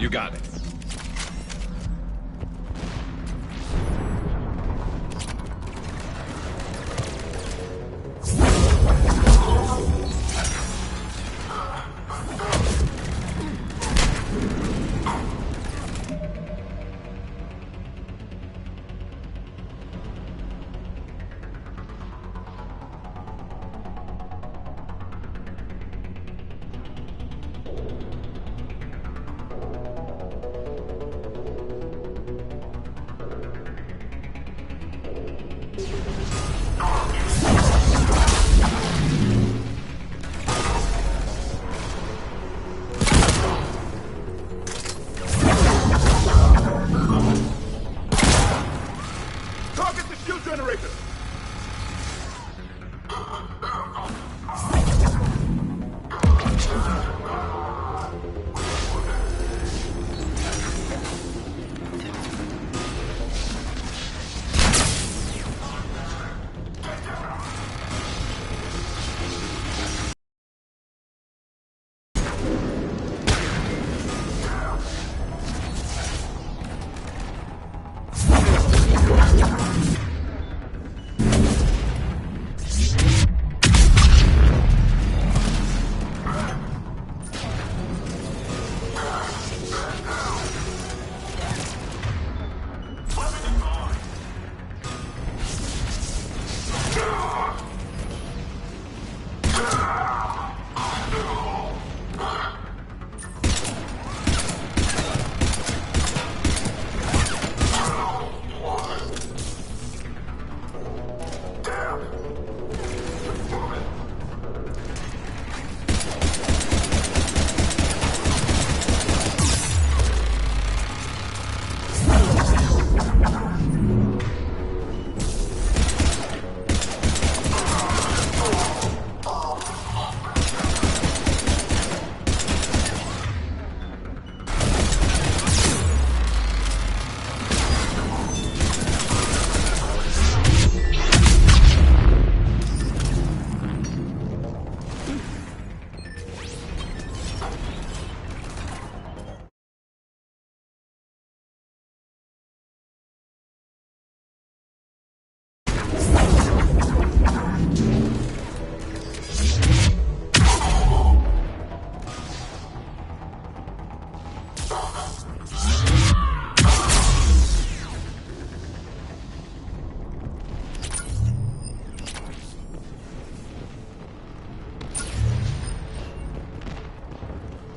You got it.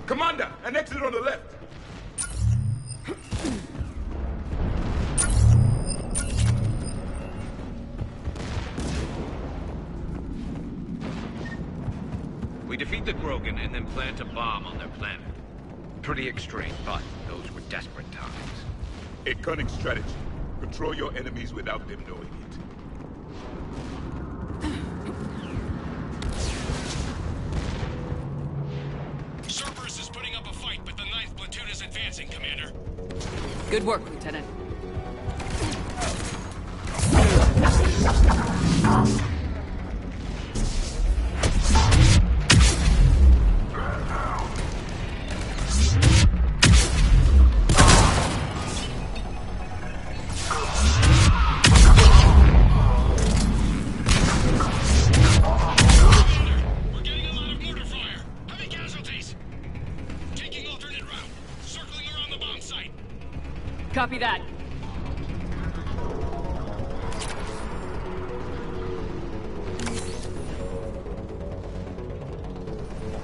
Commander, an exit on the left. We defeat the Krogan and then plant a bomb on their planet. Pretty extreme, but those were desperate times. A cunning strategy. Control your enemies without them knowing it. Cerberus is putting up a fight, but the 9th Platoon is advancing, Commander. Good work, Lieutenant. Copy that.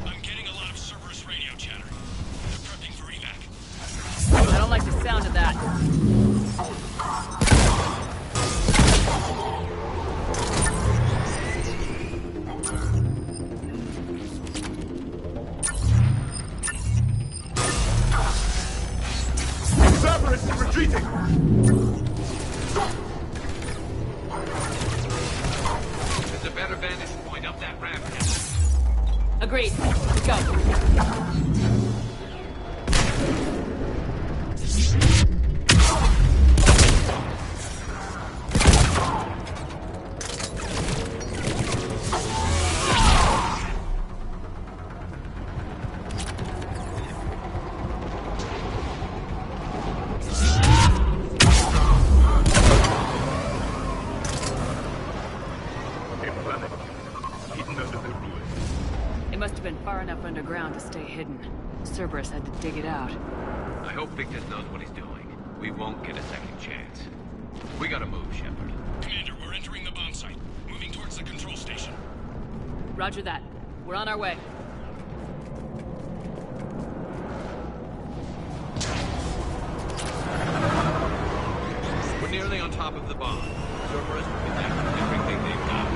I'm getting a lot of Cerberus radio chatter. They're prepping for evac. I don't like the sound of that. Cerberus is retreating! There's a better vantage point up that ramp. Agreed. Let's go. underground to stay hidden. Cerberus had to dig it out. I hope Victus knows what he's doing. We won't get a second chance. We gotta move, Shepard. Commander, we're entering the bomb site. Moving towards the control station. Roger that. We're on our way. We're nearly on top of the bomb. Cerberus will be back with everything they've got.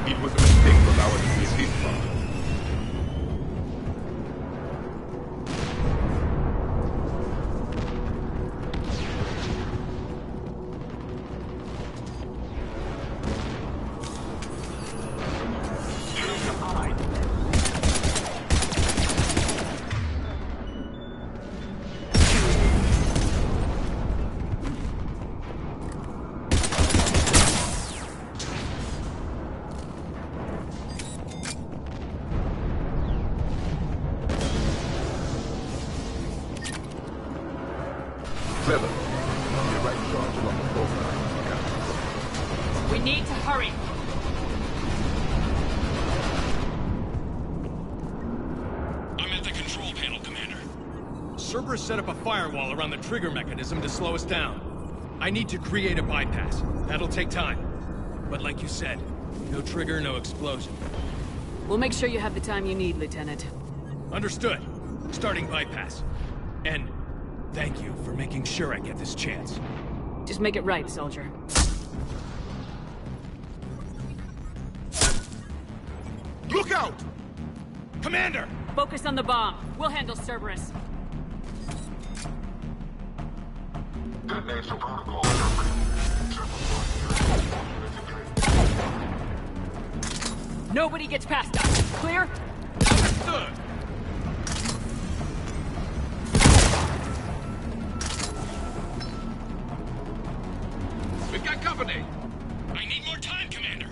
It was a mistake to allow us to get this far. Clever. You're right in charge along the program. We need to hurry. I'm at the control panel, Commander. Cerberus set up a firewall around the trigger mechanism to slow us down. I need to create a bypass. That'll take time. But like you said, no trigger, no explosion. We'll make sure you have the time you need, Lieutenant. Understood. Starting bypass. And thank you for making sure I get this chance. Just make it right, soldier. Look out! Commander! Focus on the bomb. We'll handle Cerberus. Nobody gets past us. Clear? Understood! We've got company! I need more time, Commander!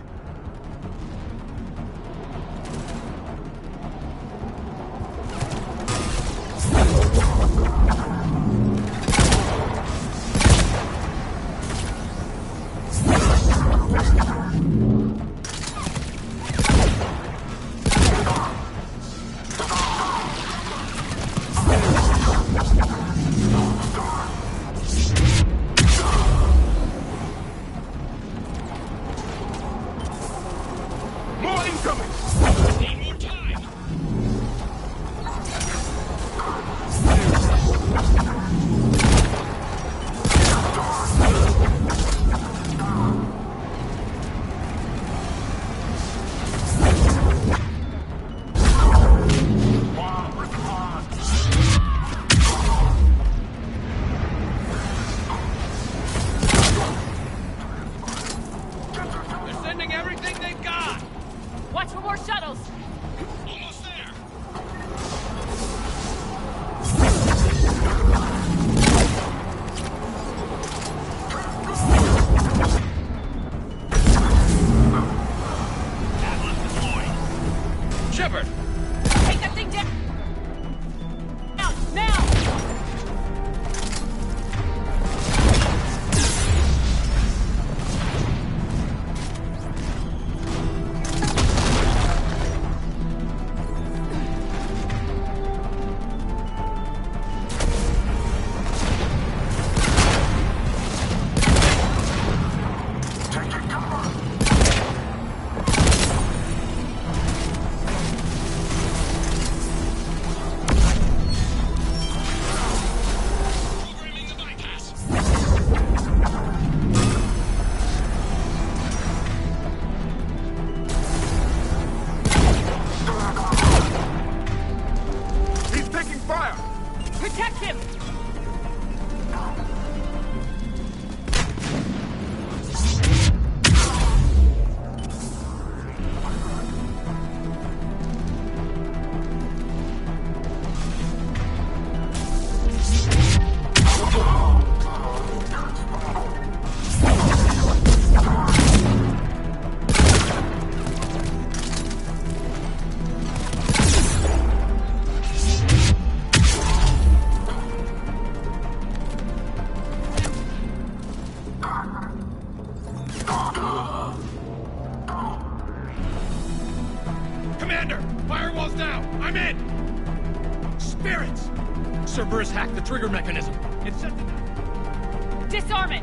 Cerberus hacked the trigger mechanism. It's set to... Disarm it!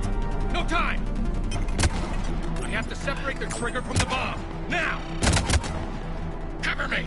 No time! I have to separate the trigger from the bomb. Now! Cover me!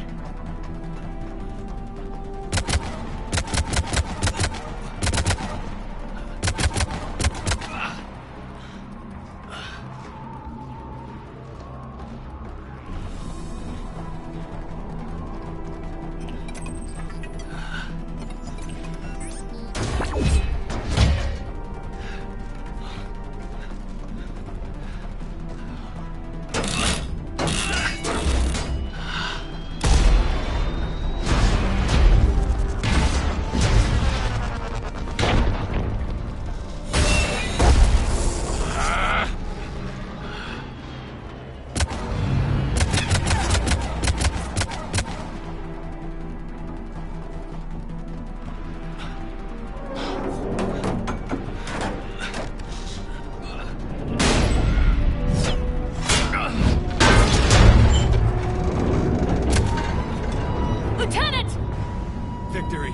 Victory.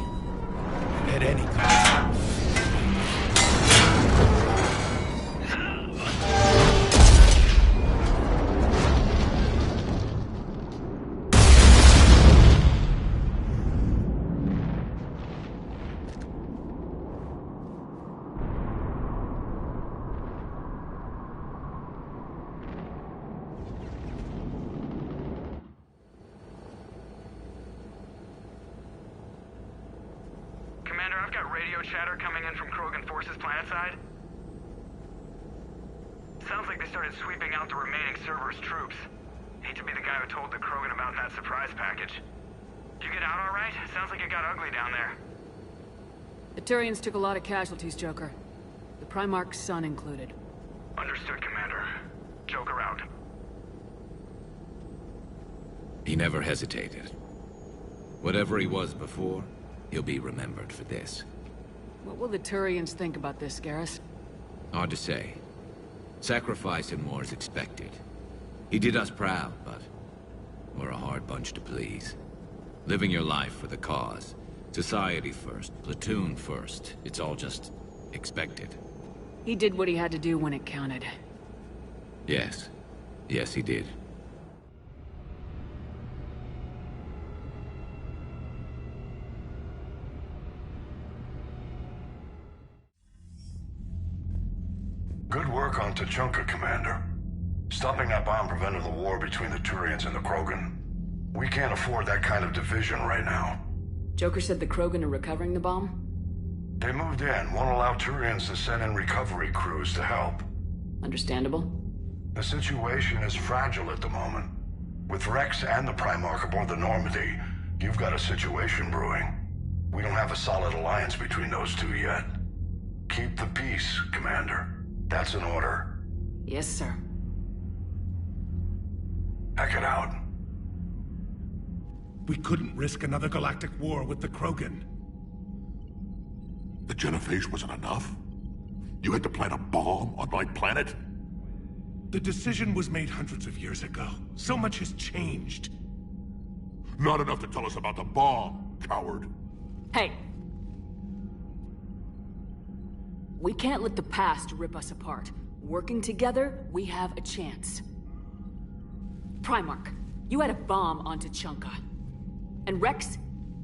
At any cost. Commander, I've got radio chatter coming in from Krogan forces planetside. Sounds like they started sweeping out the remaining Cerberus troops. Hate to be the guy who told the Krogan about that surprise package. You get out all right? Sounds like it got ugly down there. The Turians took a lot of casualties, Joker. The Primarch's son included. Understood, Commander. Joker out. He never hesitated. Whatever he was before, he'll be remembered for this. What will the Turians think about this, Garrus? Hard to say. Sacrifice and more is expected. He did us proud, but we're a hard bunch to please. Living your life for the cause. Society first, platoon first. It's all just expected. He did what he had to do when it counted. Yes. Yes, he did. Good work on Tuchanka, Commander. Stopping that bomb prevented the war between the Turians and the Krogan. We can't afford that kind of division right now. Joker said the Krogan are recovering the bomb? They moved in, won't allow Turians to send in recovery crews to help. Understandable. The situation is fragile at the moment. With Rex and the Primarch aboard the Normandy, you've got a situation brewing. We don't have a solid alliance between those two yet. Keep the peace, Commander. That's an order. Yes, sir. Heck it out. We couldn't risk another galactic war with the Krogan. The Genophage wasn't enough? You had to plant a bomb on my planet? The decision was made hundreds of years ago. So much has changed. Not enough to tell us about the bomb, coward. Hey! We can't let the past rip us apart. Working together, we have a chance. Primarch, you had a bomb on Tuchanka. And Rex,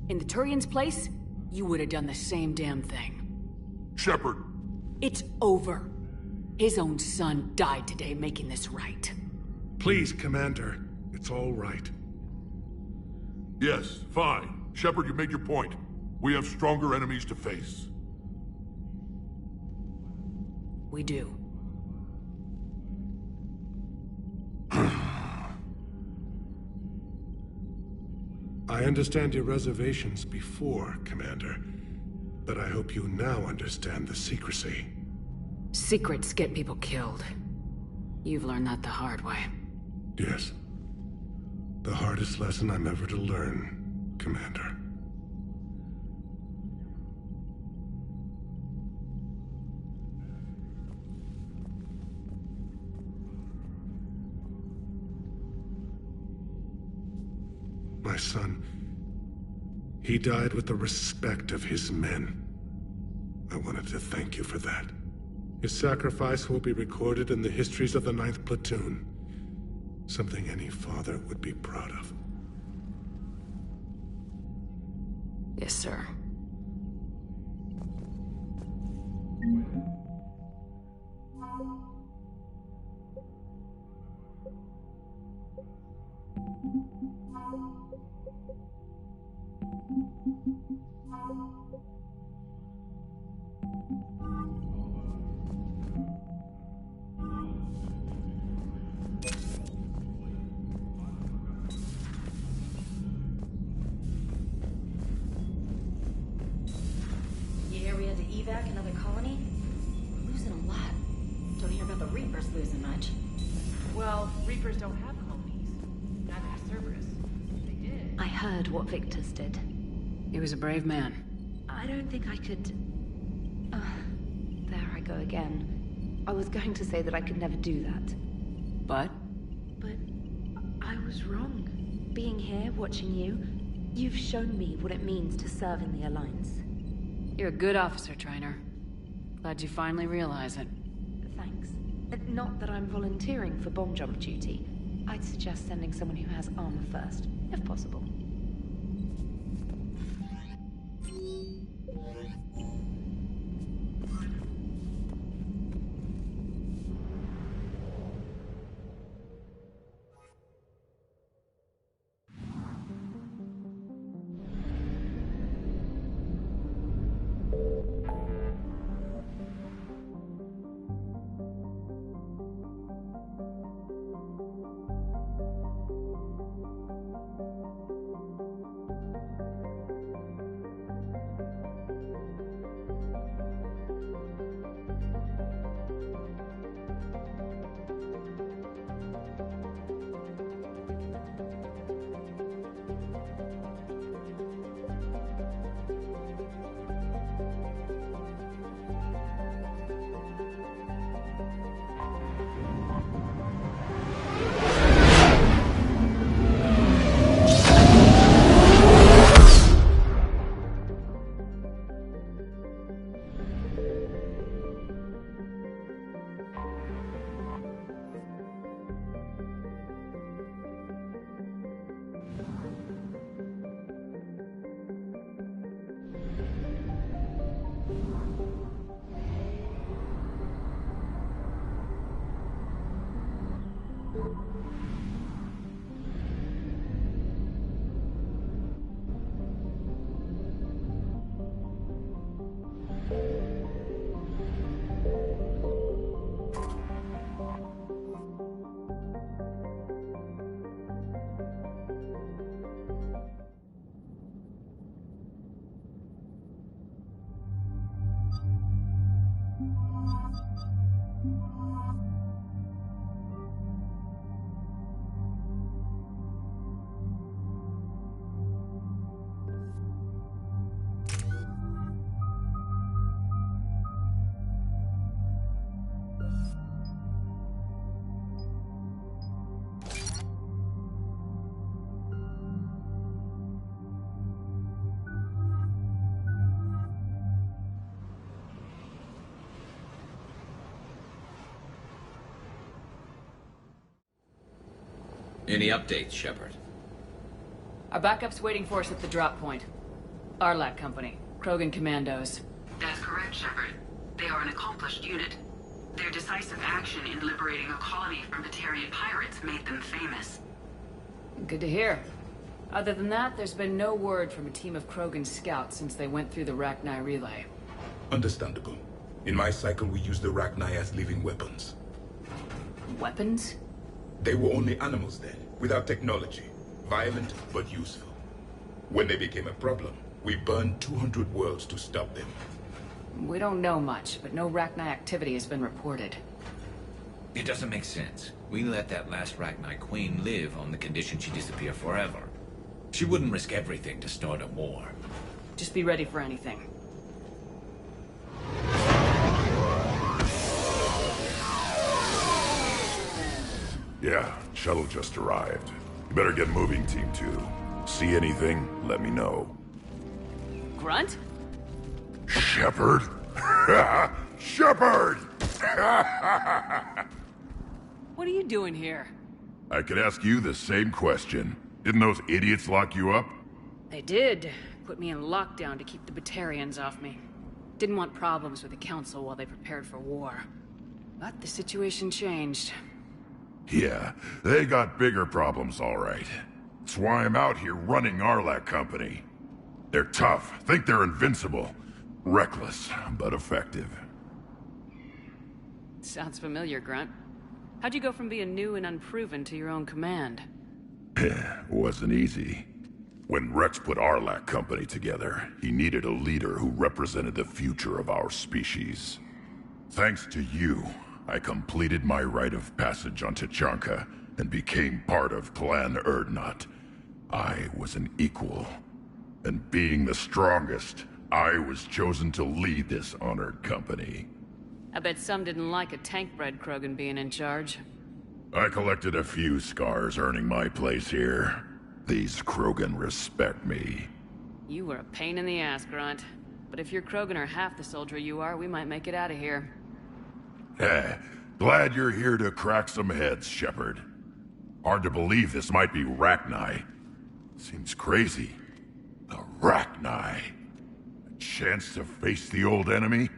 in the Turian's place, you would have done the same damn thing. Shepard! It's over. His own son died today making this right. Please, Commander. It's all right. Yes, fine. Shepard, you made your point. We have stronger enemies to face. We do. I understand your reservations before, Commander. But I hope you now understand the secrecy. Secrets get people killed. You've learned that the hard way. Yes. The hardest lesson I'm ever to learn, Commander. My son, He died with the respect of his men. I wanted to thank you for that. His sacrifice will be recorded in the histories of the 9th Platoon. Something any father would be proud of. Yes, sir. You hear we had to evac another colony? We're losing a lot. Don't hear about the Reapers losing much. Well, Reapers don't have colonies. Neither does Cerberus. If they did... I heard what Victor's did. He was a brave man. I don't think I could... there I go again. I was going to say that I could never do that. But? But I was wrong. Being here, watching you, you've shown me what it means to serve in the Alliance. You're a good officer, Trainer. Glad you finally realize it. Thanks. Not that I'm volunteering for bomb jump duty. I'd suggest sending someone who has armor first, if possible. Any updates, Shepard? Our backup's waiting for us at the drop point. Arlat Company, Krogan Commandos. That's correct, Shepard. They are an accomplished unit. Their decisive action in liberating a colony from Batarian pirates made them famous. Good to hear. Other than that, there's been no word from a team of Krogan scouts since they went through the Rachni relay. Understandable. In my cycle, we use the Rachni as living weapons. Weapons? They were only animals then, without technology. Violent, but useful. When they became a problem, we burned 200 worlds to stop them. We don't know much, but no Rachni activity has been reported. It doesn't make sense. We let that last Rachni Queen live on the condition she disappear forever. She wouldn't risk everything to start a war. Just be ready for anything. Yeah, shuttle just arrived. You better get moving, Team 2. See anything, let me know. Grunt? Shepard? Shepard! What are you doing here? I could ask you the same question. Didn't those idiots lock you up? They did. Put me in lockdown to keep the Batarians off me. Didn't want problems with the Council while they prepared for war. But the situation changed. Yeah, they got bigger problems, all right. That's why I'm out here running Arlac Company. They're tough, think they're invincible. Reckless, but effective. Sounds familiar, Grunt. How'd you go from being new and unproven to your own command? Wasn't easy. When Rex put Arlac Company together, he needed a leader who represented the future of our species. Thanks to you, I completed my rite of passage on Tuchanka and became part of Clan Urdnot. I was an equal. And being the strongest, I was chosen to lead this honored company. I bet some didn't like a tank-bred Krogan being in charge. I collected a few scars earning my place here. These Krogan respect me. You were a pain in the ass, Grunt. But if your Krogan are half the soldier you are, we might make it out of here. Glad you're here to crack some heads, Shepard. Hard to believe this might be Rachni. Seems crazy. The Rachni. A chance to face the old enemy?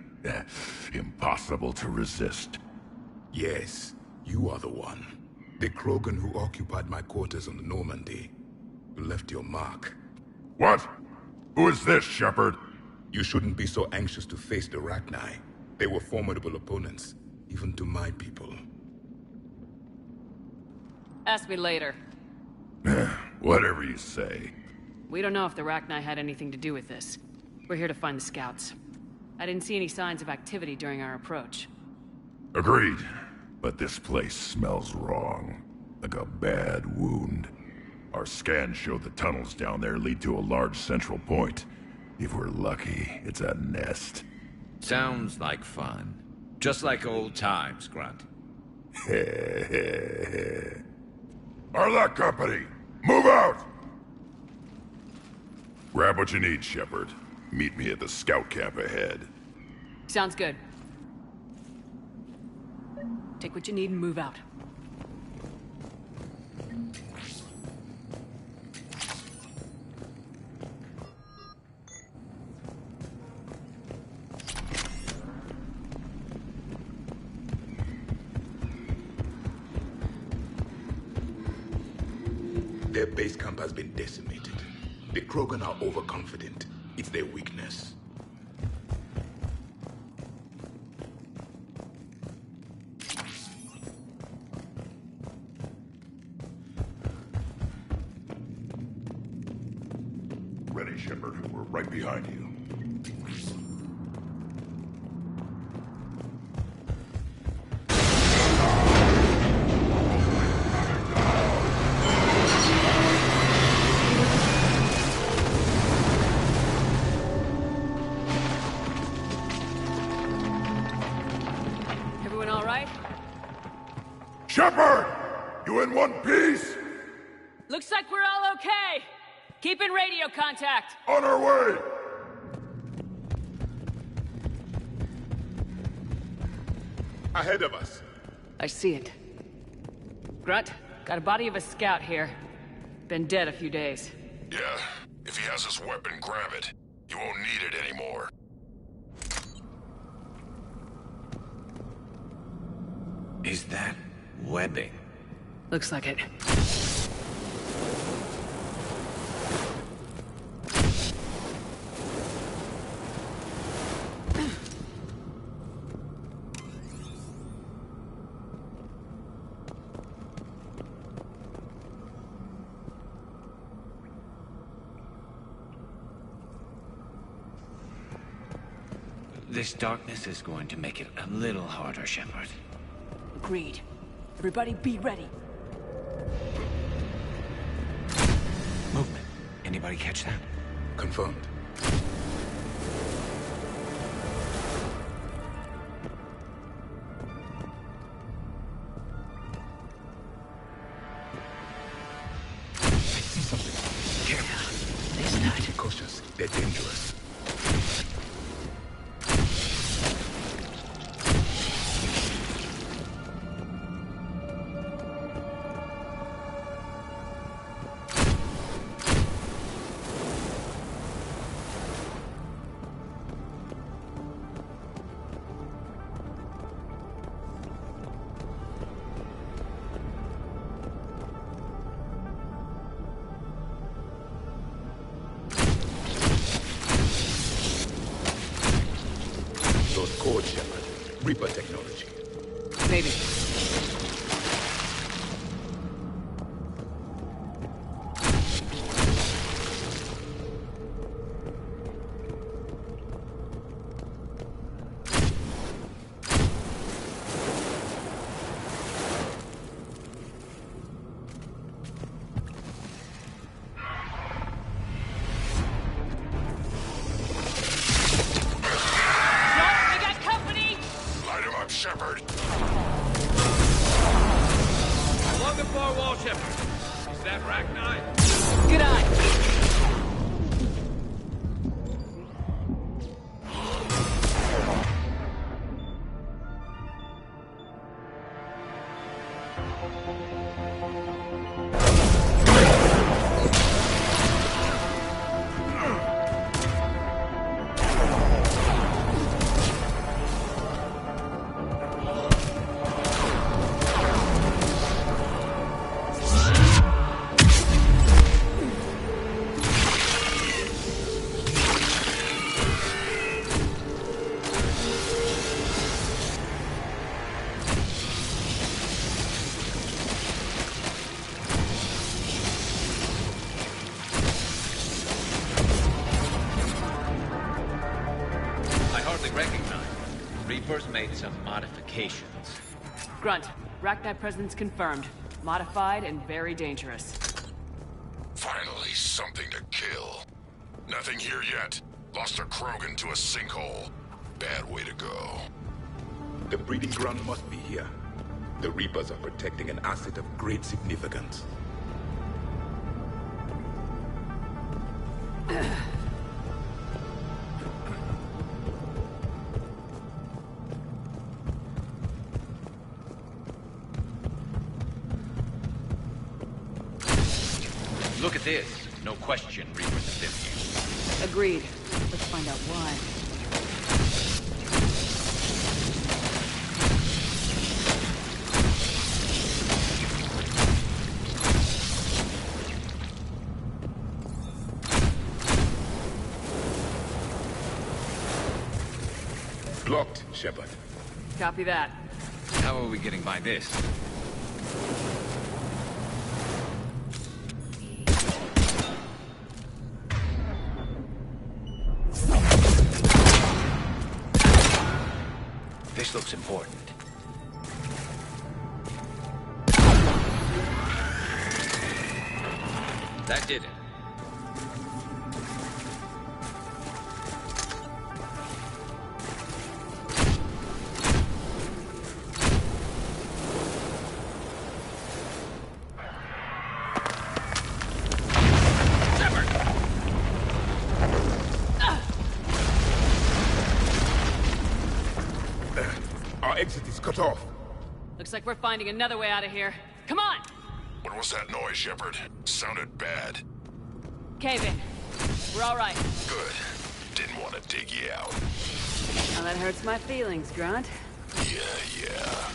Impossible to resist. Yes, you are the one. The Krogan who occupied my quarters on the Normandy. You left your mark. What? Who is this, Shepard? You shouldn't be so anxious to face the Rachni. They were formidable opponents, even to my people. Ask me later. Whatever you say. We don't know if the Rachni had anything to do with this. We're here to find the scouts. I didn't see any signs of activity during our approach. Agreed. But this place smells wrong. Like a bad wound. Our scans show the tunnels down there lead to a large central point. If we're lucky, it's a nest. Sounds like fun. Just like old times, Grunt. Arlac Company, move out! Grab what you need, Shepard. Meet me at the scout camp ahead. Sounds good. Take what you need and move out. Their base camp has been decimated. The Krogan are overconfident. It's their weakness. Ready, Shepard. We're right behind you. Everyone all right? Shepard! You in one piece? Looks like we're all okay. Keep in radio contact. On our way! Ahead of us. I see it. Grunt, got a body of a scout here. Been dead a few days. Yeah, if he has his weapon, grab it. He won't need it anymore. Is that webbing? Looks like it. This darkness is going to make it a little harder, Shepard. Agreed. Everybody be ready. Movement. Anybody catch that? Confirmed. I see something. Careful. Be cautious. They're dangerous. Reaper technology. Maybe. Shepard! Along the far wall, Shepard. Is that Rachni? Good eye. Reapers made some modifications. Grunt, Rachni presence confirmed. Modified and very dangerous. Finally, something to kill. Nothing here yet. Lost a Krogan to a sinkhole. Bad way to go. The breeding ground must be here. The Reapers are protecting an asset of great significance. Look at this. No question Reapers have been here. Agreed. Let's find out why. Blocked, Shepard. Copy that. How are we getting by this? This looks important. That did it. Our exit is cut off. Looks like we're finding another way out of here. Come on! What was that noise, Shepard? Sounded bad. Cave in. We're all right. Good. Didn't want to dig you out. Well, that hurts my feelings, Grunt. Yeah.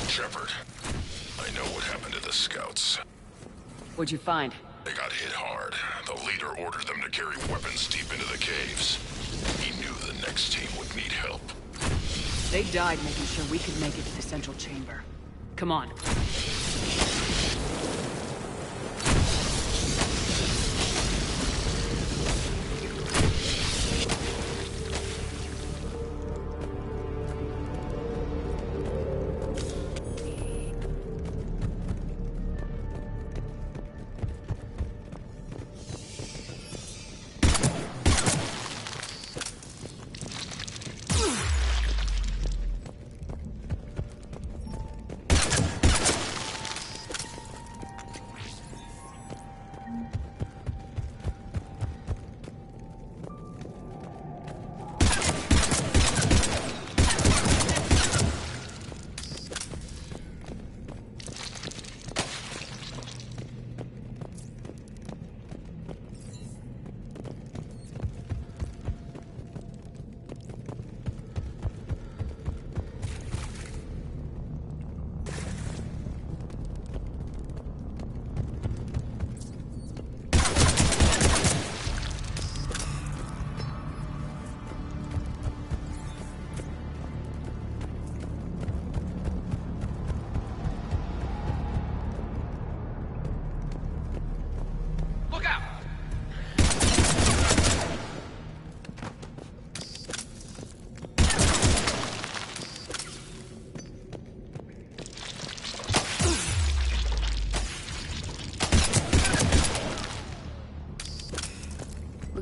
Shepard, I know what happened to the scouts. What'd you find? They got hit hard. The leader ordered them to carry weapons deep into the caves. He knew the next team would need help. They died making sure we could make it to the central chamber. Come on.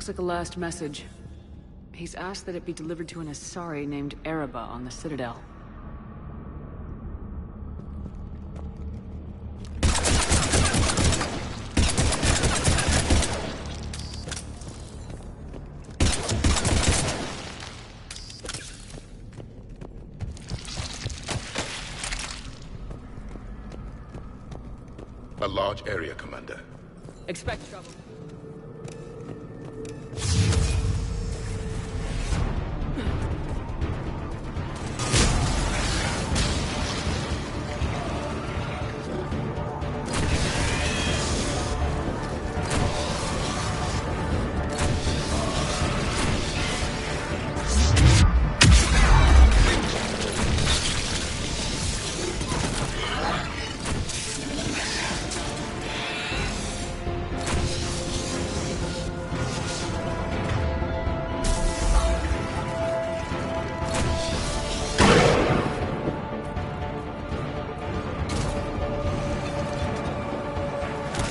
Looks like a last message. He's asked that it be delivered to an Asari named Ereba on the Citadel. A large area, Commander. Expect trouble.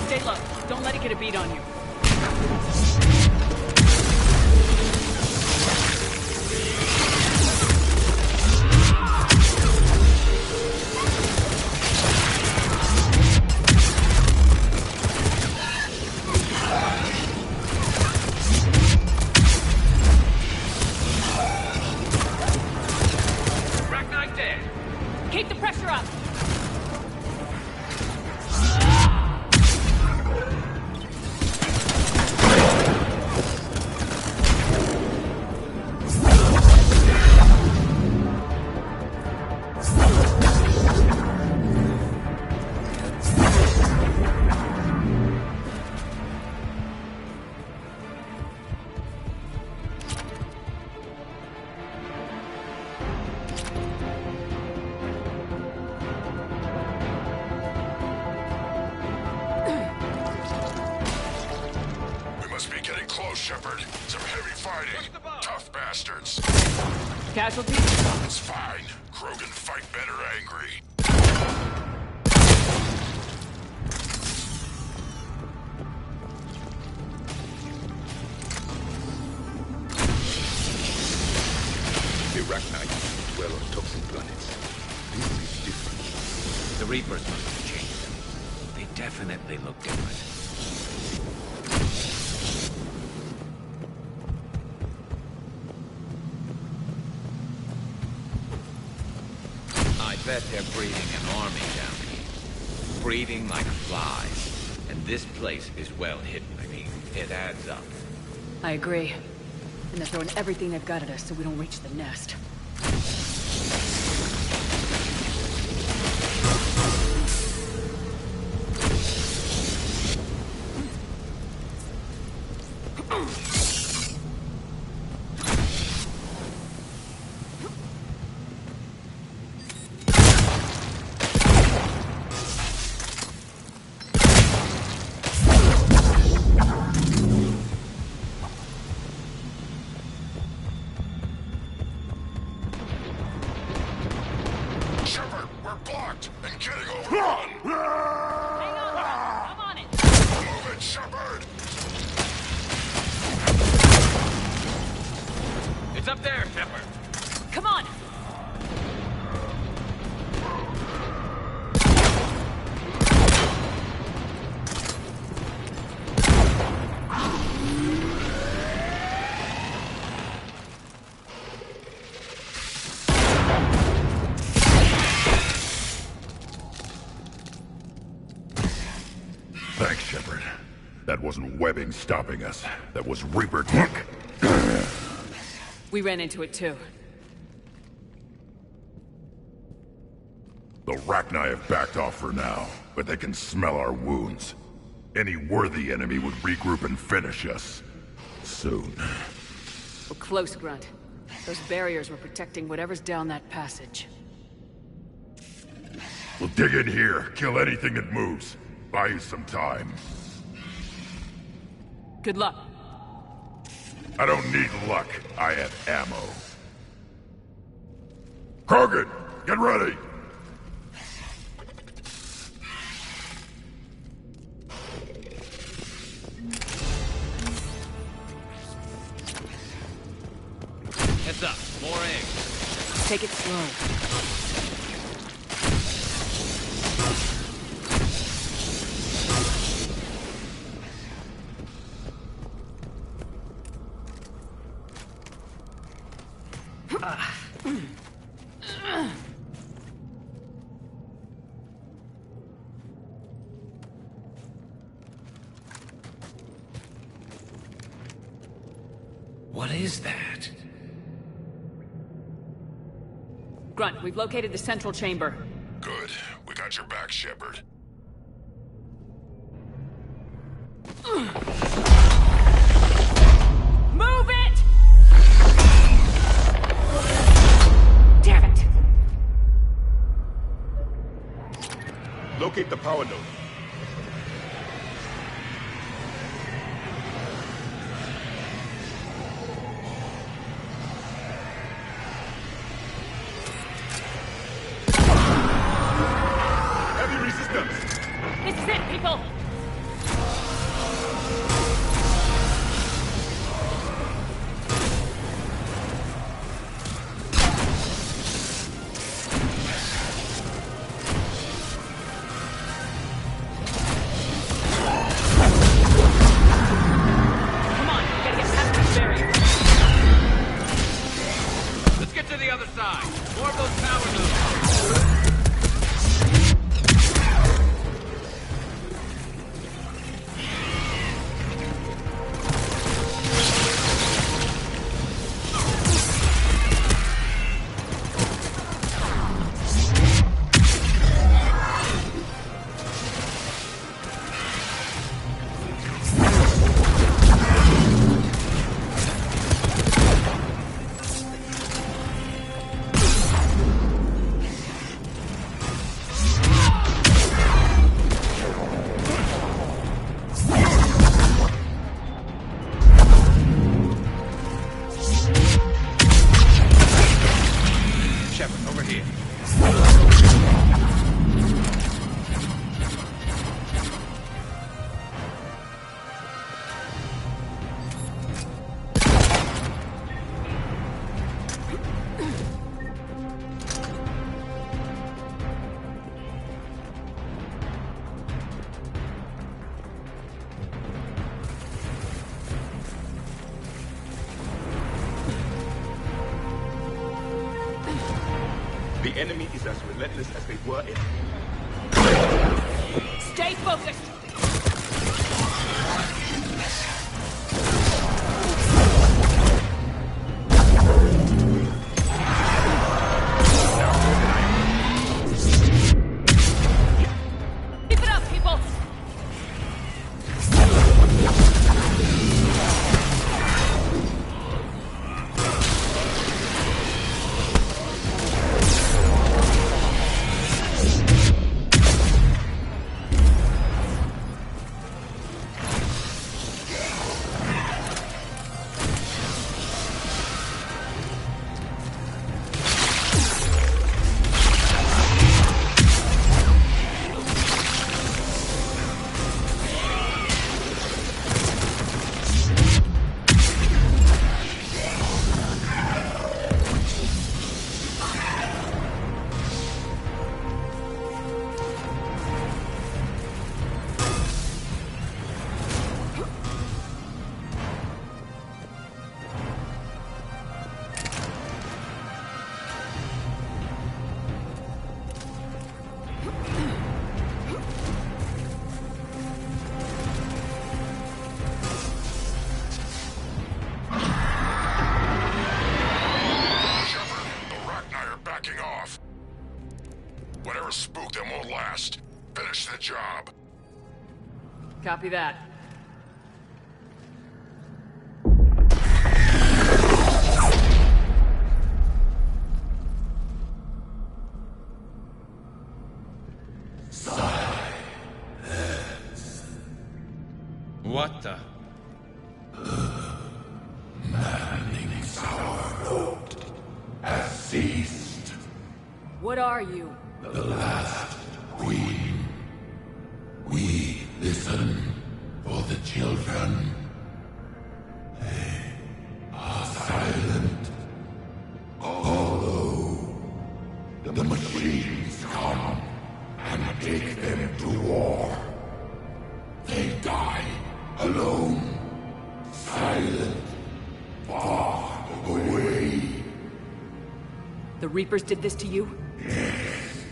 Stay low. Don't let it get a beat on you. Arachnite dead. Keep the pressure up! Shepard. Some heavy fighting. Tough bastards. Casualties? It's fine. Krogan fight better angry. The Arachnites dwell on toxic planets. This is different. The Reapers must have changed them. They definitely look different. I bet they're breeding an army down here. Breeding like flies. And this place is well hidden. I mean, it adds up. I agree. And they're throwing everything they've got at us so we don't reach the nest. Up there, Shepard. Come on! Thanks, Shepard. That wasn't webbing stopping us. That was Reaper tech. We ran into it too. The Rachni have backed off for now, but they can smell our wounds. Any worthy enemy would regroup and finish us. Soon. We're close, Grunt. Those barriers were protecting whatever's down that passage. We'll dig in here, kill anything that moves. Buy you some time. Good luck. I don't need luck. I have ammo. Krogan, get ready! Heads up, more eggs. Take it slow. What is that? Grunt, we've located the central chamber. Good. We got your back, Shepard. Move it! Damn it! Locate the power node. Heavy resistance. This is it, people! Come on, we gotta get past this barrier. Let's get to the other side. More of those power nodes. Shepard, over here. The enemy is as relentless as they were in. Stay focused! Keep it up, people! Whatever spooked them won't last. Finish the job. Copy that. What the? Manning's our road has ceased. What are you? The last queen. We listen for the children. They are silent The machines come and take them to war. They die alone, silent, far away. The Reapers did this to you? Yes.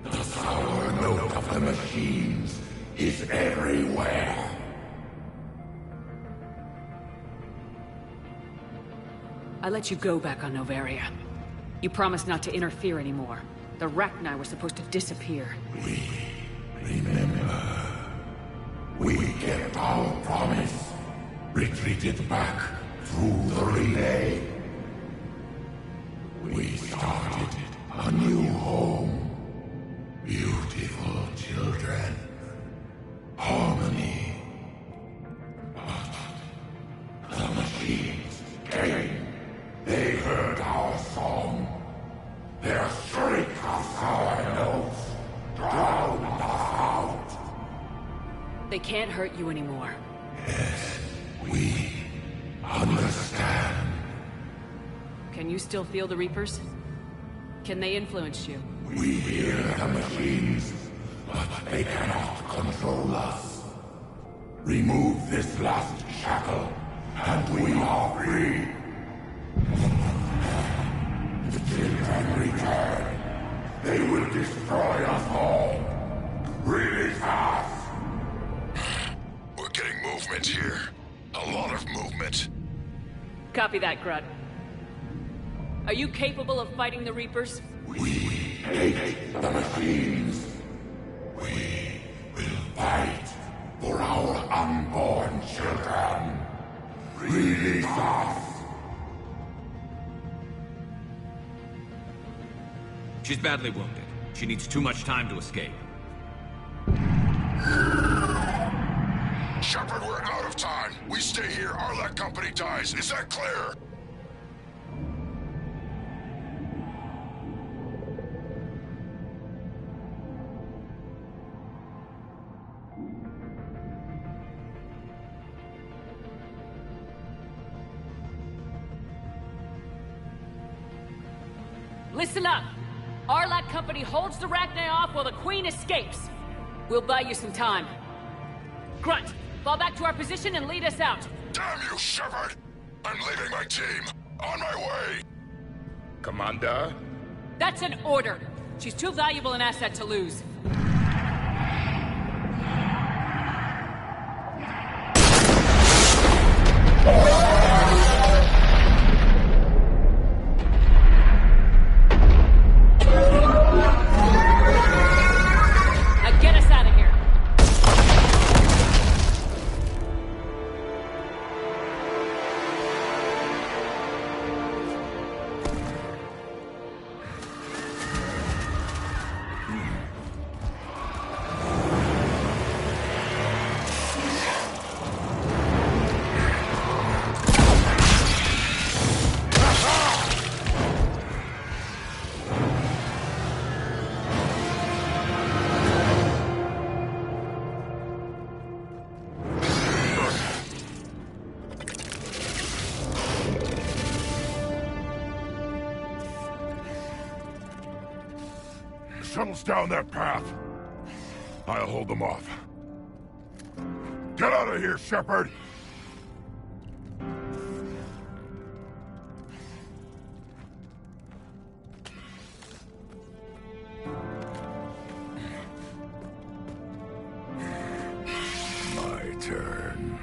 The sour note of the machines is everywhere. I let you go back on Noveria. You promised not to interfere anymore. The Rachni were supposed to disappear. We remember. We kept our promise. Retreated back through the relay. We started a new home. Beautiful children. Harmony. But the machines came. They heard our song. Their shriek of sour notes drowned us out. They can't hurt you anymore. Yes, we understand. Can you still feel the Reapers? Can they influence you? We hear the machines, but they cannot control us. Remove this last shackle, and we are free. The children return. They will destroy us all. Release us! We're getting movement here. A lot of movement. Copy that, Grunt. Are you capable of fighting the Reapers? We hate the machines. We will fight for our unborn children. Release us! She's badly wounded. She needs too much time to escape. Shepard, we're out of time. We stay here, Arlec Company dies. Is that clear? Listen up! Arlec Company holds the Rachni off while the Queen escapes. We'll buy you some time. Grunt, fall back to our position and lead us out. Damn you, Shepard! I'm leaving my team. On my way! Commander? That's an order. She's too valuable an asset to lose. Shuttle's down that path. I'll hold them off. Get out of here, Shepard! My turn.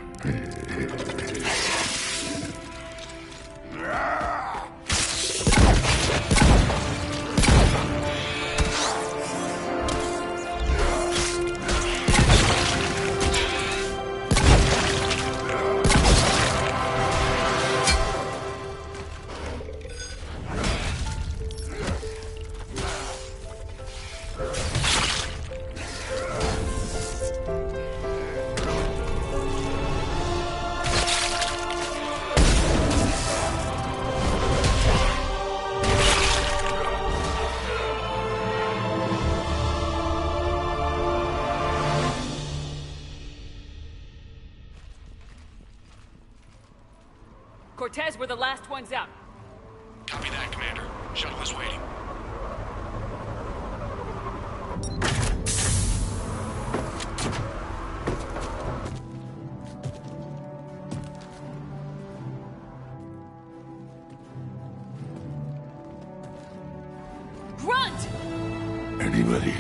Cortez, we're the last ones out. Copy that, Commander. Shuttle is waiting. Grunt! Anybody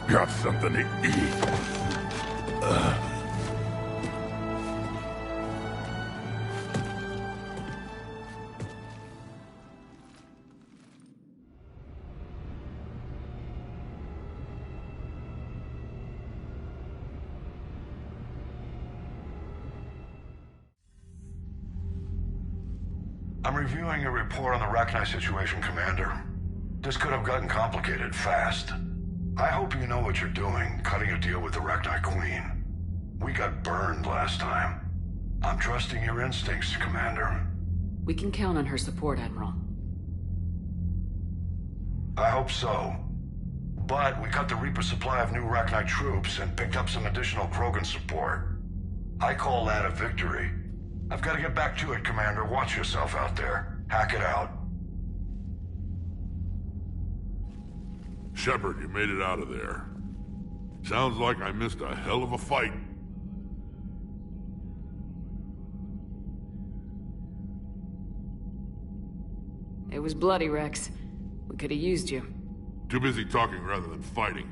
got something to eat? I'm reviewing your report on the Rachni situation, Commander. This could have gotten complicated fast. I hope you know what you're doing, cutting a deal with the Rachni Queen. We got burned last time. I'm trusting your instincts, Commander. We can count on her support, Admiral. I hope so. But we cut the Reaper supply of new Rachni troops and picked up some additional Krogan support. I call that a victory. I've got to get back to it, Commander. Watch yourself out there. Hack it out. Shepard, you made it out of there. Sounds like I missed a hell of a fight. It was bloody, Rex. We could have used you. Too busy talking rather than fighting.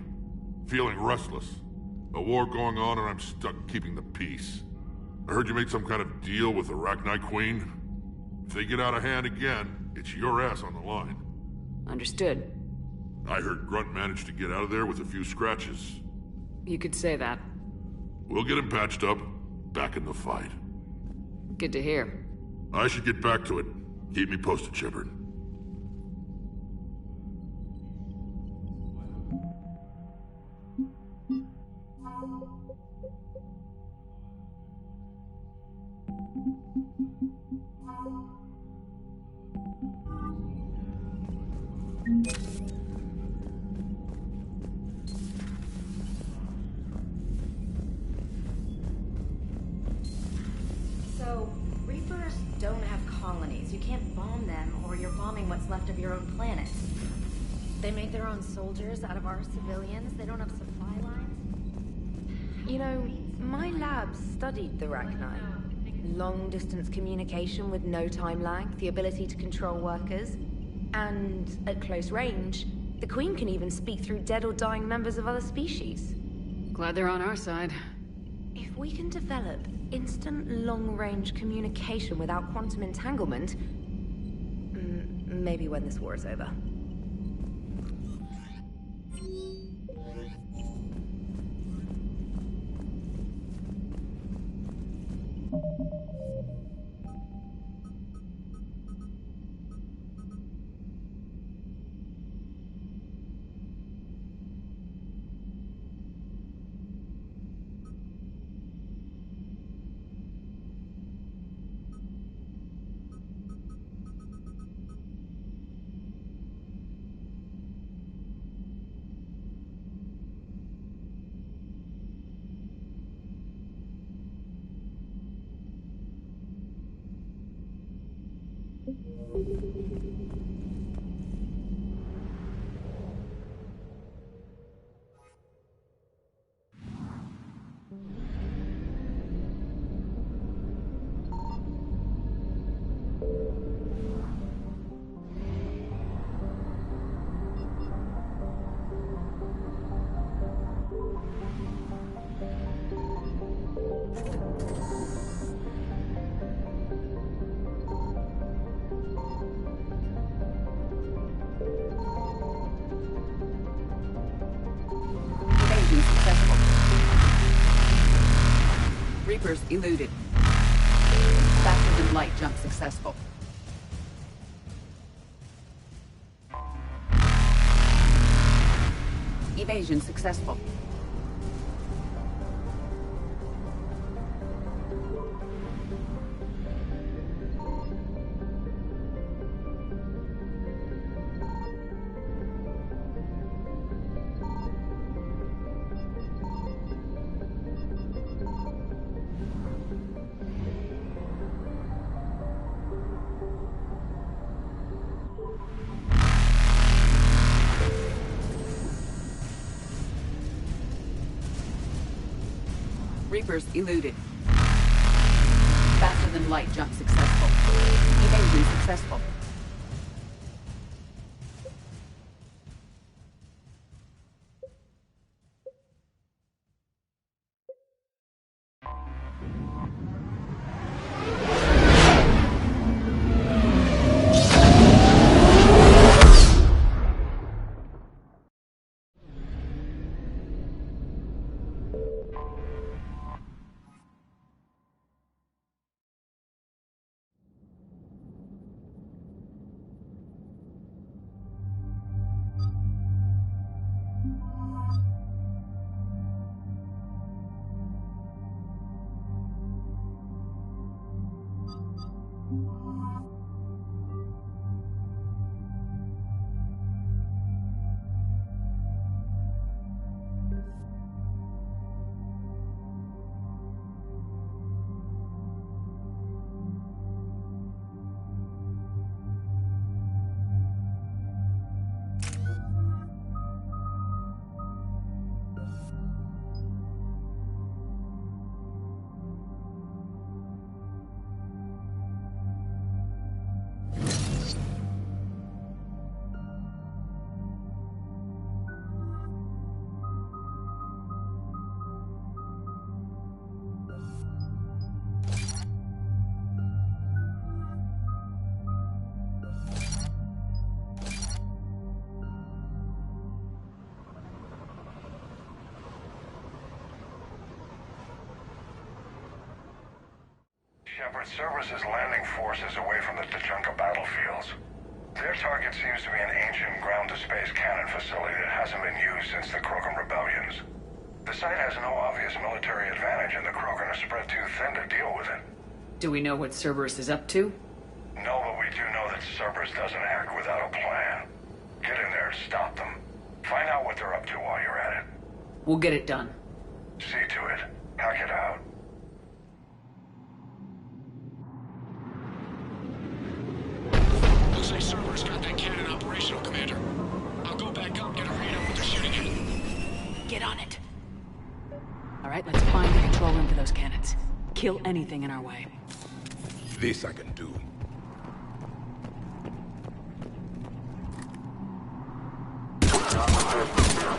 Feeling restless. A war going on and I'm stuck keeping the peace. I heard you made some kind of deal with the Rachni Queen. If they get out of hand again, it's your ass on the line. Understood. I heard Grunt managed to get out of there with a few scratches. You could say that. We'll get him patched up, back in the fight. Good to hear. I should get back to it. Keep me posted, Shepard. So, Reapers don't have colonies. You can't bomb them, or you're bombing what's left of your own planet. They make their own soldiers out of our civilians. They don't have supply lines. You know, my lab studied the Rachni. Long-distance communication with no time lag, the ability to control workers, and at close range, the Queen can even speak through dead or dying members of other species. Glad they're on our side. If we can develop instant long-range communication without quantum entanglement, maybe when this war is over. Reapers eluded. Faster than light jump successful. Evasion successful. Reapers eluded. Faster than light jump successful. Evasion successful. Shepard, Cerberus is landing forces away from the Tuchanka battlefields. Their target seems to be an ancient ground-to-space cannon facility that hasn't been used since the Krogan rebellions. The site has no obvious military advantage, and the Krogan are spread too thin to deal with it. Do we know what Cerberus is up to? No, but we do know that Cerberus doesn't act without a plan. Get in there and stop them. Find out what they're up to while you're at it. We'll get it done. See to it. Hack it out. Looks like Cerberus got that cannon operational, Commander. I'll go back up, get a read on what they're shooting at. Get on it. All right, let's find the control room for those cannons. Kill anything in our way. This I can do.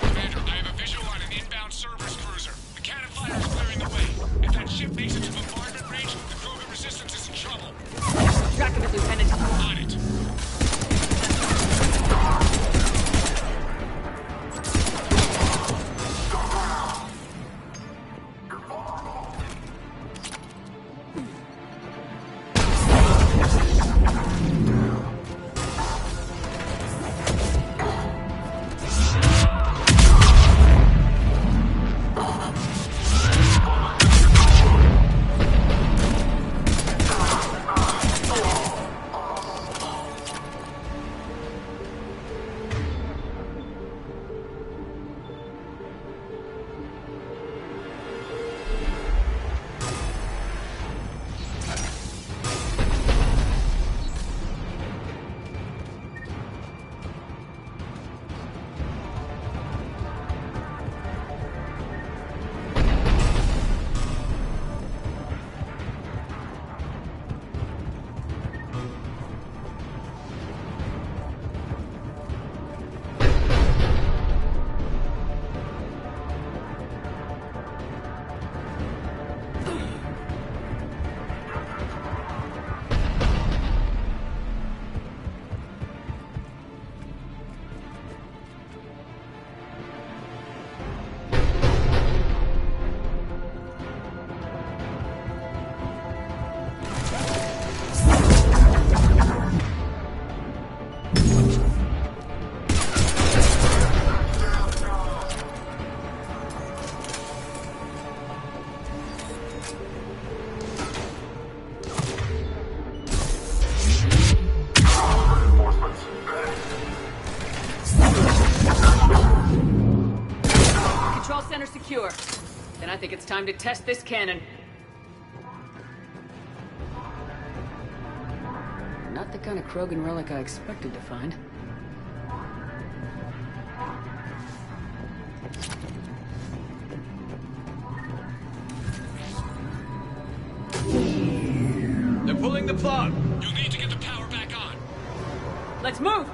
Commander, I have a visual on an inbound Cerberus cruiser. The cannon fire is clearing the way. If that ship makes it to bombardment range, the Krogan resistance is in trouble. Track of it, Lieutenant. On it. Secure. Then I think it's time to test this cannon. Not the kind of Krogan relic I expected to find. They're pulling the plug. You'll need to get the power back on. Let's move!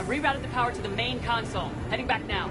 rerouted the power to the main console. Heading back now.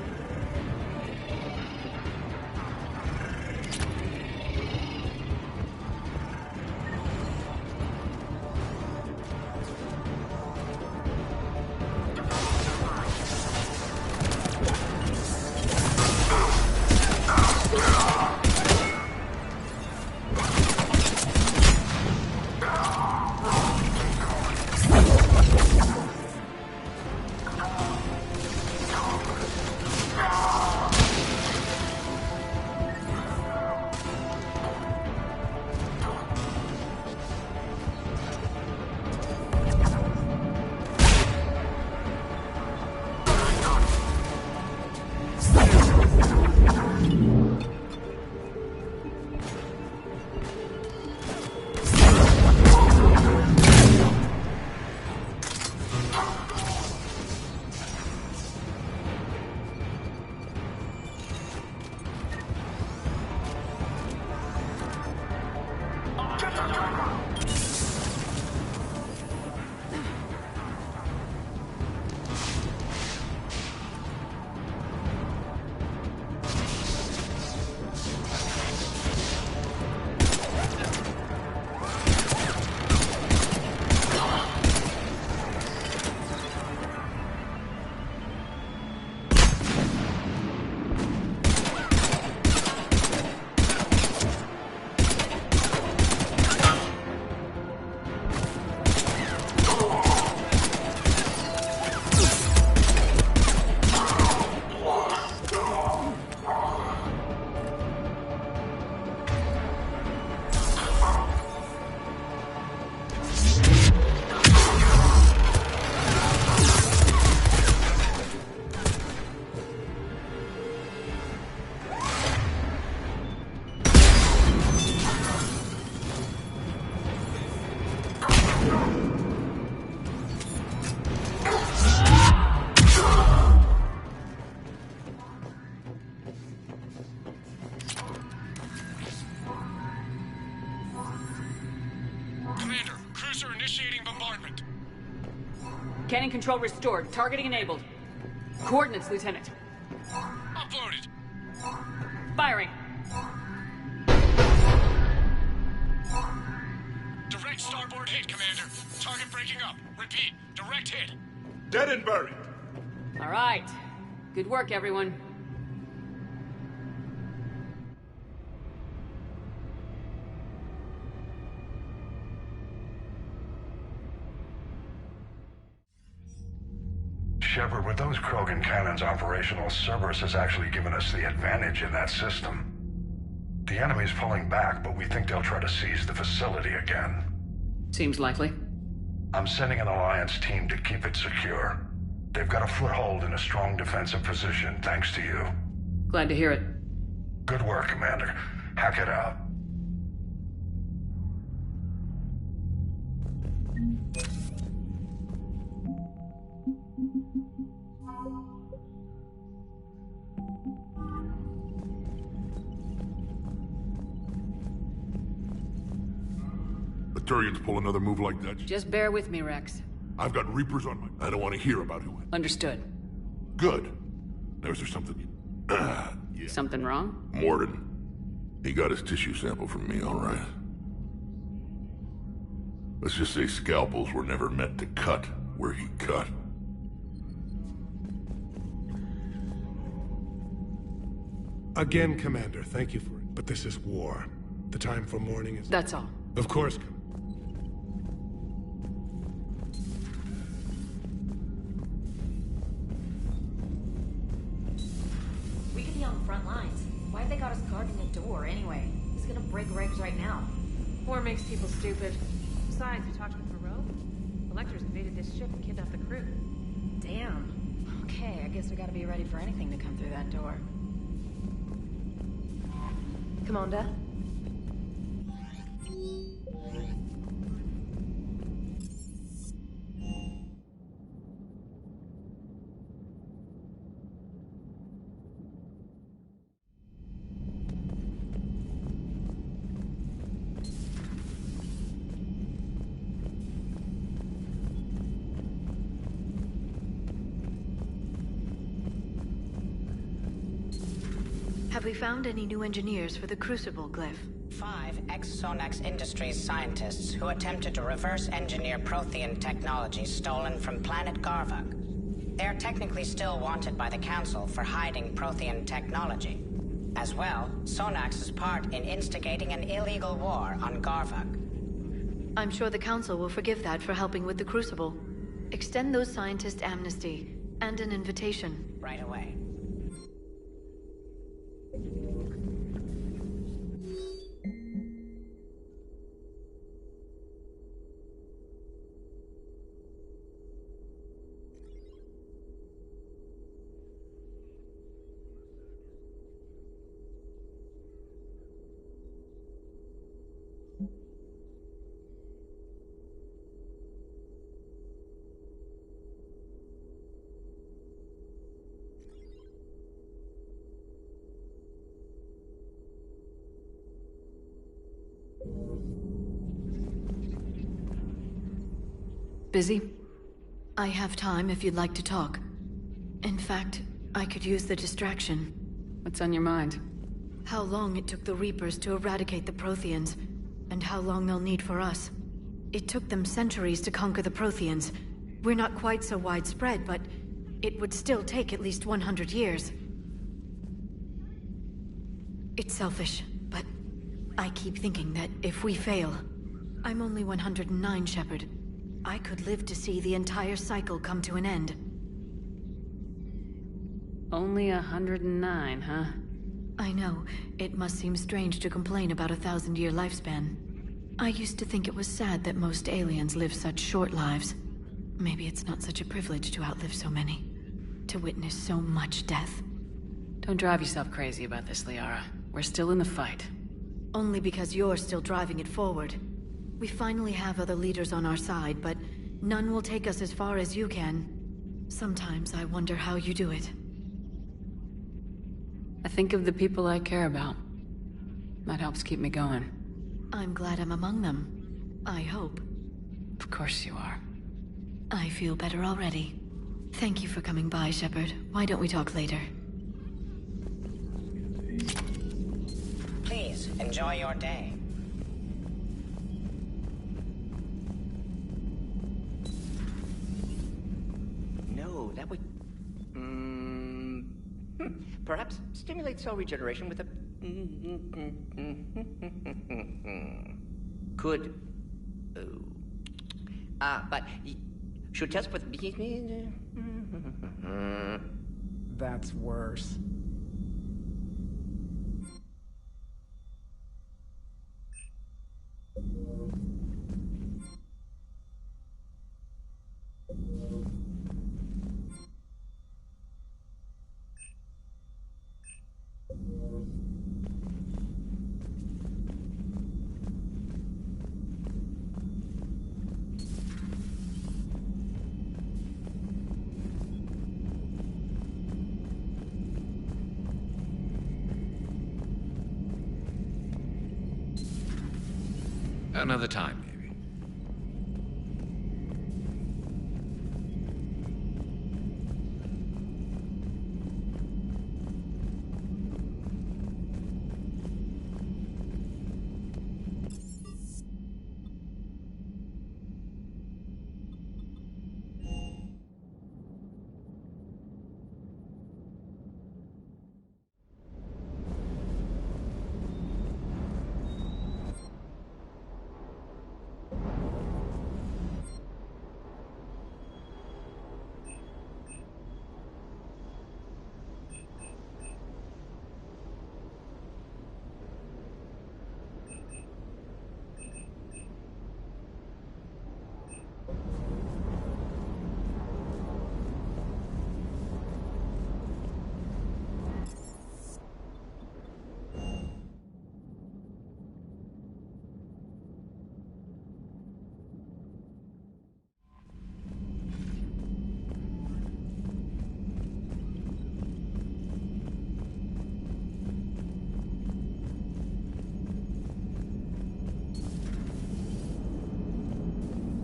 Cannon control restored. Targeting enabled. Coordinates, Lieutenant. Uploaded. Firing. Direct starboard hit, Commander. Target breaking up. Repeat. Direct hit. Dead and buried. All right. Good work, everyone. Shepard, with those Krogan cannons operational, Cerberus has actually given us the advantage in that system. The enemy's pulling back, but we think they'll try to seize the facility again. Seems likely. I'm sending an Alliance team to keep it secure. They've got a foothold in a strong defensive position, thanks to you. Glad to hear it. Good work, Commander. Hack it out. The Turians pull another move like that? Just bear with me, Rex. I've got Reapers on my... I don't want to hear about who... Understood. Good. There's something... Yeah. Something wrong? Mordin. He got his tissue sample from me, all right. Let's just say scalpels were never meant to cut where he cut. Again, Commander, thank you for it. But this is war. The time for mourning is... That's all. Of course. We could be on the front lines. Why have they got us guarding the door anyway? He's gonna break regs right now. War makes people stupid. Besides, we talked with Varro. The Lectors invaded this ship and kidnapped the crew. Damn. Okay, I guess we gotta be ready for anything to come through that door. Commander? Have we found any new engineers for the Crucible glyph? 5 ex-Sonax Industries scientists who attempted to reverse engineer Prothean technology stolen from planet Garvuk. They are technically still wanted by the Council for hiding Prothean technology. As well, Sonax's part in instigating an illegal war on Garvuk. I'm sure the Council will forgive that for helping with the Crucible. Extend those scientists amnesty, and an invitation. Right away. Busy? I have time if you'd like to talk. In fact, I could use the distraction. What's on your mind? How long it took the Reapers to eradicate the Protheans, and how long they'll need for us. It took them centuries to conquer the Protheans. We're not quite so widespread, but it would still take at least 100 years. It's selfish, but I keep thinking that if we fail... I'm only 109, Shepard. I could live to see the entire cycle come to an end. Only 109, huh? I know. It must seem strange to complain about a 1,000-year lifespan. I used to think it was sad that most aliens live such short lives. Maybe it's not such a privilege to outlive so many. To witness so much death. Don't drive yourself crazy about this, Liara. We're still in the fight. Only because you're still driving it forward. We finally have other leaders on our side, but none will take us as far as you can. Sometimes I wonder how you do it. I think of the people I care about. That helps keep me going. I'm glad I'm among them. I hope. Of course you are. I feel better already. Thank you for coming by, Shepard. Why don't we talk later? Please, enjoy your day. That would... perhaps stimulate cell regeneration with a... Could... but... Should test for the... That's worse. Another time, maybe.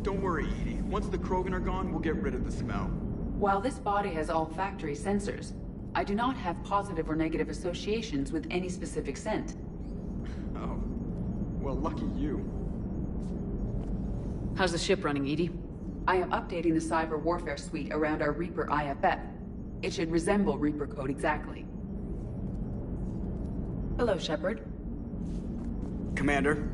Don't worry, EDI. Once the Krogan are gone, we'll get rid of the smell. While this body has all factory sensors, I do not have positive or negative associations with any specific scent. Oh. Well, lucky you. How's the ship running, Edie? I am updating the cyber warfare suite around our Reaper IFF. It should resemble Reaper code exactly. Hello, Shepard. Commander.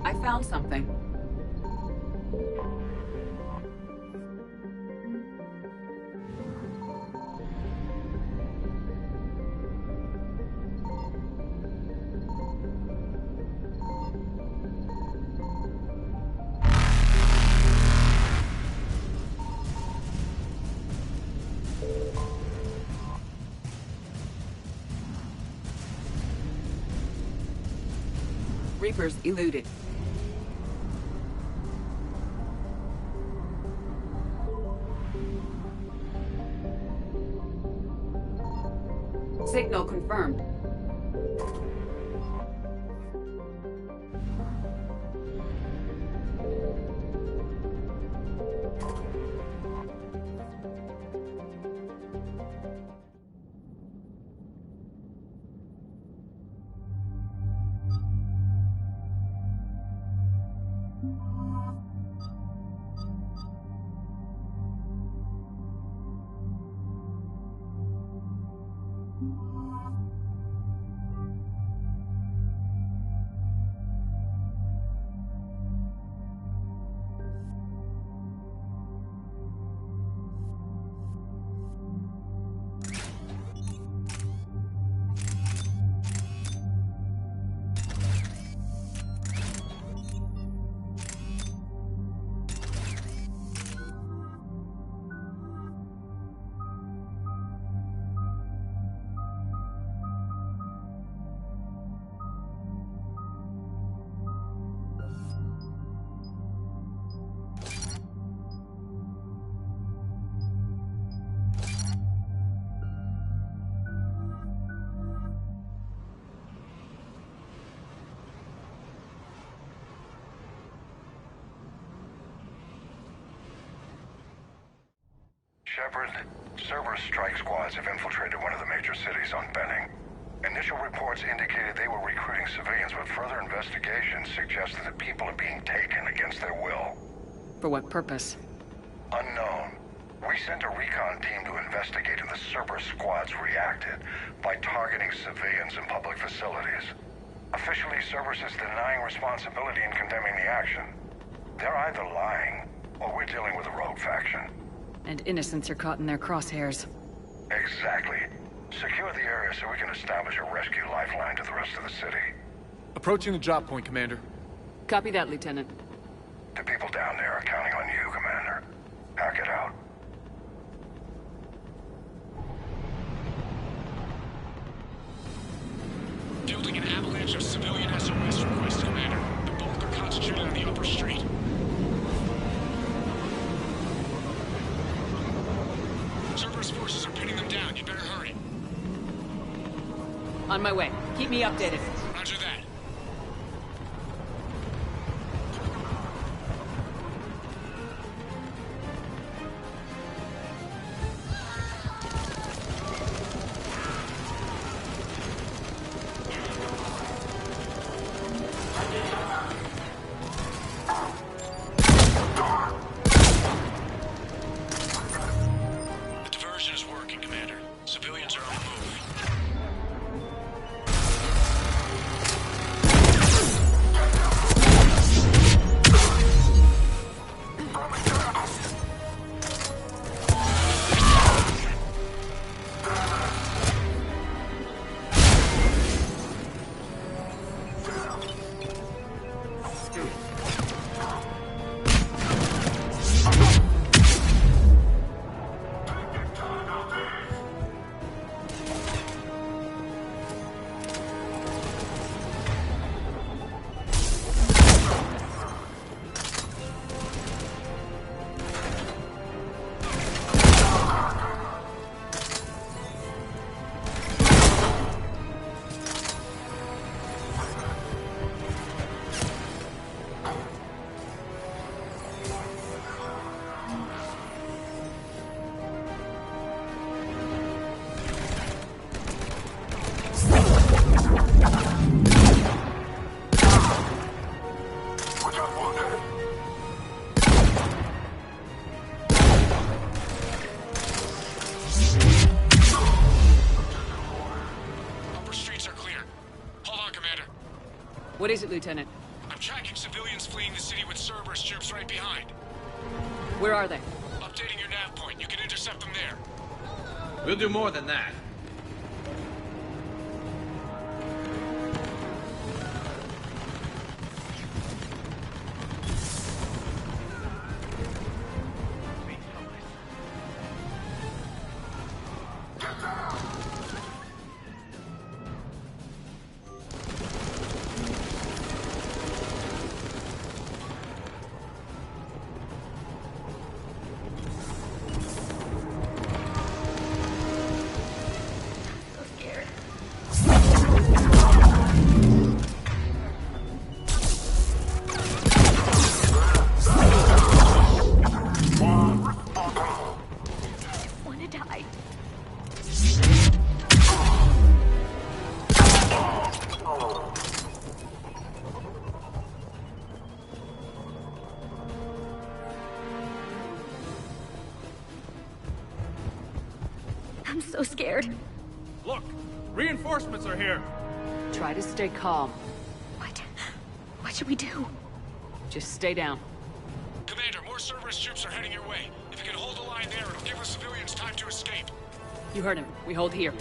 I found something. Reapers eluded. Signal confirmed. Shepard, Cerberus strike squads have infiltrated one of the major cities on Benning. Initial reports indicated they were recruiting civilians, but further investigation suggested that people are being taken against their will. For what purpose? Unknown. We sent a recon team to investigate, and the Cerberus squads reacted by targeting civilians in public facilities. Officially, Cerberus is denying responsibility and condemning the action. They're either lying, or we're dealing with a rogue faction. And innocents are caught in their crosshairs. Exactly. Secure the area so we can establish a rescue lifeline to the rest of the city. Approaching the drop point, Commander. Copy that, Lieutenant. The people down there are counting on you, Commander. Hack it out. Building an avalanche of civilian SOS requests, Commander. The bulk are concentrated on the upper street. Cerberus forces are pinning them down. You better hurry. On my way. Keep me updated. Roger that. What is it, Lieutenant? I'm tracking civilians fleeing the city with Cerberus troops right behind. Where are they? Updating your nav point. You can intercept them there. We'll do more than that. I'm so scared. Look! Reinforcements are here! Try to stay calm. What should we do? Just stay down. Commander, more Cerberus troops are heading your way. If you can hold the line there, it'll give the civilians time to escape. You heard him. We hold here.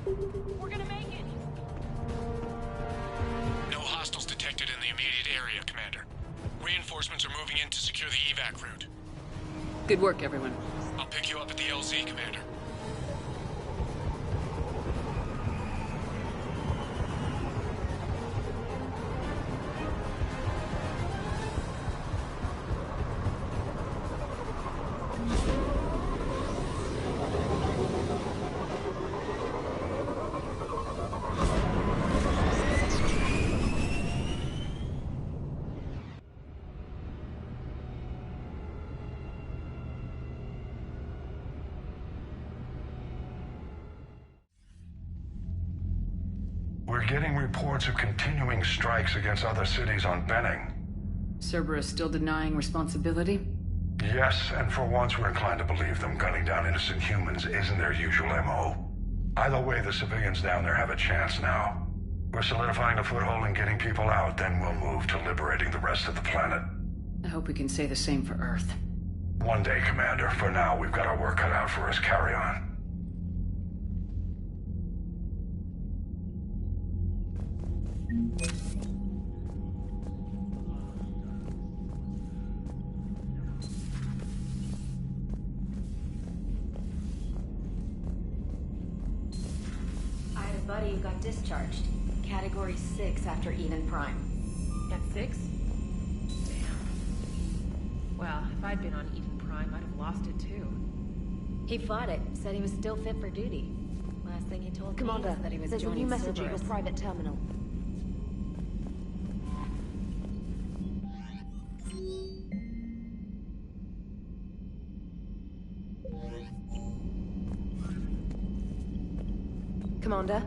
We're gonna make it! No hostiles detected in the immediate area, Commander. Reinforcements are moving in to secure the evac route. Good work, everyone. I'll pick you up at the LZ, Commander. We're getting reports of continuing strikes against other cities on Benning. Cerberus still denying responsibility? Yes, and for once we're inclined to believe them. Gunning down innocent humans isn't their usual MO. Either way, the civilians down there have a chance now. We're solidifying a foothold and getting people out, then we'll move to liberating the rest of the planet. I hope we can say the same for Earth. One day, Commander. For now, we've got our work cut out for us. Carry on. I had a buddy who got discharged. Category 6 after Eden Prime. At 6? Damn. Well, if I'd been on Eden Prime, I'd have lost it too. He fought it, said he was still fit for duty. Last thing he told me Commander, was that he was there's a joining new message at Cerberus. your private terminal. Commander?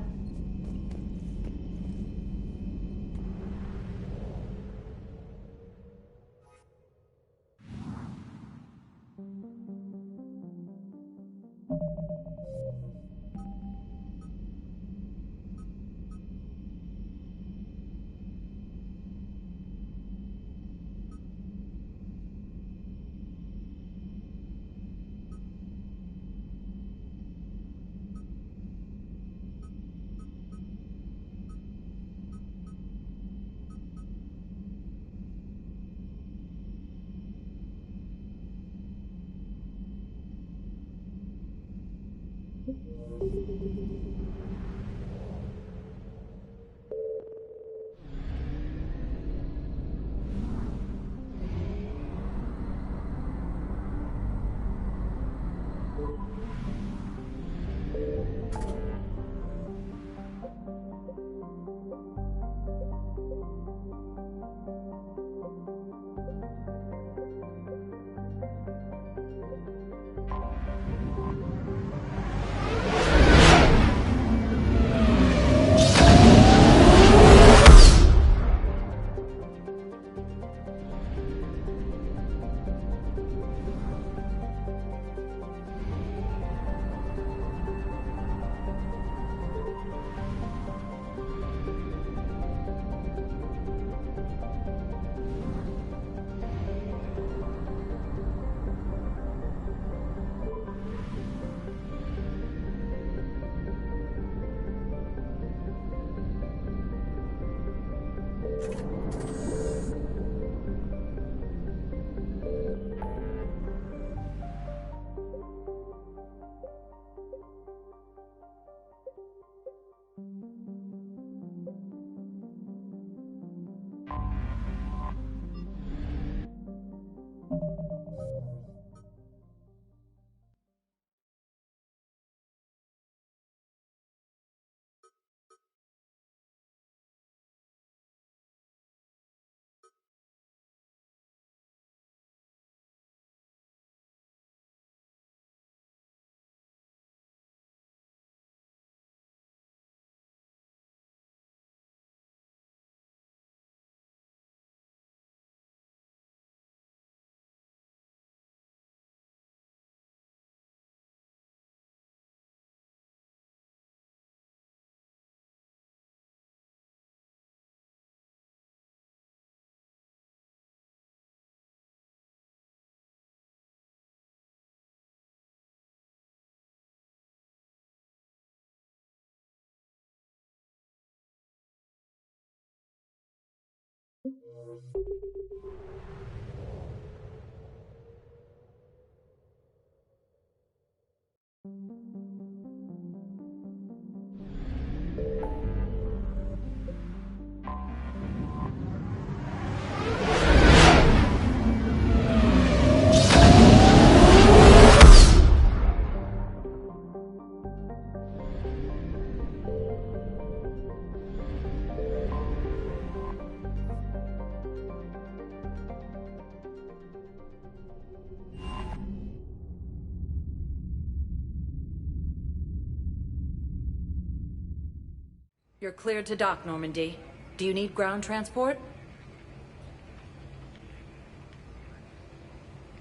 You're cleared to dock, Normandy. Do you need ground transport?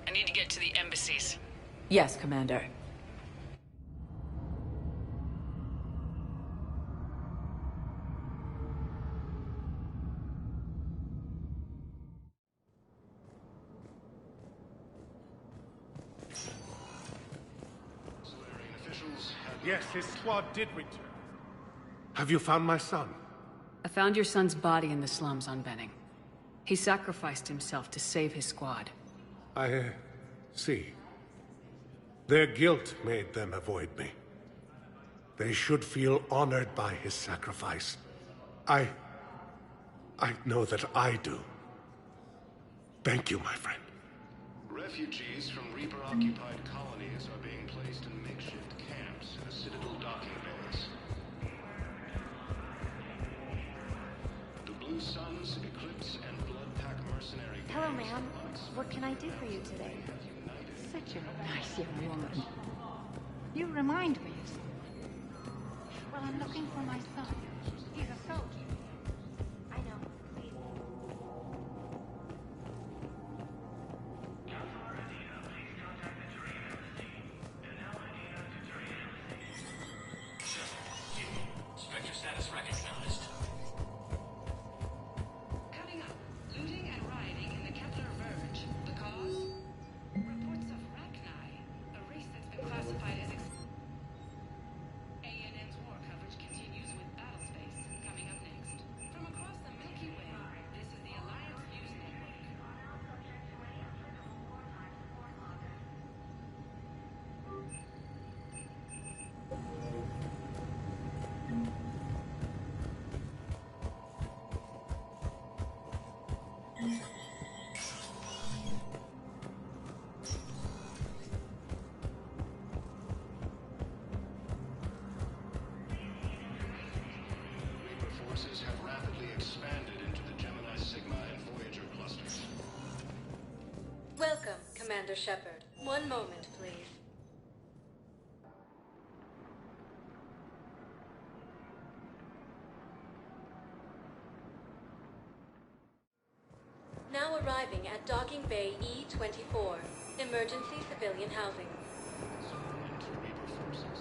I need to get to the embassies. Yes, Commander. Yes, his squad did return. Have you found my son? I found your son's body in the slums on Benning. He sacrificed himself to save his squad. I see. Their guilt made them avoid me. They should feel honored by his sacrifice. I know that I do. Thank you, my friend. Refugees from Reaper-occupied colonies are being placed in makeshift camps in the Citadel docking bays. The Blue Suns, Eclipse, and Bloodpack mercenary gangs. Hello, ma'am. What can I do for you today? Such a nice young woman. You remind me of something. Well, I'm looking for my son. He's a soldier. I know. Please. Spectre status recognized. Coming up, looting and rioting in the Kepler Verge. The cause? Reports of Rachni, a race that's been classified as ANN's war coverage continues with Battlespace coming up next. From across the Milky Way, this is the Alliance News Network. Reaper forces have rapidly expanded into the Gemini Sigma and Voyager clusters. Welcome, Commander Shepard. One moment, please. Now arriving at Docking Bay E-24. Emergency civilian housing. Into Reaper forces.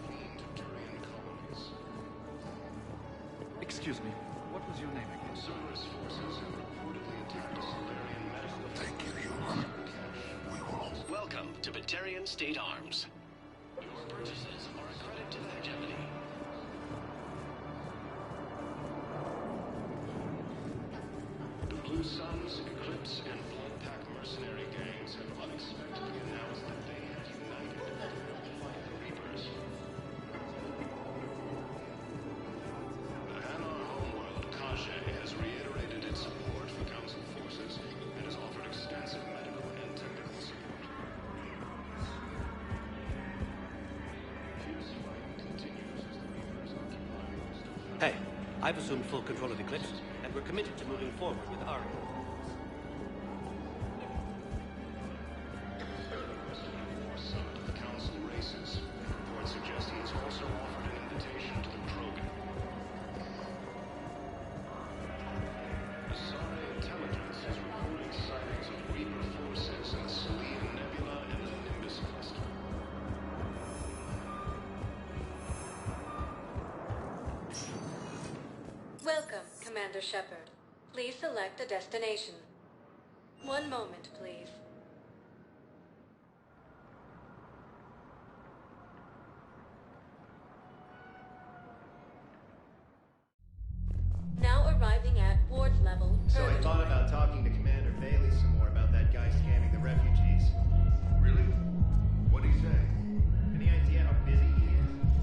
Fleeing to Turian colonies. Excuse me, what was your name again? Cerberus forces have reportedly attacked a Solarian medical. Thank you, human. We will. Welcome to Batarian State Arms. Your purchases are a credit to the hegemony. The Blue Suns, Eclipse, and Bloodpack mercenary gangs have unexpectedly announced that they have united to fight the Reapers. The Hanar homeworld, Kashe, has reiterated its support for Council forces and has offered extensive medical and technical support. Fierce fighting continues as the Reapers occupy most of the... Hey, I've assumed full control of Eclipse, and we're committed to moving forward with Ari. Summit of the Council races. Reports suggest he has also offered an invitation to the Krogan. Asari intelligence is reporting sightings of Reaper forces in the Selene Nebula and the Nimbus cluster. Welcome, Commander Shepard. Please select a destination. One moment, please.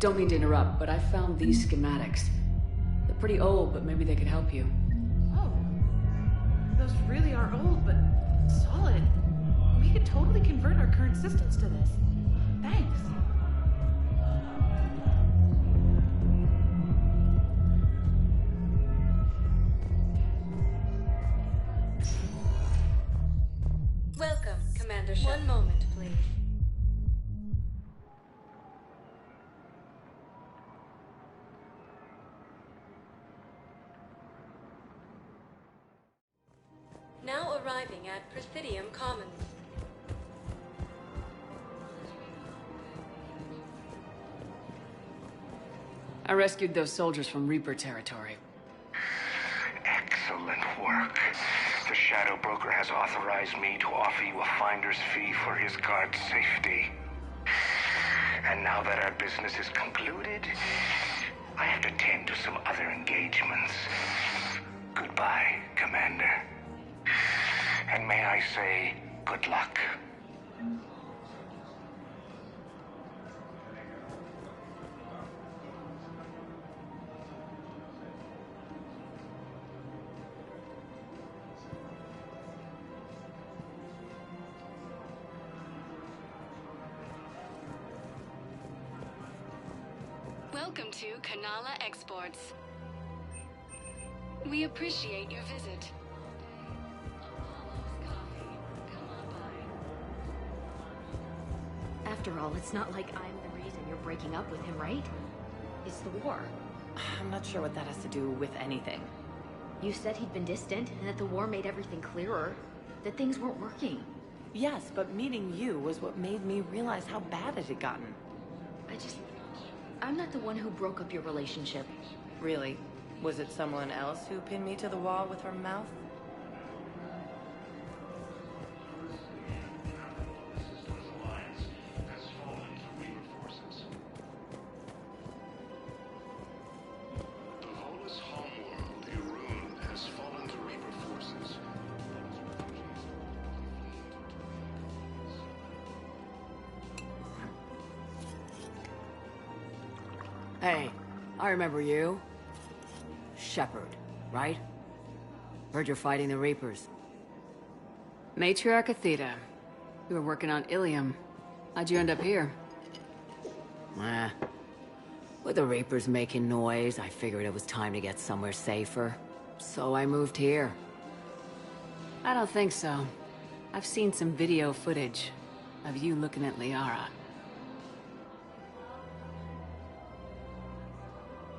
Don't mean to interrupt, but I found these schematics. They're pretty old, but maybe they could help you. Oh. Those really are old, but solid. We could totally convert our current systems to this. Thanks. Welcome, Commander Shah. One moment, please. Now arriving at Presidium Commons. I rescued those soldiers from Reaper territory. Excellent work. The Shadow Broker has authorized me to offer you a finder's fee for his guard's safety. And now that our business is concluded, I have to tend to some other engagements. Goodbye, Commander. And may I say, good luck. Welcome to Kanala Exports. We appreciate your visit. After all, it's not like I'm the reason you're breaking up with him, right? It's the war. I'm not sure what that has to do with anything. You said he'd been distant, and that the war made everything clearer. That things weren't working. Yes, but meeting you was what made me realize how bad it had gotten. I'm not the one who broke up your relationship. Really? Was it someone else who pinned me to the wall with her mouth? Hey, I remember you. Shepard, right? Heard you're fighting the Reapers. Matriarch Athena. You were working on Ilium. How'd you end up here? With the Reapers making noise, I figured it was time to get somewhere safer. So I moved here. I don't think so. I've seen some video footage of you looking at Liara.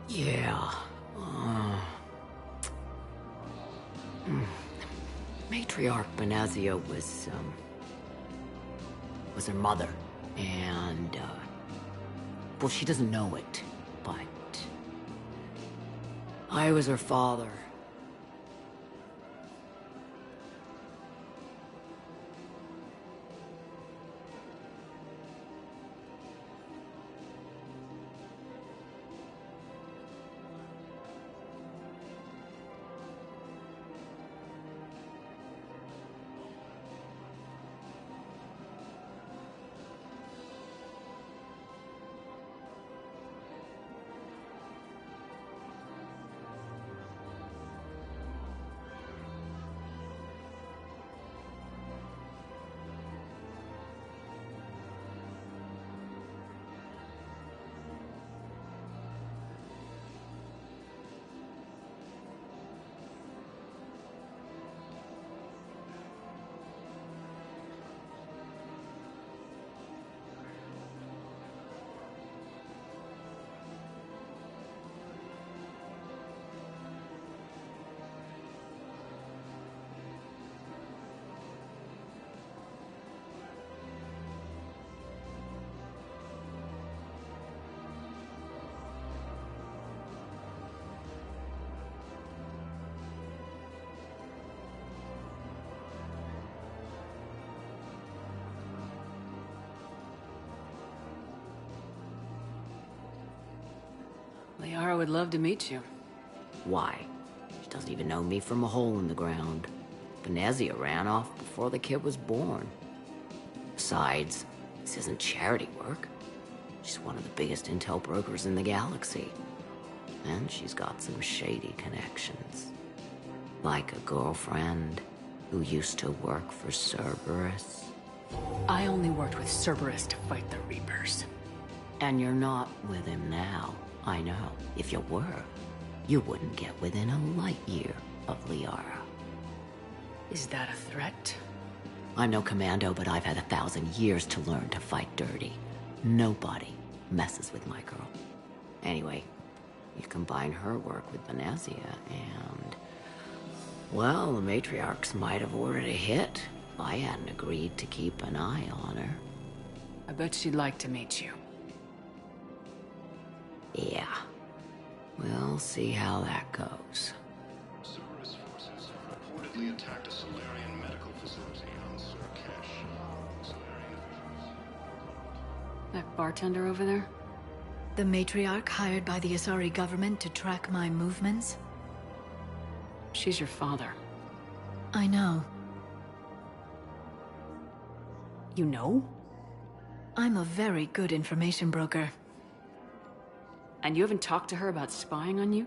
Yeah. Matriarch Benazia was her mother. And, well, she doesn't know it, but I was her father. Liara would love to meet you. Why? She doesn't even know me from a hole in the ground. Benazia ran off before the kid was born. Besides, this isn't charity work. She's one of the biggest intel brokers in the galaxy. And she's got some shady connections. Like a girlfriend who used to work for Cerberus. I only worked with Cerberus to fight the Reapers. And you're not with him now. I know. If you were, you wouldn't get within a light year of Liara. Is that a threat? I'm no commando, but I've had 1,000 years to learn to fight dirty. Nobody messes with my girl. Anyway, you combine her work with Venezia and... well, the matriarchs might have ordered a hit if I hadn't agreed to keep an eye on her. I bet she'd like to meet you. Yeah. We'll see how that goes. Cerberus forces have reportedly attacked a Solarian medical facility on Surkesh. Solarian officials. That bartender over there? The matriarch hired by the Asari government to track my movements? She's your father. I know. You know? I'm a very good information broker. And you haven't talked to her about spying on you?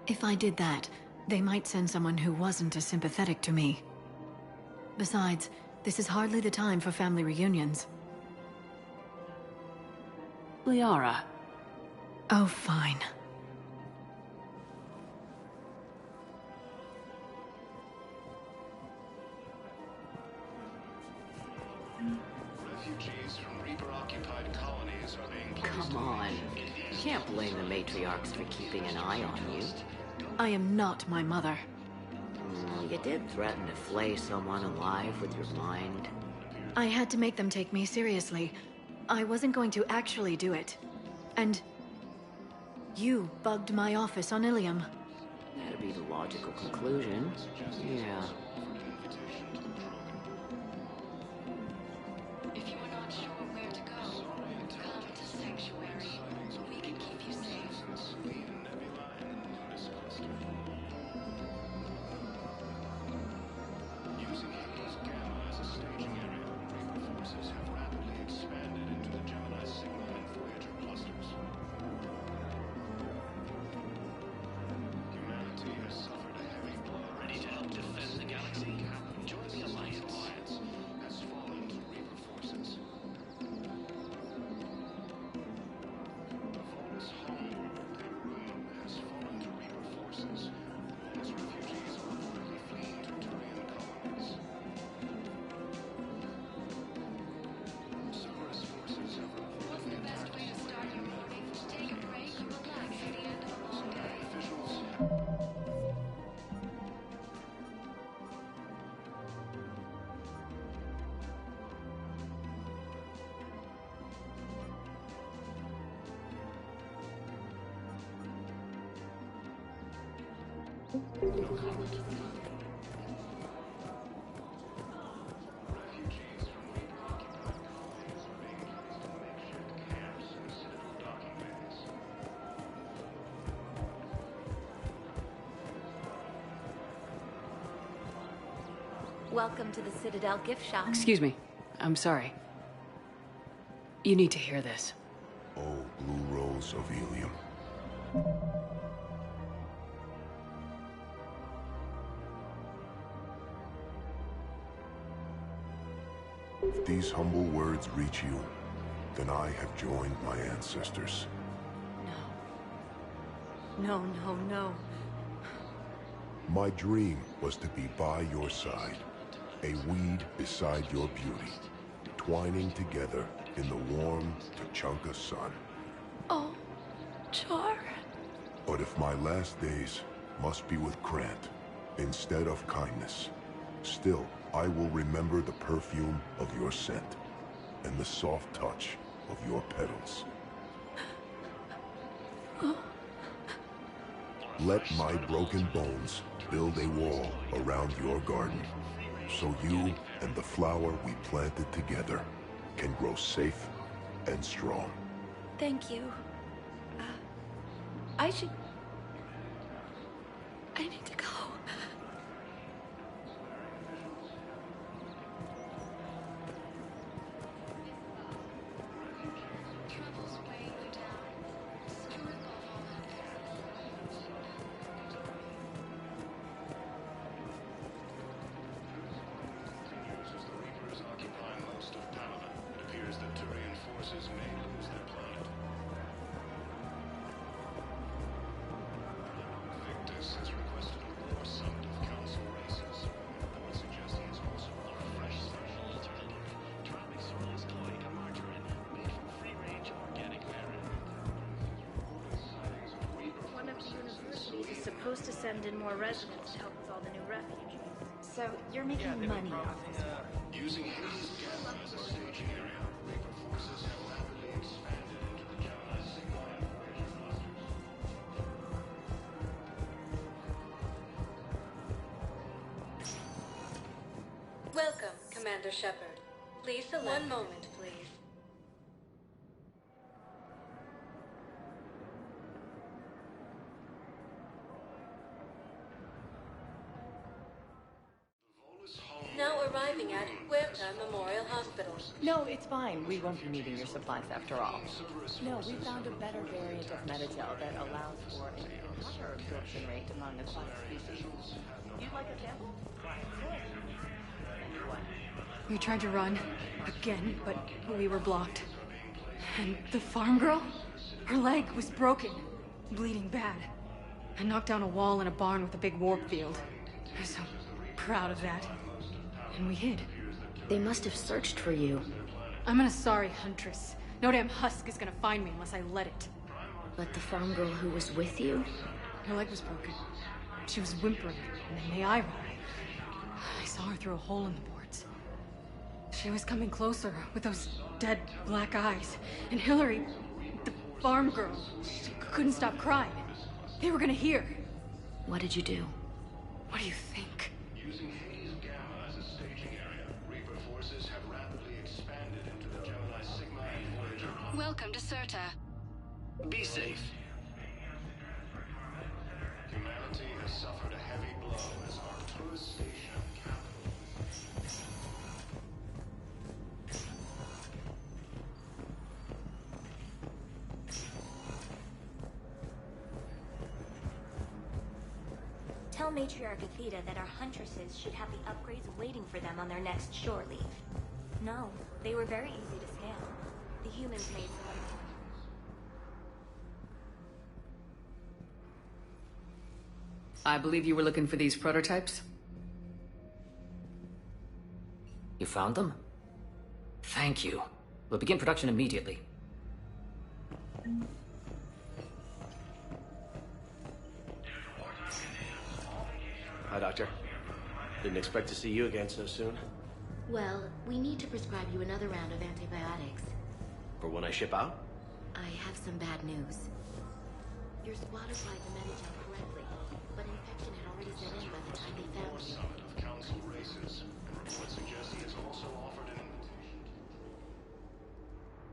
If I did that, they might send someone who wasn't as sympathetic to me. Besides, this is hardly the time for family reunions. Liara. Oh, fine. Refugees from Reaper-occupied colonies are being placed. Come on. You can't blame the matriarchs for keeping an eye on you. I am not my mother. You did threaten to flay someone alive with your mind. I had to make them take me seriously. I wasn't going to actually do it. And... you bugged my office on Ilium. That'd be the logical conclusion. Yeah. If you are not sure where to go, come to Sanctuary. We can keep you safe. Using Hades Gamma as a staging area, Reaper forces have rapidly expanded into the Gemini Sigma and Voyager clusters. Humanity has suffered a heavy blow. Ready to help defend the galaxy? Join the Alliance. Has fallen to Reaper forces. The Volus homeworld, Peru, has fallen to Reaper forces, as refugees are reportedly fleeing to Turian colonies. Cerberus forces have reportedly attacked a Solarian medical facility. Take a break and relax at the end of a long day. Officials no comment. Refugees from Reaper-occupied colonies are being placed in makeshift camps instead of docking bays. Welcome to the Citadel gift shop. Excuse me. I'm sorry. You need to hear this. Oh, Blue Rose of Ilium. If these humble words reach you, then I have joined my ancestors. No, no, no. My dream was to be by your side, a weed beside your beauty, twining together in the warm Tuchanka sun. Oh, Char. But if my last days must be with Krant instead of kindness, still I will remember the perfume of your scent and the soft touch of your petals. Let my broken bones build a wall around your garden, so you and the flower we planted together can grow safe and strong. Thank you. I need to go. Trouble supposed to send in more residents to help with all the new refugees. So you're making money off this war. Using Hades Gamma as a staging area, Reaper forces have rapidly expanded into the Gemini Sigma operation clusters. Welcome, Commander Shepard. Please select. One moment, please. Now arriving at Huerta Memorial Hospital. No, it's fine. We won't be needing your supplies after all. No, we found a better variant of Meditel that allows for a higher absorption rate among aquatic species. You'd like a sample? We tried to run, again, but we were blocked. And the farm girl? Her leg was broken, bleeding bad. I knocked down a wall in a barn with a big warp field. I was so proud of that. And we hid. They must have searched for you. I'm an Asari huntress. No damn husk is gonna find me unless I let it. But the farm girl who was with you? Her leg was broken. She was whimpering, and then the eye roll. I saw her through a hole in the boards. She was coming closer with those dead black eyes. And Hillary, the farm girl, she couldn't stop crying. They were gonna hear. What did you do? What do you think? Using Hades Gamma as a staging area, Reaper forces have rapidly expanded into the Gemini Sigma and Voyager. Welcome to Serta. Be safe. Humanity has suffered a heavy blow as Arcturus Station capital. Tell Matriarch Athena that our huntresses should have the upgrades waiting for them on their next shore leave. No, they were very easy to scale. The humans made some of them. I believe you were looking for these prototypes? You found them? Thank you. We'll begin production immediately. Hi, Doctor. Didn't expect to see you again so soon. Well, we need to prescribe you another round of antibiotics. For when I ship out? I have some bad news. Your squad applied the Meditel correctly, but infection had already set in by the time they found you. Foresight of Council races. Reports suggest he has also offered an invitation.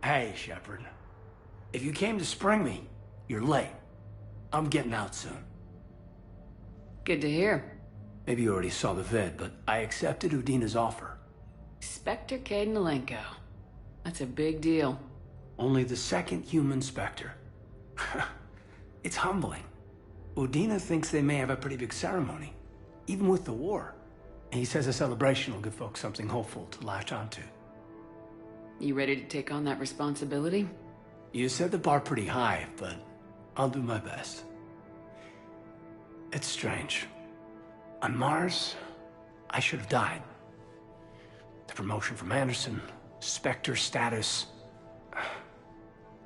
Hey, Shepard. If you came to spring me, you're late. I'm getting out soon. Good to hear. Maybe you already saw the vid, but I accepted Udina's offer. Spectre Cadenalenko. That's a big deal. Only the second human Spectre. It's humbling. Udina thinks they may have a pretty big ceremony, even with the war. And he says a celebration will give folks something hopeful to latch onto. You ready to take on that responsibility? You set the bar pretty high, but I'll do my best. It's strange. On Mars, I should have died. The promotion from Anderson, Spectre status.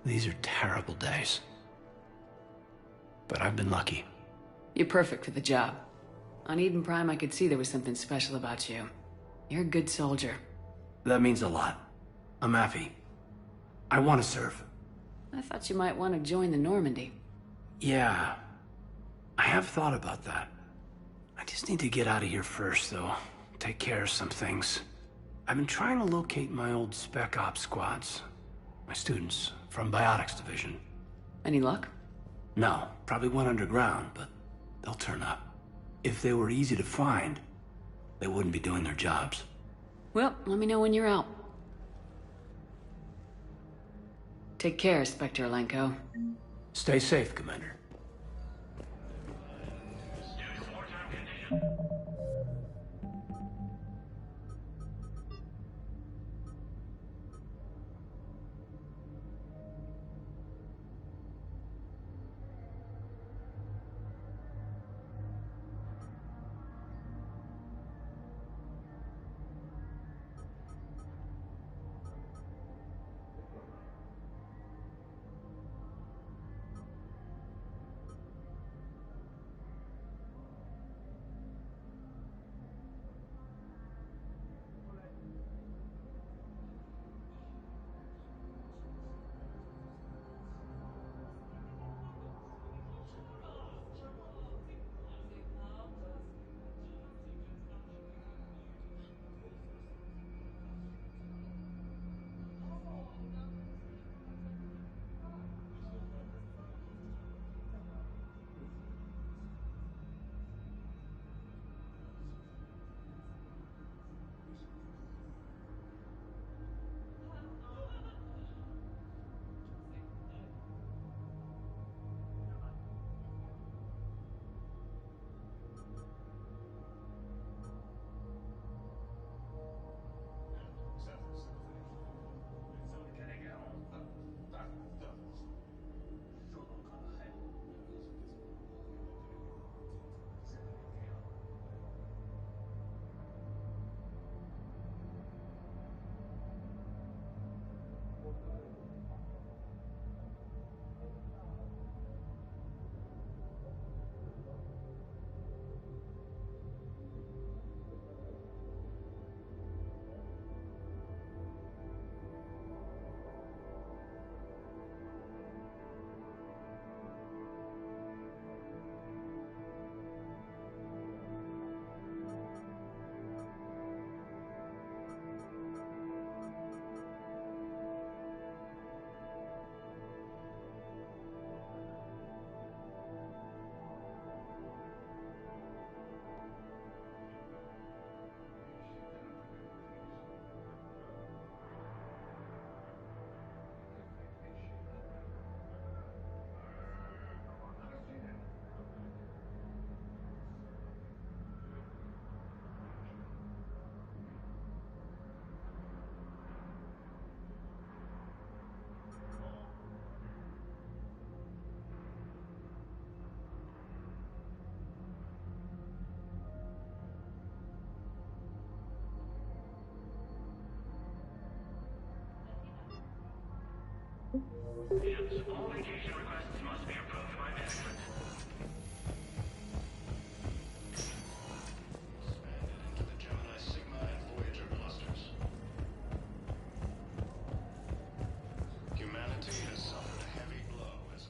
These are terrible days. But I've been lucky. You're perfect for the job. On Eden Prime, I could see there was something special about you. You're a good soldier. That means a lot. I'm happy. I want to serve. I thought you might want to join the Normandy. Yeah. I have thought about that. I just need to get out of here first, though. Take care of some things. I've been trying to locate my old Spec Ops squads. My students from Biotics Division. Any luck? No, probably went underground, but they'll turn up. If they were easy to find, they wouldn't be doing their jobs. Well, let me know when you're out. Take care, Spectre Alenko. Stay safe, Commander.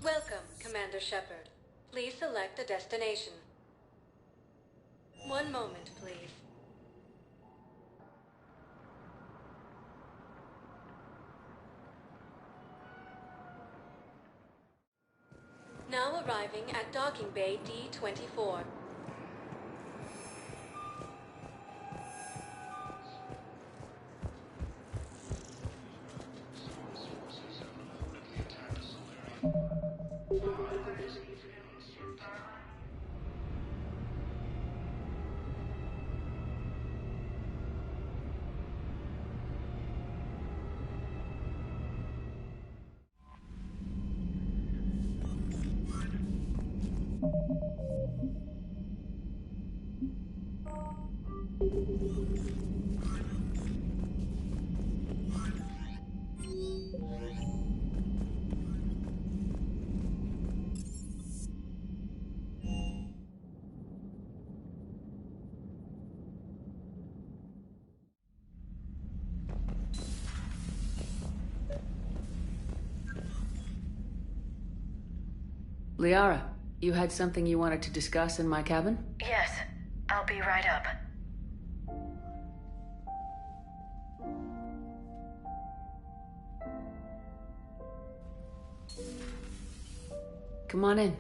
Welcome, Commander Shepard. Please select a destination. One moment, please. Now arriving at Docking Bay D-24. Liara, you had something you wanted to discuss in my cabin? Yes, I'll be right up. Come on in.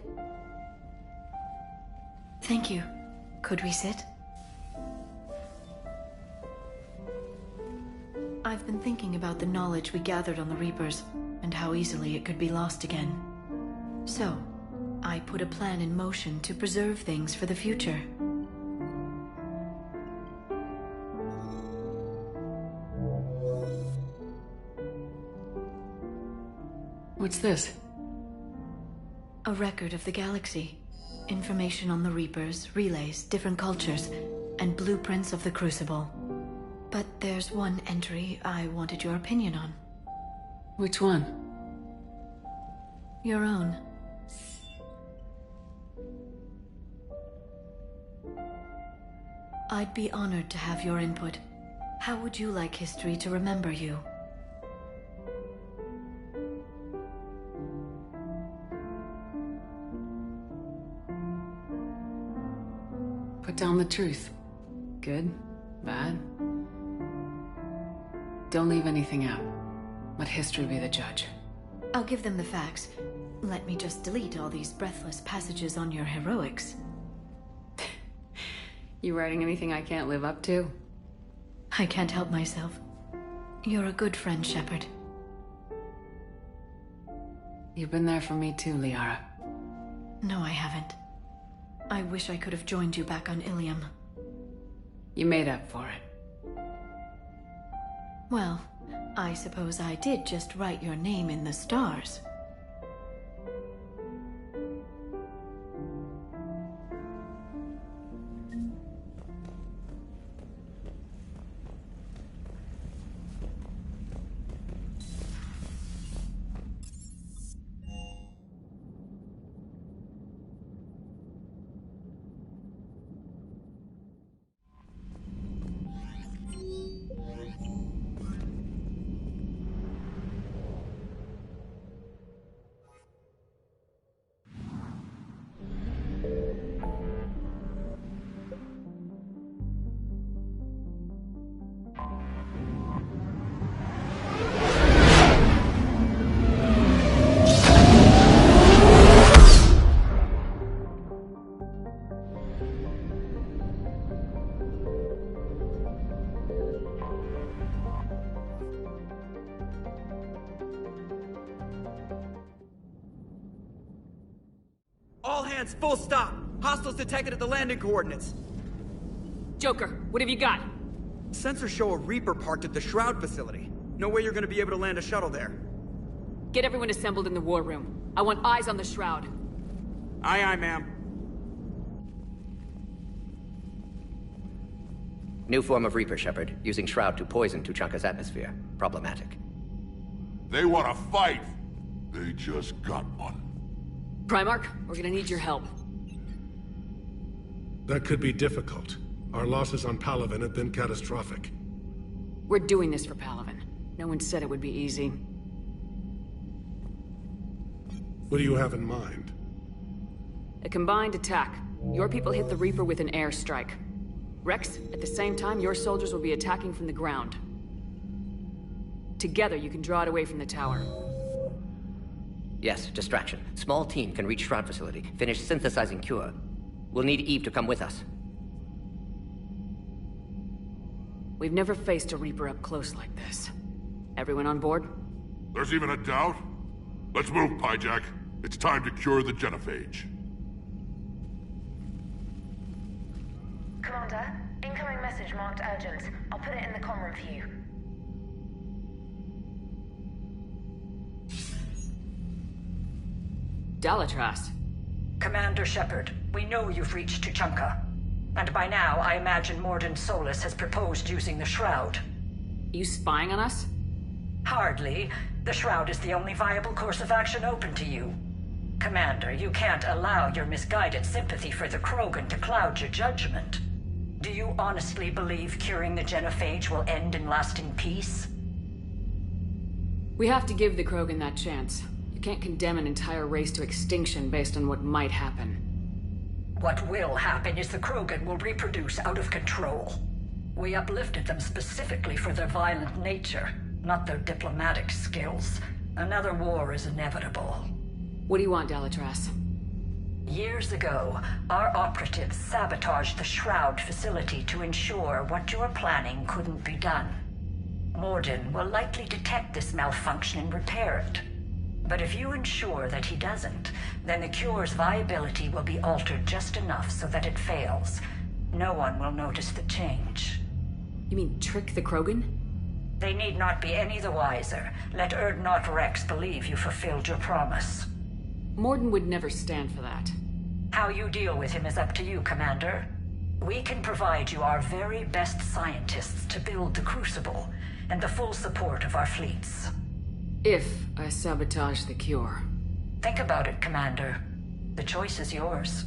Thank you. Could we sit? I've been thinking about the knowledge we gathered on the Reapers, and how easily it could be lost again. So, I put a plan in motion to preserve things for the future. What's this? A record of the galaxy. Information on the Reapers, relays, different cultures, and blueprints of the Crucible. But there's one entry I wanted your opinion on. Which one? Your own. I'd be honored to have your input. How would you like history to remember you? Put down the truth. Good, bad. Don't leave anything out. Let history be the judge. I'll give them the facts. Let me just delete all these breathless passages on your heroics. You writing anything I can't live up to? I can't help myself. You're a good friend, Shepard. You've been there for me too, Liara. No, I haven't. I wish I could have joined you back on Ilium. You made up for it. Well, I suppose I did just write your name in the stars. All hands, full stop! Hostiles detected at the landing coordinates. Joker, what have you got? Sensors show a Reaper parked at the Shroud facility. No way you're gonna be able to land a shuttle there. Get everyone assembled in the war room. I want eyes on the Shroud. Aye, aye, ma'am. New form of Reaper, Shepard. Using Shroud to poison Tuchanka's atmosphere. Problematic. They want to fight! They just got one. Primarch, we're gonna need your help. That could be difficult. Our losses on Palaven have been catastrophic. We're doing this for Palaven. No one said it would be easy. What do you have in mind? A combined attack. Your people hit the Reaper with an airstrike. Rex, at the same time, your soldiers will be attacking from the ground. Together, you can draw it away from the tower. Yes, distraction. Small team can reach Shroud facility, finish synthesizing cure. We'll need Eve to come with us. We've never faced a Reaper up close like this. Everyone on board? There's even a doubt? Let's move, Pyjak. It's time to cure the genophage. Commander, incoming message marked urgent. I'll put it in the comm room for you. Dalatras. Commander Shepard, we know you've reached Tuchanka. And by now, I imagine Mordin Solus has proposed using the Shroud. You spying on us? Hardly. The Shroud is the only viable course of action open to you. Commander, you can't allow your misguided sympathy for the Krogan to cloud your judgment. Do you honestly believe curing the genophage will end in lasting peace? We have to give the Krogan that chance. You can't condemn an entire race to extinction based on what might happen. What will happen is the Krogan will reproduce out of control. We uplifted them specifically for their violent nature, not their diplomatic skills. Another war is inevitable. What do you want, Dalatras? Years ago, our operatives sabotaged the Shroud facility to ensure what you were planning couldn't be done. Mordin will likely detect this malfunction and repair it. But if you ensure that he doesn't, then the cure's viability will be altered just enough so that it fails. No one will notice the change. You mean trick the Krogan? They need not be any the wiser. Let Urdnot Rex believe you fulfilled your promise. Mordin would never stand for that. How you deal with him is up to you, Commander. We can provide you our very best scientists to build the Crucible, and the full support of our fleets. If I sabotage the cure. Think about it, Commander. The choice is yours.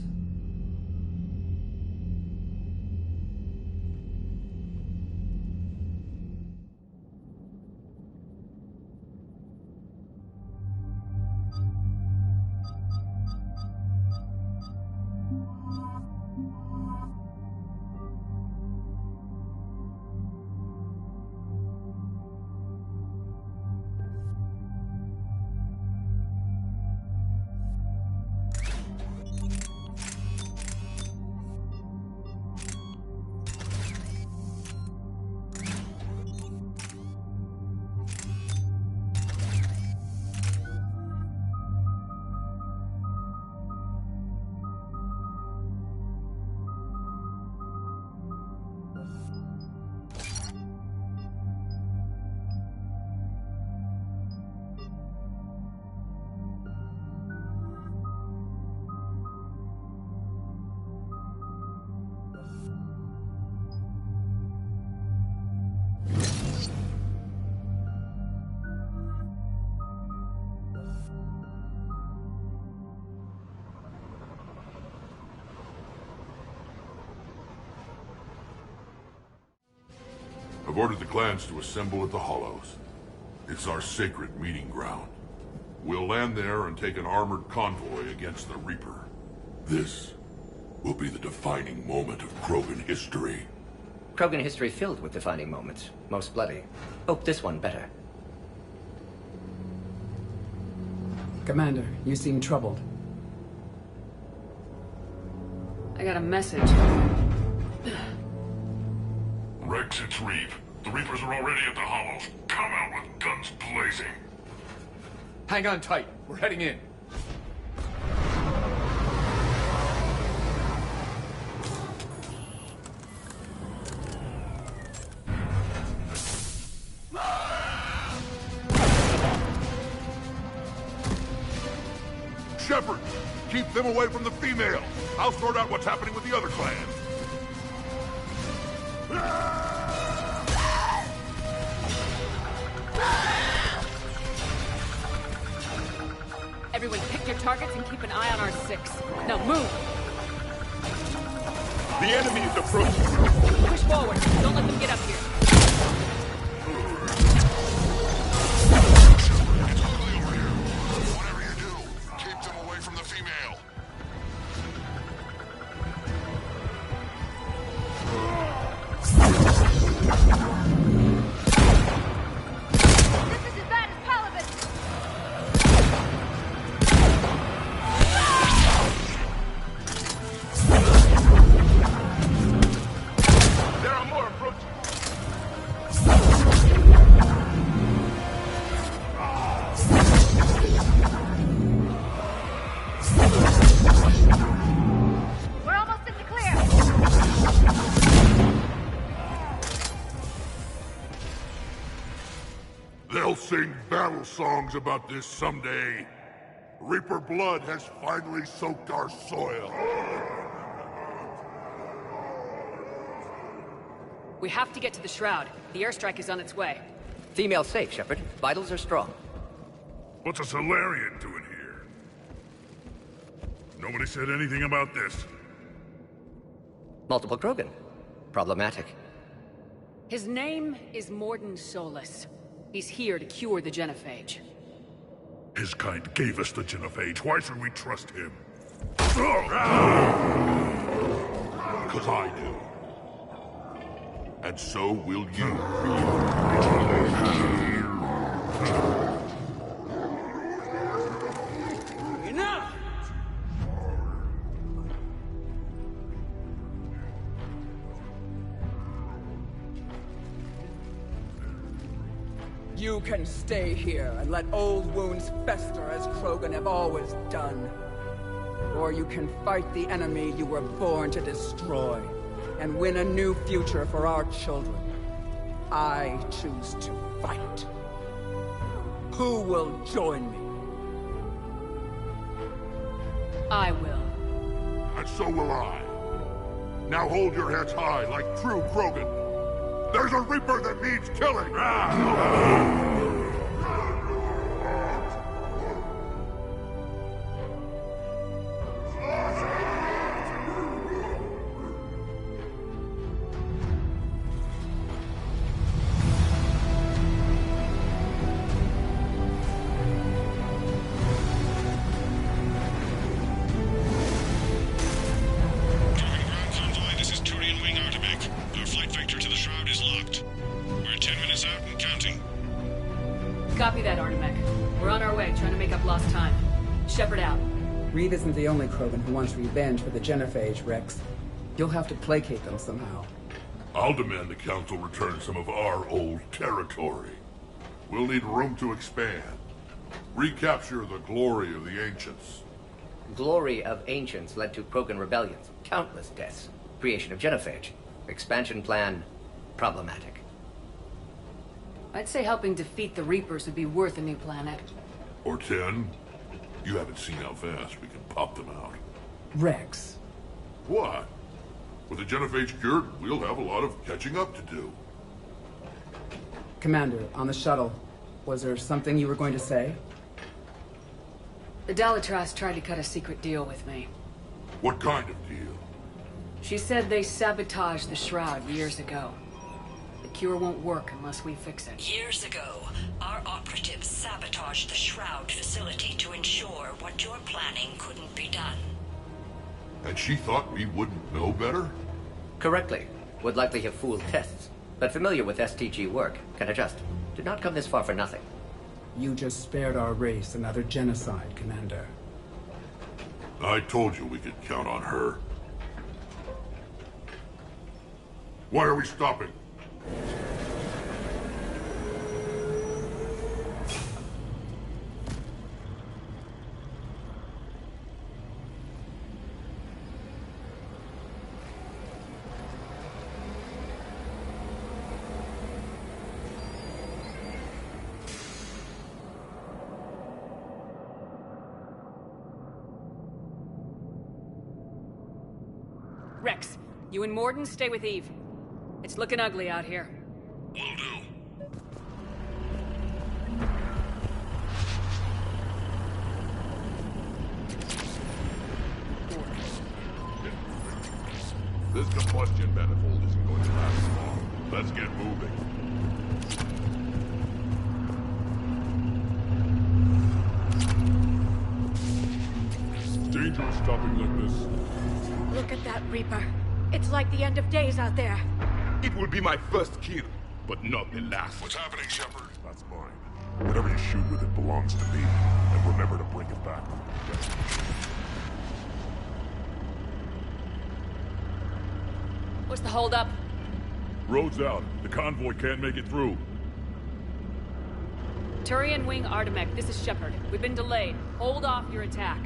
I've ordered the clans to assemble at the Hollows. It's our sacred meeting ground. We'll land there and take an armored convoy against the Reaper. This will be the defining moment of Krogan history. Krogan history filled with defining moments. Most bloody. Hope this one better. Commander, you seem troubled. I got a message. Rex, it's Reeve. The Reapers are already at the Hollows. Come out with guns blazing. Hang on tight. We're heading in. Shepard, keep them away from the females. I'll sort out what's happening with the other clans. targets and keep an eye on our 6. Now move! The enemy is approaching. Push forward. Don't let them get up here. Whatever you do, keep them away from the female. This is as bad as Palaven! There are more approaching. We're almost in the clear! They'll sing battle songs about this someday. Reaper blood has finally soaked our soil. We have to get to the Shroud. The airstrike is on its way. Female safe, Shepard. Vitals are strong. What's a Solarian doing here? Nobody said anything about this. Multiple Krogan. Problematic. His name is Mordin Solus. He's here to cure the genophage. His kind gave us the genophage. Why should we trust him? Because I do. And so will you. Enough! You can stay here and let old wounds fester as Krogan have always done. Or you can fight the enemy you were born to destroy, and win a new future for our children. I choose to fight. Who will join me? I will. And so will I. Now hold your heads high like true Krogan. There's a Reaper that needs killing! This is Turian Wing Artemec. Our flight vector to the Shroud is locked. We're 10 minutes out and counting. Copy that, Artemec. We're on our way, trying to make up lost time. Shepard out. Reed isn't the only Krogan who wants revenge for the genophage, Rex. You'll have to placate them somehow. I'll demand the Council return some of our old territory. We'll need room to expand. Recapture the glory of the Ancients. Glory of Ancients led to Krogan rebellions, countless deaths, creation of genophage. Expansion plan, problematic. I'd say helping defeat the Reapers would be worth a new planet. Or 10. You haven't seen how fast we can pop them out. Rex. What? With the genophage cured, we'll have a lot of catching up to do. Commander, on the shuttle, was there something you were going to say? The Dalitras tried to cut a secret deal with me. What kind of deal? She said they sabotaged the Shroud years ago. The cure won't work unless we fix it. Years ago, our operatives sabotaged the Shroud facility to ensure what you're planning couldn't be done. And she thought we wouldn't know better? Correctly. Would likely have fooled tests. But familiar with STG work, can adjust. Did not come this far for nothing. You just spared our race another genocide, Commander. I told you we could count on her. Why are we stopping? Rex, you and Mordin stay with Eve. It's looking ugly out here. Will do. This combustion manifold isn't going to last long. Let's get moving. It's dangerous stopping like this. Look at that Reaper. It's like the end of days out there. It will be my first kill, but not the last. What's happening, Shepard? That's mine. Whatever you shoot with it belongs to me. And remember to bring it back. What's the holdup? Road's out. The convoy can't make it through. Turian Wing Artemek, this is Shepard. We've been delayed. Hold off your attack.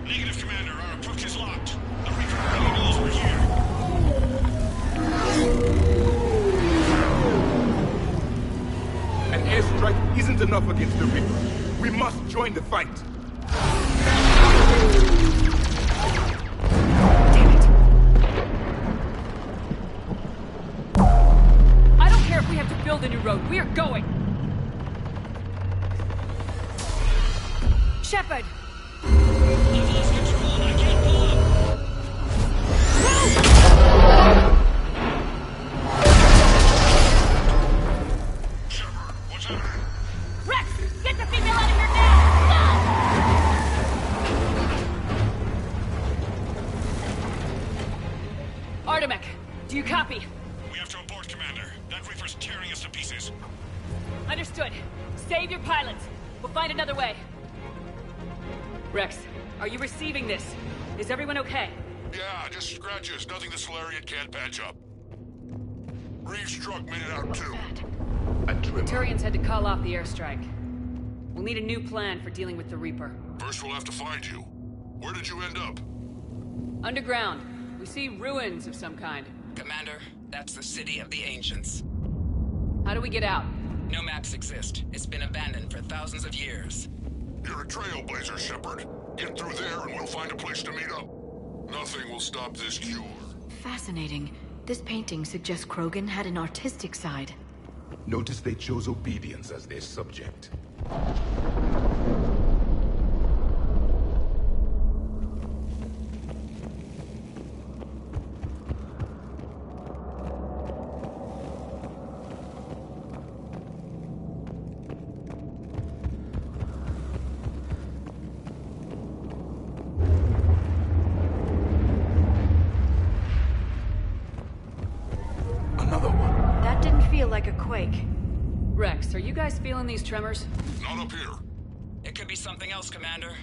Negative, Commander. Our approach is locked. The Reaper already knows we're here. An airstrike isn't enough against the Reaper. We must join the fight. I don't care if we have to build a new road. We are going! Shepard! I've lost control and I can't pull up. Shepard, what's happening? Rex, get the female out of here now! Artemek, do you copy? We have to abort, Commander. That Reaper's tearing us to pieces. Understood. Save your pilots. We'll find another way. Rex, are you receiving this? Is everyone okay? Yeah, just scratches. Nothing the Solarian can't patch up. Reeves' truck made it out too. Turians had to call off the airstrike. We'll need a new plan for dealing with the Reaper. First we'll have to find you. Where did you end up? Underground. We see ruins of some kind. Commander, that's the City of the Ancients. How do we get out? No maps exist. It's been abandoned for thousands of years. You're a trailblazer, Shepard. Get through there and we'll find a place to meet up. Nothing will stop this cure. Fascinating. This painting suggests Krogan had an artistic side. Notice they chose obedience as their subject. Like a quake. Rex, are you guys feeling these tremors? Not up here. It could be something else, Commander.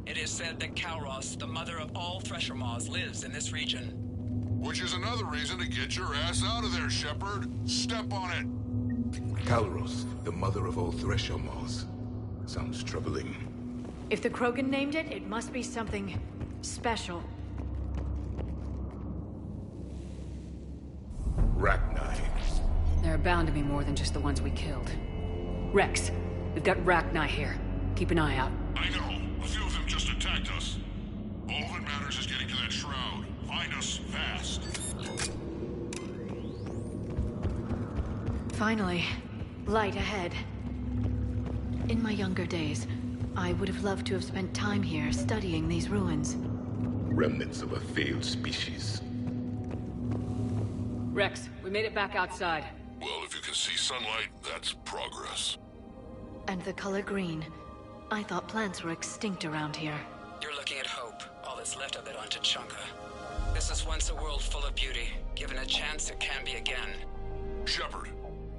It is said that Kalros, the mother of all Thresher Maws, lives in this region. Which is another reason to get your ass out of there, Shepard. Step on it. Kalros, the mother of all Thresher Maws. Sounds troubling. If the Krogan named it, it must be something special. Rachni. There are bound to be more than just the ones we killed. Rex, we've got Rachni here. Keep an eye out. I know. A few of them just attacked us. All that matters is getting to that shroud. Find us fast. Finally, light ahead. In my younger days, I would have loved to have spent time here studying these ruins. Remnants of a failed species. Rex, we made it back outside. Well, if you can see sunlight, that's progress. And the color green. I thought plants were extinct around here. You're looking at hope, all that's left of it on Tuchanka. This is once a world full of beauty. Given a chance, it can be again. Shepard,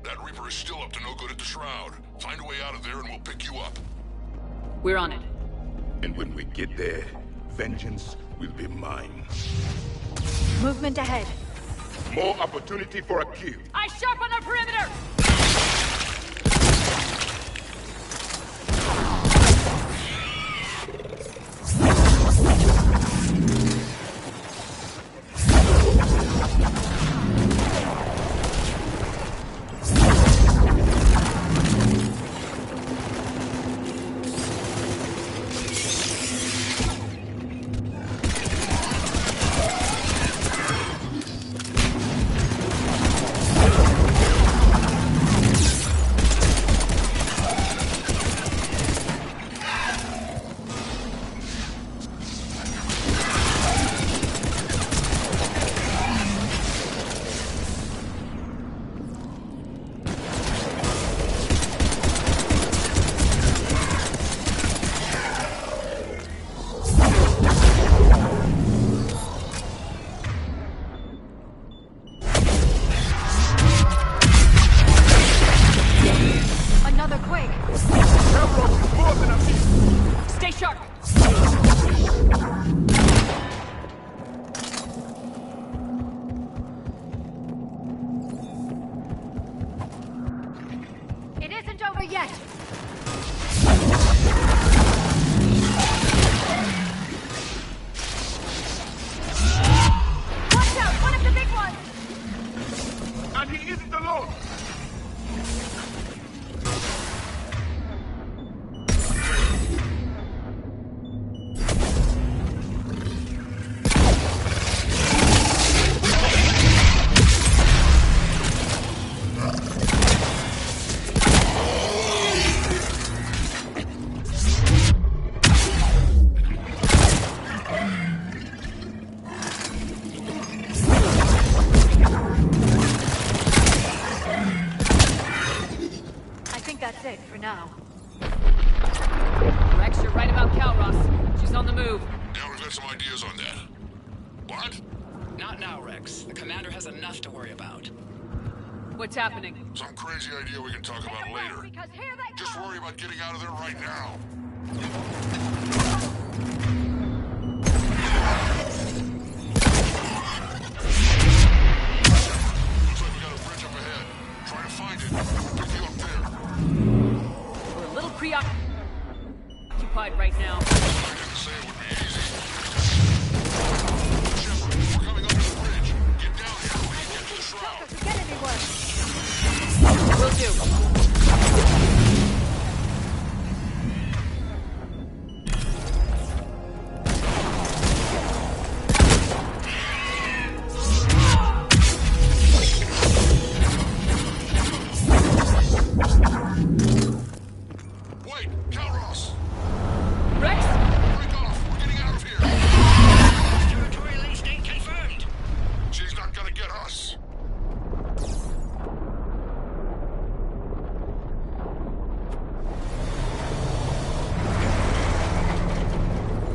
that Reaper is still up to no good at the Shroud. Find a way out of there and we'll pick you up. We're on it. And when we get there, vengeance will be mine. Movement ahead. More opportunity for a kill. Eyes sharp on our perimeter! yet! Watch out! One of the big ones! And he isn't alone! That's it for now. Rex, you're right about Calros. She's on the move. Yeah, we've got some ideas on that. What? Not now, Rex. The commander has enough to worry about. What's happening? Some crazy idea we can talk about later. Just worry about getting out of there right now. Looks like we got a bridge up ahead. Try to find it. Pick you up there. We're a little preoccupied right now. I didn't say it would be easy. Shepard, we're coming up to the bridge. Get down here when you get to the shroud. Get anywhere! Will do. Wait, Calros! Rex? Break off! We're getting out of here! Territorial instinct confirmed! She's not gonna get us!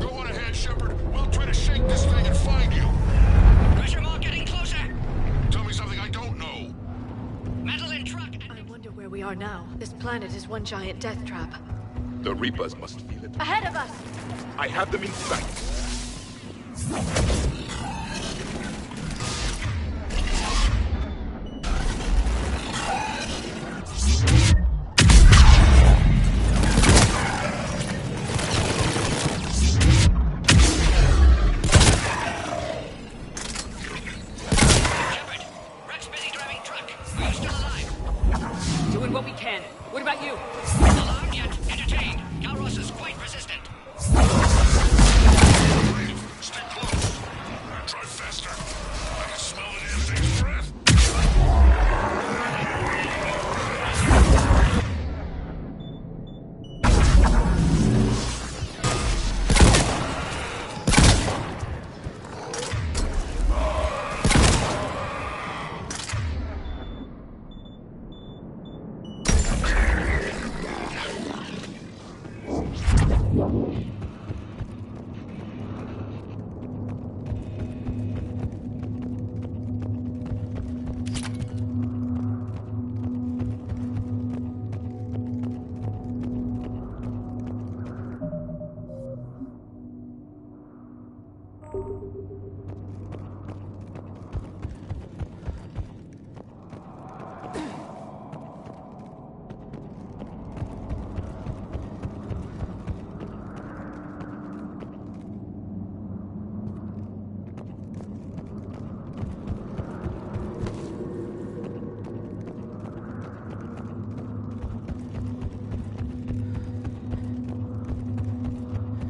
Go on ahead, Shepard. We'll try to shake this thing and find you. Pressure mark getting closer! Tell me something I don't know. Metal in truck! I wonder where we are now. This planet is one giant death trap. The Reapers must feel it. Ahead of us! I have them in sight. Shepard! Rex busy driving truck. Are you still alive? Doing what we can. What about you? Alarmed yet entertained. Calros is quite resistant. Stay close. Try faster. I can smell the damn thing's breath.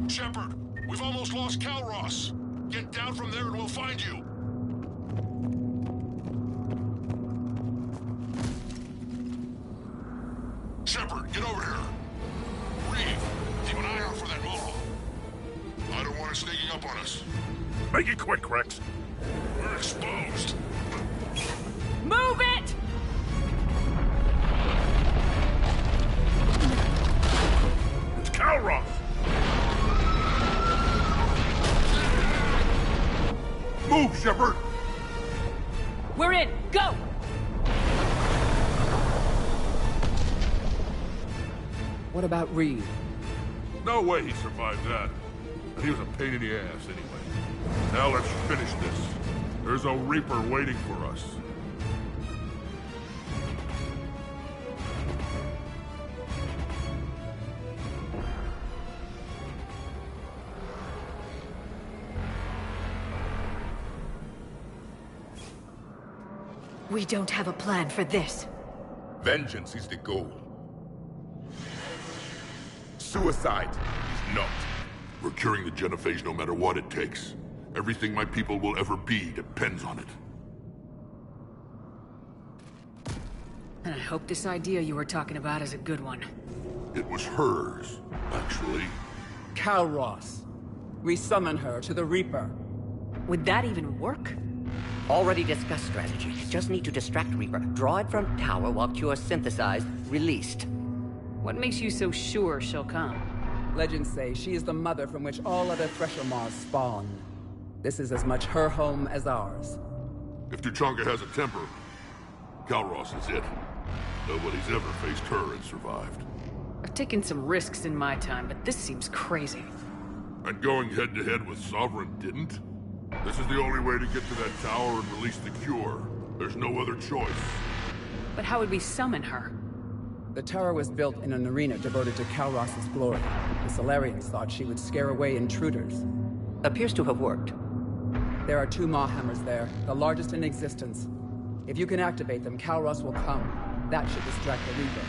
Shepard, we've almost lost Calros. Get down from there and we'll find you. Shepard, get over here. Reeve, keep an eye out for that mole. I don't want it sneaking up on us. Make it quick, Rex. We're exposed. Move it! It's Calros! Move, Shepard! We're in! Go! What about Reed? No way he survived that. He was a pain in the ass anyway. Now let's finish this. There's a Reaper waiting for us. We don't have a plan for this. Vengeance is the goal. Suicide is not. We're curing the genophage no matter what it takes. Everything my people will ever be depends on it. And I hope this idea you were talking about is a good one. It was hers, actually. Kalros. We summon her to the Reaper. Would that even work? Already discussed strategy. Just need to distract Reaper. Draw it from tower while Cure synthesized, released. What makes you so sure she'll come? Legends say she is the mother from which all other Thresher Maws spawn. This is as much her home as ours. If Tuchanka has a temper, Kalros is it. Nobody's ever faced her and survived. I've taken some risks in my time, but this seems crazy. And going head-to-head with Sovereign didn't? This is the only way to get to that tower and release the Cure. There's no other choice. But how would we summon her? The tower was built in an arena devoted to Kalros' glory. The Solarians thought she would scare away intruders. Appears to have worked. There are 2 Maw Hammers there, the largest in existence. If you can activate them, Kalros will come. That should distract the Reaper.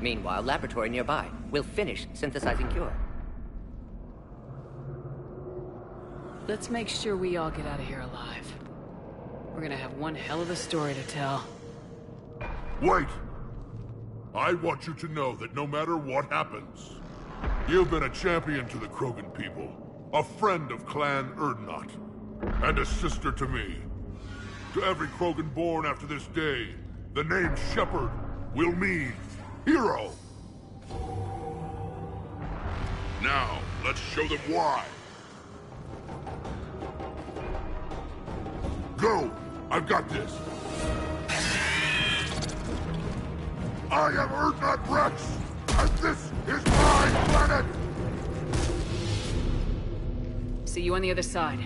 Meanwhile, laboratory nearby. We'll finish synthesizing Cure. Let's make sure we all get out of here alive. We're gonna have one hell of a story to tell. Wait! I want you to know that no matter what happens, you've been a champion to the Krogan people, a friend of Clan Urdnot, and a sister to me. To every Krogan born after this day, the name Shepard will mean hero. Now, let's show them why. Go! I've got this! I am Urdnot Rex, and this is my planet! See you on the other side.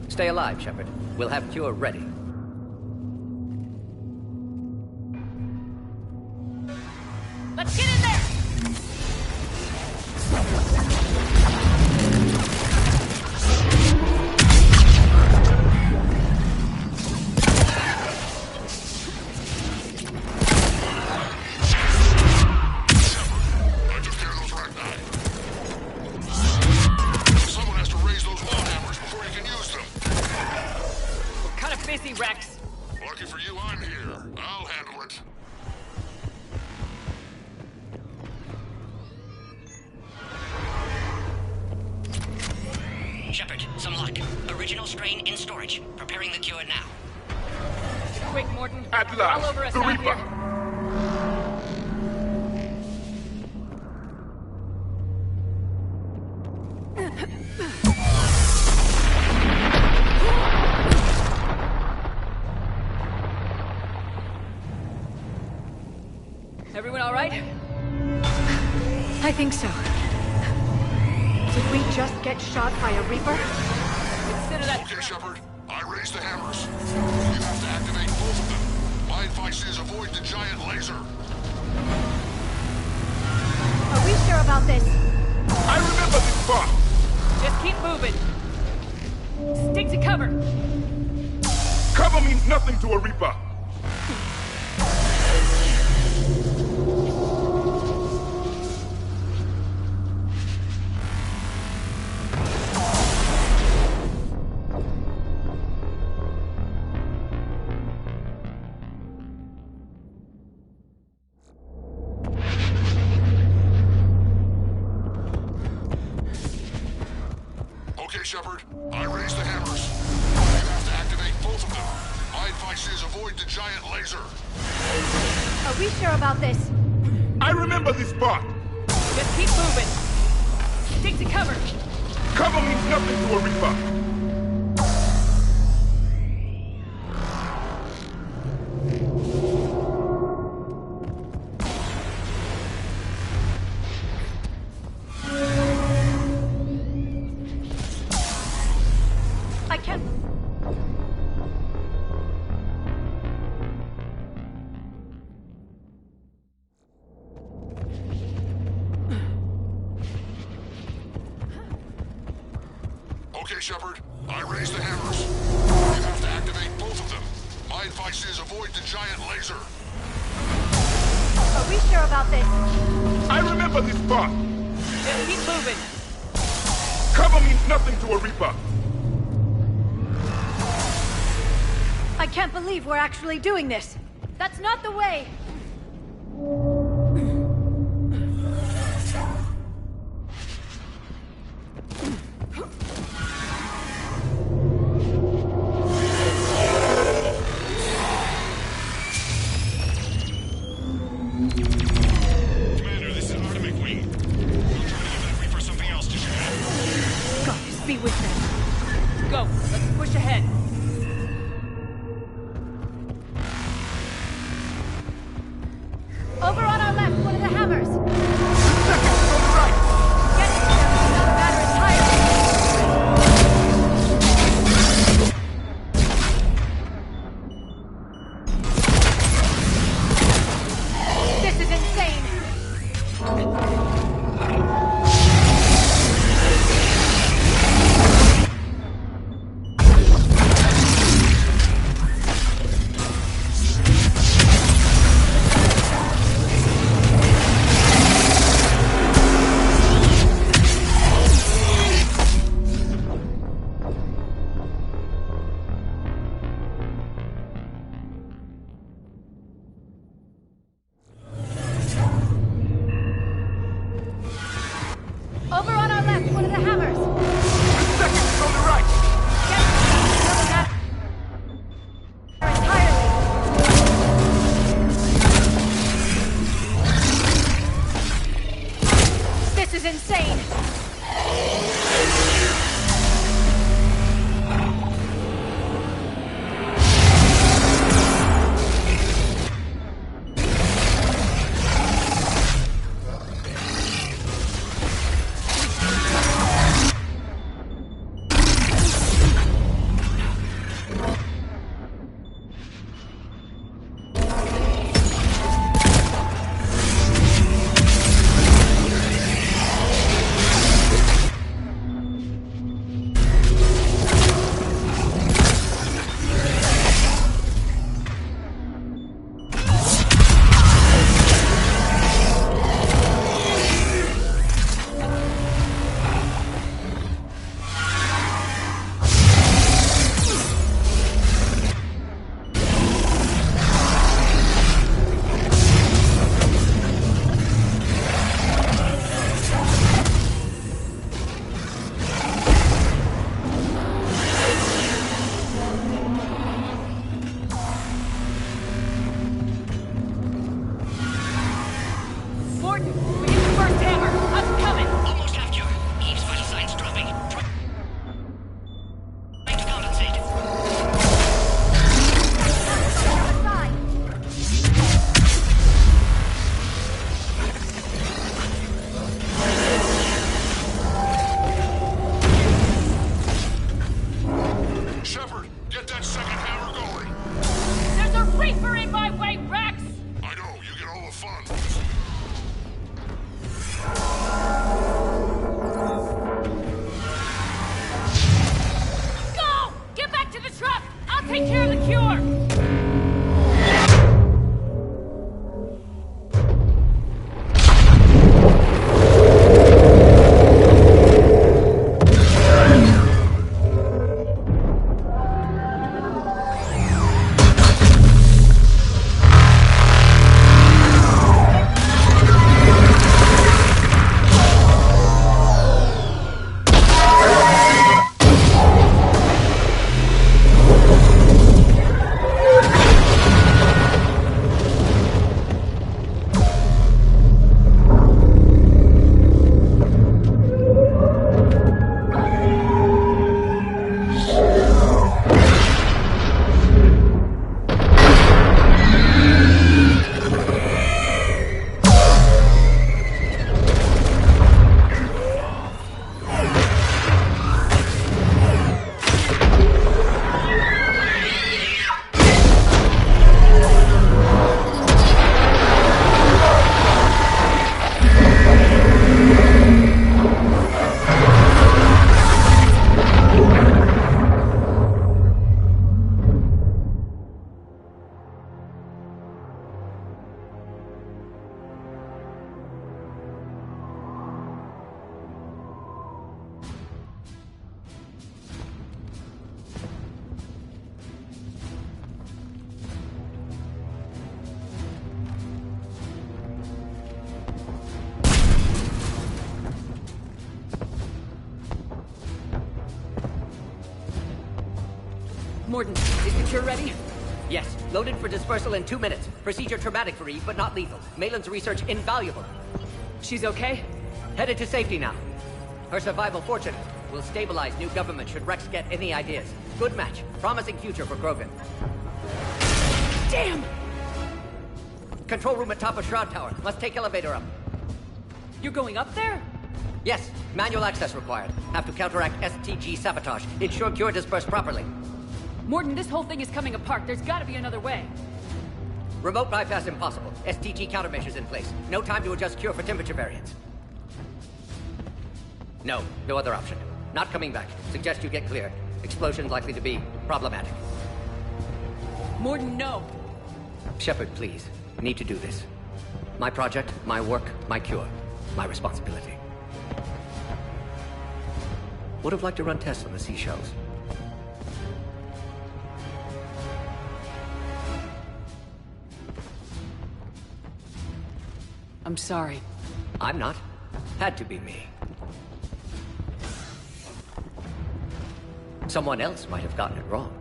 Stay alive, Shepard. We'll have Cure ready. Let's get in there! Rex. Lucky for you, I'm here. I'll handle it. Shepard, some luck. Original strain in storage. Preparing the Cure now. Quick, Morton. At last, all over us the out Reaper. here. Everyone all right? I think so. Did we just get shot by a Reaper? Consider that... Okay, Shepard. I raised the hammers. You have to activate both of them. My advice is avoid the giant laser. Are we sure about this? I remember this spot! Just keep moving. Stick to cover. Cover means nothing to a Reaper. Okay, Shepard. I raised the hammers. You have to activate both of them. My advice is avoid the giant laser. Are we sure about this? I remember this spot! Just keep moving. Stick to cover. Cover means nothing to a Reaper. I can't... Okay, Shepard. I raised the hammers. You have to activate both of them. My My advice is avoid the giant laser. Are we sure about this? I remember this part. Just keep moving. Cover means nothing to a Reaper. I can't believe we're actually doing this. That's not the way. Commander, this is Artemic Wing. We'll try to give that Reaper something else to shoot at. Goddess be with them. Go. Let's push ahead. Over on our left, one of the hammers. Second on the right. Get it, another matter entirely. This is insane. Mordin, is the cure ready? Yes, loaded for dispersal in 2 minutes. Procedure traumatic for Eve, but not lethal. Malin's research invaluable. She's okay? Headed to safety now. Her survival fortunate. Will stabilize new government should Rex get any ideas. Good match. Promising future for Krogan. Damn! Control room at top of Shroud Tower. Must take elevator up. You're going up there? Yes, manual access required. Have to counteract STG sabotage. Ensure cure dispersed properly. Mordin, this whole thing is coming apart. There's gotta be another way. Remote bypass impossible. STG countermeasures in place. No time to adjust cure for temperature variance. No other option. Not coming back. Suggest you get clear. Explosion likely to be problematic. Mordin, no! Shepard, please. Need to do this. My project, my work, my cure. My responsibility. Would have liked to run tests on the seashells. I'm sorry. I'm not. Had to be me. Someone else might have gotten it wrong.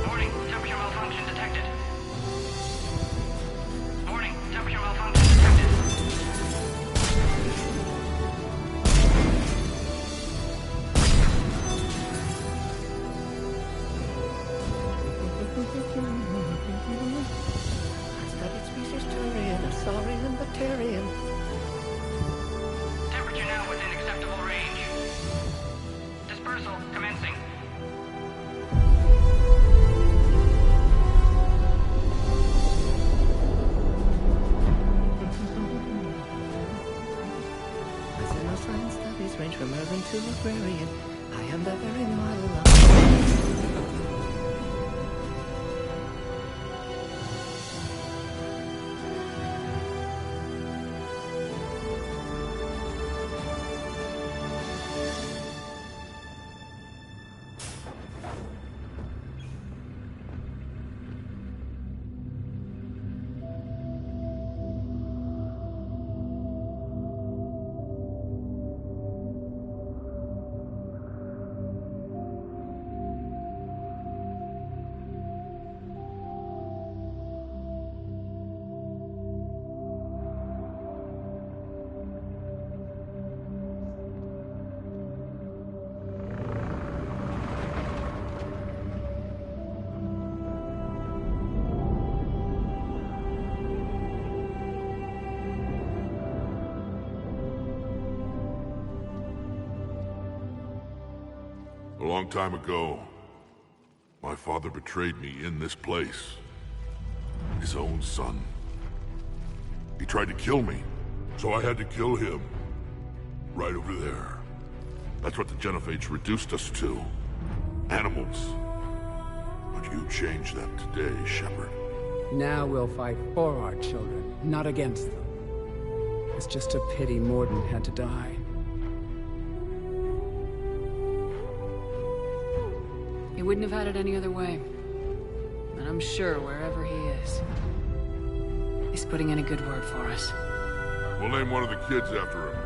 Warning, temperature malfunction detected. Warning, temperature malfunction detected. Studied species Turian, a saurian, Batarian. Temperature now within acceptable range. Dispersal commencing. Personal science studies range from urban to agrarian. I am the very model of... A long time ago, my father betrayed me in this place. His own son. He tried to kill me, so I had to kill him. Right over there. That's what the Genophage reduced us to. Animals. But you changed that today, Shepard. Now we'll fight for our children, not against them. It's just a pity Mordin had to die. He wouldn't have had it any other way. And I'm sure wherever he is, he's putting in a good word for us. We'll name one of the kids after him.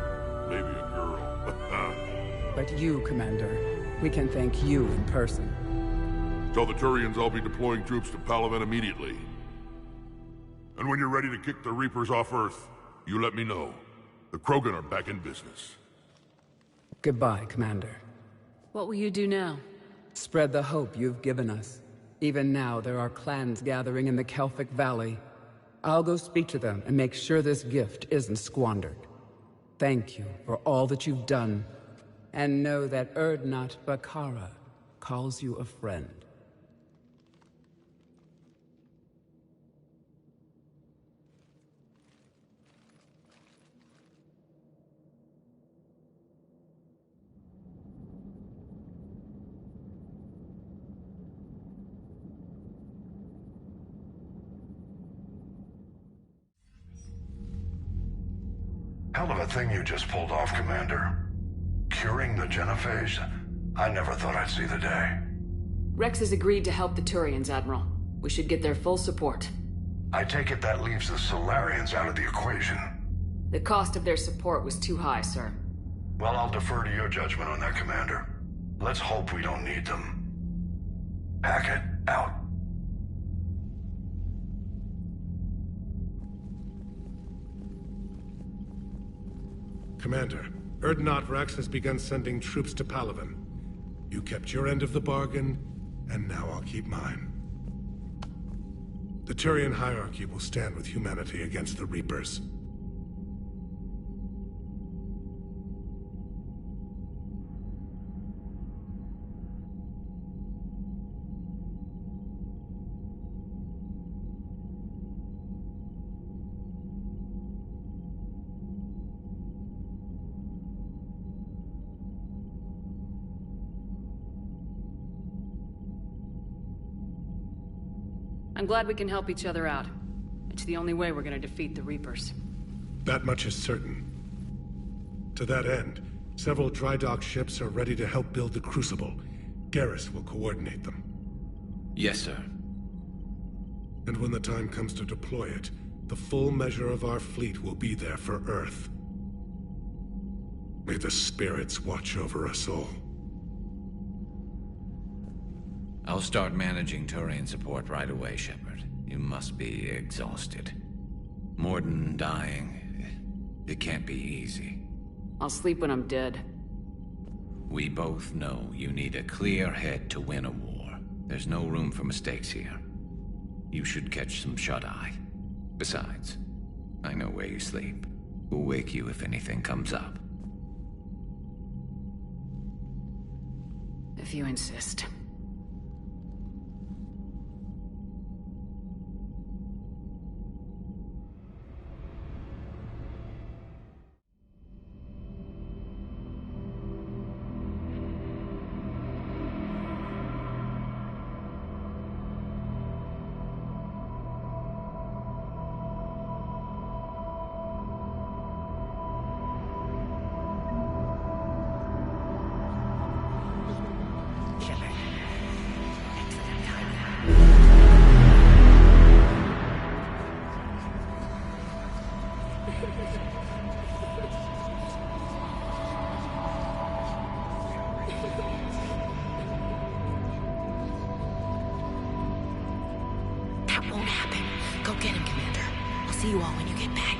Maybe a girl. But you, Commander, we can thank you in person. Tell the Turians I'll be deploying troops to Palaven immediately. And when you're ready to kick the Reapers off Earth, you let me know. The Krogan are back in business. Goodbye, Commander. What will you do now? Spread the hope you've given us. Even now, there are clans gathering in the Kelphic Valley. I'll go speak to them and make sure this gift isn't squandered. Thank you for all that you've done. And know that Urdnot Bakara calls you a friend. Hell of a thing you just pulled off, Commander. Curing the Genophage? I never thought I'd see the day. Rex has agreed to help the Turians, Admiral. We should get their full support. I take it that leaves the Solarians out of the equation. The cost of their support was too high, sir. Well, I'll defer to your judgment on that, Commander. Let's hope we don't need them. Hackett, out. Commander, Urdnot Rex has begun sending troops to Palaven. You kept your end of the bargain, and now I'll keep mine. The Turian hierarchy will stand with humanity against the Reapers. I'm glad we can help each other out. It's the only way we're gonna defeat the Reapers. That much is certain. To that end, several dry dock ships are ready to help build the Crucible. Garrus will coordinate them. Yes, sir. And when the time comes to deploy it, the full measure of our fleet will be there for Earth. May the spirits watch over us all. I'll start managing Turian support right away, Shepard. You must be exhausted. Mordin dying, it can't be easy. I'll sleep when I'm dead. We both know you need a clear head to win a war. There's no room for mistakes here. You should catch some shut-eye. Besides, I know where you sleep. We'll wake you if anything comes up. If you insist. That won't happen. Go get him, Commander. I'll see you all when you get back.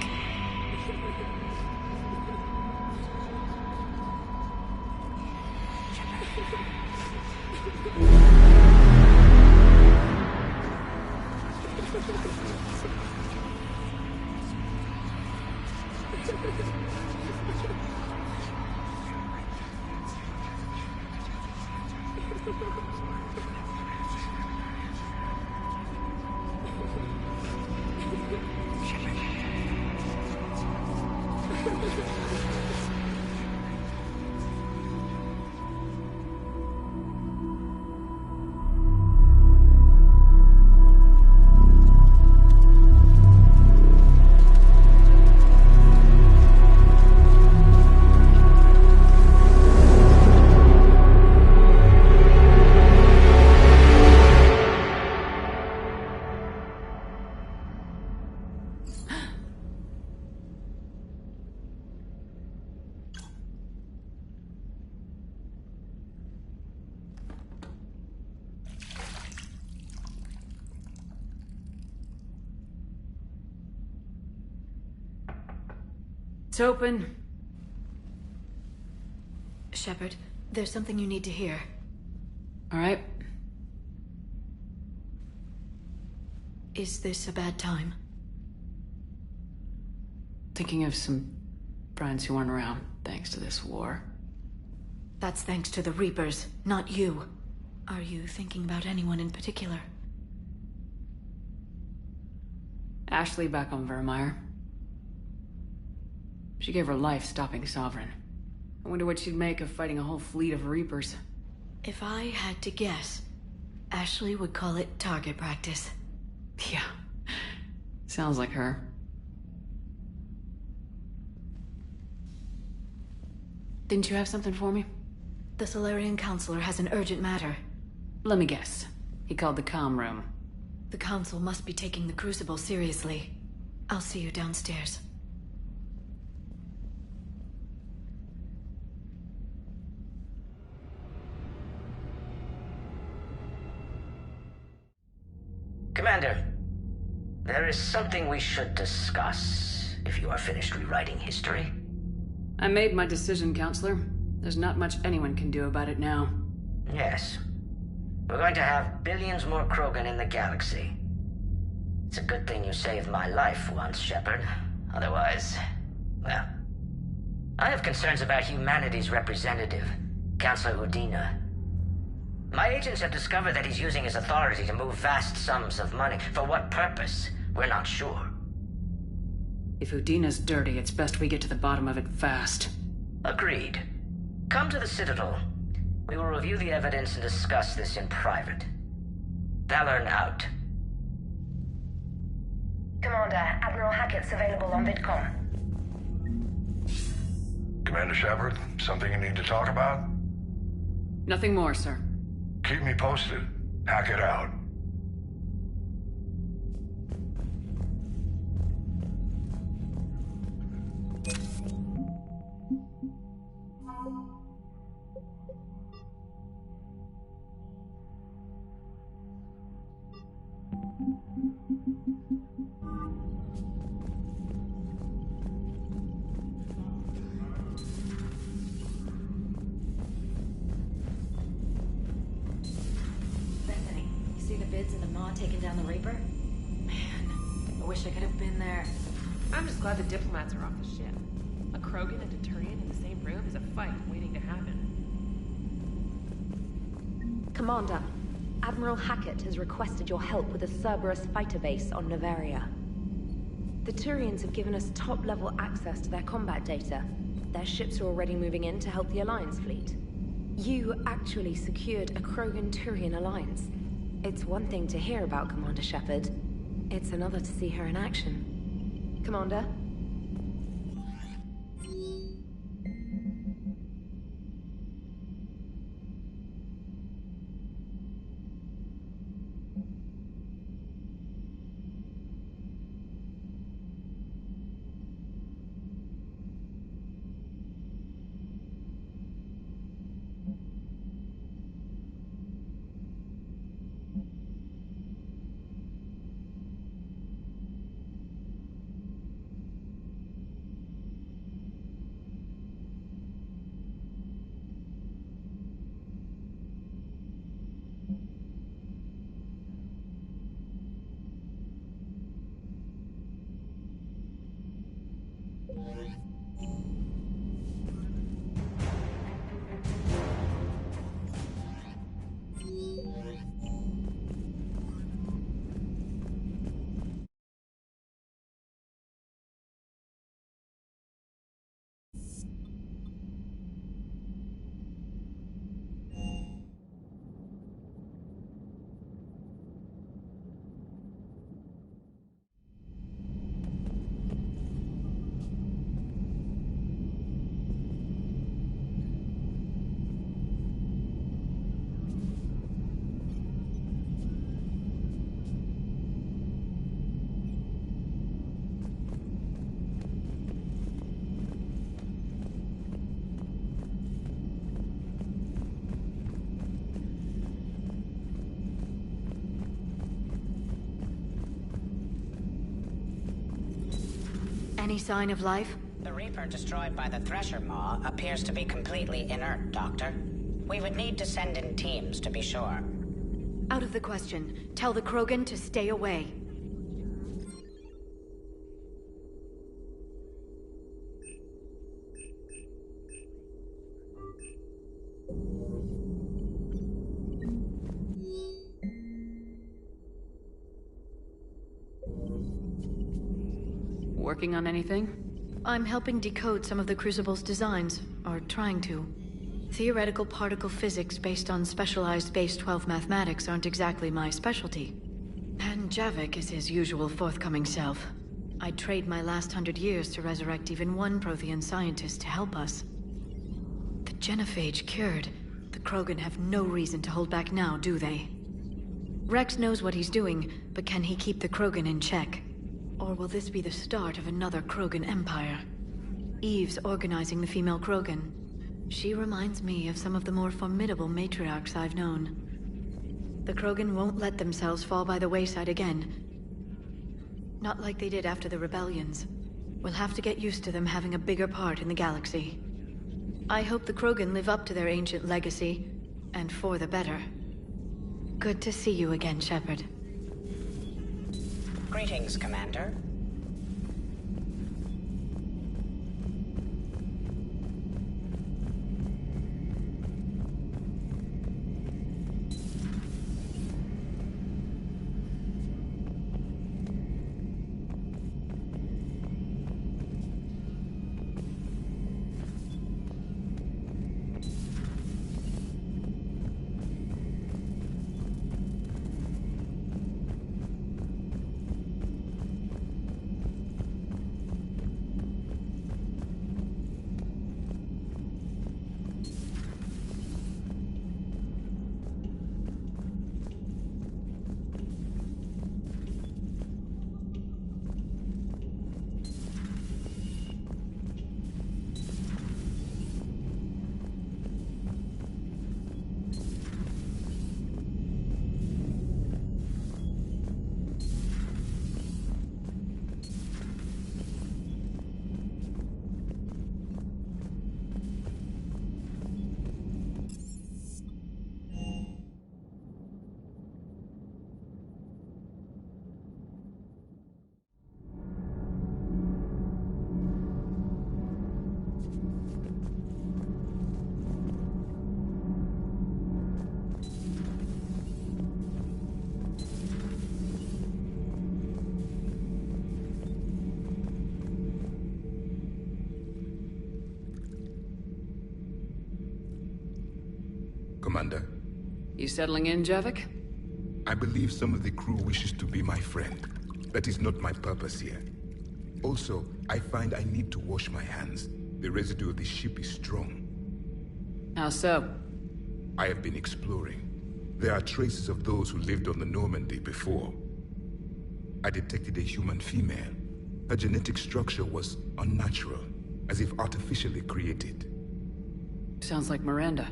It's open. Shepard, there's something you need to hear. All right. Is this a bad time? Thinking of some friends who aren't around thanks to this war. That's thanks to the Reapers, not you. Are you thinking about anyone in particular? Ashley back on Vermeer. She gave her life stopping Sovereign. I wonder what she'd make of fighting a whole fleet of Reapers. If I had to guess, Ashley would call it target practice. Yeah. Sounds like her. Didn't you have something for me? The Solarian Counselor has an urgent matter. Let me guess. He called the comm room. The Council must be taking the Crucible seriously. I'll see you downstairs. Commander, there is something we should discuss, if you are finished rewriting history. I made my decision, Counselor. There's not much anyone can do about it now. Yes. We're going to have billions more Krogan in the galaxy. It's a good thing you saved my life once, Shepard. Otherwise, well... I have concerns about humanity's representative, Councilor Udina. My agents have discovered that he's using his authority to move vast sums of money. For what purpose? We're not sure. If Udina's dirty, it's best we get to the bottom of it fast. Agreed. Come to the Citadel. We will review the evidence and discuss this in private. Valorn out. Commander, Admiral Hackett's available on VidCom. Commander Shepard, something you need to talk about? Nothing more, sir. Keep me posted. Hackett out. Taking down the Reaper? Man, I wish I could have been there. I'm just glad the diplomats are off the ship. A Krogan and a Turian in the same room is a fight waiting to happen. Commander, Admiral Hackett has requested your help with a Cerberus fighter base on Noveria. The Turians have given us top-level access to their combat data. Their ships are already moving in to help the Alliance fleet. You actually secured a Krogan-Turian alliance. It's one thing to hear about Commander Shepard. It's another to see her in action. Commander? Any sign of life? The Reaper destroyed by the Thresher Maw appears to be completely inert, Doctor. We would need to send in teams to be sure. Out of the question. Tell the Krogan to stay away. Working on anything? I'm helping decode some of the Crucible's designs, or trying to. Theoretical particle physics based on specialized Base 12 mathematics aren't exactly my specialty. And Javik is his usual forthcoming self. I'd trade my last 100 years to resurrect even one Prothean scientist to help us. genophage cured, the Krogan have no reason to hold back now, do they? Rex knows what he's doing, but can he keep the Krogan in check? Or will this be the start of another Krogan empire? Eve's organizing the female Krogan. She reminds me of some of the more formidable matriarchs I've known. The Krogan won't let themselves fall by the wayside again. Not like they did after the rebellions. We'll have to get used to them having a bigger part in the galaxy. I hope the Krogan live up to their ancient legacy, and for the better. Good to see you again, Shepard. Greetings, Commander. Commander. You settling in, Javik? I believe some of the crew wishes to be my friend. That is not my purpose here. Also, I find I need to wash my hands. The residue of the ship is strong. How so? I have been exploring. There are traces of those who lived on the Normandy before. I detected a human female. Her genetic structure was unnatural, as if artificially created. Sounds like Miranda.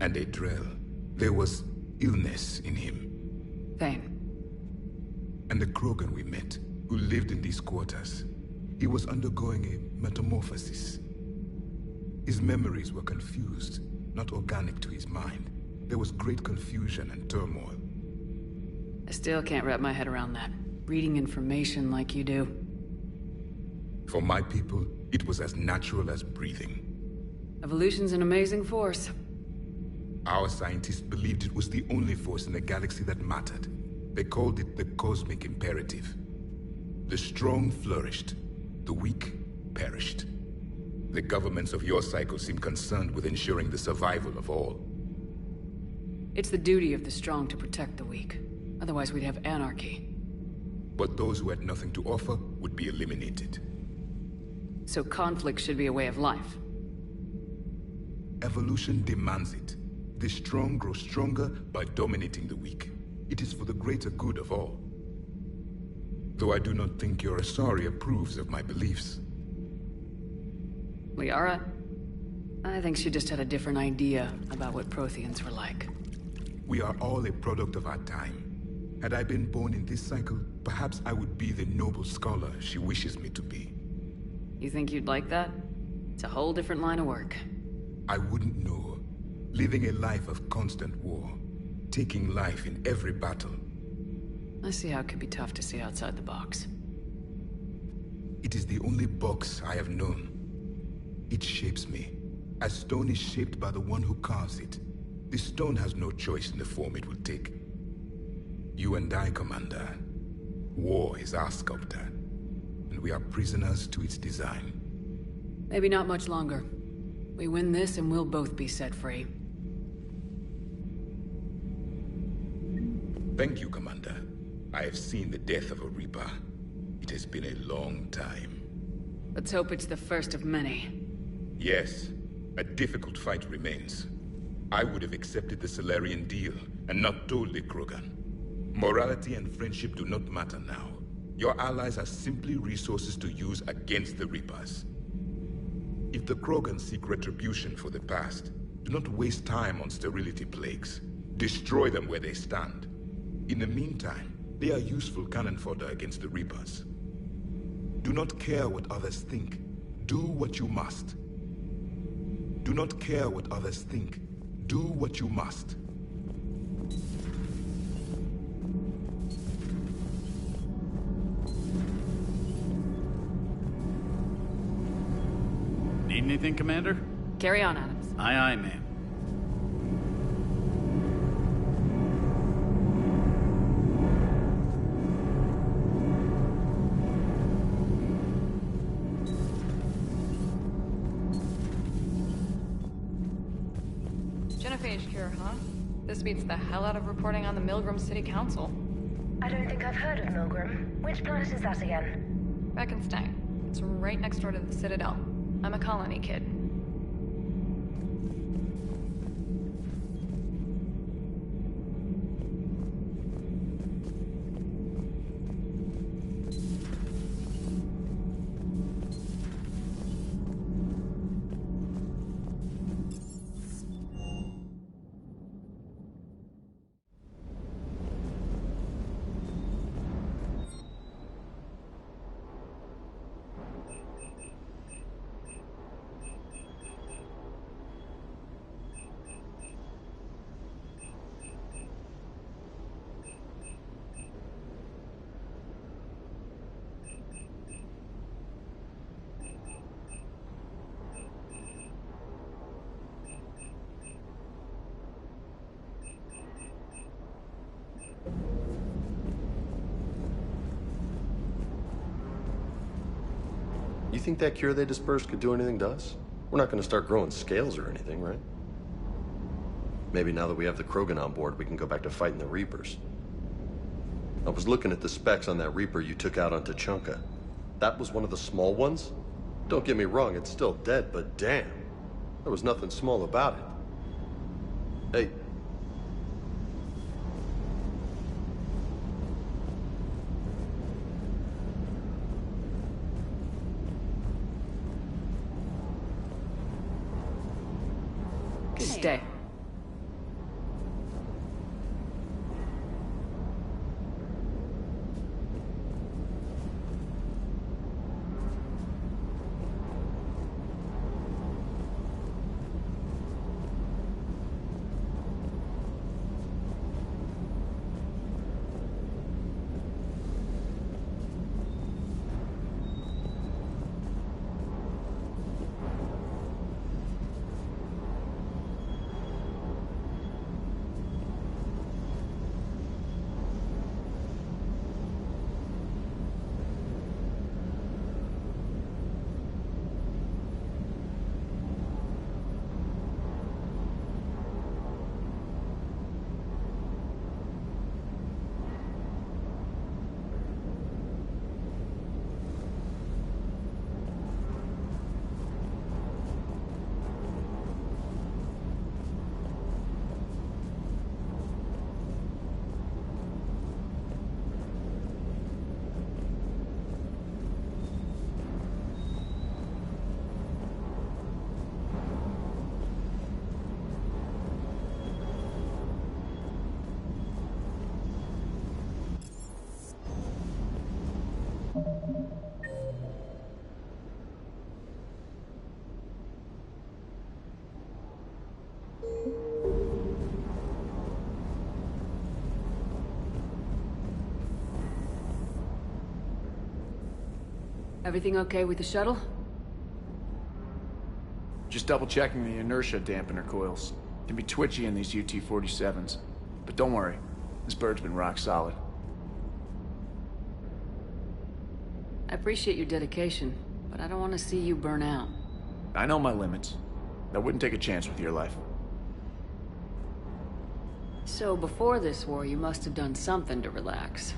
And a Drell. There was illness in him. Thane. And the Krogan we met, who lived in these quarters. He was undergoing a metamorphosis. His memories were confused, not organic to his mind. There was great confusion and turmoil. I still can't wrap my head around that. Reading information like you do. For my people, it was as natural as breathing. Evolution's an amazing force. Our scientists believed it was the only force in the galaxy that mattered. They called it the cosmic imperative. The strong flourished, the weak perished. The governments of your cycle seem concerned with ensuring the survival of all. It's the duty of the strong to protect the weak. Otherwise we'd have anarchy. But those who had nothing to offer would be eliminated. So conflict should be a way of life. Evolution demands it. The strong grow stronger by dominating the weak. It is for the greater good of all. Though I do not think your Asari approves of my beliefs. Liara? I think she just had a different idea about what Protheans were like. We are all a product of our time. Had I been born in this cycle, perhaps I would be the noble scholar she wishes me to be. You think you'd like that? It's a whole different line of work. I wouldn't know. Living a life of constant war. Taking life in every battle. I see how it could be tough to see outside the box. It is the only box I have known. It shapes me, as stone is shaped by the one who carves it. The stone has no choice in the form it will take. You and I, Commander. War is our sculptor, and we are prisoners to its design. Maybe not much longer. We win this and we'll both be set free. Thank you, Commander. I have seen the death of a Reaper. It has been a long time. Let's hope it's the first of many. Yes, a difficult fight remains. I would have accepted the Salarian deal and not told the Krogan. Morality and friendship do not matter now. Your allies are simply resources to use against the Reapers. If the Krogan seek retribution for the past, do not waste time on sterility plagues. Destroy them where they stand. In the meantime, they are useful cannon fodder against the Reapers. Do not care what others think. Do what you must. Do not care what others think. Do what you must. Need anything, Commander? Carry on, Adams. Aye, aye, ma'am. Genophage cure, huh? This beats the hell out of reporting on the Milgram City Council. I don't think I've heard of Milgram. Which planet is that again? Reckonsstein. It's right next door to the Citadel. I'm a colony kid. You think that cure they dispersed could do anything to us? We're not going to start growing scales or anything, right? Maybe now that we have the Krogan on board, we can go back to fighting the Reapers. I was looking at the specs on that Reaper you took out on Tuchanka. That was one of the small ones? Don't get me wrong, it's still dead, but damn. There was nothing small about it. Hey. Stay. Everything okay with the shuttle? Just double-checking the inertia dampener coils. Can be twitchy in these UT-47s. But don't worry, this bird's been rock solid. I appreciate your dedication, but I don't want to see you burn out. I know my limits. I wouldn't take a chance with your life. So before this war, you must have done something to relax.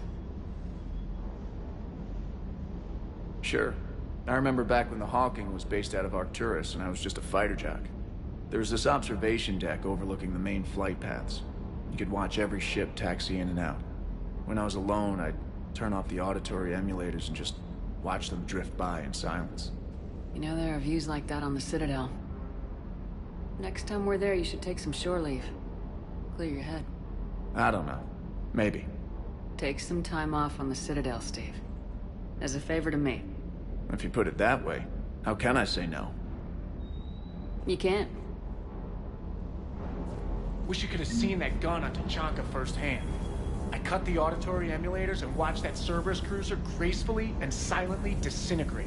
Sure. I remember back when the Hawking was based out of Arcturus and I was just a fighter jock. There's this observation deck overlooking the main flight paths. You could watch every ship taxi in and out. When I was alone, I'd turn off the auditory emulators and just watch them drift by in silence. You know, there are views like that on the Citadel. Next time we're there, you should take some shore leave. Clear your head. I don't know. Maybe. Take some time off on the Citadel, Steve. As a favor to me. If you put it that way, how can I say no? You can't. Wish you could have seen that gun on Tachanka firsthand. I cut the auditory emulators and watched that Cerberus cruiser gracefully and silently disintegrate.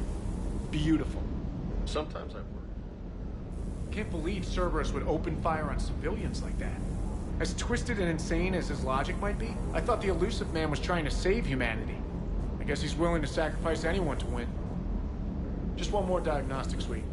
Beautiful. Sometimes I worry. Can't believe Cerberus would open fire on civilians like that. As twisted and insane as his logic might be, I thought the Illusive Man was trying to save humanity. I guess he's willing to sacrifice anyone to win. Just one more diagnostic suite.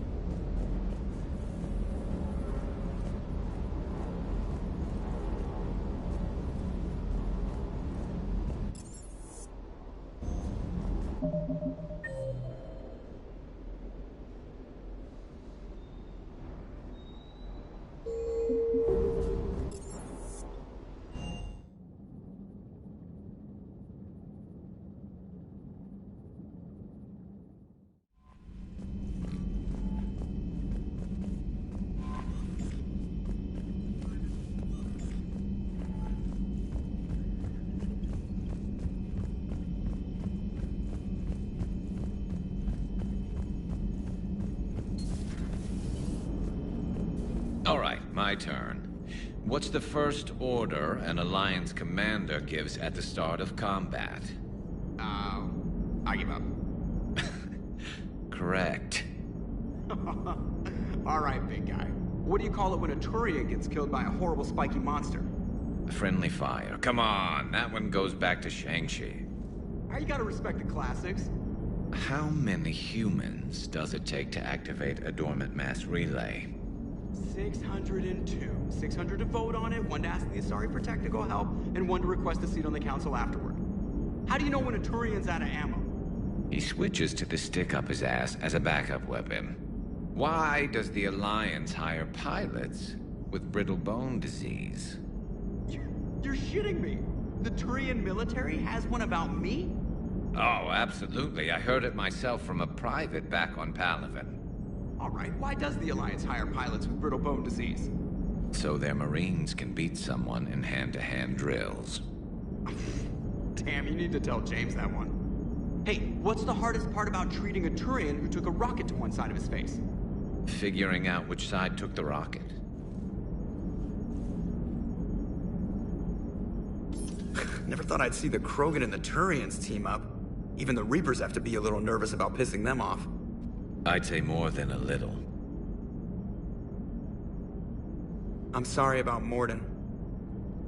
All right, my turn. What's the first order an Alliance commander gives at the start of combat? I give up. Correct. All right, big guy. What do you call it when a Turian gets killed by a horrible spiky monster? Friendly fire. Come on, that one goes back to Shang-Chi. You gotta respect the classics. How many humans does it take to activate a dormant mass relay? 602. 600 to vote on it, 1 to ask the Asari for technical help, and 1 to request a seat on the council afterward. How do you know when a Turian's out of ammo? He switches to the stick up his ass as a backup weapon. Why does the Alliance hire pilots with brittle bone disease? You're shitting me. The Turian military has one about me? Oh, absolutely. I heard it myself from a private back on Palaven. All right, why does the Alliance hire pilots with brittle bone disease? So their Marines can beat someone in hand-to-hand drills. Damn, you need to tell James that one. Hey, what's the hardest part about treating a Turian who took a rocket to one side of his face? Figuring out which side took the rocket. Never thought I'd see the Krogan and the Turians team up. Even the Reapers have to be a little nervous about pissing them off. I'd say more than a little. I'm sorry about Mordin.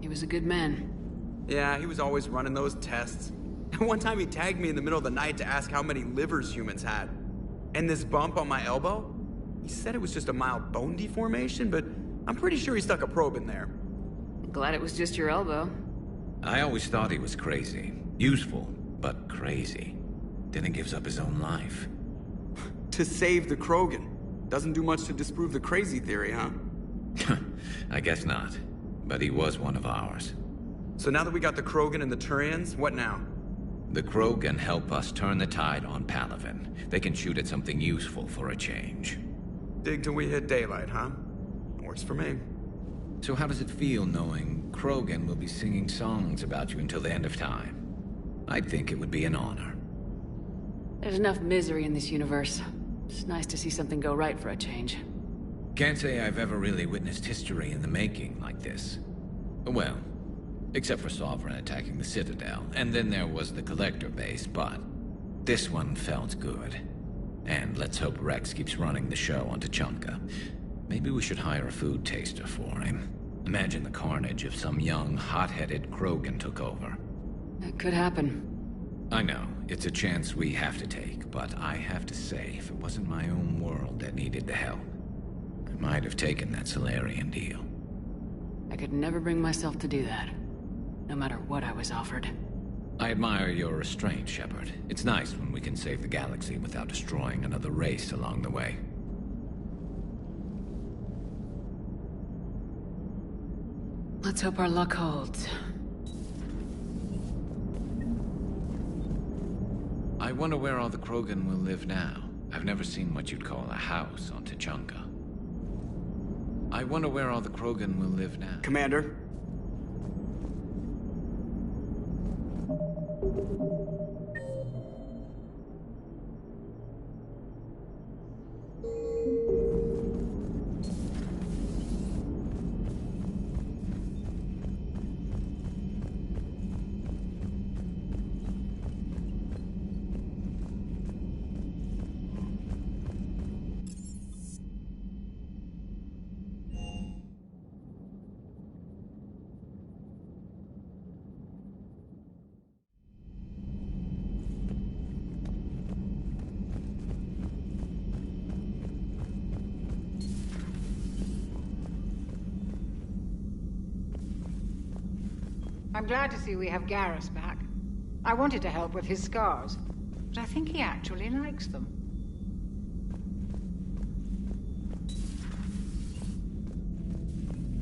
He was a good man. Yeah, he was always running those tests. And one time he tagged me in the middle of the night to ask how many livers humans had. And this bump on my elbow? He said it was just a mild bone deformation, but I'm pretty sure he stuck a probe in there. Glad it was just your elbow. I always thought he was crazy. Useful, but crazy. Then he gives up his own life. To save the Krogan. Doesn't do much to disprove the crazy theory, huh? I guess not. But he was one of ours. So now that we got the Krogan and the Turians, what now? The Krogan help us turn the tide on Palaven. They can shoot at something useful for a change. Dig till we hit daylight, huh? Works for me. So how does it feel knowing Krogan will be singing songs about you until the end of time? I'd think it would be an honor. There's enough misery in this universe. It's nice to see something go right for a change. Can't say I've ever really witnessed history in the making like this. Well, except for Sovereign attacking the Citadel, and then there was the Collector base, but this one felt good. And let's hope Rex keeps running the show on Tachanka. Maybe we should hire a food taster for him. Imagine the carnage if some young, hot-headed Krogan took over. That could happen. I know, it's a chance we have to take, but I have to say, if it wasn't my own world that needed the help, I might have taken that Salarian deal. I could never bring myself to do that, no matter what I was offered. I admire your restraint, Shepard. It's nice when we can save the galaxy without destroying another race along the way. Let's hope our luck holds. I wonder where all the Krogan will live now. I've never seen what you'd call a house on Tuchanka. I wonder where all the Krogan will live now. Commander? I'm glad to see we have Garrus back. I wanted to help with his scars, but I think he actually likes them.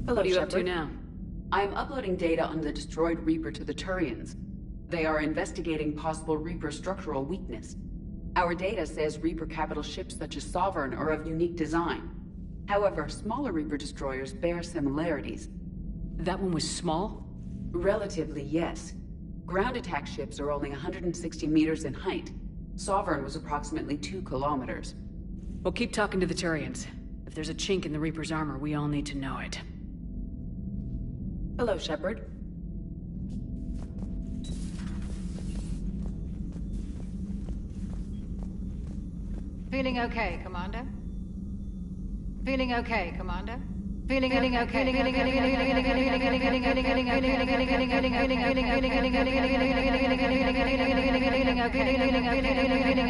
Hello, What are you up Shepard. to now? I am uploading data on the destroyed Reaper to the Turians. They are investigating possible Reaper structural weakness. Our data says Reaper capital ships such as Sovereign are of unique design. However, smaller Reaper destroyers bear similarities. That one was small? Relatively, yes. Ground attack ships are only 160 meters in height. Sovereign was approximately 2 kilometers. We'll keep talking to the Turians. If there's a chink in the Reaper's armor, we all need to know it. Hello, Shepard. Feeling okay, Commander? Feeling okay, Commander? Feeling okay.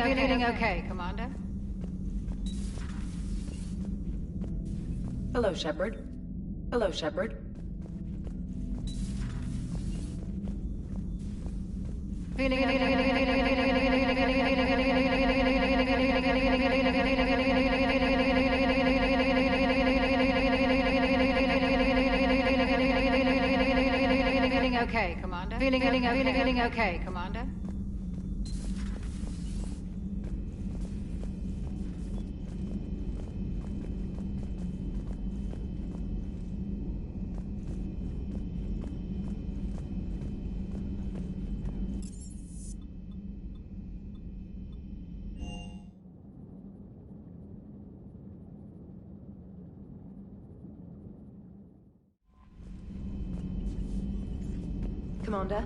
Feeling okay, Commander? Hello, Shepard. Hello, Shepard. Feeling okay, Commander. Feeling okay, Commander. Commander?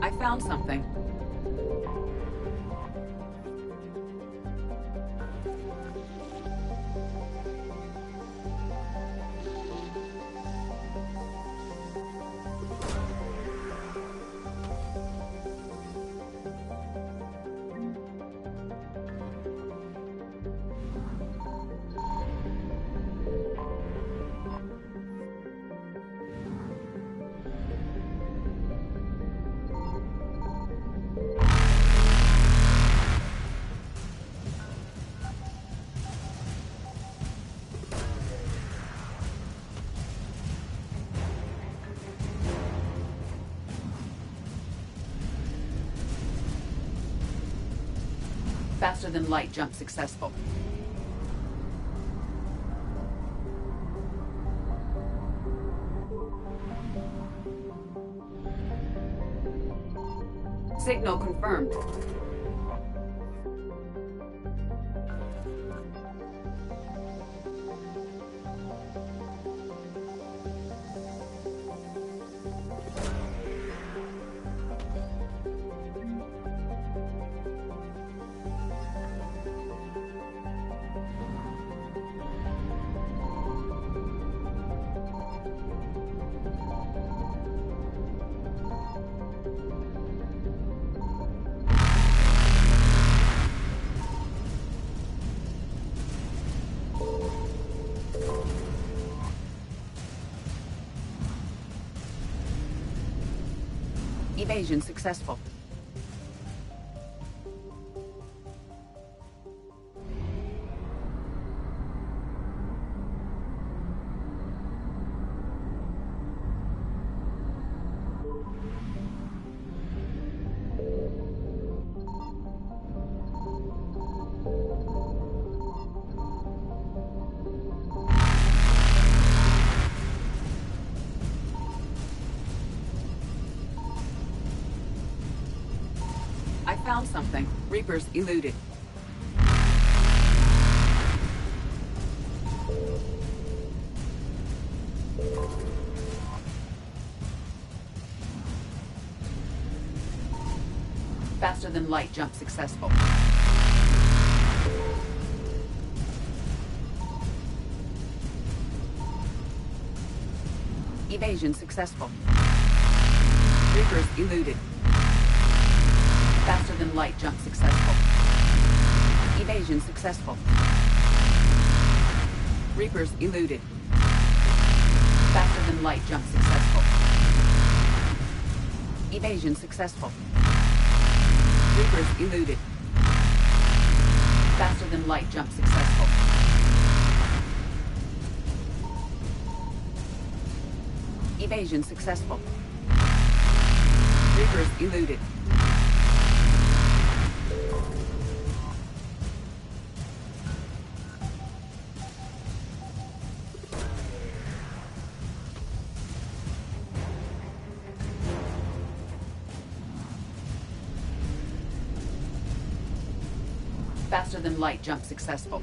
I found something. Faster than light jump successful. Signal confirmed. Evasion successful. I found something. Reapers eluded. Faster than light jump successful. Evasion successful. Reapers eluded. Faster than light jump successful. Evasion successful. Reapers eluded. Faster than light jump successful. Evasion successful. Reapers eluded. Faster than light jump successful. Evasion successful. Reapers eluded. Faster than light jump successful.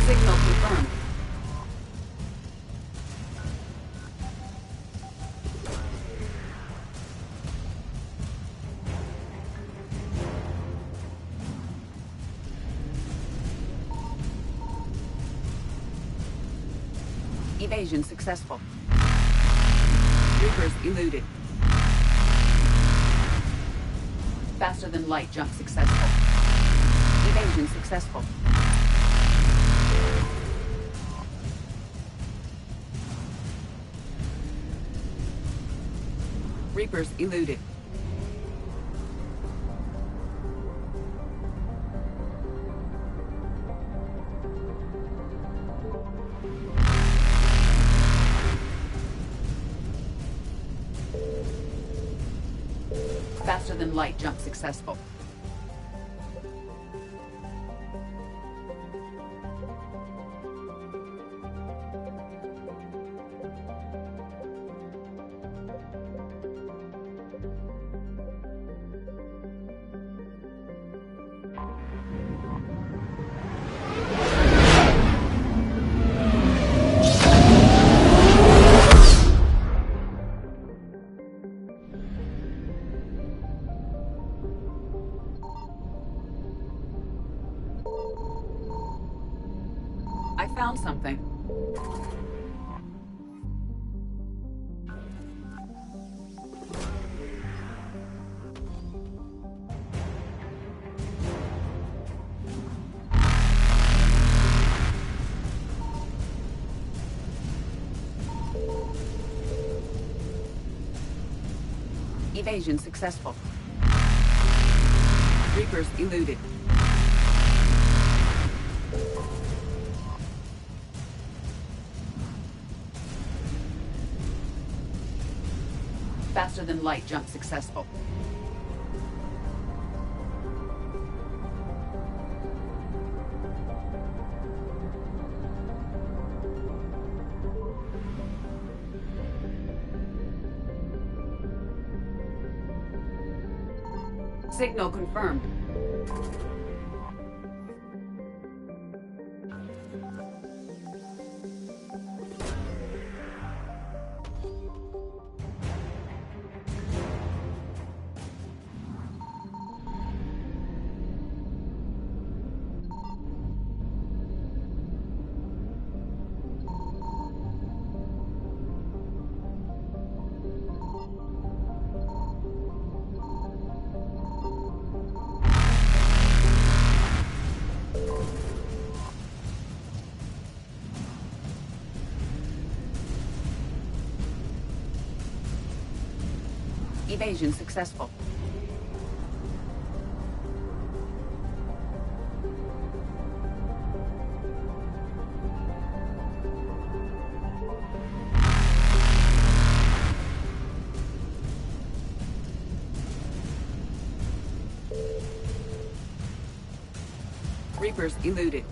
Signal confirmed. Evasion successful. Reapers eluded. Faster than light jump successful. Evasion successful. Reapers eluded. Faster than light jump successful. I found something. Evasion successful. Reapers eluded. Faster than light jump successful. Signal confirmed. Evasion successful. Reapers eluded.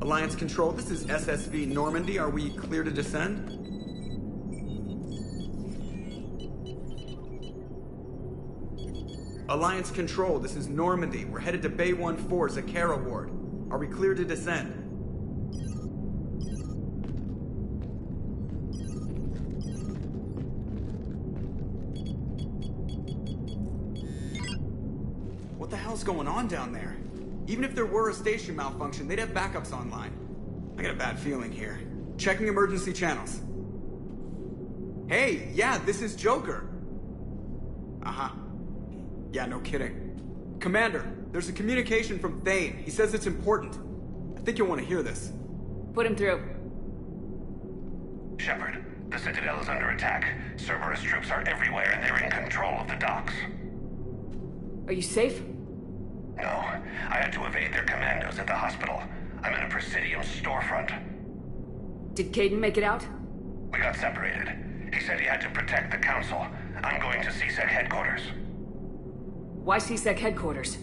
Alliance Control, this is SSV Normandy. Are we clear to descend? Alliance Control, this is Normandy. We're headed to Bay 1-4, Zakara Ward. Are we clear to descend? What the hell's going on down there? Even if there were a station malfunction, they'd have backups online. I got a bad feeling here. Checking emergency channels. Hey, yeah, this is Joker. Uh-huh. Yeah, no kidding. Commander, there's a communication from Thane. He says it's important. I think you'll want to hear this. Put him through. Shepard, the Citadel is under attack. Cerberus troops are everywhere and they're in control of the docks. Are you safe? No, I had to evade their commandos at the hospital. I'm in a Presidium storefront. Did Caden make it out? We got separated. He said he had to protect the Council. I'm going to CSEC headquarters. Why CSEC headquarters?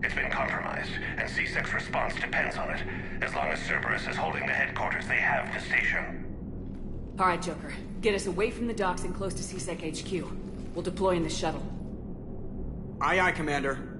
It's been compromised, and CSEC's response depends on it. As long as Cerberus is holding the headquarters, they have the station. All right, Joker. Get us away from the docks and close to CSEC HQ. We'll deploy in the shuttle. Aye, aye, Commander.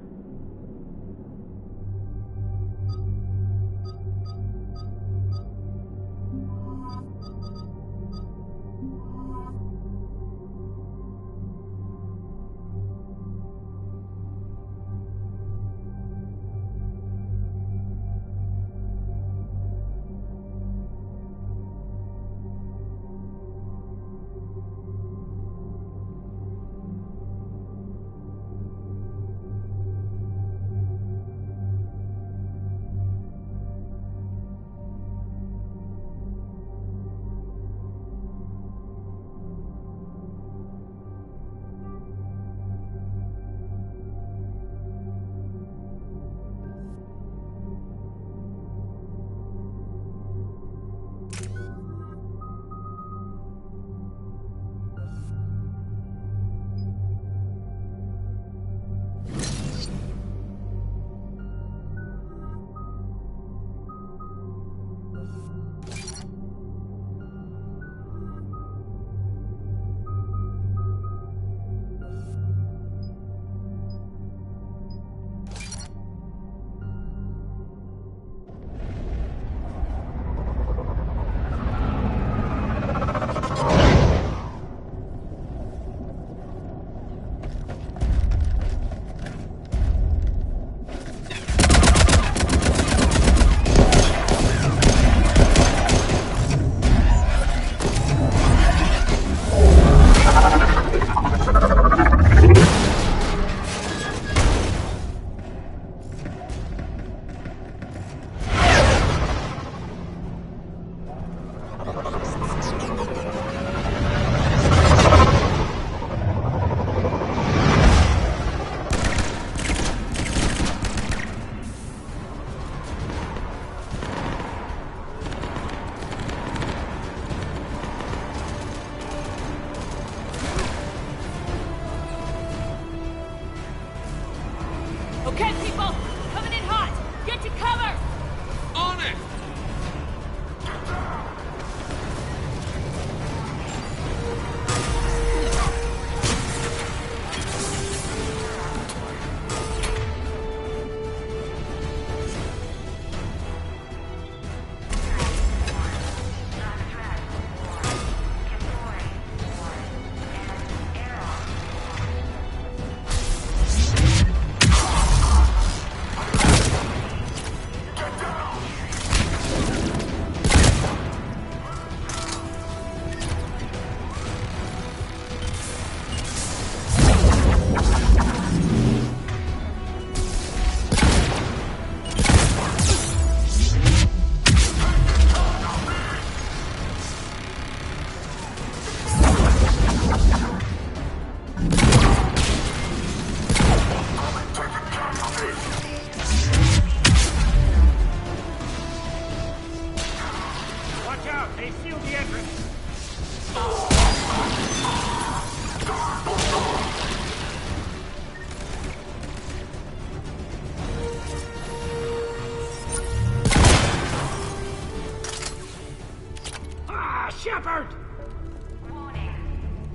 guard!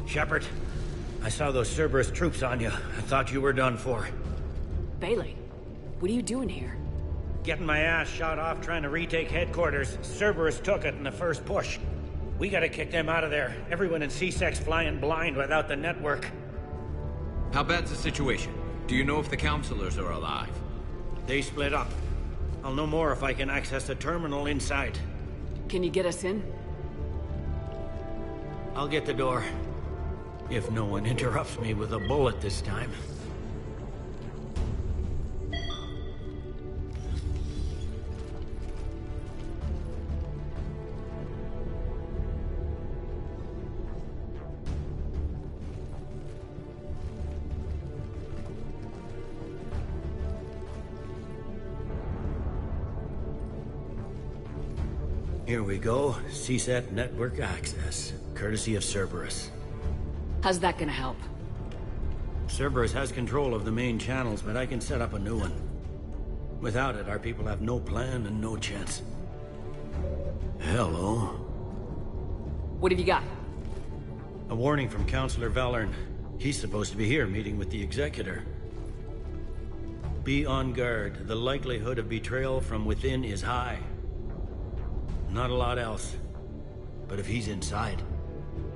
Shepard, I saw those Cerberus troops on you. I thought you were done for. Bailey, what are you doing here? Getting my ass shot off trying to retake headquarters. Cerberus took it in the first push. We gotta kick them out of there. Everyone in C-Sec's flying blind without the network. How bad's the situation? Do you know if the counselors are alive? They split up. I'll know more if I can access the terminal inside. Can you get us in? I'll get the door. If no one interrupts me with a bullet this time. Here we go. CSAT network access, courtesy of Cerberus. How's that gonna help? Cerberus has control of the main channels, but I can set up a new one. Without it, our people have no plan and no chance. Hello. What have you got? A warning from Counselor Valern. He's supposed to be here meeting with the Executor. Be on guard. The likelihood of betrayal from within is high. Not a lot else. But if he's inside...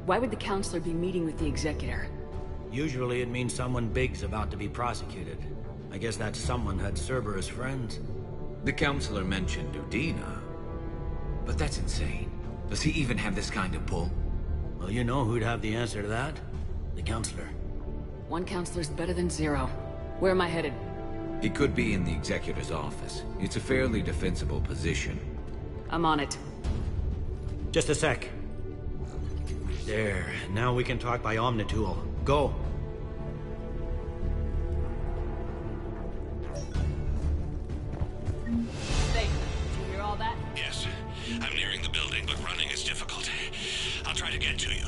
Why would the Counselor be meeting with the Executor? Usually it means someone big's about to be prosecuted. I guess that someone had Cerberus friends. The Counselor mentioned Udina. But that's insane. Does he even have this kind of pull? Well, you know who'd have the answer to that? The Counselor. One Counselor's better than zero. Where am I headed? He could be in the Executor's office. It's a fairly defensible position. I'm on it. Just a sec. There. Now we can talk by Omnitool. Go. Hey, did you hear all that? Yes. I'm nearing the building, but running is difficult. I'll try to get to you.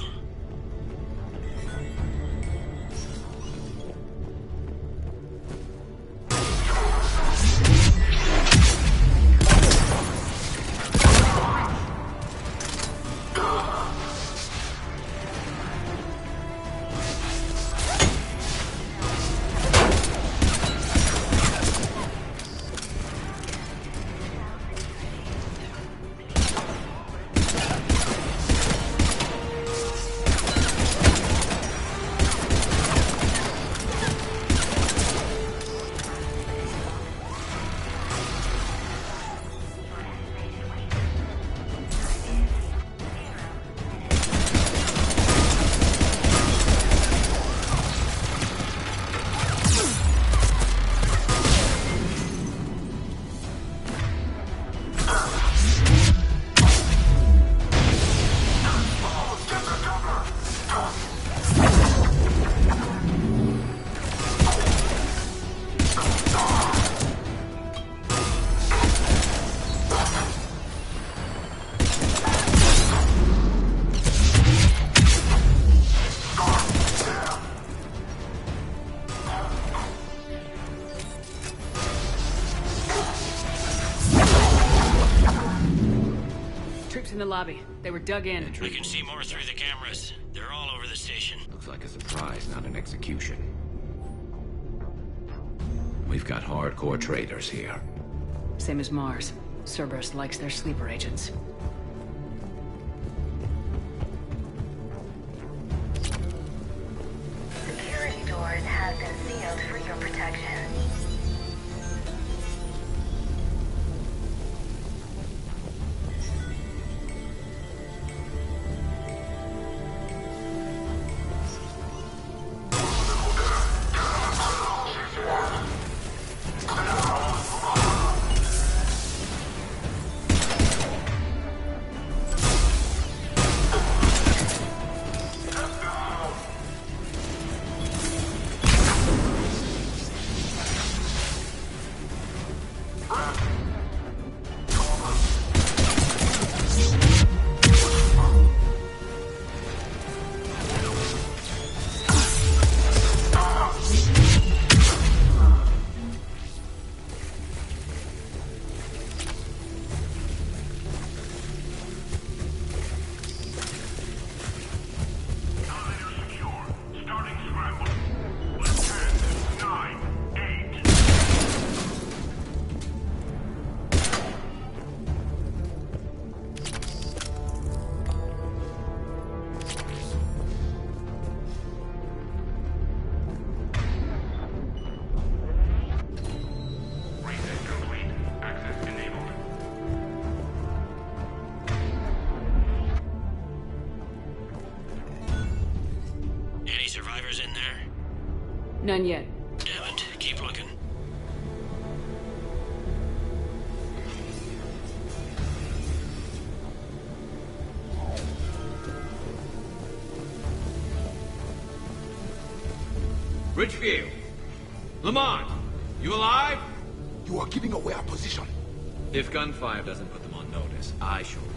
In the lobby. They were dug in. We can see more through the cameras. They're all over the station. Looks like a surprise, not an execution. We've got hardcore traitors here. Same as Mars. Cerberus likes their sleeper agents. Security doors have been sealed for your protection. None yet. Damn it. Keep looking. Richfield! Lamont! You alive? You are giving away our position. If gunfire doesn't put them on notice, I sure won't.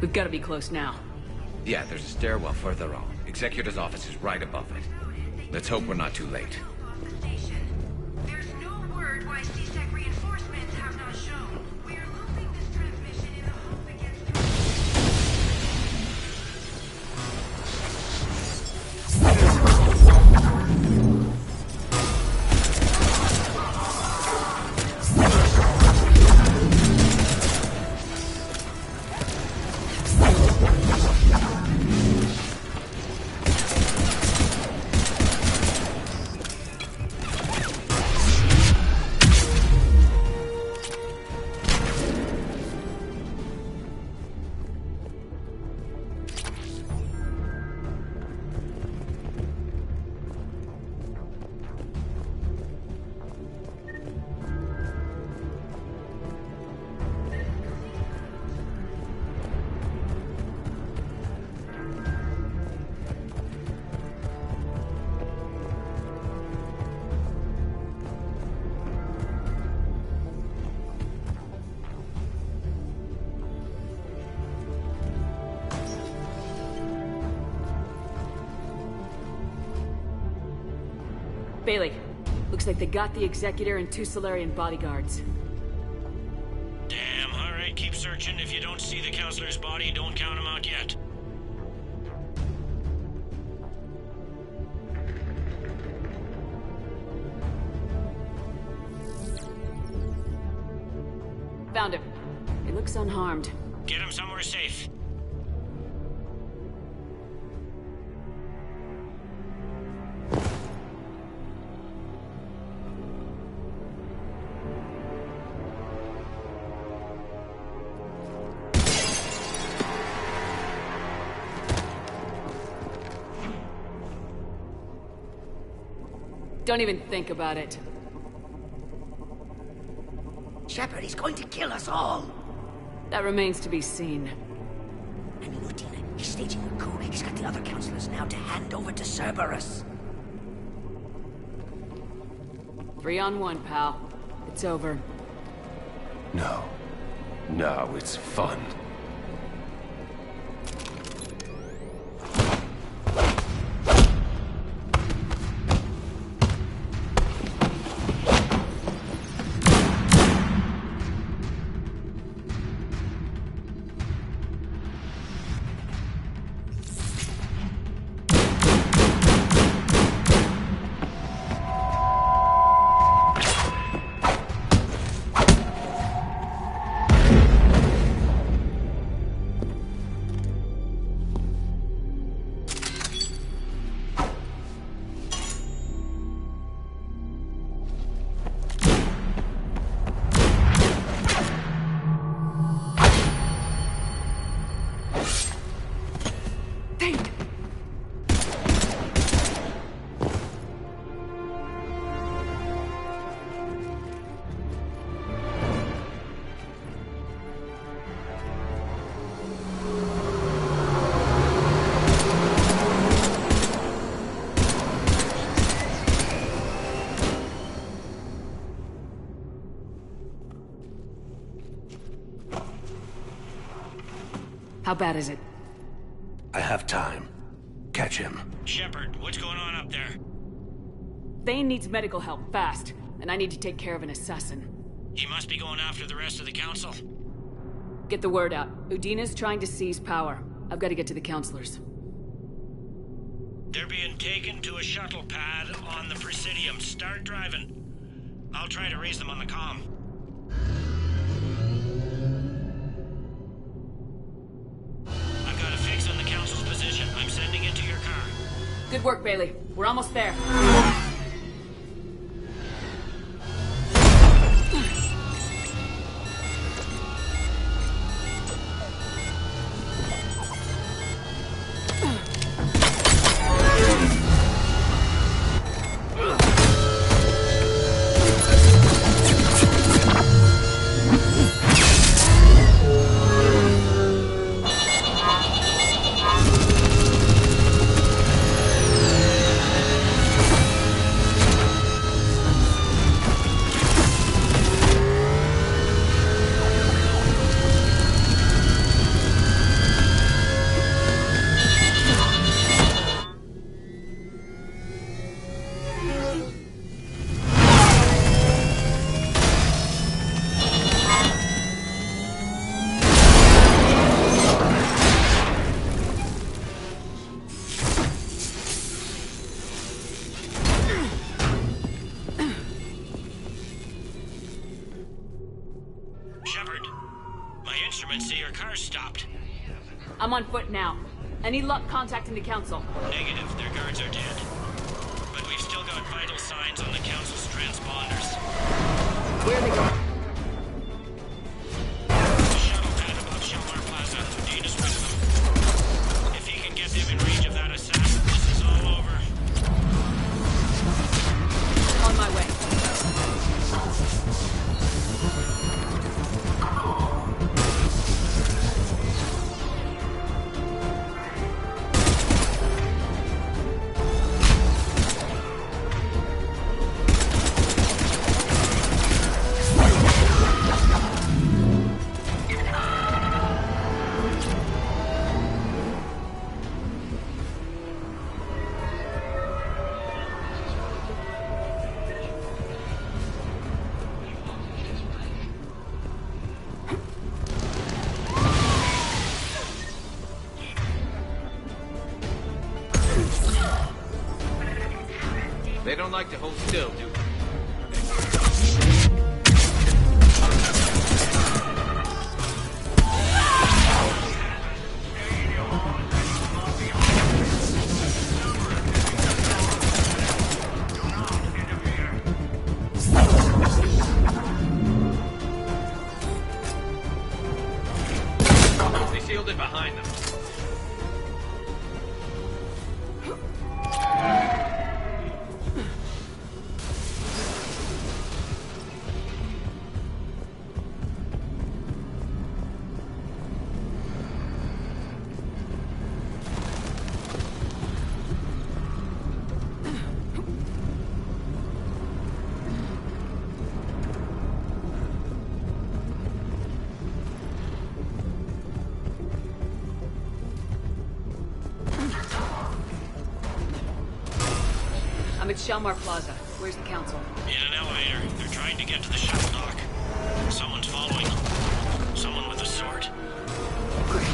We've got to be close now. Yeah, there's a stairwell further on. Executor's office is right above it. Let's hope we're not too late. There's no word why C-Sec reinforcements have not shown. We are looping this transmission in the hope it gets Bailey, looks like they got the Executor and 2 Solarian bodyguards. Damn, alright, keep searching. If you don't see the counselor's body, don't count him out yet. Found him. He looks unharmed. Get him somewhere safe. Don't even think about it. Shepard, he's going to kill us all. That remains to be seen. I mean, Lieutenant, he's staging a coup. He's got the other counselors now to hand over to Cerberus. 3 on 1, pal. It's over. No. No, it's fun. How bad is it? I have time. Catch him. Shepard, what's going on up there? Thane needs medical help, fast. And I need to take care of an assassin. He must be going after the rest of the council. Get the word out. Udina's trying to seize power. I've got to get to the counselors. They're being taken to a shuttle pad on the Presidium. Start driving. I'll try to raise them on the comm. I've got a fix on the council's position. I'm sending it to your car. Good work, Bailey. We're almost there. I'm on foot now. Any luck contacting the council? Negative. Their guards are dead. But we've still got vital signs on the council's transponders. Where are they going? The shuttle pad above Shelmar Plaza. Udina's with them. If he can get them in range of that assassin, this is all over. On my way. They don't like to hold still, do they? They sealed it behind them. I'm at Shelmar Plaza. Where's the council? In an elevator. They're trying to get to the shuttle dock. Someone's following them. Someone with a sword. Great.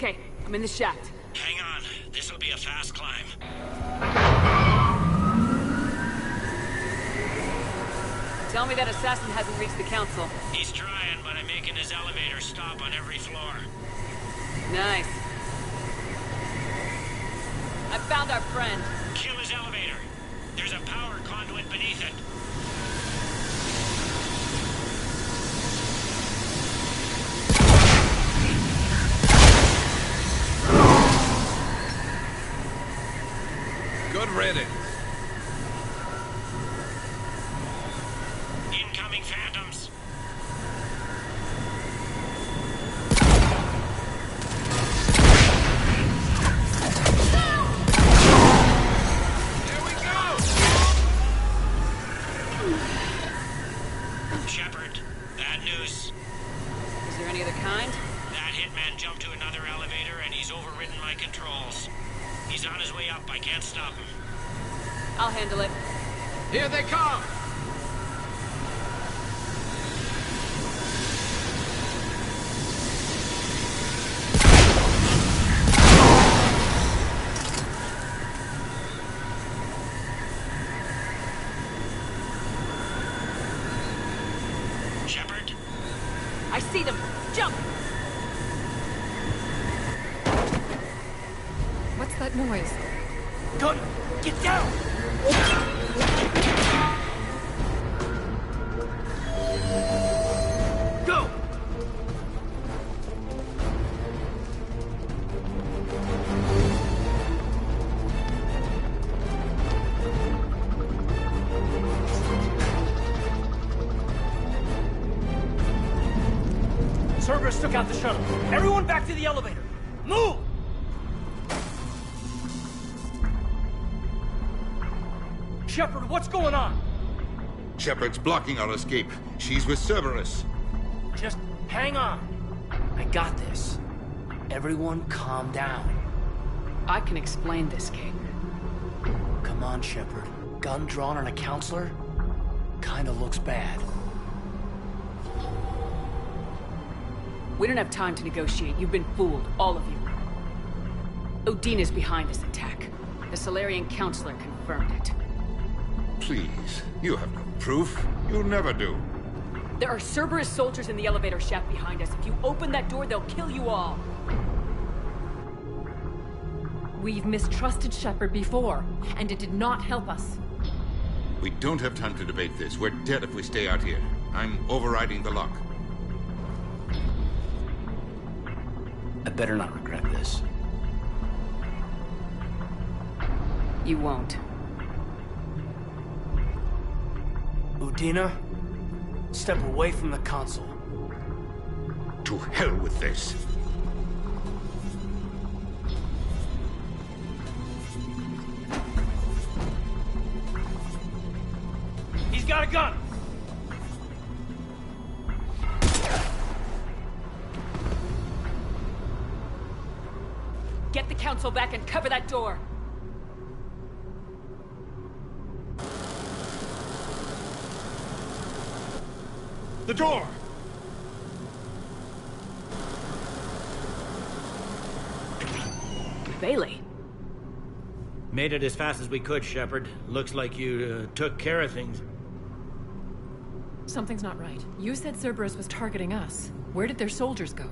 Okay, I'm in the shaft. Hang on. This'll be a fast climb. Tell me that assassin hasn't reached the council. He's trying, but I'm making his elevator stop on every floor. Nice. I found our friend. Kill his elevator. There's a power conduit beneath it. Good riddance. Incoming phantoms. There we go! Shepard, bad news. Is there any other kind? That hitman jumped to another elevator and he's overridden my controls. He's on his way up. I can't stop him. I'll handle it. Here they come! Shepard? I see them! Jump! What's that noise? Gun! Get down! Go! Cerberus took out the shuttle. Everyone back to the elevator. Move! Shepard, what's going on? Shepard's blocking our escape. She's with Cerberus. Just hang on. I got this. Everyone calm down. I can explain this, King. Come on, Shepard. Gun drawn on a counselor? Kinda looks bad. We don't have time to negotiate. You've been fooled, all of you. Odin is behind this attack. The Solarian Counselor confirmed it. Please, you have no proof. You never do. There are Cerberus soldiers in the elevator shaft behind us. If you open that door, they'll kill you all. We've mistrusted Shepard before, and it did not help us. We don't have time to debate this. We're dead if we stay out here. I'm overriding the lock. I better not regret this. You won't. Udina, step away from the console. To hell with this. He's got a gun! Get the Council back and cover that door! The door! Bailey. Made it as fast as we could, Shepard. Looks like you took care of things. Something's not right. You said Cerberus was targeting us. Where did their soldiers go?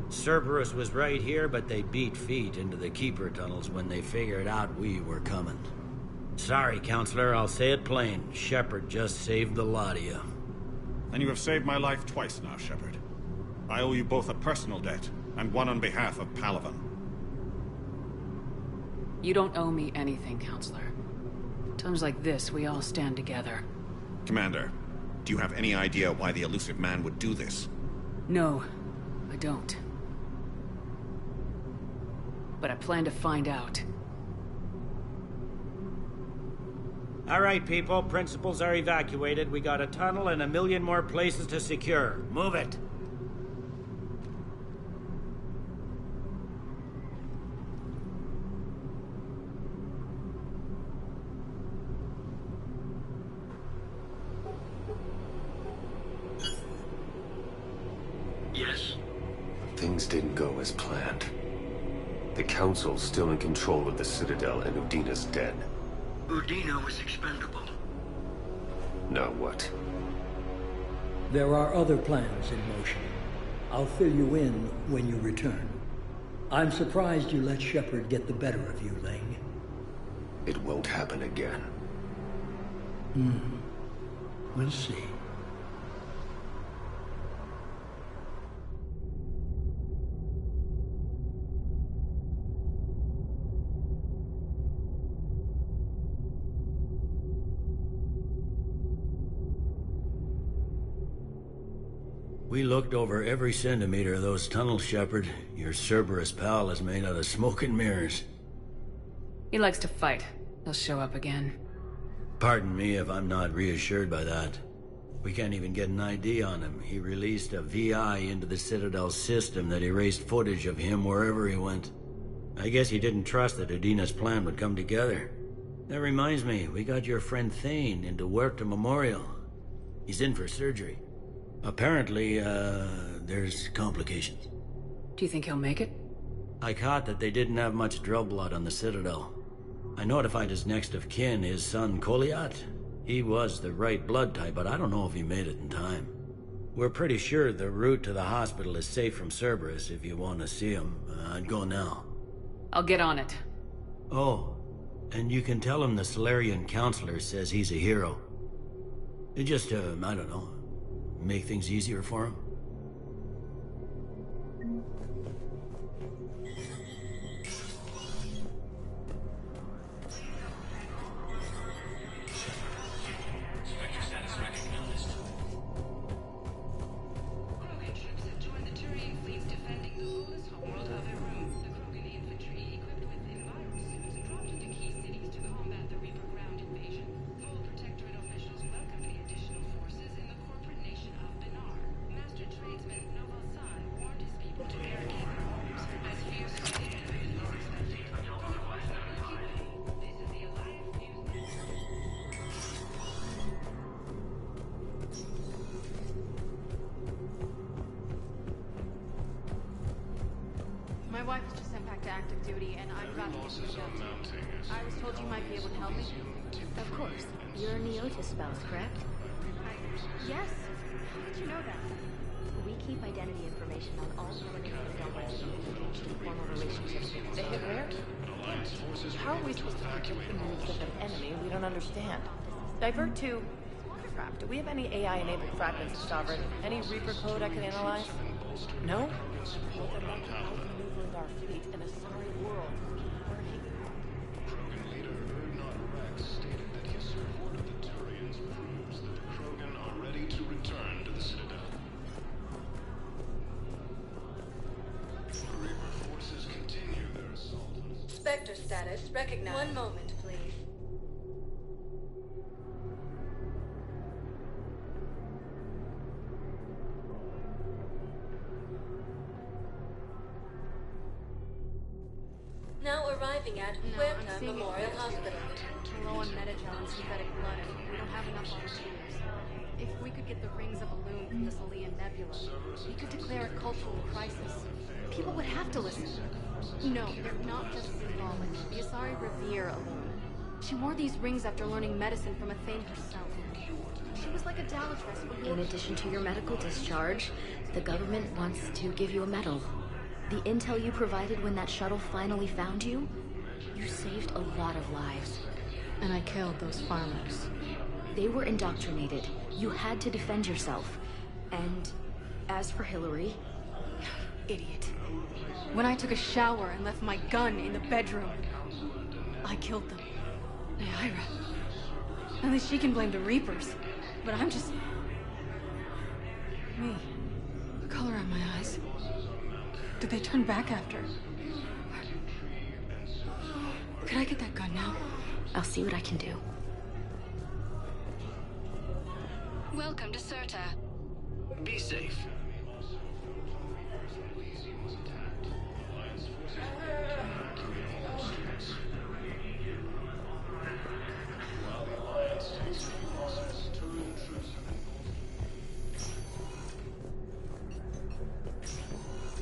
Cerberus was right here, but they beat feet into the Keeper tunnels when they figured out we were coming. Sorry, Counselor, I'll say it plain. Shepard just saved the lot of you. And you have saved my life twice now, Shepard. I owe you both a personal debt, and one on behalf of Palaven. You don't owe me anything, Counselor. Times like this, we all stand together. Commander, do you have any idea why the elusive man would do this? No, I don't. But I plan to find out. All right, people. Principals are evacuated. We got a tunnel and 1 million more places to secure. Move it. Yes? Things didn't go as planned. The Council's still in control of the Citadel and Udina's dead. Udina was expendable. Now what? There are other plans in motion. I'll fill you in when you return. I'm surprised you let Shepard get the better of you, Ling. It won't happen again. We'll see. We looked over every centimeter of those tunnels, Shepard. Your Cerberus pal is made out of smoke and mirrors. He likes to fight. He'll show up again. Pardon me if I'm not reassured by that. We can't even get an ID on him. He released a VI into the Citadel system that erased footage of him wherever he went. I guess he didn't trust that Udina's plan would come together. That reminds me, we got your friend Thane into Huerta Memorial. He's in for surgery. Apparently, there's complications. Do you think he'll make it? I caught that they didn't have much drill blood on the Citadel. I notified his next of kin, his son Koliat. He was the right blood type, but I don't know if he made it in time. We're pretty sure the route to the hospital is safe from Cerberus if you want to see him. I'd go now. I'll get on it. Oh, and you can tell him the Solarian Counselor says he's a hero. Just, I don't know, make things easier for him. My wife was just sent back to active duty, and I'm about to get moved up. I was told you might be able to help me. Of course. You're a Neotis spouse, correct? Yes. How did you know that? We keep identity information on all permanent Citadel residents in formal relationships. They hit where? How are we supposed to predict the moves of an enemy we don't understand? Divert to Scrap. Do we have any AI-enabled fragments of Sovereign? Any Reaper code I can analyze? No? Well, then that can help maneuvering our fleet in a sorry world. Krogan leader Urdnot Rex stated that his support of the Turians proves that the Krogan are ready to return to the Citadel. Reaper forces continue their assault. Spectre status recognized. One moment, please. Now arriving at Huerta Memorial Hospital. We're low on metagen and synthetic blood, and we don't have enough volunteers. If we could get the rings of Elune from the Salian Nebula, we could declare a cultural crisis. People would have to listen. No, they're not just symbolic. The Asari revere Elune. She wore these rings after learning medicine from Athane herself. She was like a dowageress when In addition to your medical discharge, the government wants to give you a medal. The intel you provided when that shuttle finally found you, you saved a lot of lives. And I killed those farmers. They were indoctrinated. You had to defend yourself. And as for Hillary... Idiot. When I took a shower and left my gun in the bedroom, I killed them. Naira. At least she can blame the Reapers. But I'm just... me. The color on my eyes. Did they turn back after? Could I get that gun now? I'll see what I can do. Welcome to Serta. Be safe.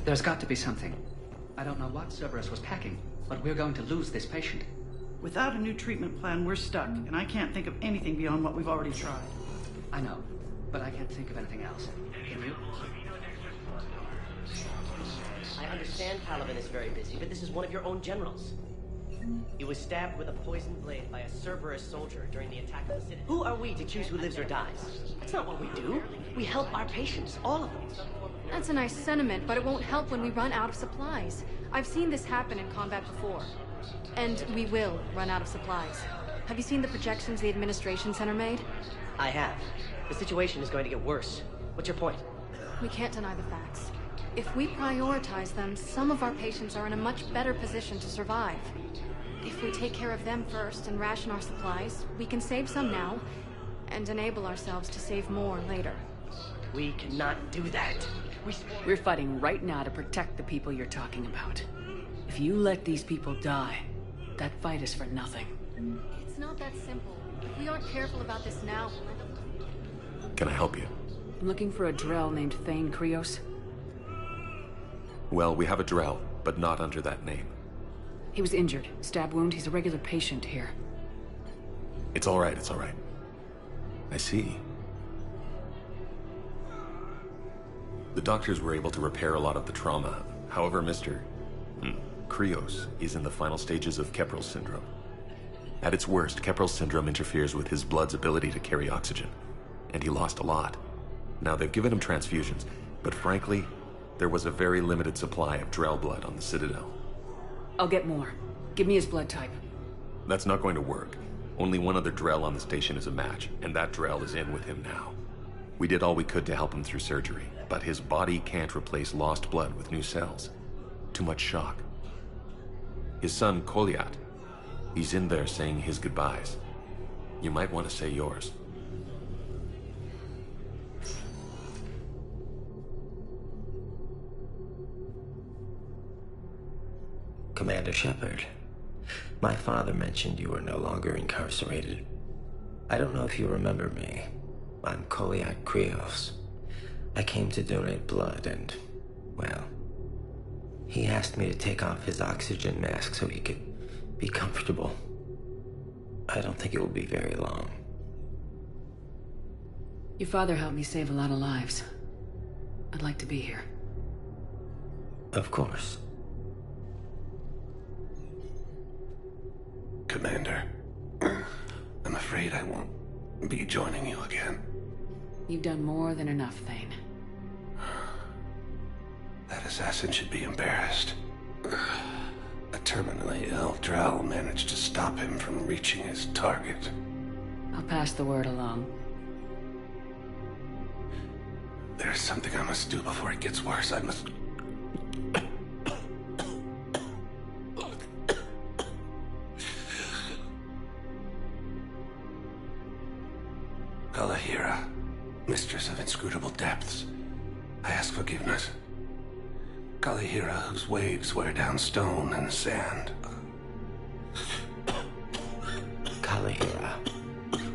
There's got to be something. I don't know what Cerberus was packing, but we're going to lose this patient. Without a new treatment plan, we're stuck, and I can't think of anything beyond what we've already tried. I know, but I can't think of anything else. Can you? I understand Paladin is very busy, but this is one of your own generals. He was stabbed with a poisoned blade by a Cerberus soldier during the attack of the city. Who are we to choose who lives or dies? That's not what we do. We help our patients, all of them. That's a nice sentiment, but it won't help when we run out of supplies. I've seen this happen in combat before. And we will run out of supplies. Have you seen the projections the Administration Center made? I have. The situation is going to get worse. What's your point? We can't deny the facts. If we prioritize them, some of our patients are in a much better position to survive. If we take care of them first and ration our supplies, we can save some now, and enable ourselves to save more later. We cannot do that. We're fighting right now to protect the people you're talking about. If you let these people die, that fight is for nothing. It's not that simple. If we aren't careful about this now, we'll end up... Can I help you? I'm looking for a Drell named Thane Krios. Well, we have a Drell, but not under that name. He was injured. Stab wound. He's a regular patient here. It's all right, it's all right. I see. The doctors were able to repair a lot of the trauma. However, Mr. Krios is in the final stages of Keprel's syndrome. At its worst, Keprel's syndrome interferes with his blood's ability to carry oxygen, and he lost a lot. Now, they've given him transfusions, but frankly, there was a very limited supply of Drell blood on the Citadel. I'll get more. Give me his blood type. That's not going to work. Only one other Drell on the station is a match, and that Drell is in with him now. We did all we could to help him through surgery, but his body can't replace lost blood with new cells. Too much shock. His son, Kolyat, he's in there saying his goodbyes. You might want to say yours. Commander Shepard, my father mentioned you were no longer incarcerated. I don't know if you remember me. I'm Kolyat Krios. I came to donate blood and, well, he asked me to take off his oxygen mask so he could be comfortable. I don't think it will be very long. Your father helped me save a lot of lives. I'd like to be here. Of course. Commander, I'm afraid I won't be joining you again. You've done more than enough, Thane. That assassin should be embarrassed. A terminally ill Drell managed to stop him from reaching his target. I'll pass the word along. There's something I must do before it gets worse. I must... Kalahira, mistress of inscrutable depths, I ask forgiveness. Kalahira, whose waves wear down stone and sand. Kalahira,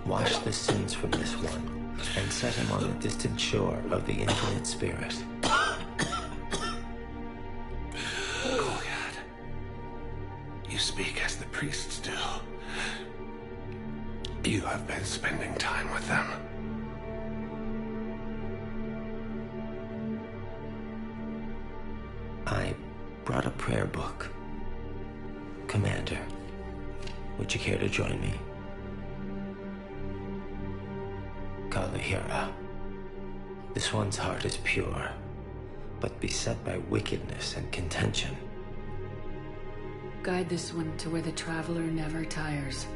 wash the sins from this one, and set him on the distant shore of the infinite spirit. Kolyat, you speak as the priests do. You have been spending time with them. I brought a prayer book. Commander, would you care to join me? Kalahira, this one's heart is pure, but beset by wickedness and contention. Guide this one to where the traveler never tires.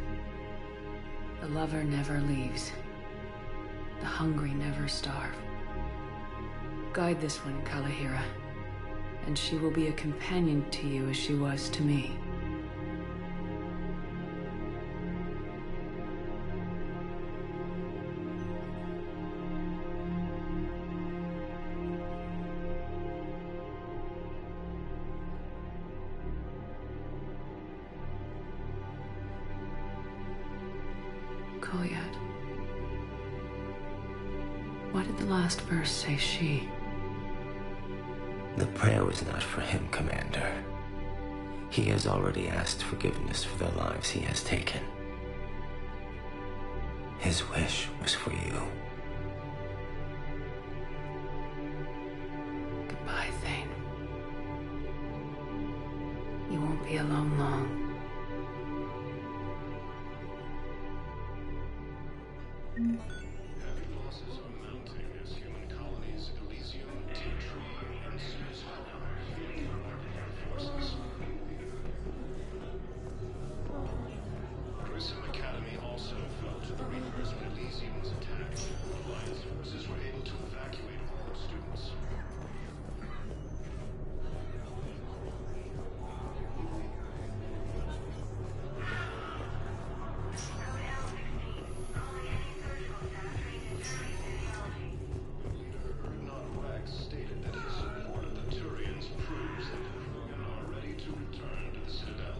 The lover never leaves. The hungry never starve. Guide this one, Kalahira, and she will be a companion to you as she was to me. Kolyat. Why did the last verse say she? The prayer was not for him, Commander. He has already asked forgiveness for the lives he has taken. His wish was for you. Goodbye, Thane. You won't be alone long. Heavy losses are mounting as human colonies Elysium, Tea Tree, and Suicide are fleeing our forces. Grissom Academy also fell to the Reapers when Elysium was attacked. Alliance forces were able to evacuate all students. Stated that his support of the Turians proves that the Krogan are ready to return to the Citadel.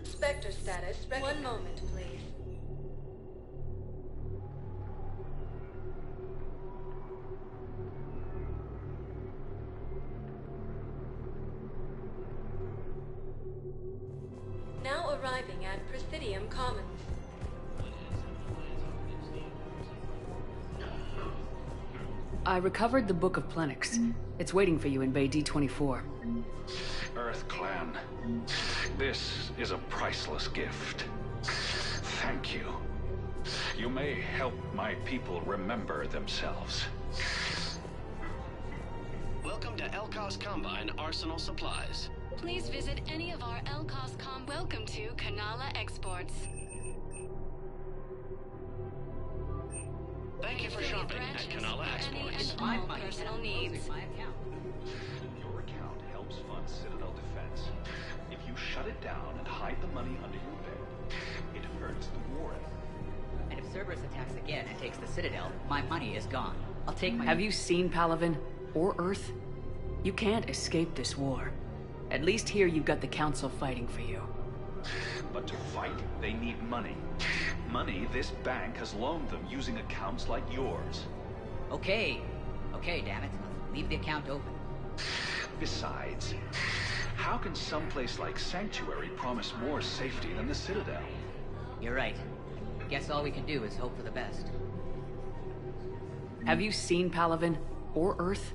Spectre status. One moment, please. Now arriving at Presidium Commons. I recovered the Book of Plenix. It's waiting for you in Bay D24. Earth Clan, this is a priceless gift. Thank you. You may help my people remember themselves. Welcome to Elkos Combine Arsenal Supplies. Please visit any of our Elkos Welcome to Kanala Exports. Thank you for shopping at Kanala Exports. All personal needs. Your account helps fund Citadel defense. If you shut it down and hide the money under your bed, it hurts the war effort. And if Cerberus attacks again and takes the Citadel, my money is gone. I'll take my... Have you seen Palaven? Or Earth? You can't escape this war. At least here you've got the Council fighting for you. But to fight, they need money. Money this bank has loaned them using accounts like yours. Okay, damn it. Leave the account open. Besides, how can someplace like Sanctuary promise more safety than the Citadel? You're right. Guess all we can do is hope for the best. Have you seen Palaven? Or Earth?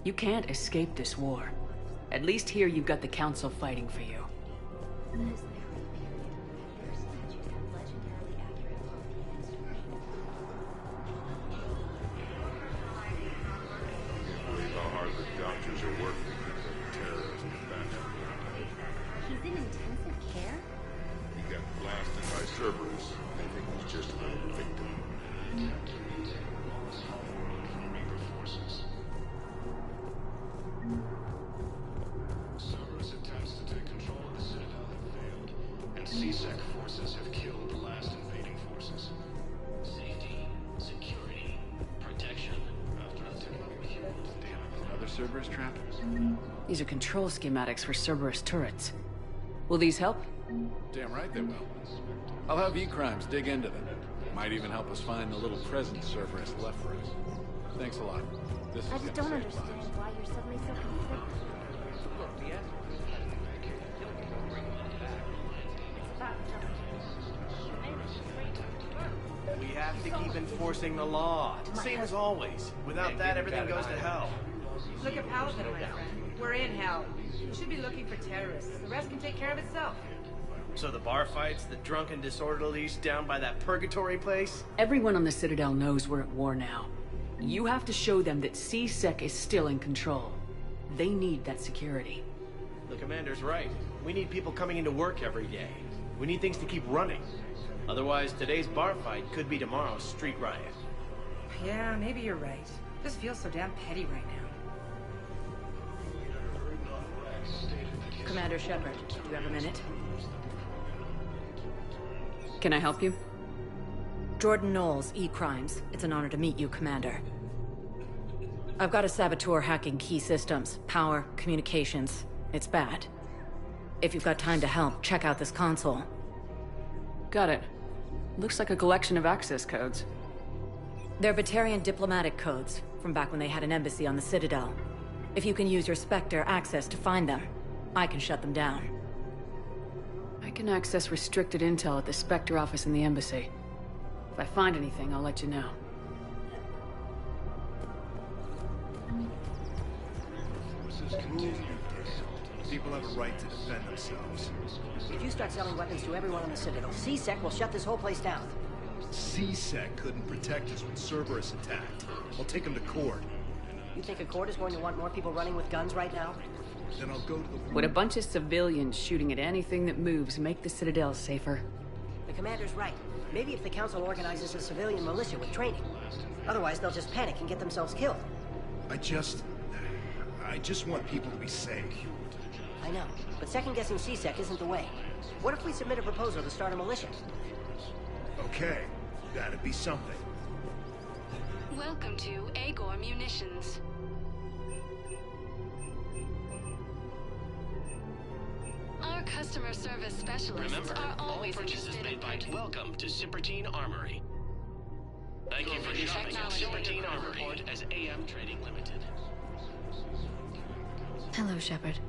You can't escape this war. At least here you've got the Council fighting for you. Doctors are working because of terrorist bandit. He's in intensive care? He got blasted by Cerberus. They think he's just another victim. Cerberus attempts to take control of the Citadel have failed, and CSEC forces have killed the last invading forces. Safety, security, protection. After Another Cerberus trap? These are control schematics for Cerberus turrets. Will these help? Damn right they will. I'll have E-Crimes dig into them. Might even help us find the little present Cerberus left for us. Thanks a lot. This is I just don't understand why you're suddenly so concerned. We have to keep enforcing the law. Same as always. Without that, everything goes to hell. Look at Paladin, my friend. We're in hell. You should be looking for terrorists. The rest can take care of itself. So the bar fights, the drunken disorderlies down by that purgatory place? Everyone on the Citadel knows we're at war now. You have to show them that CSEC is still in control. They need that security. The commander's right. We need people coming into work every day. We need things to keep running. Otherwise, today's bar fight could be tomorrow's street riot. Yeah, maybe you're right. This feels so damn petty right now. Commander Shepard, do you have a minute? Can I help you? Jordan Knowles, E-Crimes. It's an honor to meet you, Commander. I've got a saboteur hacking key systems, power, communications. It's bad. If you've got time to help, check out this console. Got it. Looks like a collection of access codes. They're Batarian diplomatic codes, from back when they had an embassy on the Citadel. If you can use your Spectre access to find them, I can shut them down. I can access restricted intel at the Spectre office in the embassy. If I find anything, I'll let you know. People have a right to defend themselves. If you start selling weapons to everyone on the Citadel, C-Sec will shut this whole place down. C-Sec couldn't protect us when Cerberus attacked. I'll take them to court. You think a court is going to want more people running with guns right now? Then I'll go to the... Would a bunch of civilians shooting at anything that moves make the Citadel safer? The commander's right. Maybe if the Council organizes a civilian militia with training. Otherwise, they'll just panic and get themselves killed. I just want people to be safe. I know, but second-guessing C-Sec isn't the way. What if we submit a proposal to start a militia? Okay, that'd be something. Welcome to Agor Munitions. Our customer service specialists Remember, are all always purchases interested in made by Welcome to Cipertine Armory. Thank you for shopping at Cipertine Armory as AM Trading Limited. Hello, Shepard.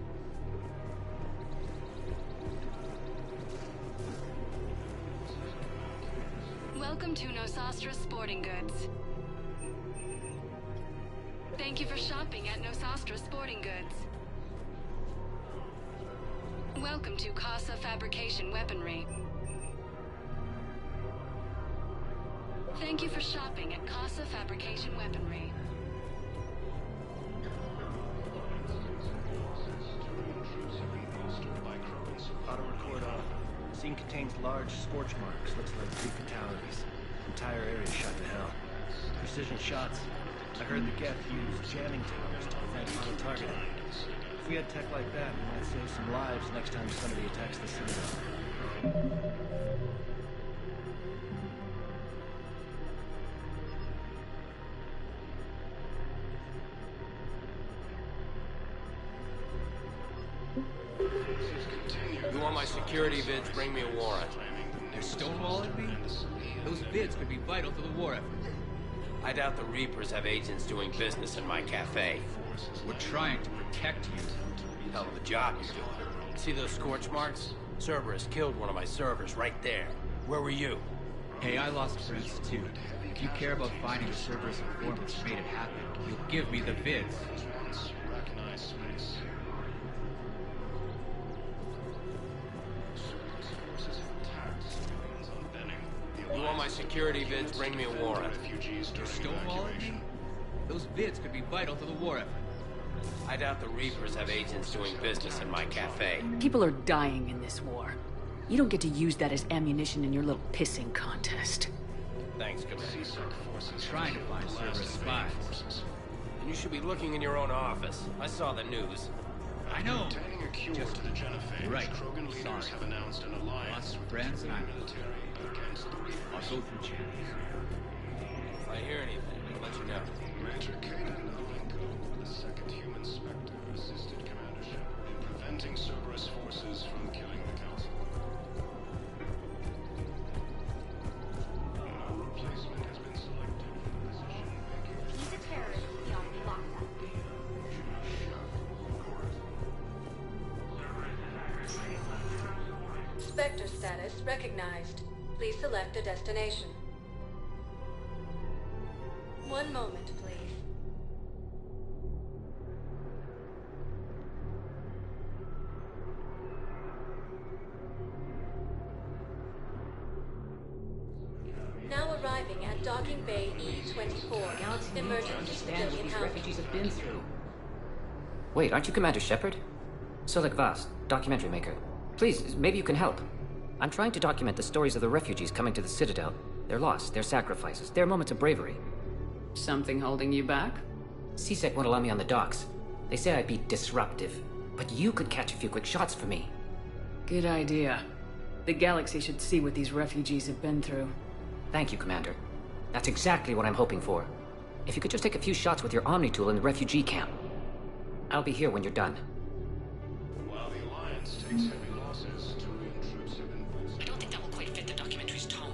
Welcome to Nosastra Sporting Goods. Thank you for shopping at Nosastra Sporting Goods. Welcome to Casa Fabrication Weaponry. Thank you for shopping at Casa Fabrication Weaponry. Auto-record on. Scene contains large scorch marks. Looks like 3 fatalities. Entire area shot to hell. Precision shots. I heard the Geth use jamming towers to prevent auto-targeting. If we had tech like that, we might save some lives next time somebody attacks the Citadel. You want my security vids, bring me a warrant. They're stonewalling me? Those vids could be vital to the war effort. I doubt the Reapers have agents doing business in my cafe. We're trying to protect you. Hell of a job you're doing. See those scorch marks? Cerberus killed one of my servers right there. Where were you? Hey, I lost friends too. If you care about finding the Cerberus informants who made it happen, you'll give me the vids. You want my security vids, bring me a warrant. You're stonewalling me? Those vids could be vital to the war effort. I doubt the Reapers have agents doing business in my cafe. People are dying in this war. You don't get to use that as ammunition in your little pissing contest. Thanks, Commander. I'm trying to find Cerberus spies. And you should be looking in your own office. I saw the news. I know. Obtaining a cure to the Genophage, right. Krogan leaders have announced an alliance with friends the and military against the Reapers. I'll go through channels. If I hear anything, I'll let you know. Major Kaden Novenko, the second human Spectre, assisted Commander Shepard in preventing Cerberus forces from killing the Council. No replacement has been selected for the position vacant. He's a terrorist beyond lockdown. Spectre status recognized. Please select a destination. One moment, please. Now arriving at Docking Bay E-24. Emergency civilian housing. Refugees have been through. Wait, aren't you Commander Shepard? Solik Vast, documentary maker. Please, maybe you can help. I'm trying to document the stories of the refugees coming to the Citadel. Their loss, their sacrifices, their moments of bravery. Something holding you back? C-Sec won't allow me on the docks. They say I'd be disruptive. But you could catch a few quick shots for me. Good idea. The galaxy should see what these refugees have been through. Thank you, Commander. That's exactly what I'm hoping for. If you could just take a few shots with your Omni tool in the refugee camp. I'll be here when you're done. While the Alliance takes heavy losses, Turian troops have been bolstered. I don't think that will quite fit the documentary's tone.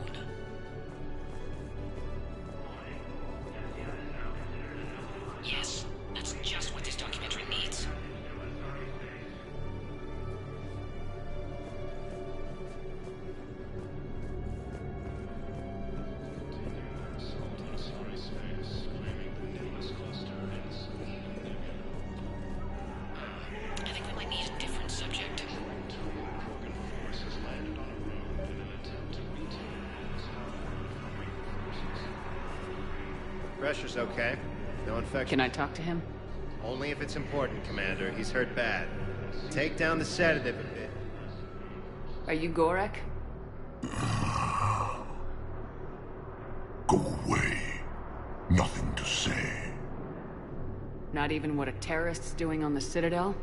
Pressure's okay. No infection. Can I talk to him? Only if it's important, Commander. He's hurt bad. Take down the sedative a bit. Are you Gorek? Go away. Nothing to say. Not even what a terrorist's doing on the Citadel?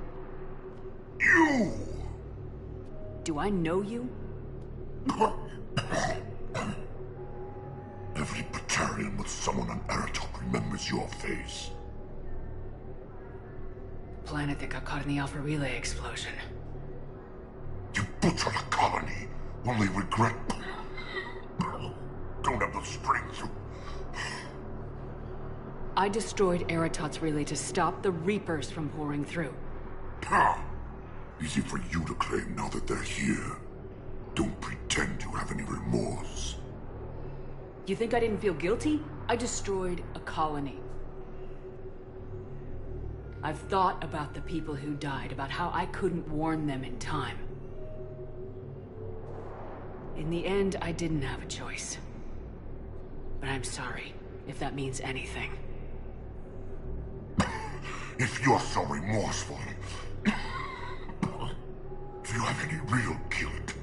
You! Do I know you? Every Batarian with someone on Aratok remembers your face. Planet that got caught in the Alpha Relay explosion. You butchered a colony. Only regret... Don't have the strength to... I destroyed Eratot's relay to stop the Reapers from pouring through. Easy for you to claim now that they're here. Don't pretend you have any remorse. You think I didn't feel guilty? I destroyed a colony. I've thought about the people who died, about how I couldn't warn them in time. In the end, I didn't have a choice. But I'm sorry, if that means anything. If you're so remorseful, if you have any real guilt,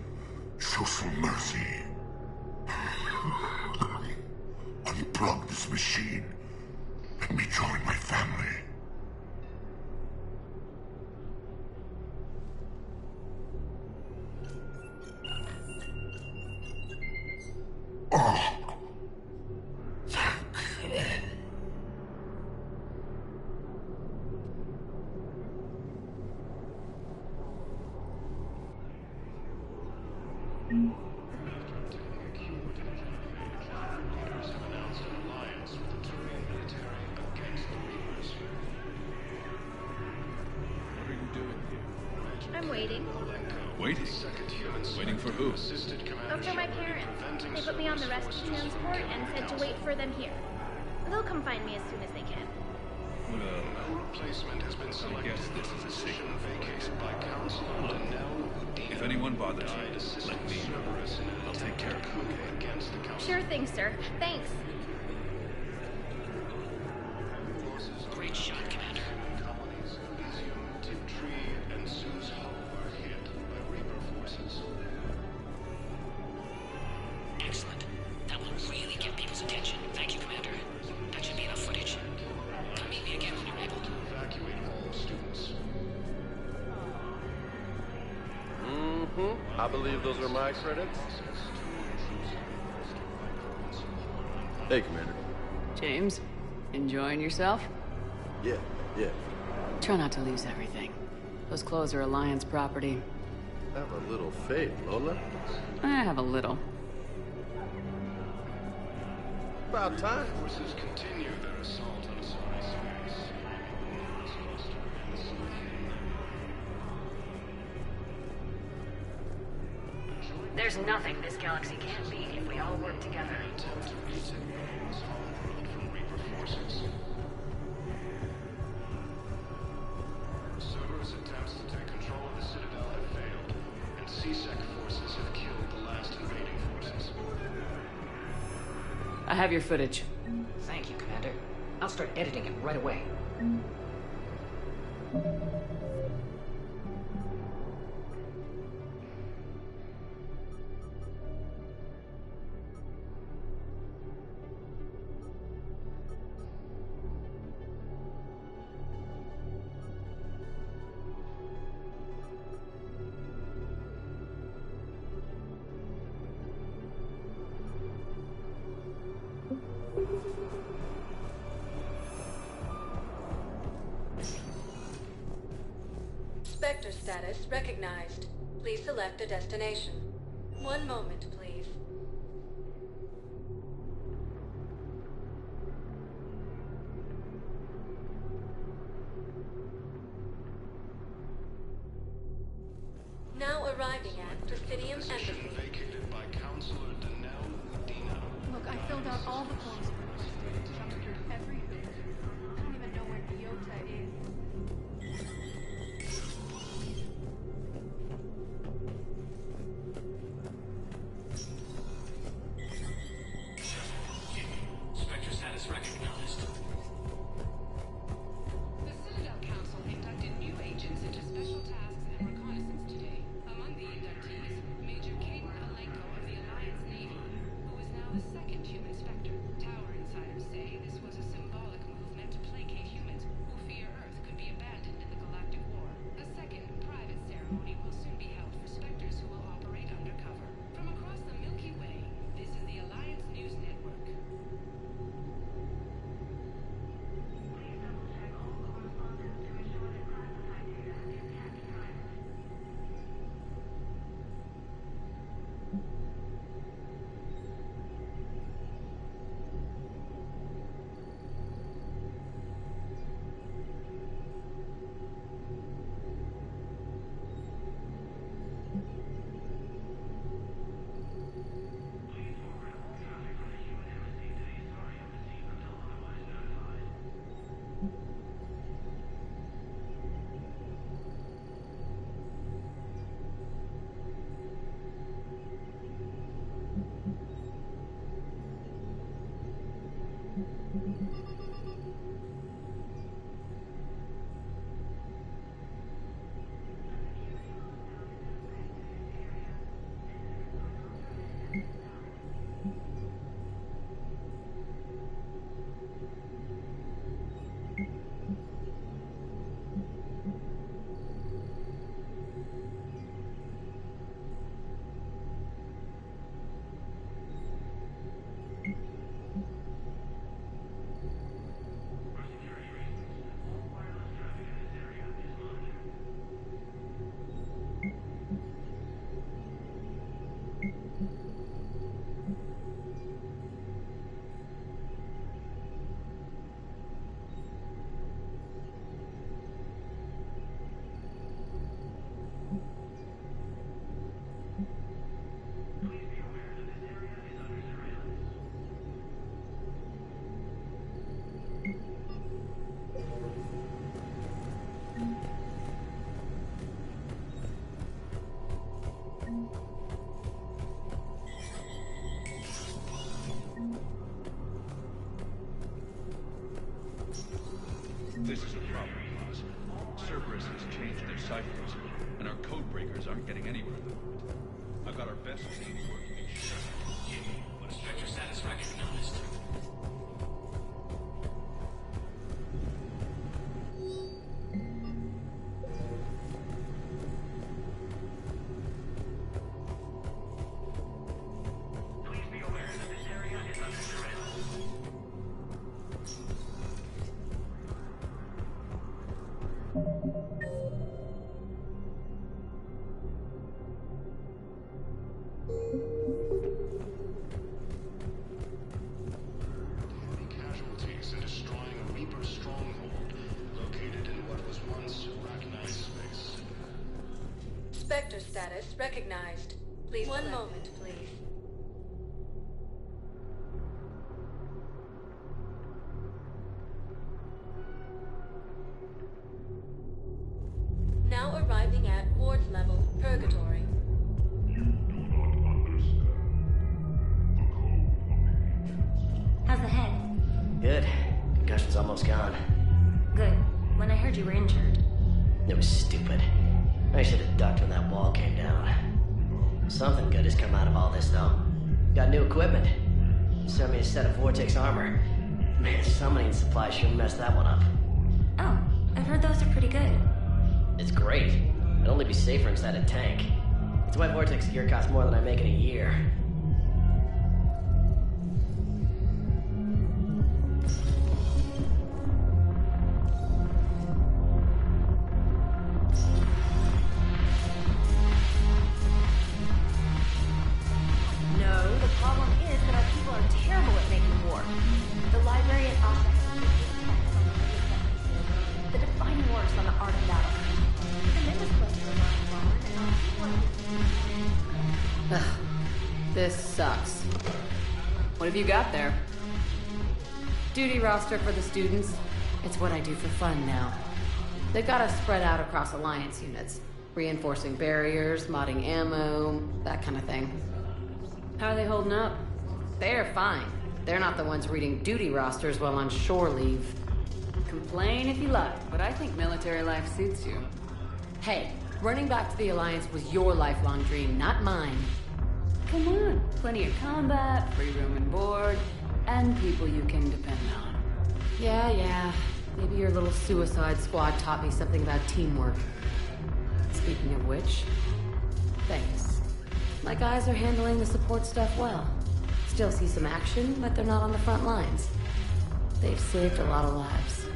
show some mercy. Unplug this machine. Let me join my family. Oh. I'm waiting. Waiting? Waiting for who? Oh, for my parents. They put me on the rescue transport and said to wait for them here. They'll come find me as soon as they can. Well, I guess this is a secret vacated by council. If anyone bothers you, let me know. I'll take care of it. Sure thing, sir. Thanks. Great shot, Commander. Colonies of Elysium, Tiptree, and Sue's Hollow are hit by Reaper forces. Excellent. That will really get people's attention. Thank you, Commander. That should be enough footage. Come meet me again when you're able. Evacuate all students. I believe those are my credits. Hey, Commander. James, enjoying yourself? Yeah. Try not to lose everything. Those clothes are Alliance property. Have a little faith, Lola. I have a little. About time. Forces continue their assault on Asari space. There's nothing this galaxy can't beat if we all work together. Attempt to retake this homeworld from Reaper forces. Cerberus attempts to take control of the Citadel have failed, and C-Sec forces have killed the last invading forces. I have your footage. Thank you, Commander. I'll start editing it right away. Spectre status recognized. Please select a destination. One moment, please. Now arriving at Presidium Embassy. Vacated by Counselor Danelle Udina. Look, I filled out all the forms for registered. Jumped through every hoop. I don't even know where Iota is. Spectre status recognized. This is a problem, boss. Cerberus has changed their ciphers, and our code breakers aren't getting anywhere. I've got our best team working in shadow. Spectre status recognized. Spectre status recognized. Please. One moment, please. Now arriving at Ward's level, Purgatory. How's the head? Good. Concussion's almost gone. Good. When I heard you were injured. It was stupid. I should have ducked when that wall came down. Something good has come out of all this, though. Got new equipment. Sent me a set of Vortex armor. Man, summoning supply sure messed that one up. Oh, I've heard those are pretty good. It's great. I'd only be safer inside a tank. That's why Vortex gear costs more than I make in a year. No, the problem is that our people are terrible at making war. The library at Asha the defining works on the art of battle. Ugh, this sucks. What have you got there? Duty roster for the students. It's what I do for fun now. They've got us spread out across Alliance units. Reinforcing barriers, modding ammo, that kind of thing. How are they holding up? They're fine. They're not the ones reading duty rosters while on shore leave. Complain if you like, but I think military life suits you. Hey, running back to the Alliance was your lifelong dream, not mine. Come on, plenty of combat, free room and board, and people you can depend on. Yeah, maybe your little suicide squad taught me something about teamwork. Speaking of which, thanks. My guys are handling the support stuff well. Still see some action, but they're not on the front lines. They've saved a lot of lives.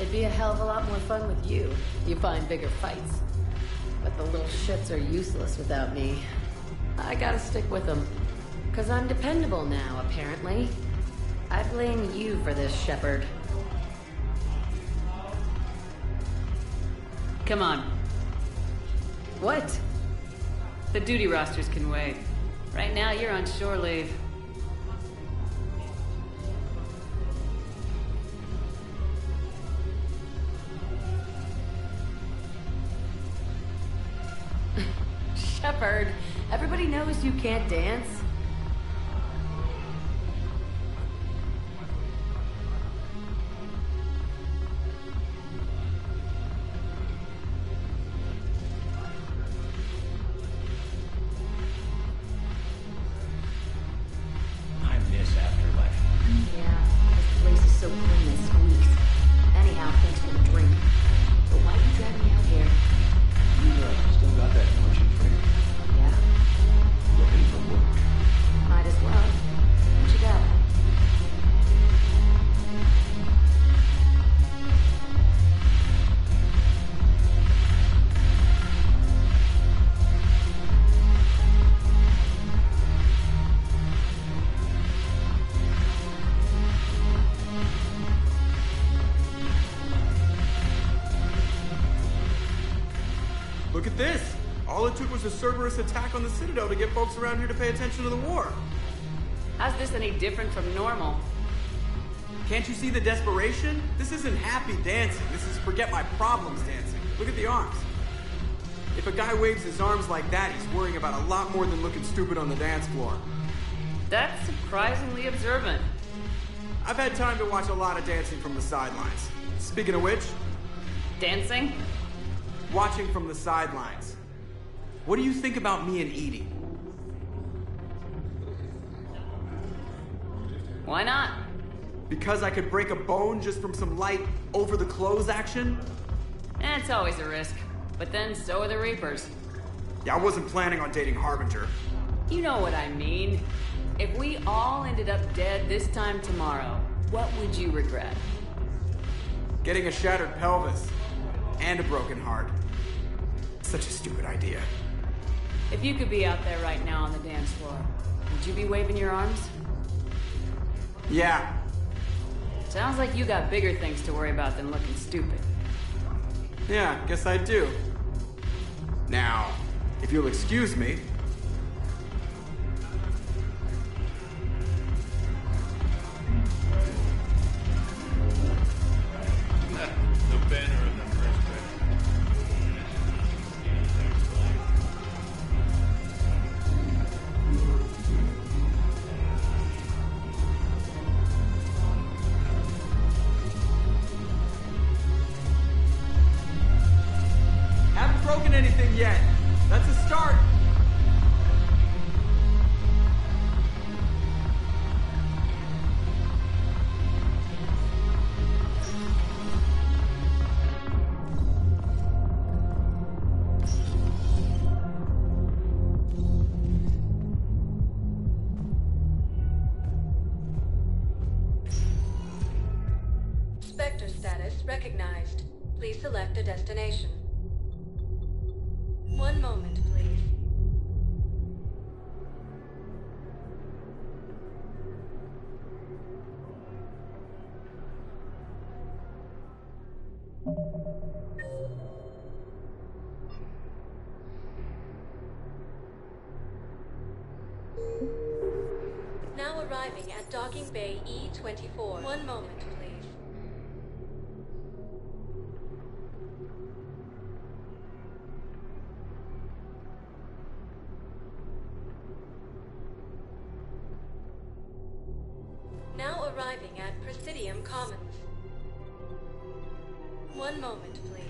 It'd be a hell of a lot more fun with you. You find bigger fights. But the little shits are useless without me. I gotta stick with them. 'Cause I'm dependable now, apparently. I blame you for this, Shepard. Come on. What? The duty rosters can wait. Right now, you're on shore leave. Shepard, everybody knows you can't dance. I miss Afterlife. Yeah, this place is so clean and squeaks. Anyhow, thanks for the drink. But why'd you drag me out here? You still got that motion trigger? Yeah, Looking for work. might as well. What you got? Look at this! All it took was a Cerberus attack on the Citadel to get folks around here to pay attention to the war. How's this any different from normal? Can't you see the desperation? This isn't happy dancing. This is forget my problems dancing. Look at the arms. If a guy waves his arms like that, he's worrying about a lot more than looking stupid on the dance floor. That's surprisingly observant. I've had time to watch a lot of dancing from the sidelines. Speaking of which, Dancing? watching from the sidelines. What do you think about me and Edie? Why not? Because I could break a bone just from some light over-the-clothes action? It's always a risk. But then so are the Reapers. Yeah, I wasn't planning on dating Harbinger. You know what I mean. If we all ended up dead this time tomorrow, what would you regret? Getting a shattered pelvis. And a broken heart. Such a stupid idea. If you could be out there right now on the dance floor, would you be waving your arms? Yeah. Sounds like you got bigger things to worry about than looking stupid. Yeah, guess I do. Now, if you'll excuse me. The banner in the first Haven't broken anything yet. That's a start. Spectre status recognized. Please select a destination. One moment, please. Now arriving at Docking Bay E-24. One moment, please. Now arriving at Presidium Commons. One moment, please.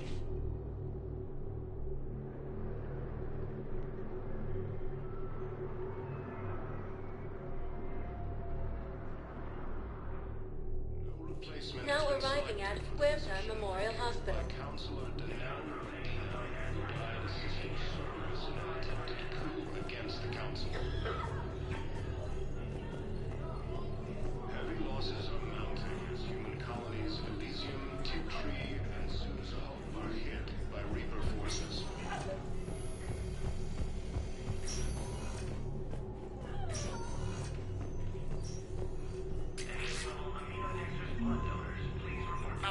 Now arriving at Huerta Memorial Hospital. Counselor Denaro who died assisting Cerberus in an attempted coup against the Council. Heavy losses are mounting as human colonies of Elysium, Tiptree, and Susa are hit by Reaper forces.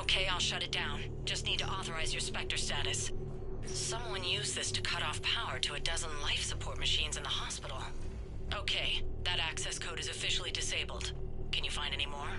Okay, I'll shut it down. Just need to authorize your Spectre status. Someone used this to cut off power to a dozen life support machines in the hospital. Okay, that access code is officially disabled. Can you find any more?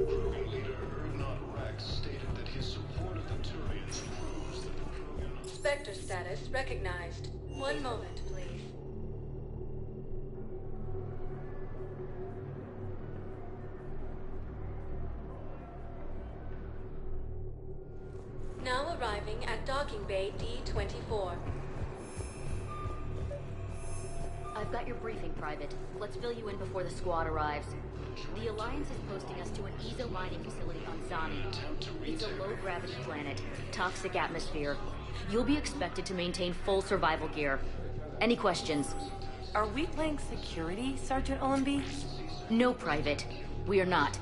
Krogan leader Erdnot Rex stated that his support of the Turians proves that the Krogan... Spectre status recognized. One moment, please. Now arriving at Docking Bay D-24. I've got your briefing, Private. Let's fill you in before the squad arrives. The Alliance is posting us to an ESO mining facility on Zani. It's a low-gravity planet, toxic atmosphere. You'll be expected to maintain full survival gear. Any questions? Are we playing security, Sergeant Ullenby? No, Private. We are not.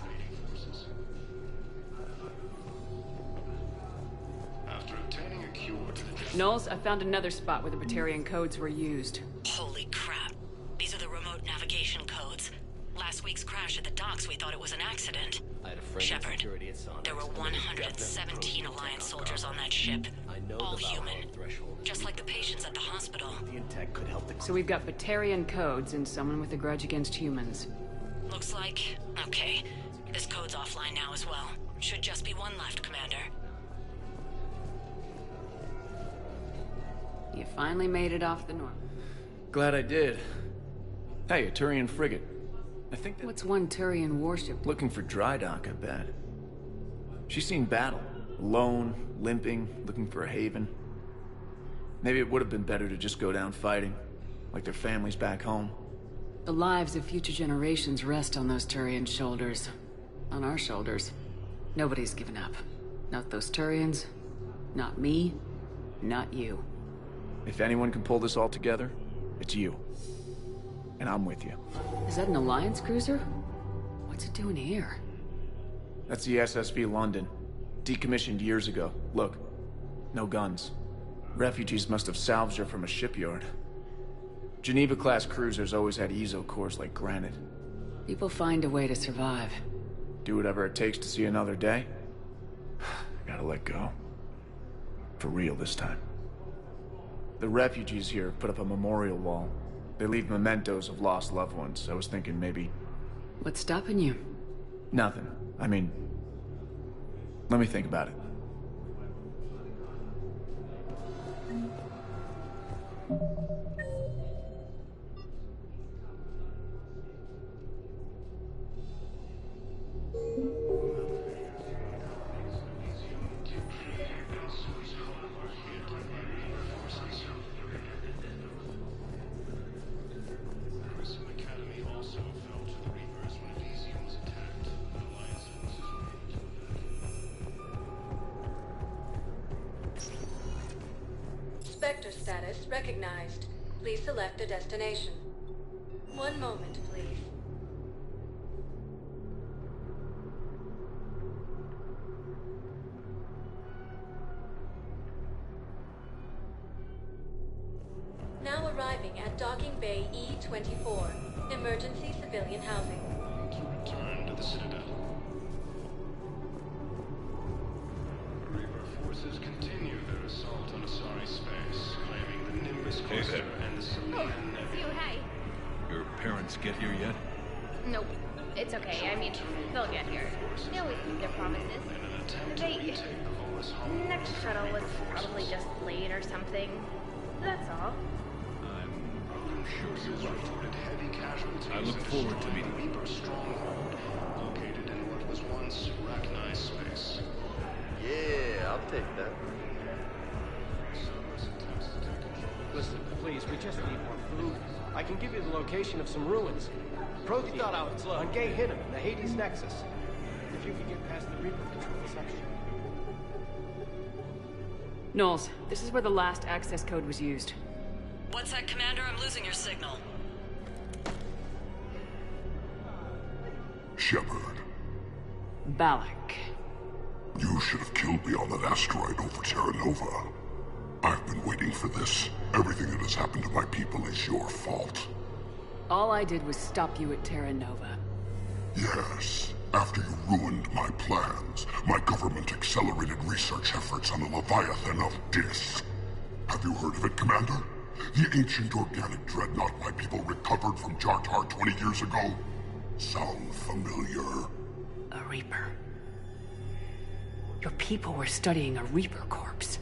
After obtaining a cure to the... Knowles, I found another spot where the Batarian codes were used. Holy crap. These are the remote navigation codes. Last week's crash at the docks, we thought it was an accident. I had a friend in Shepard, security at Sonic. there were 117 Alliance soldiers on that ship. All human. Just like the patients at the hospital. The Intech could help the... So we've got Batarian codes and someone with a grudge against humans. Looks like... Okay. This code's offline now as well. Should just be one left, Commander. You finally made it off the North. Glad I did. Hey, a Turian frigate. I think that... What's one Turian warship? Looking for Drydock, I bet. She's seen battle. Alone, limping, looking for a haven. Maybe it would have been better to just go down fighting, like their families back home. The lives of future generations rest on those Turian shoulders. On our shoulders. Nobody's given up. Not those Turians, not me, not you. If anyone can pull this all together, it's you. And I'm with you. Is that an Alliance cruiser? What's it doing here? That's the SSV London. Decommissioned years ago. Look, no guns. Refugees must have salvaged her from a shipyard. Geneva-class cruisers always had ezo cores like granite. People find a way to survive. Do whatever it takes to see another day. I gotta let go. For real this time. The refugees here put up a memorial wall. They leave mementos of lost loved ones. I was thinking maybe... What's stopping you? Nothing. I mean... Let me think about it. Spectre status recognized. Please select a destination. One moment, please. Now arriving at Docking Bay E-24. Emergency civilian housing. Return to the Citadel. Reaper forces continue their assault on Asari space, claiming the Nimbus cluster and the Selenium Nebula. Hey. Your parents get here yet? Nope. It's okay. I mean, they'll get here. They always keep their promises. Next shuttle was probably just late or something. That's all. I look forward to meeting you. Reaper stronghold, located in what was once Rachni space. Yeah, I'll take that. Listen, please, we just need more food. I can give you the location of some ruins. Protein on Gay Hinnom in the Hades Nexus. If you can get past the Reaper control section. Knowles, this is where the last access code was used. What's that, Commander? I'm losing your signal. Shepard. Balak. You should have killed me on that asteroid over Terra Nova. I've been waiting for this. Everything that has happened to my people is your fault. All I did was stop you at Terra Nova. Yes. After you ruined my plans, my government accelerated research efforts on the Leviathan of Dis. Have you heard of it, Commander? The ancient organic dreadnought my people recovered from Jartar 20 years ago? Sound familiar? A Reaper. Your people were studying a Reaper corpse.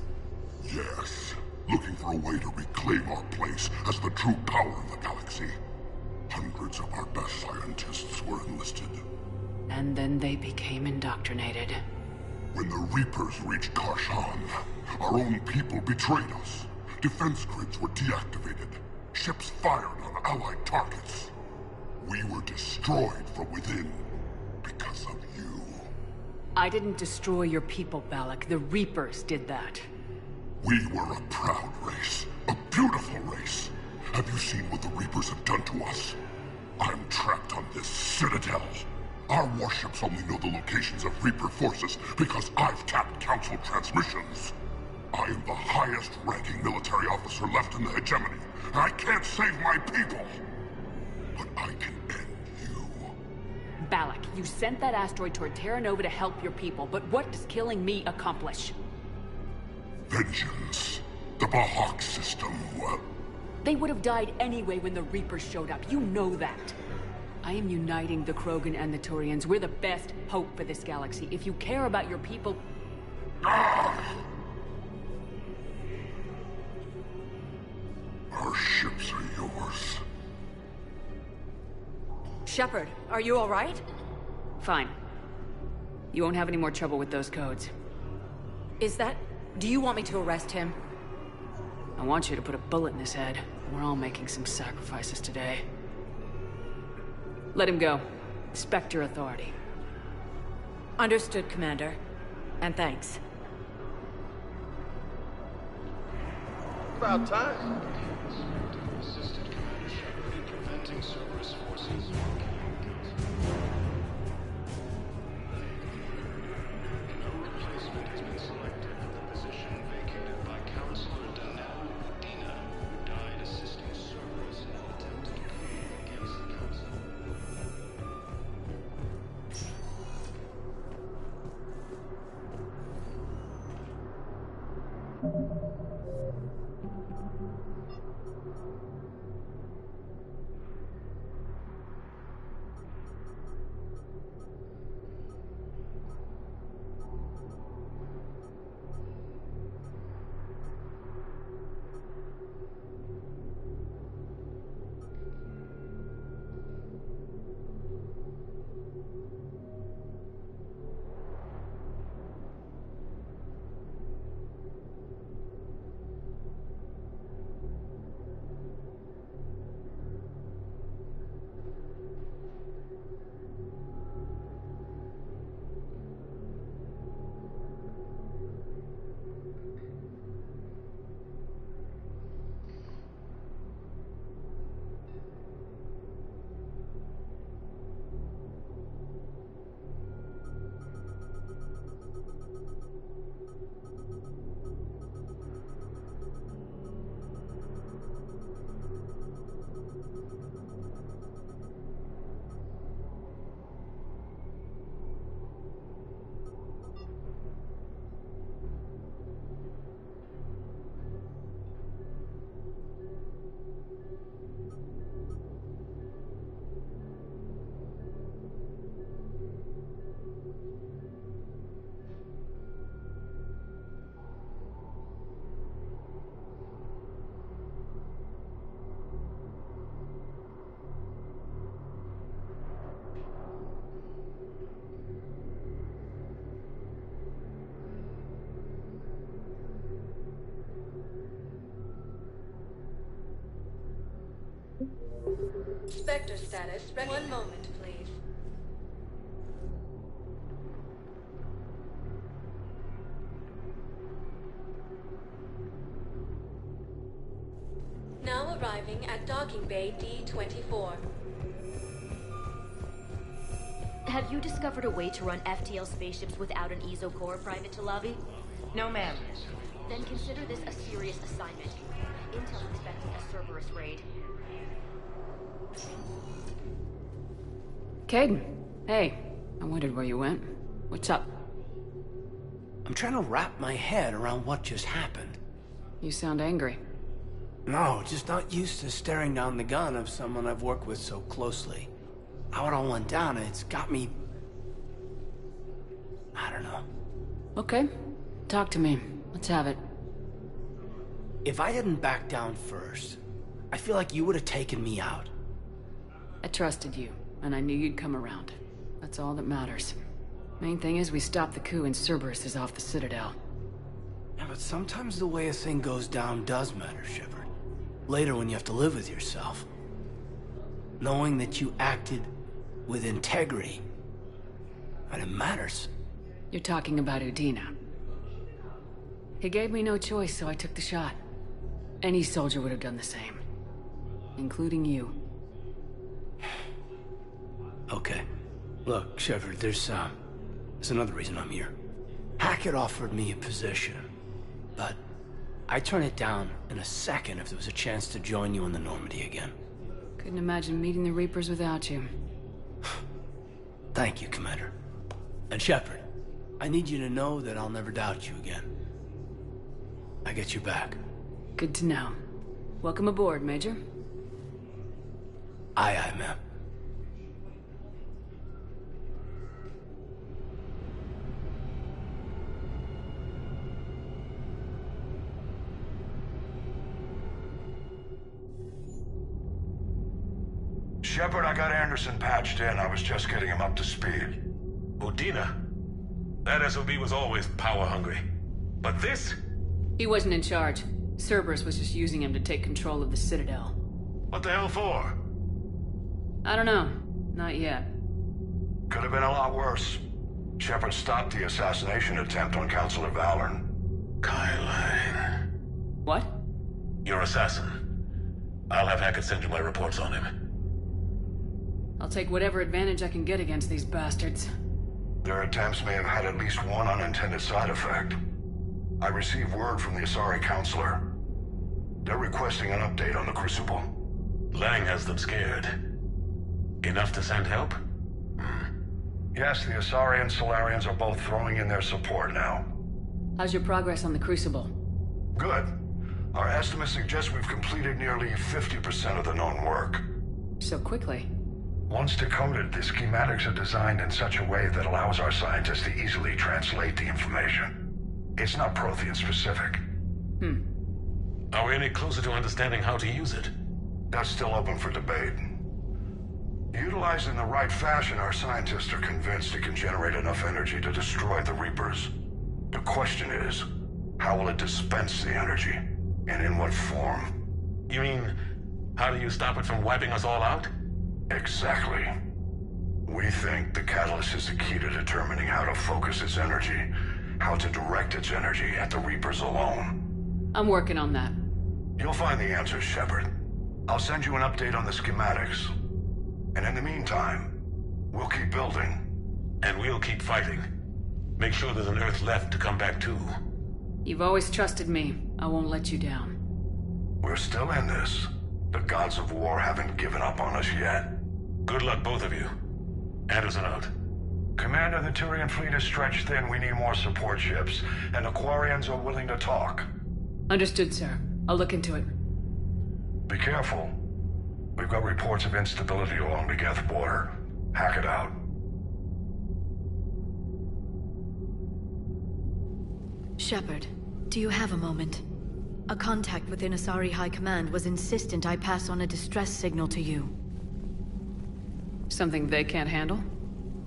Yes. Looking for a way to reclaim our place as the true power of the galaxy. Hundreds of our best scientists were enlisted. And then they became indoctrinated. When the Reapers reached Karshan, our own people betrayed us. Defense grids were deactivated. Ships fired on allied targets. We were destroyed from within because of you. I didn't destroy your people, Balak. The Reapers did that. We were a proud race. A beautiful race. Have you seen what the Reapers have done to us? I'm trapped on this citadel. Our warships only know the locations of Reaper forces because I've tapped Council transmissions. I am the highest-ranking military officer left in the hegemony. I can't save my people. But I can end you. Balak, you sent that asteroid toward Terra Nova to help your people, but what does killing me accomplish? Vengeance. The Bahak system, well... They would have died anyway when the Reapers showed up. You know that. I am uniting the Krogan and the Turians. We're the best hope for this galaxy. If you care about your people... Our ships are yours. Shepard, are you alright? Fine. You won't have any more trouble with those codes. Is that... Do you want me to arrest him? I want you to put a bullet in his head. We're all making some sacrifices today. Let him go. Spectre authority. Understood, Commander. And thanks. About time. Assisted Commander Shepard in preventing Cerberus forces. No replacement has been selected for the position vacated by Counselor Danelle Udina, who died assisting Cerberus in an attempt to decree against the Council. Spectre status. One moment, please. Now arriving at docking bay D-24. Have you discovered a way to run FTL spaceships without an EZO core, Private Talabi? No, ma'am. Then consider this a serious assignment. Intel's expecting a Cerberus raid. Kaidan, hey. I wondered where you went. What's up? I'm trying to wrap my head around what just happened. You sound angry. No, just not used to staring down the gun of someone I've worked with so closely. How it all went down, it's got me... I don't know. Okay. Talk to me. Let's have it. If I hadn't backed down first, I feel like you would have taken me out. I trusted you, and I knew you'd come around. That's all that matters. Main thing is we stopped the coup and Cerberus is off the Citadel. Yeah, but sometimes the way a thing goes down does matter, Shepard. Later when you have to live with yourself. Knowing that you acted with integrity, and it matters. You're talking about Udina. He gave me no choice, so I took the shot. Any soldier would have done the same. Including you. Okay. Look, Shepard, there's another reason I'm here. Hackett offered me a position, but I'd turn it down in a second if there was a chance to join you in the Normandy again. Couldn't imagine meeting the Reapers without you. Thank you, Commander. And Shepard, I need you to know that I'll never doubt you again. I get your back. Good to know. Welcome aboard, Major. Aye, aye, ma'am. Shepard, I got Anderson patched in. I was just getting him up to speed. Udina? That SOB was always power-hungry. But this? He wasn't in charge. Cerberus was just using him to take control of the Citadel. What the hell for? I don't know. Not yet. Could have been a lot worse. Shepard stopped the assassination attempt on Councilor Valorn. Kyle. What? Your assassin. I'll have Hackett send you my reports on him. I'll take whatever advantage I can get against these bastards. Their attempts may have had at least one unintended side effect. I received word from the Asari Councilor. They're requesting an update on the Crucible. Lang has them scared. Enough to send help? Yes, the Asari and Solarians are both throwing in their support now. How's your progress on the Crucible? Good. Our estimates suggest we've completed nearly 50% of the known work. So quickly? Once decoded, the schematics are designed in such a way that allows our scientists to easily translate the information. It's not Prothean specific. Are we any closer to understanding how to use it? That's still open for debate. Utilized in the right fashion, our scientists are convinced it can generate enough energy to destroy the Reapers. The question is, how will it dispense the energy? And in what form? You mean, how do you stop it from wiping us all out? Exactly. We think the catalyst is the key to determining how to focus its energy, how to direct its energy at the Reapers alone. I'm working on that. You'll find the answers, Shepard. I'll send you an update on the schematics. And in the meantime, we'll keep building. And we'll keep fighting. Make sure there's an Earth left to come back to. You've always trusted me. I won't let you down. We're still in this. The gods of war haven't given up on us yet. Good luck, both of you. Anderson out. Commander, the Turian fleet is stretched thin. We need more support ships. And the Quarians are willing to talk. Understood, sir. I'll look into it. Be careful. We've got reports of instability along the Geth border. Hackett out. Shepard, do you have a moment? A contact within Asari High Command was insistent I pass on a distress signal to you. Something they can't handle?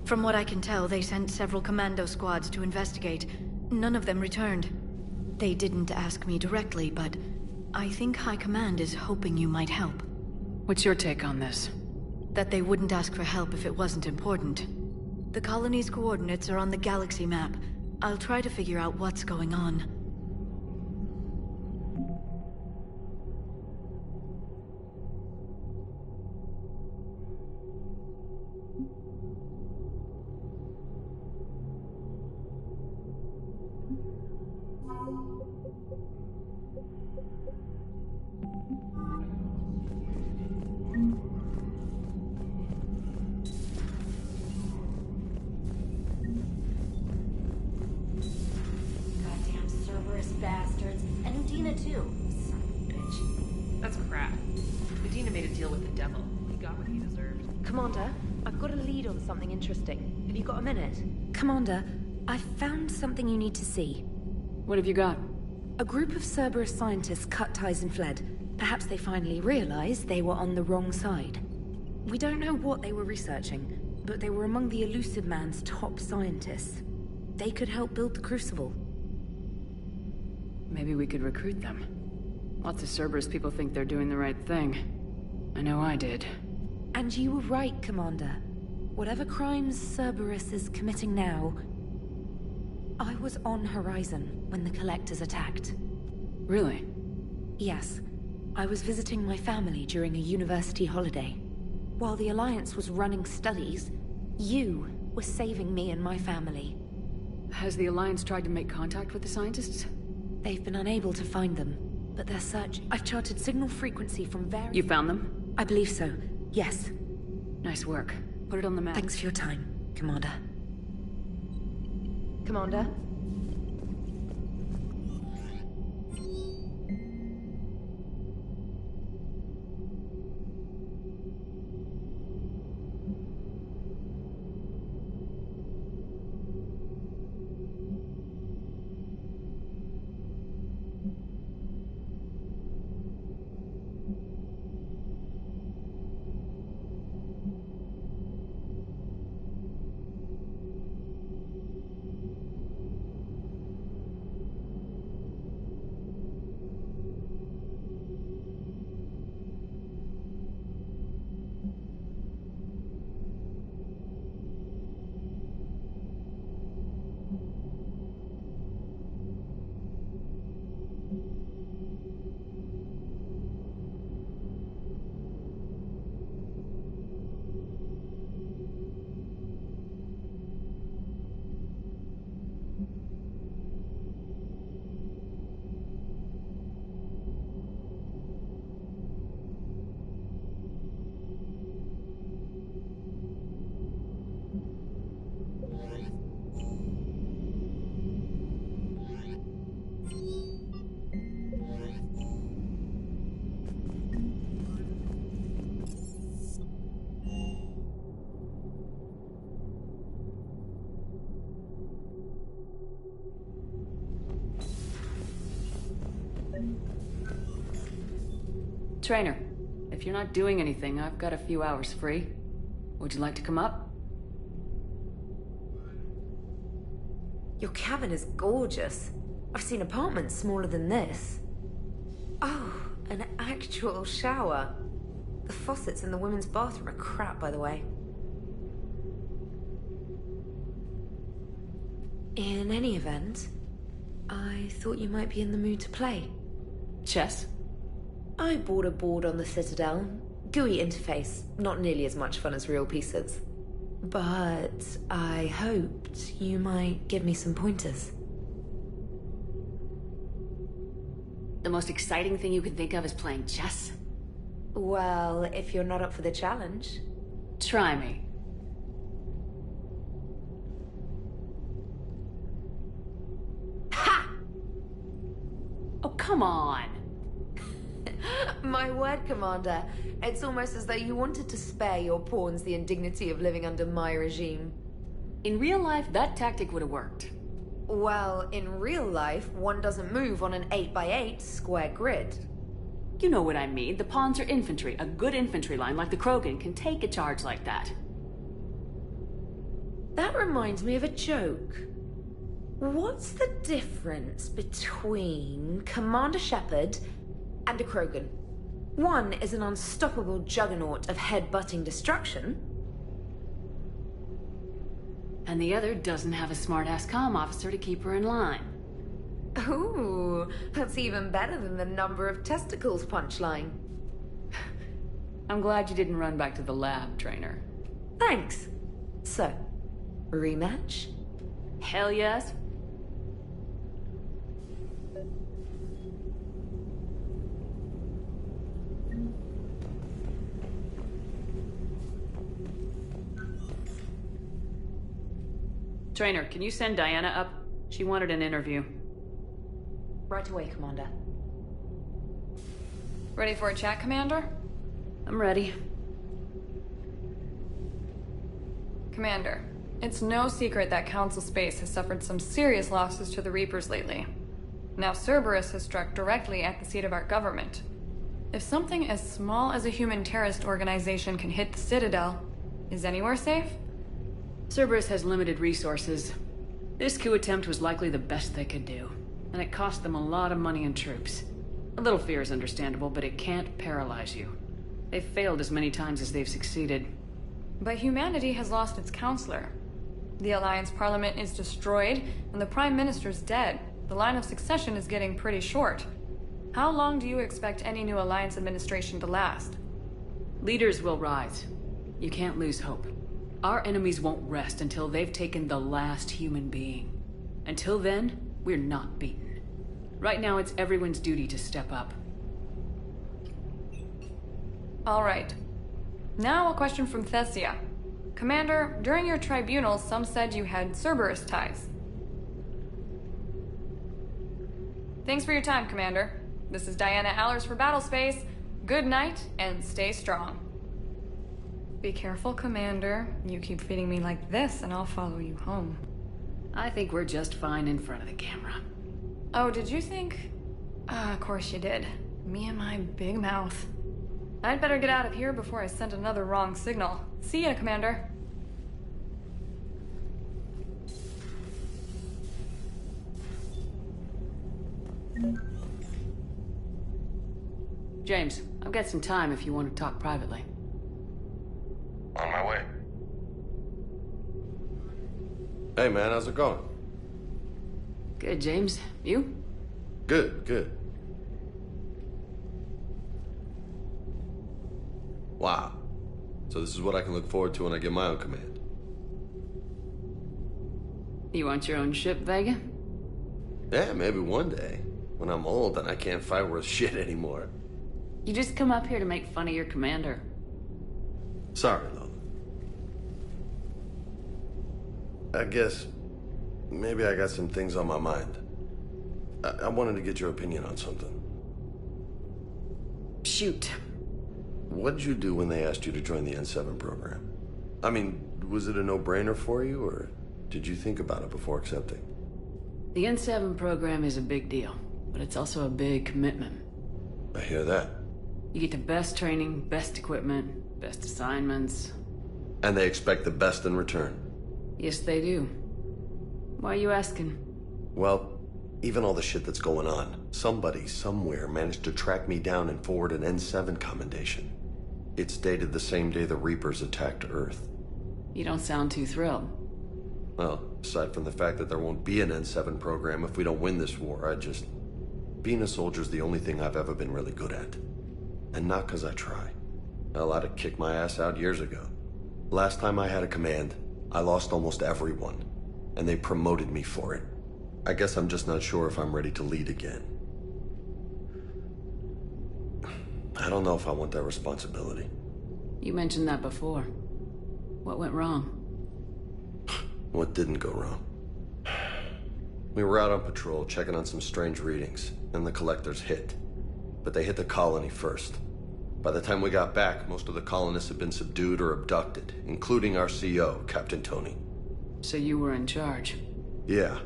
From what I can tell, they sent several commando squads to investigate. None of them returned. They didn't ask me directly, but I think High Command is hoping you might help. What's your take on this? That they wouldn't ask for help if it wasn't important. The colony's coordinates are on the galaxy map. I'll try to figure out what's going on. Bastards. And Udina too. Son of a bitch. That's crap. Medina made a deal with the devil. He got what he deserved. Commander, I've got a lead on something interesting. Have you got a minute? Commander, I've found something you need to see. What have you got? A group of Cerberus scientists cut ties and fled. Perhaps they finally realized they were on the wrong side. We don't know what they were researching, but they were among the Elusive Man's top scientists. They could help build the Crucible. Maybe we could recruit them. Lots of Cerberus people think they're doing the right thing. I know I did. And you were right, Commander. Whatever crimes Cerberus is committing now, I was on Horizon when the Collectors attacked. Really? Yes. I was visiting my family during a university holiday. While the Alliance was running studies, you were saving me and my family. Has the Alliance tried to make contact with the scientists? They've been unable to find them, but their search... I've charted signal frequency from various... You found them? I believe so, yes. Nice work. Put it on the map. Thanks for your time, Commander. Commander? Trainer, if you're not doing anything, I've got a few hours free. Would you like to come up? Your cabin is gorgeous. I've seen apartments smaller than this. Oh, an actual shower. The faucets in the women's bathroom are crap, by the way. In any event, I thought you might be in the mood to play. Chess? I bought a board on the Citadel. GUI interface, not nearly as much fun as real pieces. But I hoped you might give me some pointers. The most exciting thing you can think of is playing chess? Well, if you're not up for the challenge. Try me. Ha! Oh, come on! My word, Commander. It's almost as though you wanted to spare your pawns the indignity of living under my regime. In real life, that tactic would have worked. Well, in real life, one doesn't move on an 8x8 square grid. You know what I mean. The pawns are infantry. A good infantry line like the Krogan can take a charge like that. That reminds me of a joke. What's the difference between Commander Shepard and a Krogan? One is an unstoppable juggernaut of head-butting destruction. And the other doesn't have a smart-ass comm officer to keep her in line. Ooh, that's even better than the number of testicles punchline. I'm glad you didn't run back to the lab, Trainer. Thanks. So, rematch? Hell yes. Trainer, can you send Diana up? She wanted an interview. Right away, Commander. Ready for a chat, Commander? I'm ready. Commander, it's no secret that Council Space has suffered some serious losses to the Reapers lately. Now Cerberus has struck directly at the seat of our government. If something as small as a human terrorist organization can hit the Citadel, is anywhere safe? Cerberus has limited resources. This coup attempt was likely the best they could do, and it cost them a lot of money and troops. A little fear is understandable, but it can't paralyze you. They've failed as many times as they've succeeded. But humanity has lost its counselor. The Alliance Parliament is destroyed, and the Prime Minister's dead. The line of succession is getting pretty short. How long do you expect any new Alliance administration to last? Leaders will rise. You can't lose hope. Our enemies won't rest until they've taken the last human being. Until then, we're not beaten. Right now, it's everyone's duty to step up. All right. Now a question from Thessia. Commander, during your tribunal, some said you had Cerberus ties. Thanks for your time, Commander. This is Diana Allers for Battlespace. Good night, and stay strong. Be careful, Commander. You keep feeding me like this, and I'll follow you home. I think we're just fine in front of the camera. Oh, did you think? Of course you did. Me and my big mouth. I'd better get out of here before I send another wrong signal. See ya, Commander. James, I've got some time if you want to talk privately. On my way. Hey man, how's it going? Good, James. You? Good, good. Wow. So this is what I can look forward to when I get my own command. You want your own ship, Vega? Yeah, maybe one day. When I'm old and I can't fight worth shit anymore. You just come up here to make fun of your commander. Sorry, Lola. I guess maybe I got some things on my mind. I wanted to get your opinion on something. Shoot. What did you do when they asked you to join the N7 program? I mean, was it a no-brainer for you, or did you think about it before accepting? The N7 program is a big deal, but it's also a big commitment. I hear that. You get the best training, best equipment, best assignments. And they expect the best in return. Yes, they do. Why are you asking? Well, even all the shit that's going on, somebody somewhere managed to track me down and forward an N7 commendation. It's dated the same day the Reapers attacked Earth. You don't sound too thrilled. Well, aside from the fact that there won't be an N7 program if we don't win this war, being a soldier's the only thing I've ever been really good at. And not because I try. Hell, I'd have kicked my ass out years ago. Last time I had a command, I lost almost everyone. And they promoted me for it. I guess I'm just not sure if I'm ready to lead again. I don't know if I want that responsibility. You mentioned that before. What went wrong? What didn't go wrong? We were out on patrol, checking on some strange readings, and the collectors hit. But they hit the colony first. By the time we got back, most of the colonists had been subdued or abducted, including our CO, Captain Tony. So you were in charge? Yeah.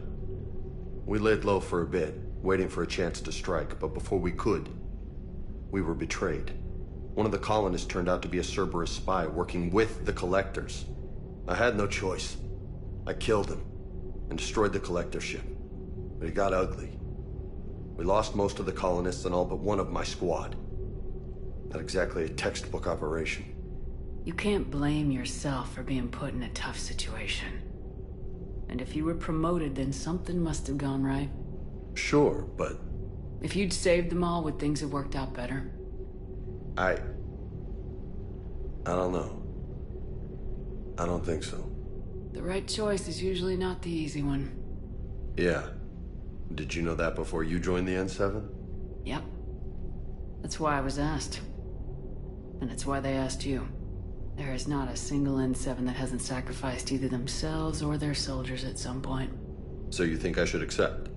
We laid low for a bit, waiting for a chance to strike, but before we could, we were betrayed. One of the colonists turned out to be a Cerberus spy working with the collectors. I had no choice. I killed him and destroyed the collector ship. But it got ugly. We lost most of the colonists and all but one of my squad. Not exactly a textbook operation. You can't blame yourself for being put in a tough situation. And if you were promoted, then something must have gone right. Sure, but... If you'd saved them all, would things have worked out better? I don't know. I don't think so. The right choice is usually not the easy one. Yeah. Did you know that before you joined the N7? Yep. That's why I was asked. And it's why they asked you. There is not a single N7 that hasn't sacrificed either themselves or their soldiers at some point. So you think I should accept?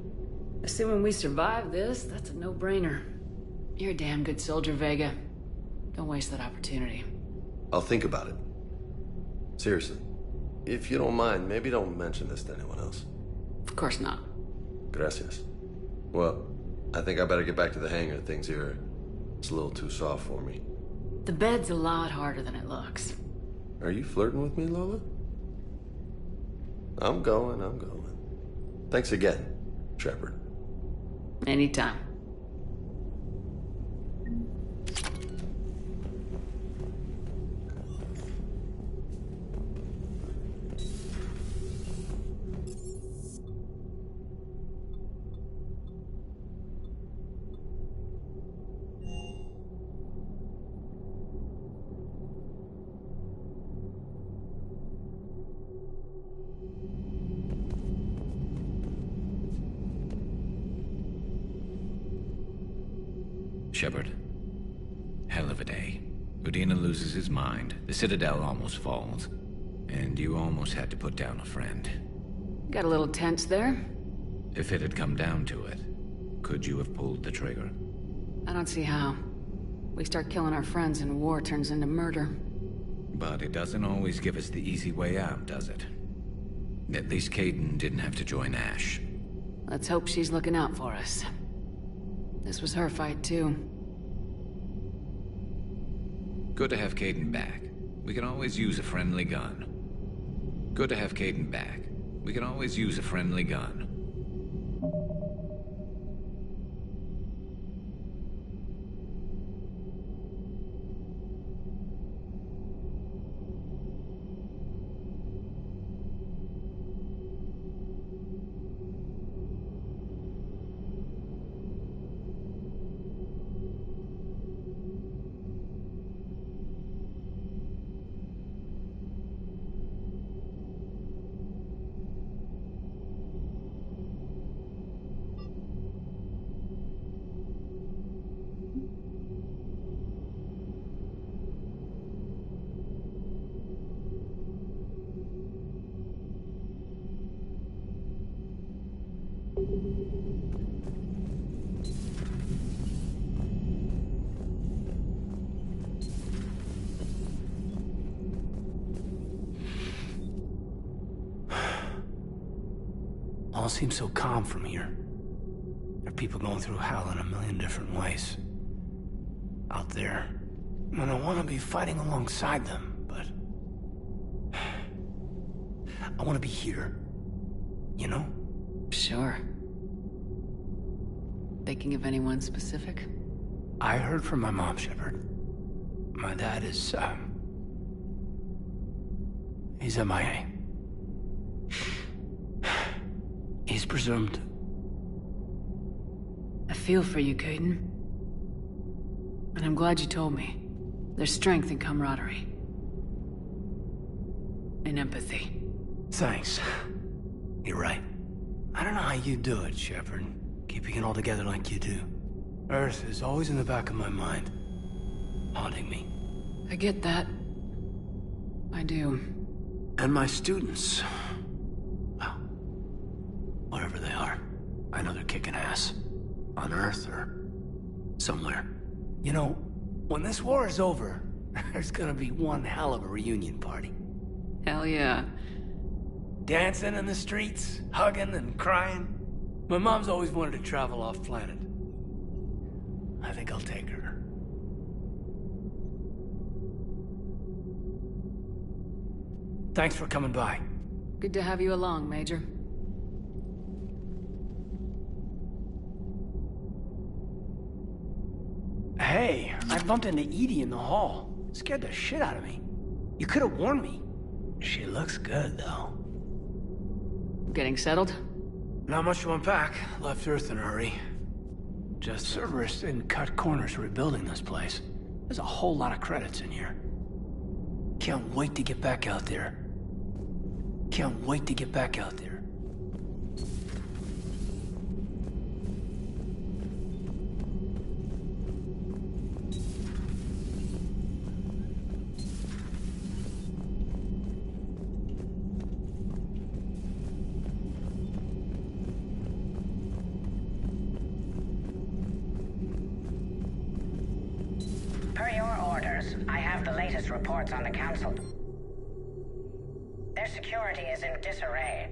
Assuming we survive this, that's a no-brainer. You're a damn good soldier, Vega. Don't waste that opportunity. I'll think about it. Seriously. If you don't mind, maybe don't mention this to anyone else. Of course not. Gracias. Well, I think I better get back to the hangar. Things here, it's a little too soft for me. The bed's a lot harder than it looks. Are you flirting with me, Lola? I'm going. Thanks again, Shepard. Anytime. Shepard. Hell of a day. Udina loses his mind, the Citadel almost falls, and you almost had to put down a friend. Got a little tense there? If it had come down to it, could you have pulled the trigger? I don't see how. We start killing our friends and war turns into murder. But it doesn't always give us the easy way out, does it? At least Kaidan didn't have to join Ash. Let's hope she's looking out for us. This was her fight, too. Good to have Kaidan back. We can always use a friendly gun. Good to have Kaidan back. We can always use a friendly gun. All seems so calm from here. There are people going through hell in a million different ways. out there. And I want to be fighting alongside them, but... I want to be here. You know? Sure. Thinking of anyone specific? I heard from my mom, Shepard. My dad is, he's MIA. He's presumed. I feel for you, Kaidan. And I'm glad you told me. There's strength in camaraderie. And empathy. Thanks. You're right. I don't know how you do it, Shepard. Keeping it all together like you do. Earth is always in the back of my mind. Haunting me. I get that. I do. And my students. Well, whatever they are. I know they're kicking ass. On Earth or somewhere. You know, when this war is over, there's gonna be one hell of a reunion party. Hell yeah. Dancing in the streets, hugging and crying. My mom's always wanted to travel off-planet. I think I'll take her. Thanks for coming by. Good to have you along, Major. Hey, I bumped into Edie in the hall. Scared the shit out of me. You could have warned me. She looks good, though. Getting settled? Not much to unpack. Left Earth in a hurry. Just Cerberus didn't cut corners rebuilding this place. There's a whole lot of credits in here. Can't wait to get back out there. Can't wait to get back out there. Per your orders, I have the latest reports on the Council. Their security is in disarray,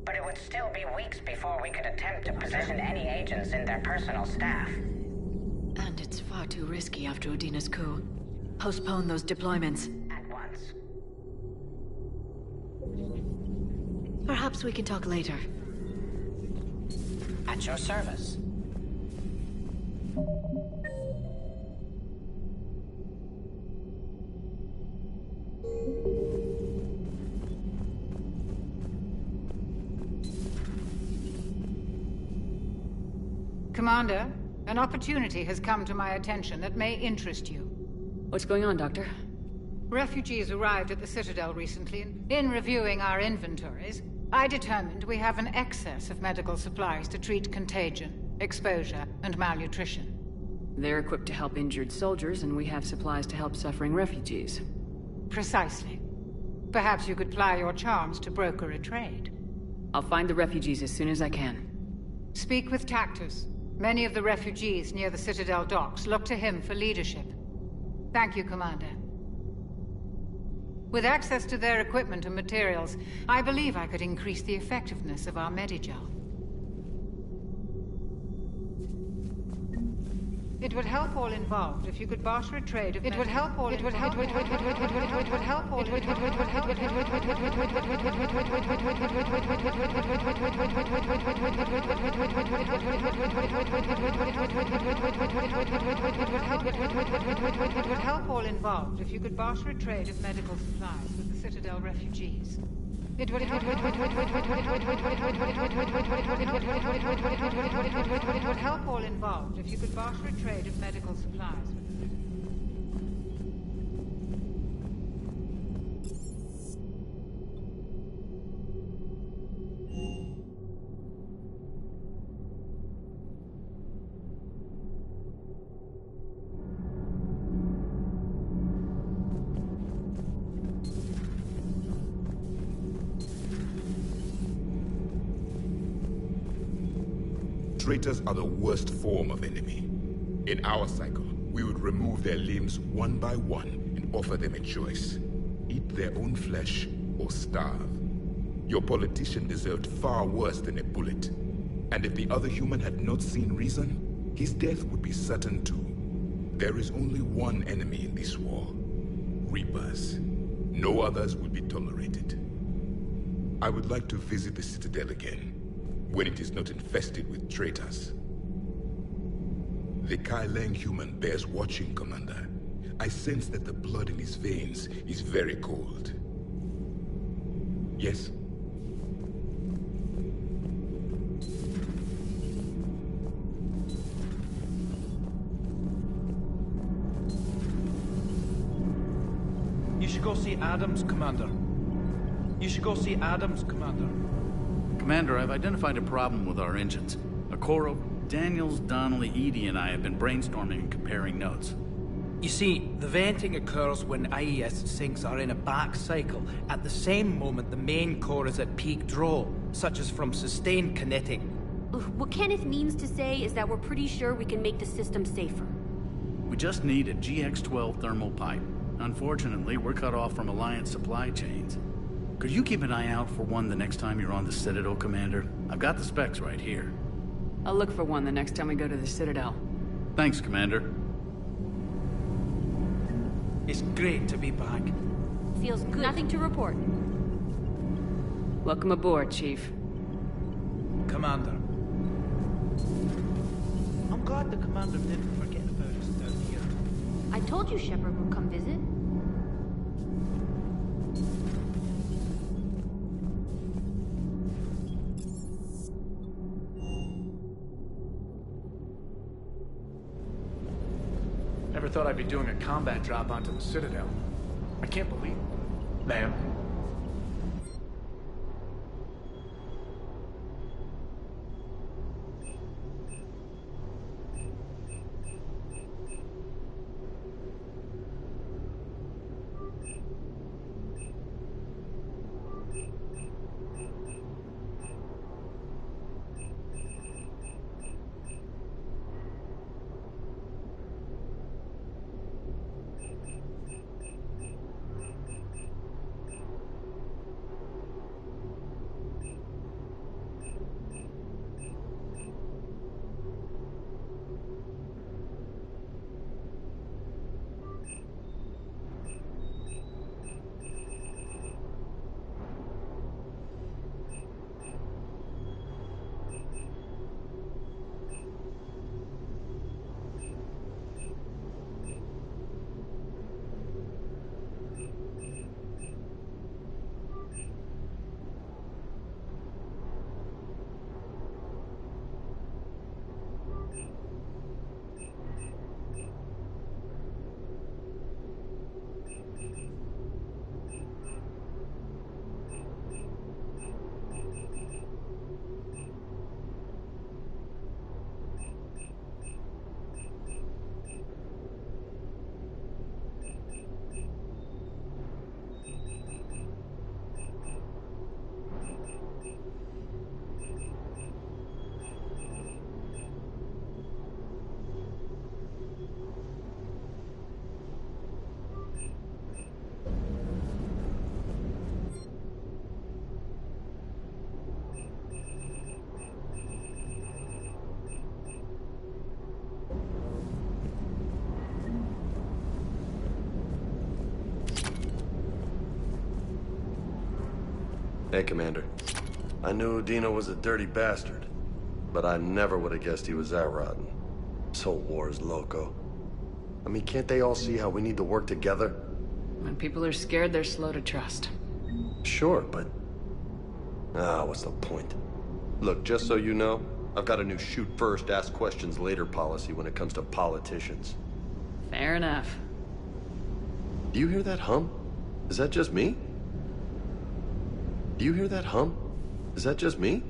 but it would still be weeks before we could attempt to position any agents in their personal staff. And it's far too risky after Udina's coup. Postpone those deployments. At once. Perhaps we can talk later. At your service. Commander, an opportunity has come to my attention that may interest you. What's going on, Doctor? Refugees arrived at the Citadel recently, and in reviewing our inventories, I determined we have an excess of medical supplies to treat contagion, exposure, and malnutrition. They're equipped to help injured soldiers, and we have supplies to help suffering refugees. Precisely. Perhaps you could ply your charms to broker a trade. I'll find the refugees as soon as I can. Speak with Tactus. Many of the refugees near the Citadel docks look to him for leadership. Thank you, Commander. With access to their equipment and materials, I believe I could increase the effectiveness of our Medigel. It would help all involved if you could barter a trade of... It would help all... It would help... It would help all... It would help all involved if you could barter a trade of medical supplies with the Citadel refugees. It would help all involved if you could barter a trade of medical supplies with Traitors are the worst form of enemy. In our cycle, we would remove their limbs one by one and offer them a choice. Eat their own flesh or starve. Your politician deserved far worse than a bullet. And if the other human had not seen reason, his death would be certain too. There is only one enemy in this war. Reapers. No others will be tolerated. I would like to visit the Citadel again, when it is not infested with traitors. The Kai Leng human bears watching, Commander. I sense that the blood in his veins is very cold. Yes? You should go see Adams, Commander. You should go see Adams, Commander. Commander, I've identified a problem with our engines. Okoro, Daniels, Donnelly, Edie, and I have been brainstorming and comparing notes. You see, the venting occurs when IES sinks are in a back cycle, at the same moment the main core is at peak draw, such as from sustained kinetic. What Kenneth means to say is that we're pretty sure we can make the system safer. We just need a GX-12 thermal pipe. Unfortunately, we're cut off from Alliance supply chains. Could you keep an eye out for one the next time you're on the Citadel, Commander? I've got the specs right here. I'll look for one the next time we go to the Citadel. Thanks, Commander. It's great to be back. Feels good. Nothing to report. Welcome aboard, Chief. Commander. I'm glad the Commander didn't forget about us down here. I told you Shepard would come visit. Never thought I'd be doing a combat drop onto the Citadel. I can't believe it. Ma'am. Hey, Commander. I knew Dino was a dirty bastard, but I never would have guessed he was that rotten. This whole war is loco. I mean, can't they all see how we need to work together? When people are scared, they're slow to trust. Sure, but... what's the point? Look, just so you know, I've got a new shoot first, ask questions later policy when it comes to politicians. Fair enough. Do you hear that hum? Is that just me? Do you hear that hum? Is that just me?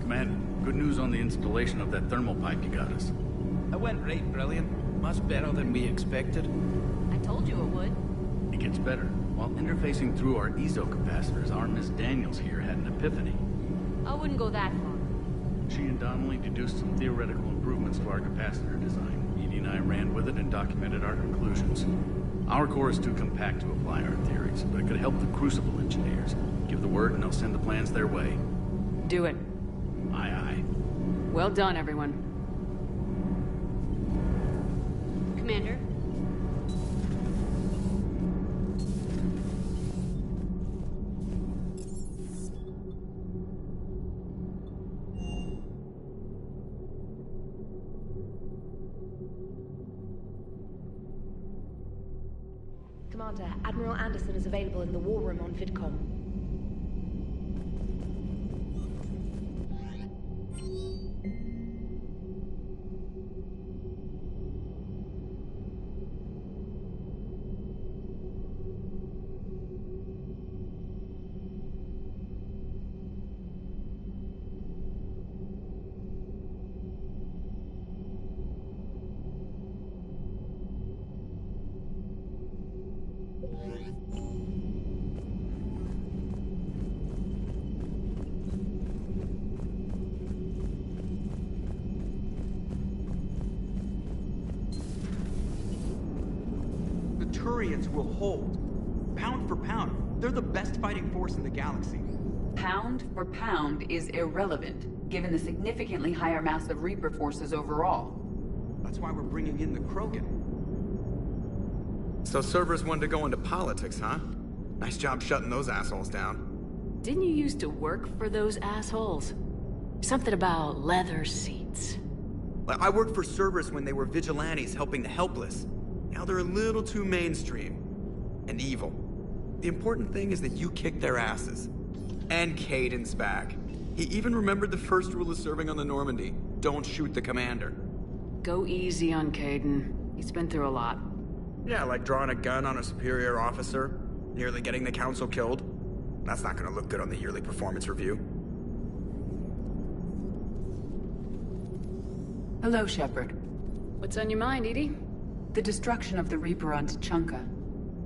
Commander, good news on the installation of that thermal pipe you got us. It went right brilliant. Much better than we expected. I told you it would. It gets better. While interfacing through our ezo capacitors, our Miss Daniels here had an epiphany. I wouldn't go that far. She and Donnelly deduced some theoretical improvements to our capacitor design. Edie and I ran with it and documented our conclusions. Our core is too compact to apply our theories, but it could help the Crucible engineers. Give the word and they'll send the plans their way. Do it. Aye, aye. Well done, everyone. Commander? Commander, Admiral Anderson is available in the war room on VidCom. Turians will hold. Pound for pound, they're the best fighting force in the galaxy. Pound for pound is irrelevant, given the significantly higher mass of Reaper forces overall. That's why we're bringing in the Krogan. So Cerberus wanted to go into politics, huh? Nice job shutting those assholes down. Didn't you used to work for those assholes? Something about leather seats. I worked for Cerberus when they were vigilantes helping the helpless. Now they're a little too mainstream. And evil. The important thing is that you kicked their asses. And Kaidan's back. He even remembered the first rule of serving on the Normandy. Don't shoot the commander. Go easy on Kaidan. He's been through a lot. Yeah, like drawing a gun on a superior officer, nearly getting the council killed. That's not gonna look good on the yearly performance review. Hello, Shepard. What's on your mind, Edie? The destruction of the Reaper on Tuchanka.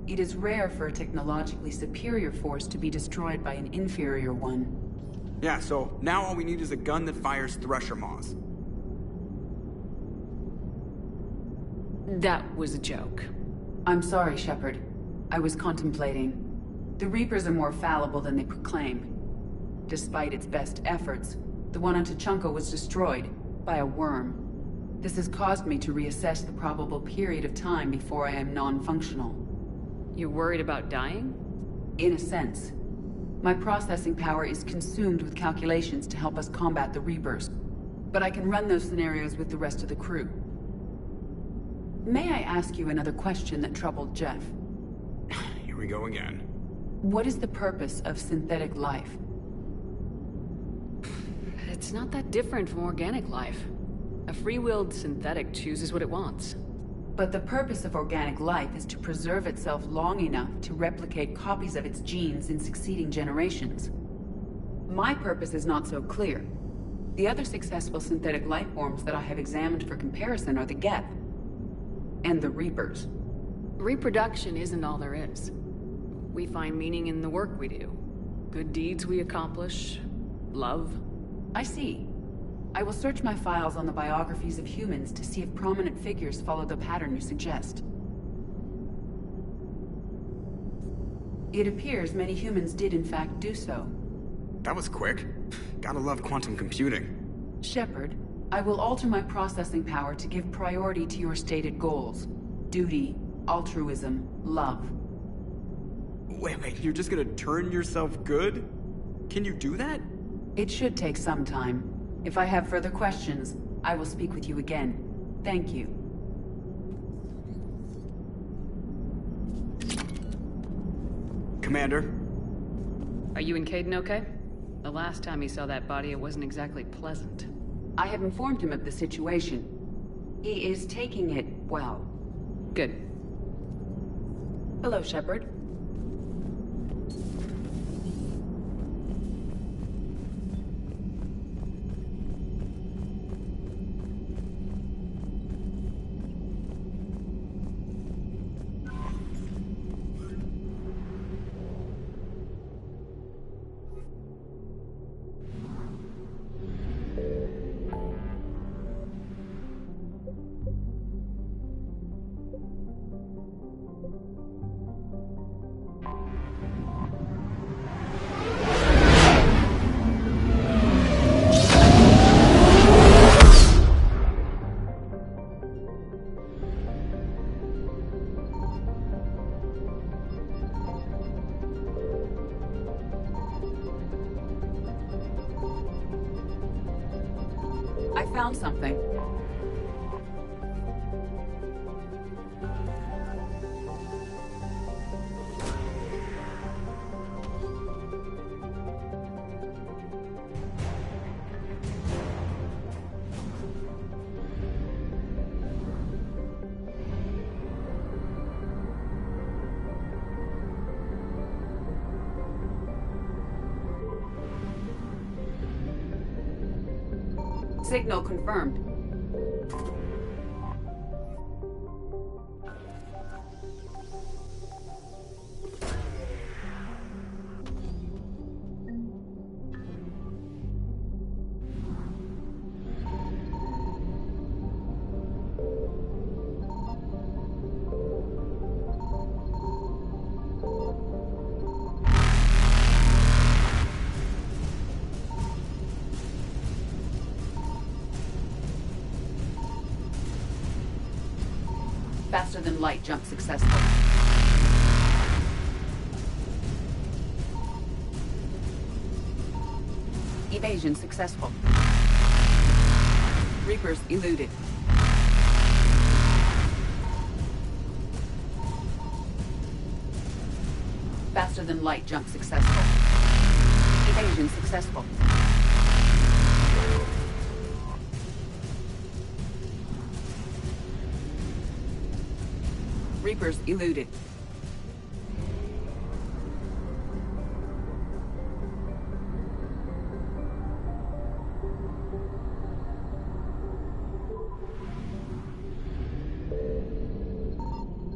It is rare for a technologically superior force to be destroyed by an inferior one. Yeah, so now all we need is a gun that fires Thresher Maws. That was a joke. I'm sorry, Shepard. I was contemplating. The Reapers are more fallible than they proclaim. Despite its best efforts, the one on Tuchanka was destroyed by a worm. This has caused me to reassess the probable period of time before I am non-functional. You're worried about dying? In a sense. My processing power is consumed with calculations to help us combat the Reapers. But I can run those scenarios with the rest of the crew. May I ask you another question that troubled Jeff? Here we go again. What is the purpose of synthetic life? It's not that different from organic life. A free-willed synthetic chooses what it wants. But the purpose of organic life is to preserve itself long enough to replicate copies of its genes in succeeding generations. My purpose is not so clear. The other successful synthetic life forms that I have examined for comparison are the Geth and the Reapers. Reproduction isn't all there is. We find meaning in the work we do. Good deeds we accomplish. Love. I see. I will search my files on the biographies of humans to see if prominent figures follow the pattern you suggest. It appears many humans did in fact do so. That was quick. Gotta love quantum computing. Shepard, I will alter my processing power to give priority to your stated goals. Duty, altruism, love. Wait, you're just gonna turn yourself good? Can you do that? It should take some time. If I have further questions, I will speak with you again. Thank you. Commander? Are you and Kaidan okay? The last time he saw that body, it wasn't exactly pleasant. I have informed him of the situation. He is taking it well. Good. Hello, Shepard. I found something. Signal confirmed. Faster than light jump successful. Evasion successful. Reapers eluded. Faster than light jump successful. Evasion successful. Reapers eluded.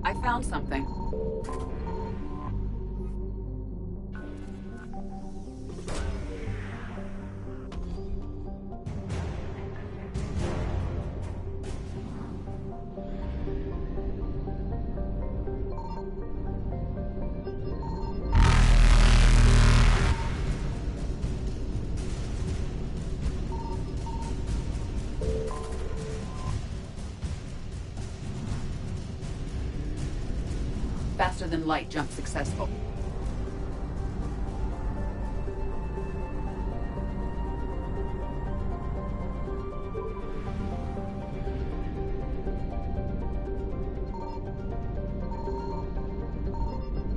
I found something. Faster than light jump successful.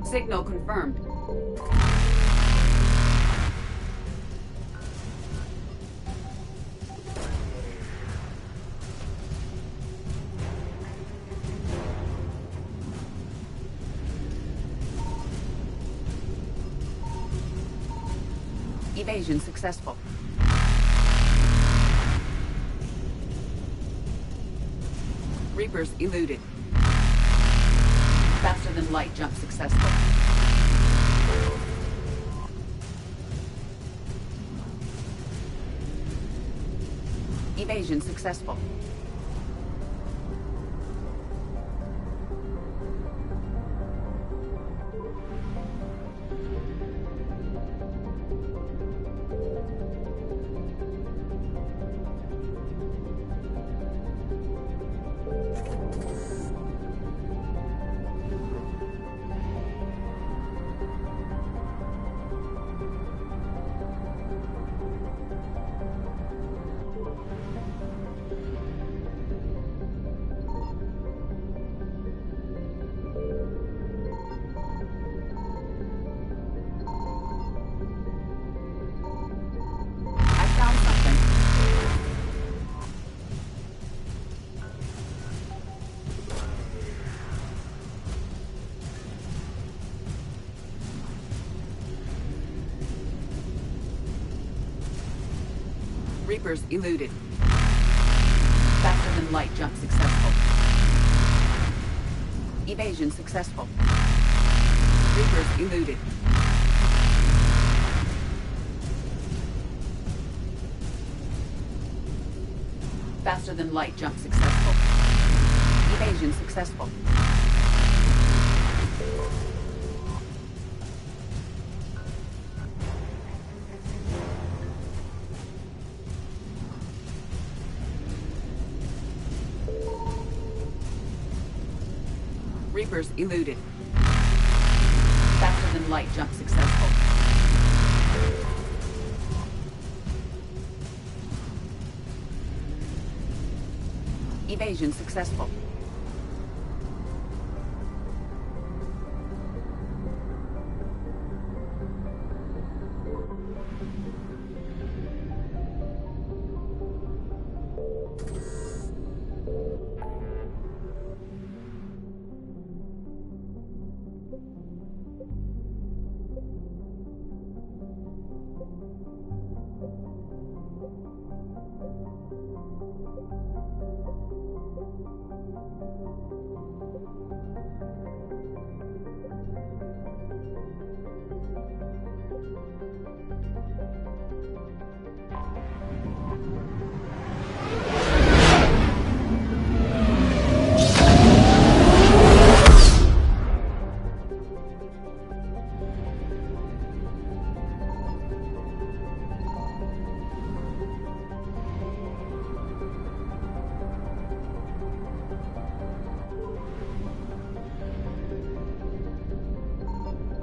Signal confirmed. Evasion successful. Reapers eluded. Faster than light jump successful. Evasion successful. Reapers eluded. Faster than light jump successful. Evasion successful. Reapers eluded. Faster than light jump successful. Evasion successful. Reapers eluded. Faster than light jump successful. Evasion successful.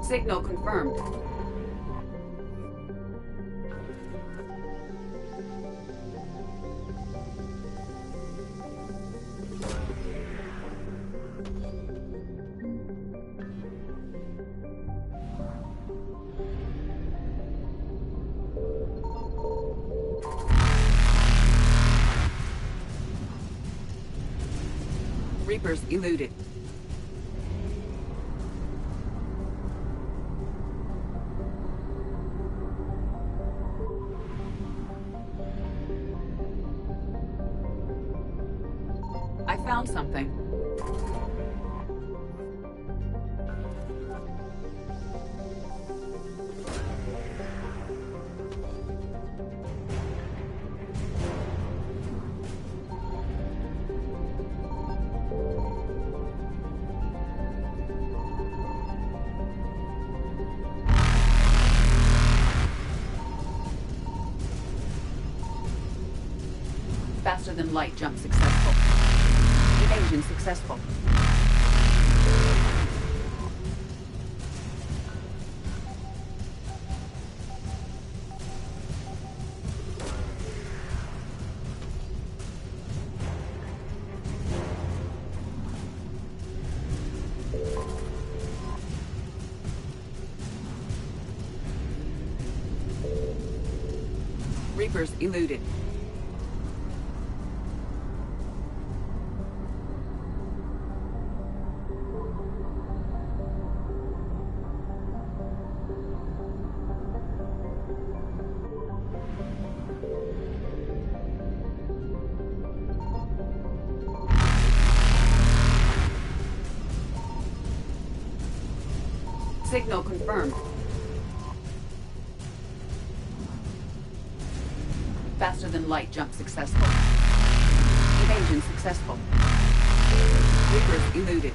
Signal confirmed. Reapers eluded. I found something. Faster than light jump successful. Evasion successful. Reapers eluded. Signal confirmed. Faster than light jump successful. Evasion successful. Reapers eluded.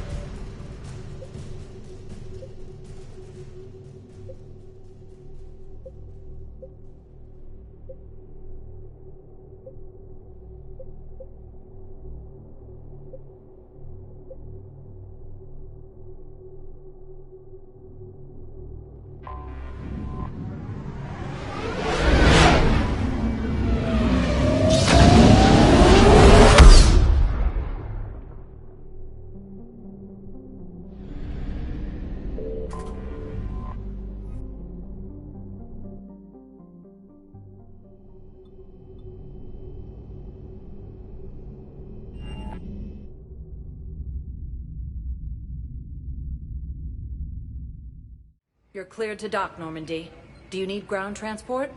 You're cleared to dock, Normandy. Do you need ground transport?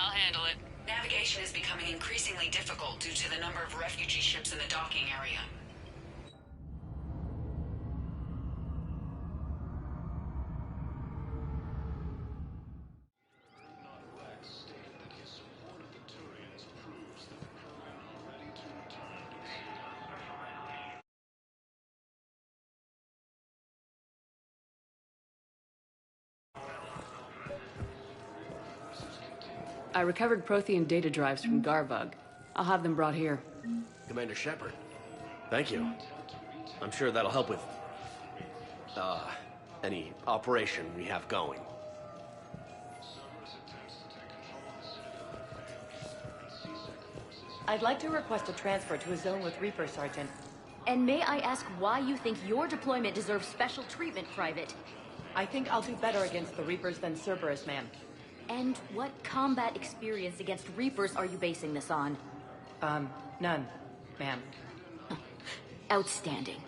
I'll handle it. Navigation is becoming increasingly difficult due to the number of refugee ships in the docking area. I recovered Prothean data drives from Garvug. I'll have them brought here. Commander Shepard, thank you. I'm sure that'll help with, any operation we have going. I'd like to request a transfer to a zone with Reaper, Sergeant. And may I ask why you think your deployment deserves special treatment, Private? I think I'll do better against the Reapers than Cerberus, ma'am. And what combat experience against Reapers are you basing this on? None, ma'am. Outstanding.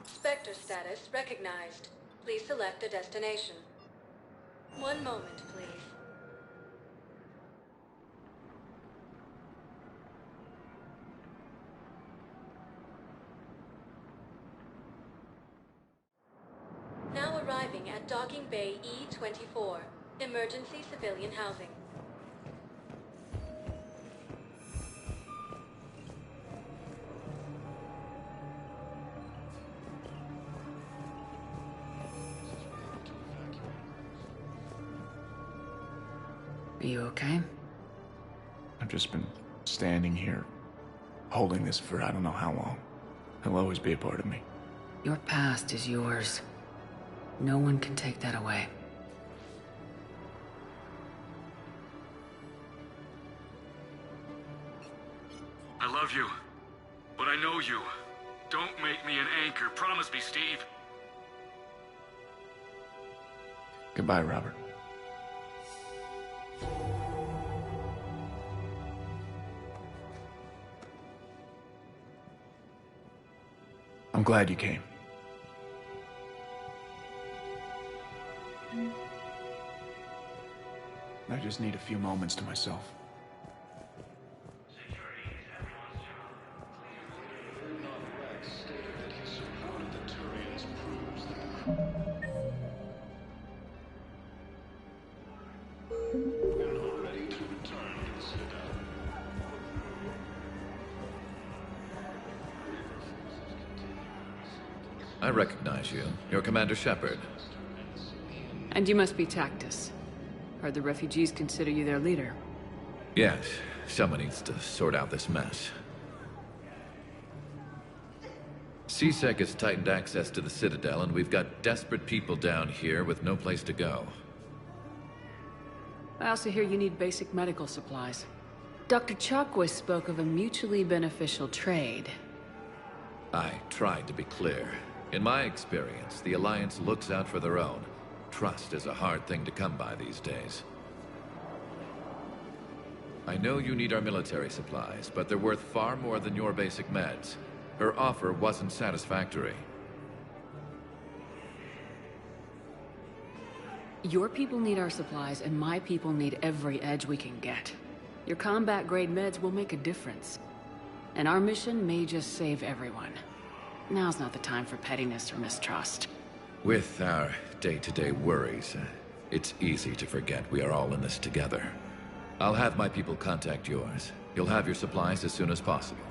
Spectre status recognized. Please select a destination. One moment, please. Now arriving at Docking Bay E-24, emergency civilian housing. Are you okay? I've just been standing here, holding this for I don't know how long. He'll always be a part of me. Your past is yours. No one can take that away. I love you, but I know you. Don't make me an anchor. Promise me, Steve. Goodbye, Robert. I'm glad you came. I just need a few moments to myself. I recognize you. You're Commander Shepard. And you must be Tactus. Heard the refugees consider you their leader. Yes, someone needs to sort out this mess. CSEC has tightened access to the Citadel, and we've got desperate people down here with no place to go. I also hear you need basic medical supplies. Dr. Chakwas spoke of a mutually beneficial trade. I tried to be clear. In my experience, the Alliance looks out for their own. Trust is a hard thing to come by these days. I know you need our military supplies, but they're worth far more than your basic meds. Her offer wasn't satisfactory. Your people need our supplies, and my people need every edge we can get. Your combat-grade meds will make a difference. And our mission may just save everyone. Now's not the time for pettiness or mistrust. With our day-to-day worries, it's easy to forget we are all in this together. I'll have my people contact yours. You'll have your supplies as soon as possible.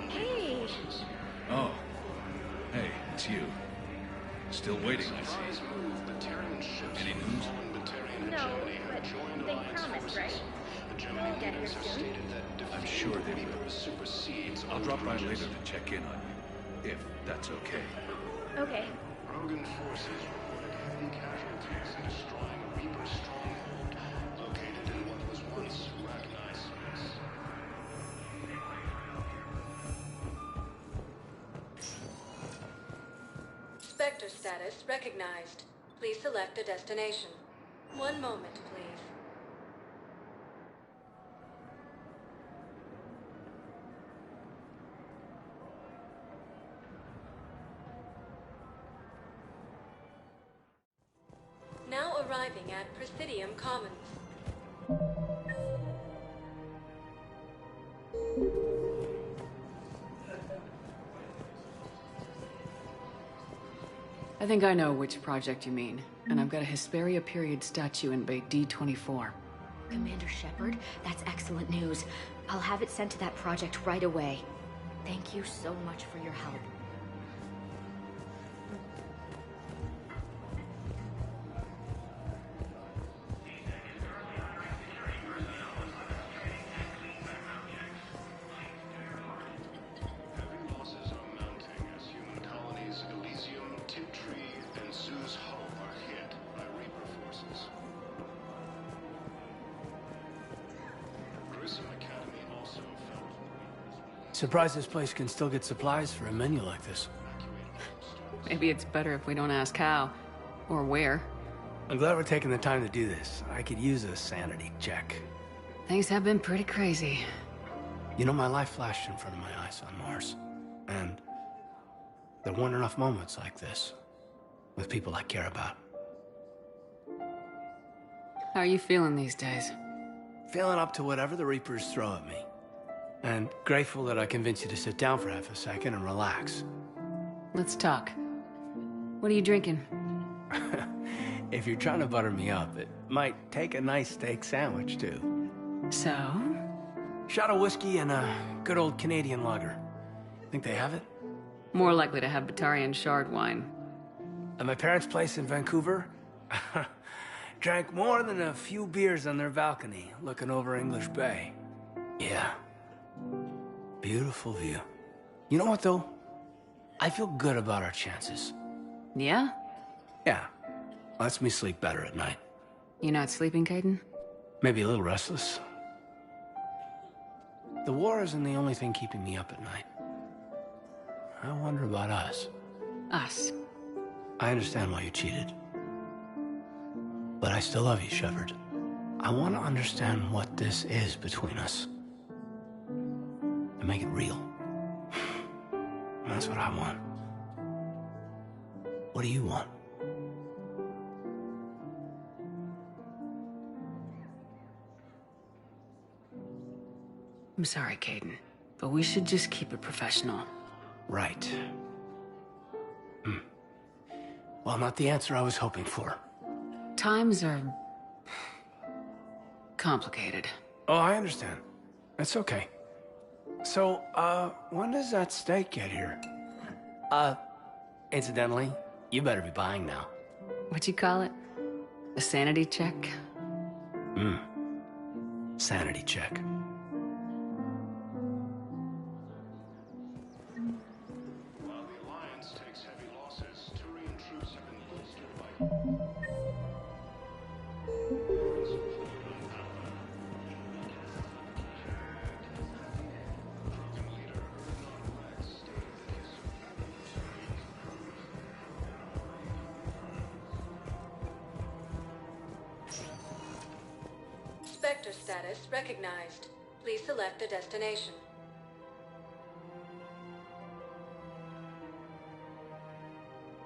Hey! Oh. Hey, it's you. Still waiting, I see. Any news? No, but they promised, right? We'll get here soon. I'm sure they will. I'll drop by later to check in on you. if that's okay. Okay. Rogan forces reported heavy casualties in destroying a Reaper stronghold located in what was once Ragnar space. Spectre status recognized. Please select a destination. One moment, please. Now arriving at Presidium Commons. I think I know which project you mean, and I've got a Hesperia period statue in Bay D24. Commander Shepard, that's excellent news. I'll have it sent to that project right away. Thank you so much for your help. Surprised this place can still get supplies for a menu like this. Maybe it's better if we don't ask how. Or where. I'm glad we're taking the time to do this. I could use a sanity check. Things have been pretty crazy. You know, my life flashed in front of my eyes on Mars. And there weren't enough moments like this with people I care about. How are you feeling these days? Feeling up to whatever the Reapers throw at me. And grateful that I convinced you to sit down for half a second and relax. Let's talk. What are you drinking? If you're trying to butter me up, it might take a nice steak sandwich, too. So? Shot of whiskey and a good old Canadian lager. Think they have it? More likely to have Batarian shard wine. At my parents' place in Vancouver, drank more than a few beers on their balcony, looking over English Bay. Yeah. Beautiful view. You know what, though? I feel good about our chances. Yeah? Yeah. Lets me sleep better at night. You not sleeping, Kaidan? Maybe a little restless. The war isn't the only thing keeping me up at night. I wonder about us. Us? I understand why you cheated. But I still love you, Shepard. I want to understand what this is between us. And make it real. That's what I want. What do you want? I'm sorry, Kaidan, but we should just keep it professional. Right. Well, not the answer I was hoping for. Times are complicated. Oh, I understand. That's okay. So, when does that steak get here? Incidentally, you better be buying now. What'd you call it? A sanity check? Sanity check. While the Alliance takes heavy losses, Turian troops have been bolstered by... Spectre status recognized. Please select a destination.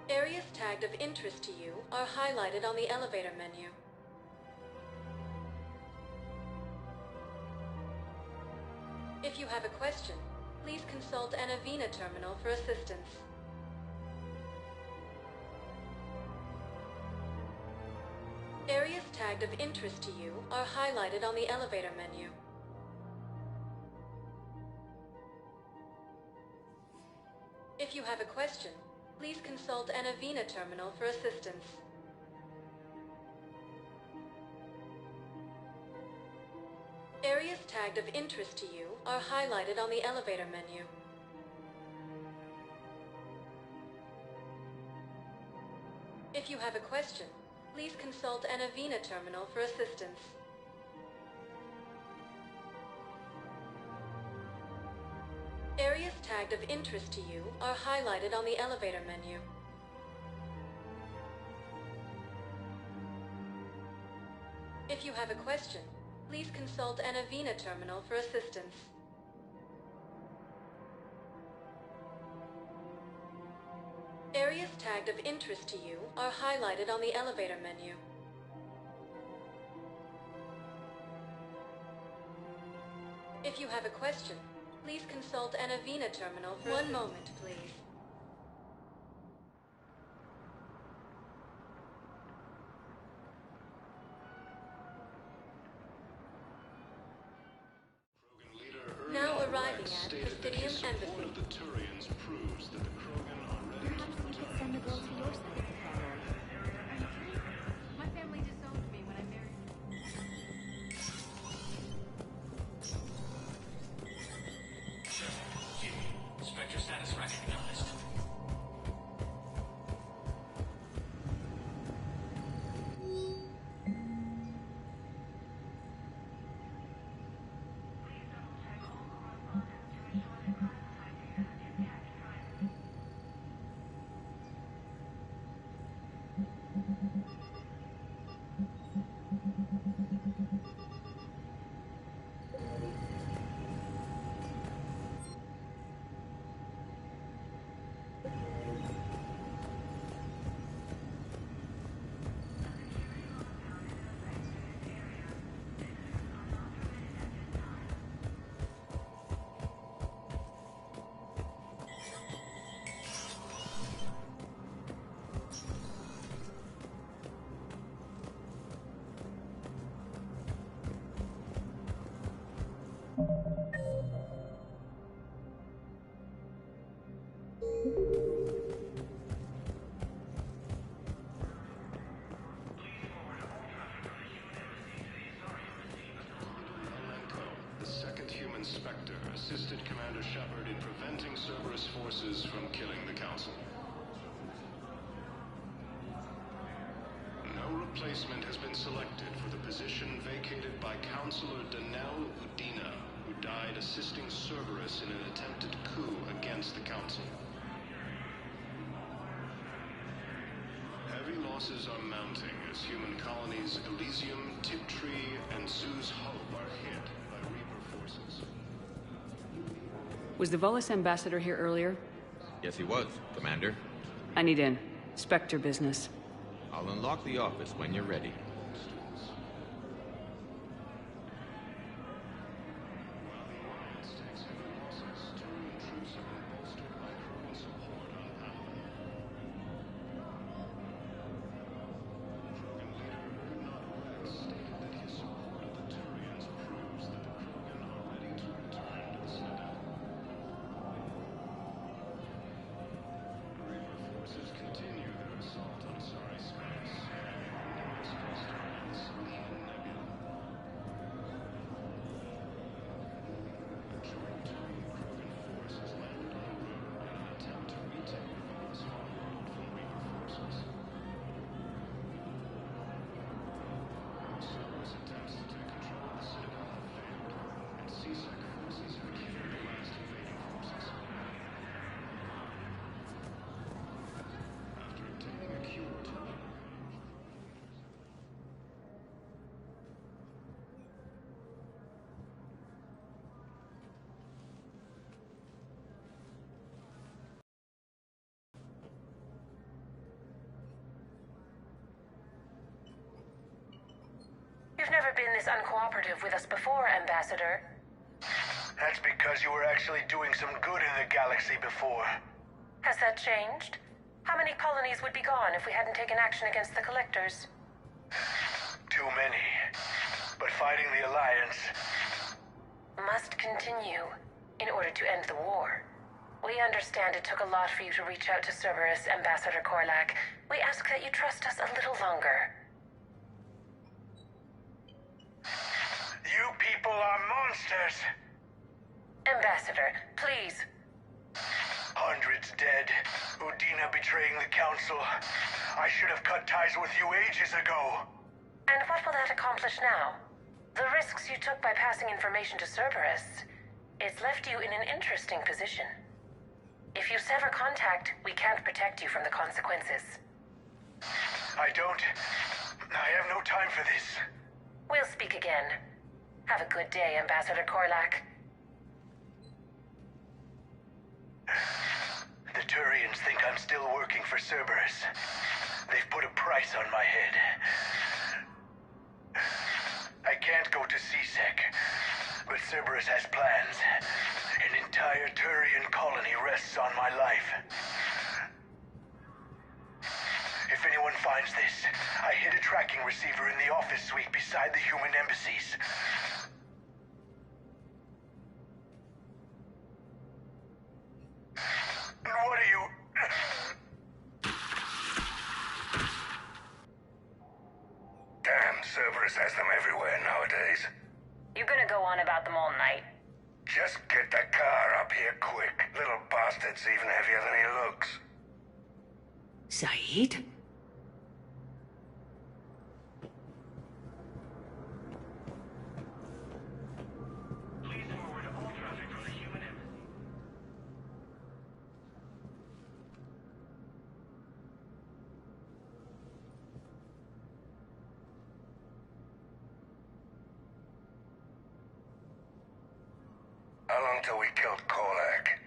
Areas tagged of interest to you are highlighted on the elevator menu. If you have a question, please consult an Avina terminal for assistance. Areas tagged of interest to you are highlighted on the elevator menu. If you have a question, please consult an Avina terminal for assistance. Areas tagged of interest to you are highlighted on the elevator menu. If you have a question, please consult an Avena terminal for assistance. Areas tagged of interest to you are highlighted on the elevator menu. If you have a question, please consult an Avena terminal for assistance. Areas tagged of interest to you are highlighted on the elevator menu. If you have a question, please consult an Avena terminal for one moment, please. Now arriving at Presidium Embassy. Of the Turians proves that the Krogan are ready to return. Send the girl to your side of the family. My family disowned me when I married. Spectre status recognized. The second human Spectre assisted Commander Shepard in preventing Cerberus forces from killing the Council. No replacement has been selected for the position vacated by Councilor Danelle Udina, who died assisting Cerberus in an attempted coup against the Council. Heavy losses are mounting as human colonies Elysium, Tiptree, and Zoo's Hope are hit by Reaper forces. Was the Volus ambassador here earlier? Yes, he was, Commander. I need in. Spectre business. I'll unlock the office when you're ready. You've never been this uncooperative with us before, Ambassador. That's because you were actually doing some good in the galaxy before. Has that changed? How many colonies would be gone if we hadn't taken action against the Collectors? Too many. But fighting the Alliance must continue in order to end the war. We understand it took a lot for you to reach out to Cerberus, Ambassador Korlak. We ask that you trust us a little longer. You people are monsters! Ambassador, please. Hundreds dead. Udina betraying the Council. I should have cut ties with you ages ago. And what will that accomplish now? The risks you took by passing information to Cerberus, it's left you in an interesting position. If you sever contact, we can't protect you from the consequences. I have no time for this. We'll speak again. Have a good day, Ambassador Korlak. The Turians think I'm still working for Cerberus. They've put a price on my head. I can't go to C-Sec, but Cerberus has plans. An entire Turian colony rests on my life. If anyone finds this, I hid a tracking receiver in the office suite beside the human embassies. What are you... Damn, Cerberus has them everywhere nowadays. You gonna go on about them all night? Just get the car up here quick. Little bastard's even heavier than he looks. Zaid? How long till we killed Korlak?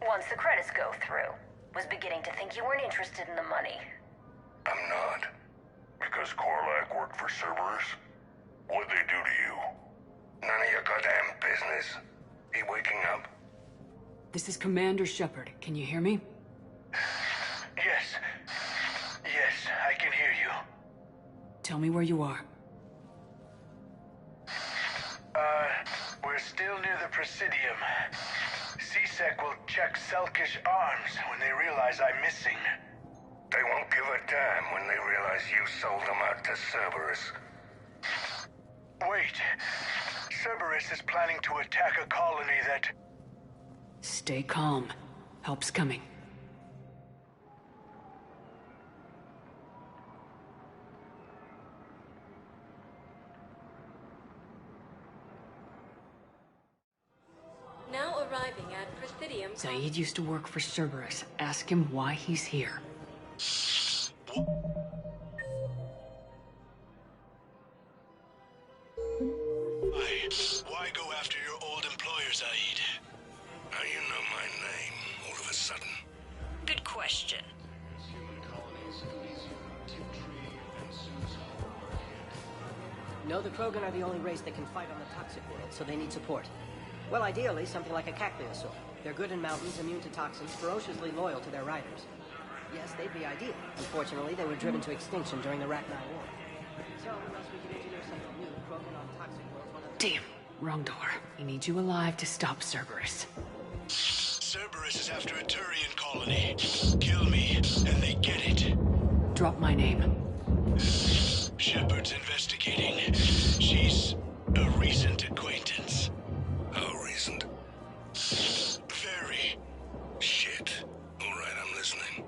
Once the credits go through. Was beginning to think you weren't interested in the money. I'm not. Because Korlak worked for Cerberus? What'd they do to you? None of your goddamn business. He waking up? This is Commander Shepard. Can you hear me? Yes. Yes, I can hear you. Tell me where you are. We're still near the Presidium. C-Sec will check Selkish arms when they realize I'm missing. They won't give a damn when they realize you sold them out to Cerberus. Wait. Cerberus is planning to attack a colony that... Stay calm. Help's coming. Now arriving at Presidium... Zaid used to work for Cerberus. Ask him why he's here. Why go after your old employer, Zaid? How you know my name all of a sudden? Good question. No, the Krogan are the only race that can fight on the toxic world, so they need support. Well, ideally, something like a Cacliosaur. They're good in mountains, immune to toxins, ferociously loyal to their riders. Yes, they'd be ideal. Unfortunately, they were driven to extinction during the Rachni War. So, unless we can engineer something new, Krogan on toxic worlds will have... Damn. Wrong door. He needs you alive to stop Cerberus. Cerberus is after a Turian colony. Kill me, and they get it. Drop my name. Shepard's investigating. She's a recent acquaintance. How recent? Very. Shit. All right, I'm listening.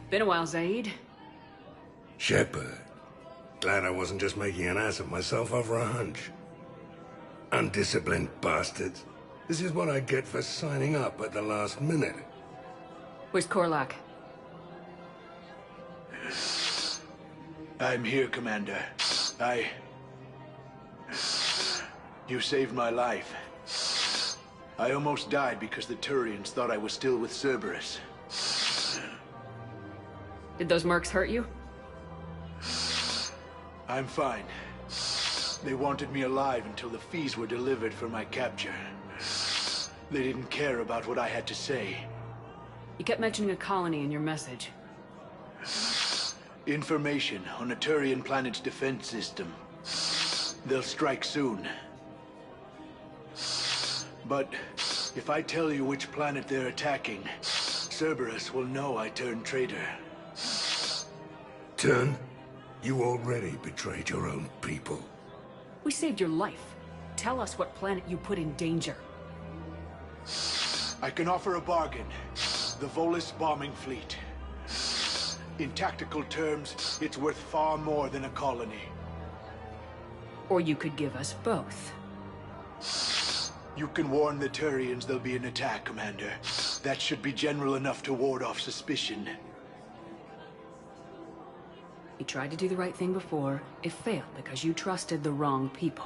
Been a while, Zaid. Shepard. Glad I wasn't just making an ass of myself over a hunch. Undisciplined bastards. This is what I get for signing up at the last minute. Where's Korlak? I'm here, Commander. You saved my life. I almost died because the Turians thought I was still with Cerberus. Did those mercs hurt you? I'm fine. They wanted me alive until the fees were delivered for my capture. They didn't care about what I had to say. You kept mentioning a colony in your message. Information on a Turian planet's defense system. They'll strike soon. But if I tell you which planet they're attacking, Cerberus will know I turned traitor. Turned? You already betrayed your own people. We saved your life. Tell us what planet you put in danger. I can offer a bargain. The Volus bombing fleet. In tactical terms, it's worth far more than a colony. Or you could give us both. You can warn the Turians there'll be an attack, Commander. That should be general enough to ward off suspicion. You tried to do the right thing before. It failed because you trusted the wrong people.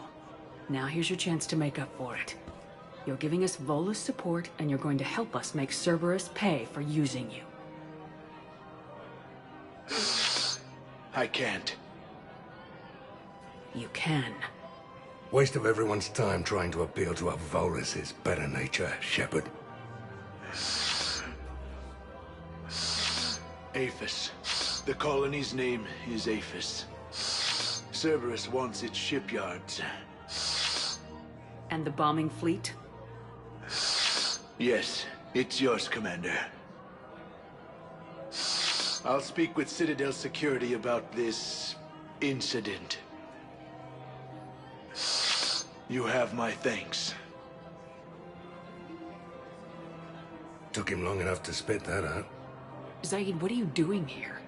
Now here's your chance to make up for it. You're giving us Volus support, and you're going to help us make Cerberus pay for using you. I can't. You can. Waste of everyone's time trying to appeal to a Volus' better nature, Shepard. Aphis. The colony's name is Aphis. Cerberus wants its shipyards. And the bombing fleet? Yes, it's yours, Commander. I'll speak with Citadel Security about this incident. You have my thanks. Took him long enough to spit that out. Zaid, what are you doing here?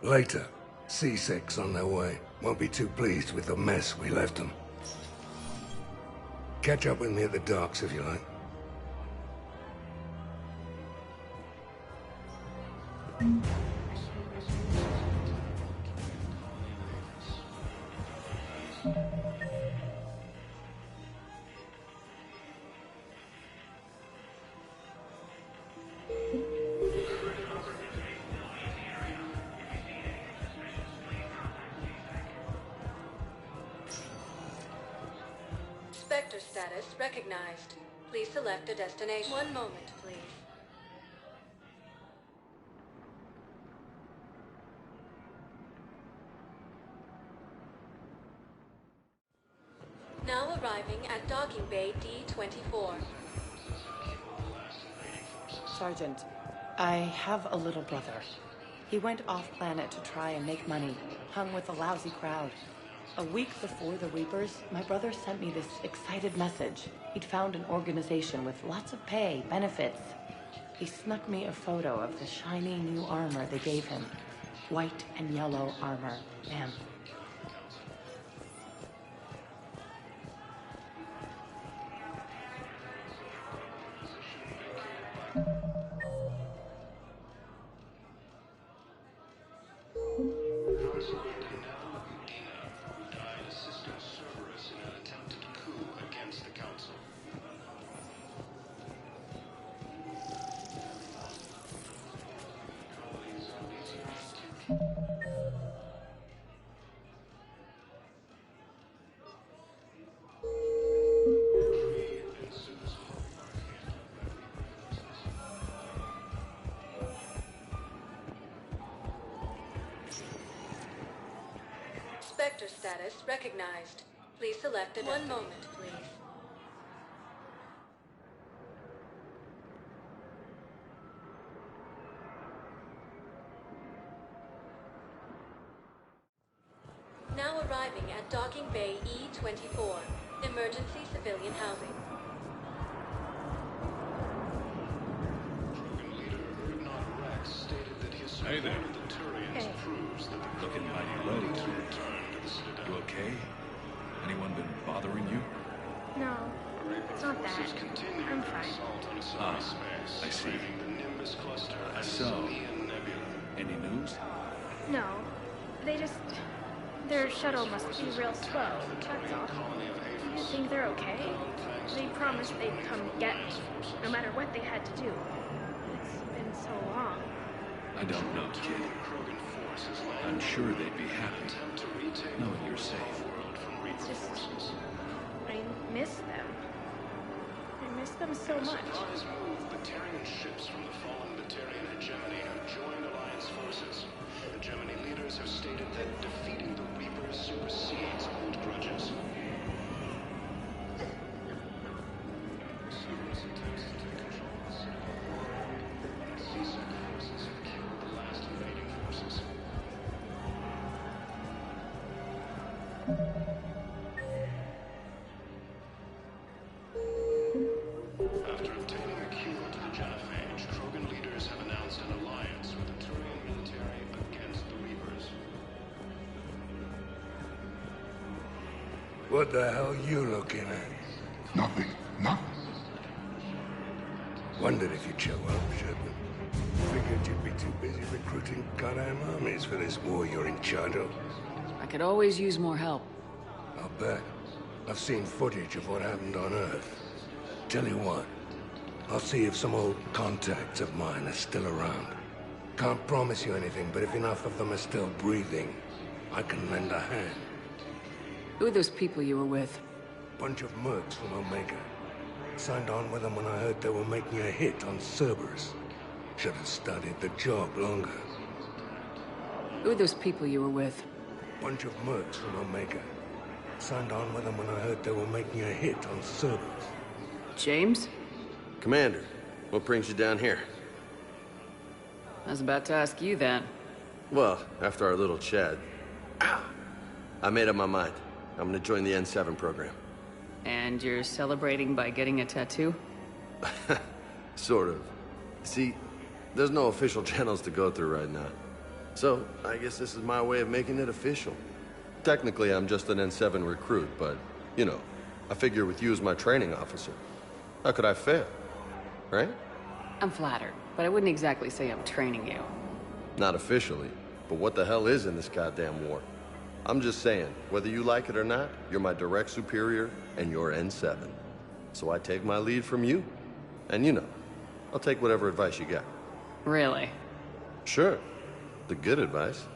Later, C-Sec's on their way. Won't be too pleased with the mess we left them. Catch up with me at the docks if you like. Spectre status recognized. Please select a destination. One moment, please. Now arriving at Docking Bay D-24. Sergeant, I have a little brother. He went off-planet to try and make money, hung with a lousy crowd. A week before the Reapers, my brother sent me this excited message. He'd found an organization with lots of pay, benefits. He snuck me a photo of the shiny new armor they gave him. White and yellow armor, ma'am. Spectre status recognized. Please select a one moment, please. Now arriving at Docking Bay E-24. Emergency civilian housing. Hey there. Looking mighty low. You okay? Anyone been bothering you? No, it's not that. I'm fine. Ah, I see. So, any news? No, their shuttle must be real slow, that's all. I think they're okay. They promised they'd come get me, no matter what they had to do. It's been so long. I don't know, kid. I'm sure they'd be happy knowing you're safe. It's just, I miss them. I miss them so much. Supplies move. Batarian ships from the fallen Batarian hegemony have joined Alliance forces. Hegemony leaders have stated that defeating the Reapers supersedes old grudges. Cerberus attempts to take control of the city. C-Sec forces have killed the last invading forces. After obtaining a cure to the genophage, Krogan leaders have announced an alliance with the Turian military against the Reapers. What the hell you looking at? Nothing. Nothing. Wondered if you'd show up, Shepard. Figured you'd be too busy recruiting goddamn armies for this war you're in charge of. I could always use more help. I'll bet. I've seen footage of what happened on Earth. Tell you what, I'll see if some old contacts of mine are still around. Can't promise you anything, but if enough of them are still breathing, I can lend a hand. Who are those people you were with? Bunch of mercs from Omega. Signed on with them when I heard they were making a hit on Cerberus. Should have studied the job longer. Who are those people you were with? Bunch of mercs from Omega. Signed on with them when I heard they were making a hit on Cerberus. James? Commander, what brings you down here? I was about to ask you that. Well, after our little chat, I made up my mind. I'm gonna join the N7 program. And you're celebrating by getting a tattoo? Sort of. See, there's no official channels to go through right now. So, I guess this is my way of making it official. Technically, I'm just an N7 recruit, but, you know, I figure with you as my training officer, how could I fail? Right? I'm flattered, but I wouldn't exactly say I'm training you. Not officially, but what the hell is in this goddamn war? I'm just saying, whether you like it or not, you're my direct superior, and you're N7. So I take my lead from you. And you know, I'll take whatever advice you got. Really? Sure. The good advice.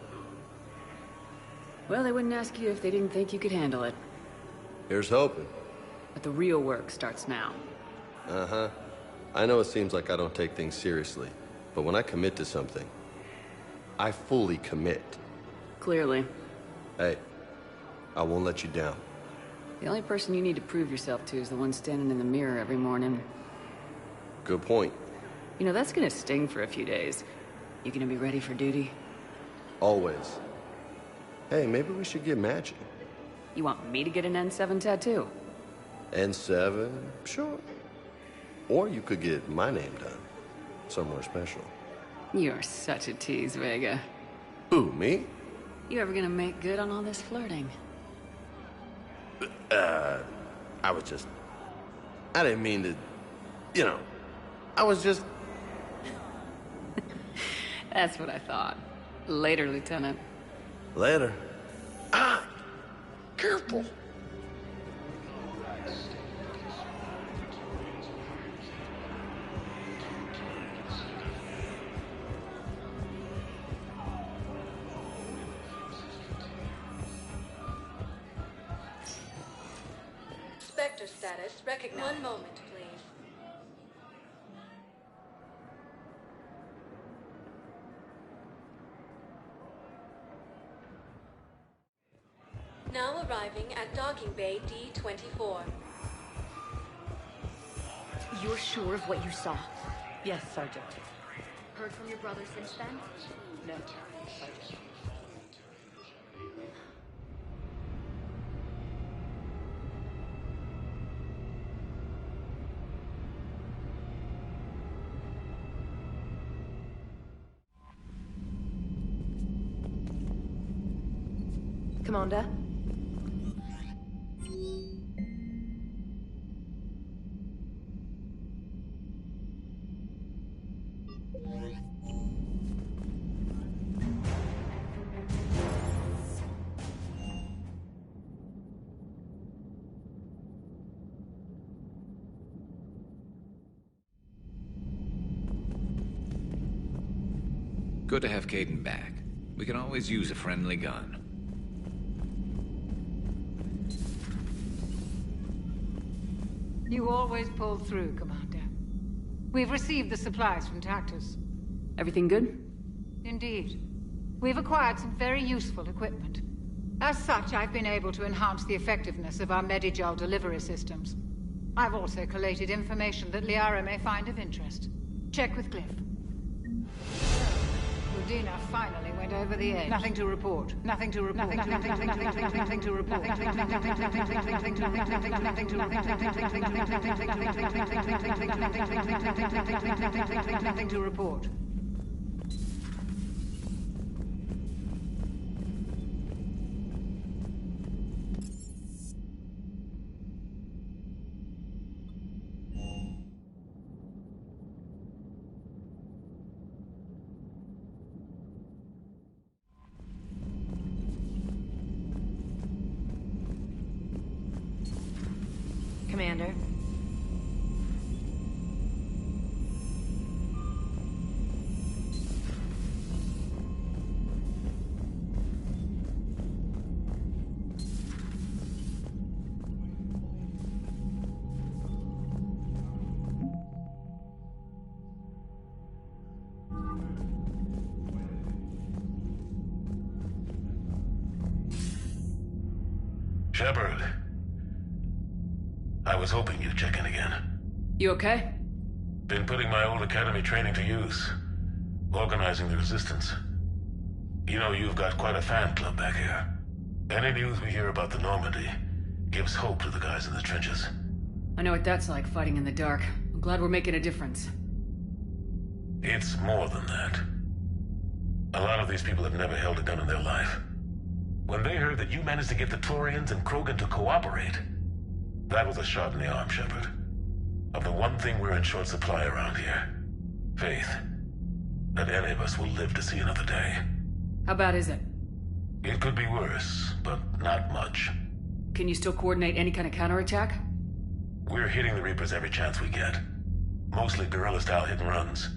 Well, they wouldn't ask you if they didn't think you could handle it. Here's hoping. But the real work starts now. Uh-huh. I know it seems like I don't take things seriously, but when I commit to something, I fully commit. Clearly. Hey, I won't let you down. The only person you need to prove yourself to is the one standing in the mirror every morning. Good point. You know, that's gonna sting for a few days. You gonna be ready for duty? Always. Hey, maybe we should get matching. You want me to get an N7 tattoo? N7? Sure. Or you could get my name done. Somewhere special. You're such a tease, Vega. Who, me? You ever gonna make good on all this flirting? I was just... I didn't mean to... You know, I was just... That's what I thought. Later, Lieutenant. Later. Ah! Careful! Spectre status recognized. One moment, please. Now arriving at Docking Bay D-24. You're sure of what you saw? Yes, Sergeant. Heard from your brother since then? No, Sergeant. Commander? Good to have Kaidan back. We can always use a friendly gun. You always pull through, Commander. We've received the supplies from Tactus. Everything good? Indeed. We've acquired some very useful equipment. As such, I've been able to enhance the effectiveness of our Medigel delivery systems. I've also collated information that Liara may find of interest. Check with Glyph. We're Udina finally went over the edge. Nothing to report. Nothing to report. Nothing to report. Nothing to report. Nothing to report. Commander. Shepard. I was hoping you'd check in again. You okay? Been putting my old academy training to use. Organizing the resistance. You know, you've got quite a fan club back here. Any news we hear about the Normandy gives hope to the guys in the trenches. I know what that's like, fighting in the dark. I'm glad we're making a difference. It's more than that. A lot of these people have never held a gun in their life. When they heard that you managed to get the Turians and Krogan to cooperate, that was a shot in the arm, Shepard. Of the one thing we're in short supply around here. Faith. That any of us will live to see another day. How bad is it? It could be worse, but not much. Can you still coordinate any kind of counterattack? We're hitting the Reapers every chance we get. Mostly guerrilla-style hit-and-runs.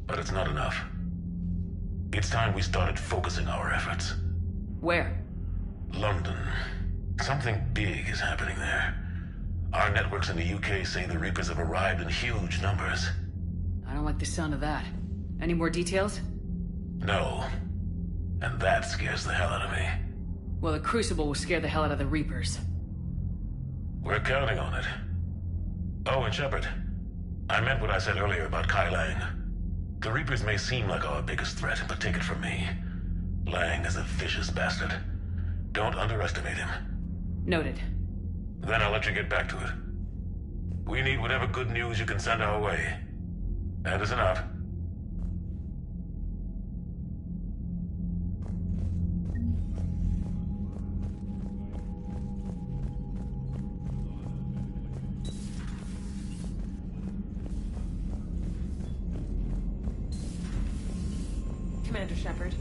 But it's not enough. It's time we started focusing our efforts. Where? London. Something big is happening there. Our networks in the UK say the Reapers have arrived in huge numbers. I don't like the sound of that. Any more details? No. And that scares the hell out of me. Well, the Crucible will scare the hell out of the Reapers. We're counting on it. Oh, and Shepard, I meant what I said earlier about Kai Lang. The Reapers may seem like our biggest threat, but take it from me. Lang is a vicious bastard. Don't underestimate him. Noted. Then I'll let you get back to it. We need whatever good news you can send our way. Anderson out. Commander Shepard.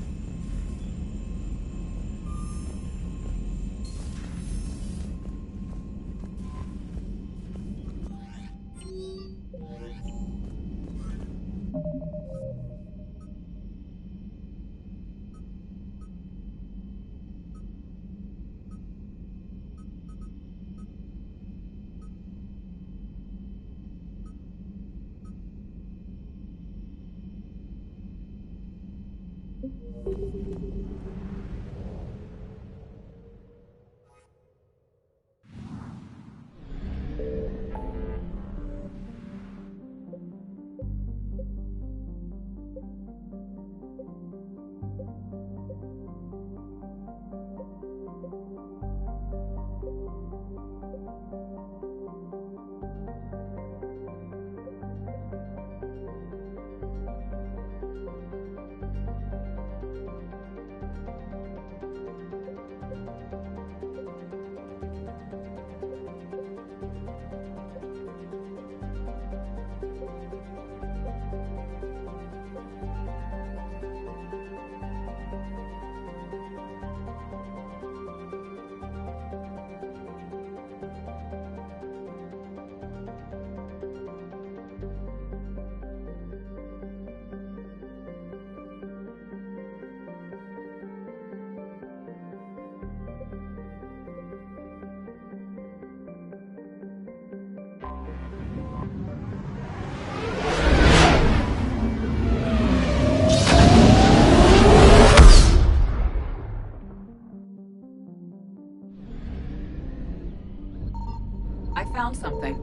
I found something.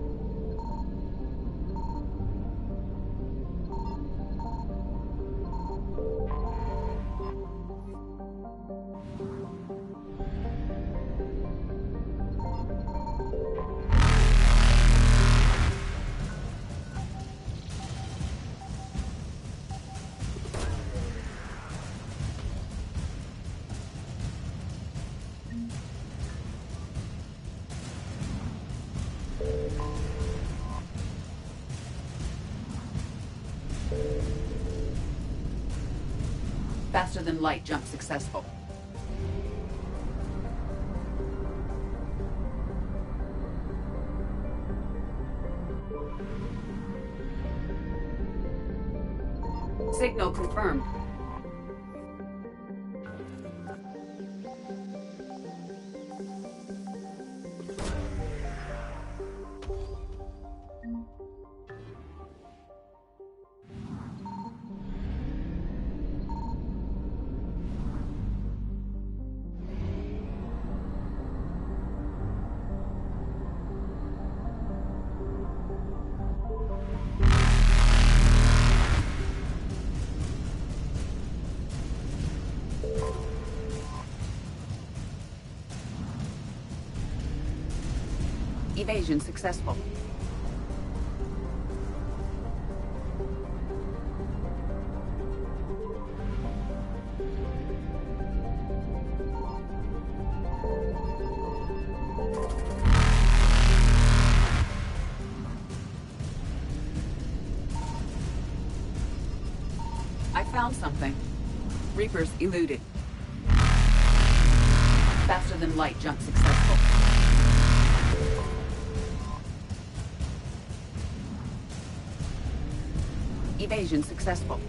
Faster than light jump successful. Signal confirmed. Evasion successful. I found something. Reapers eluded. Faster than light jump successful. Evasion successful.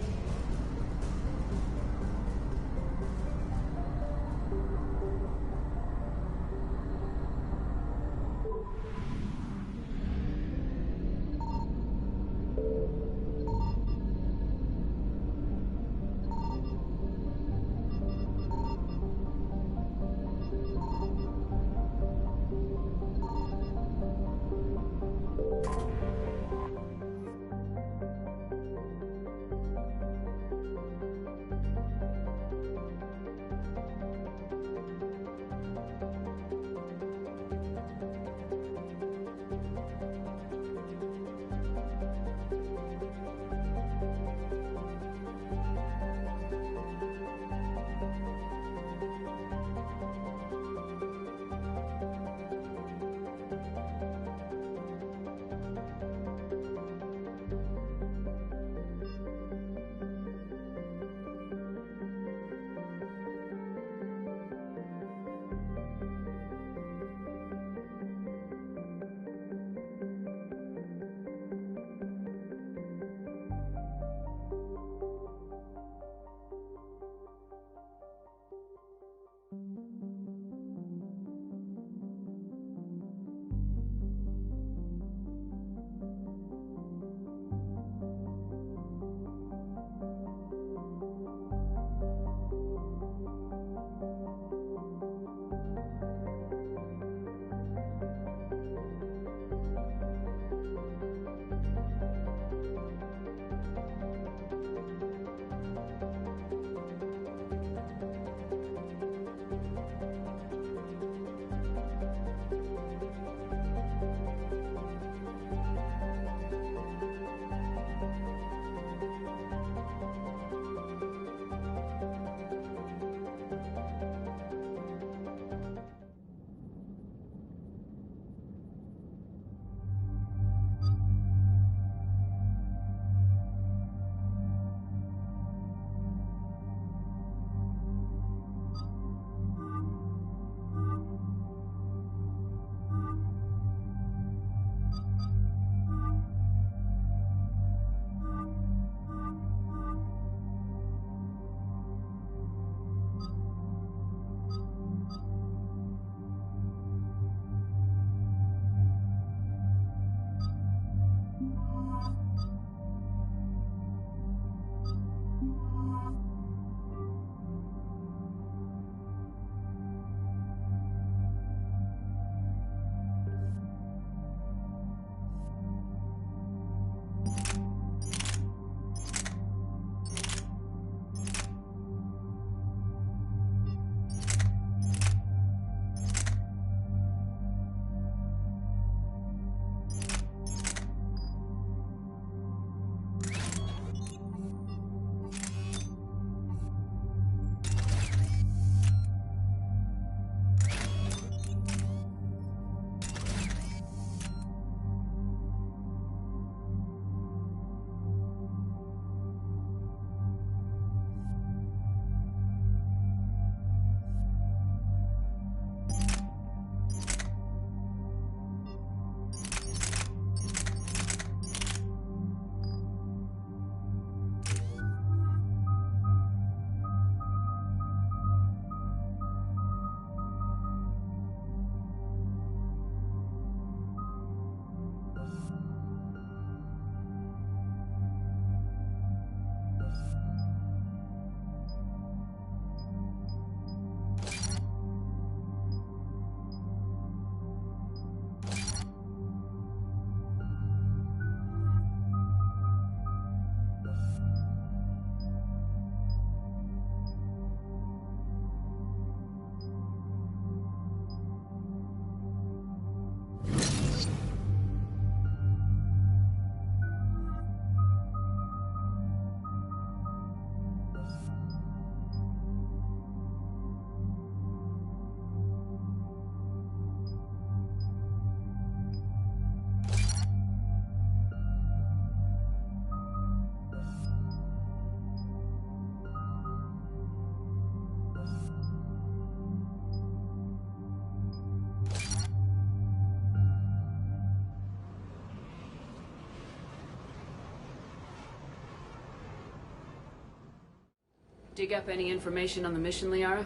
dig up any information on the mission, Liara?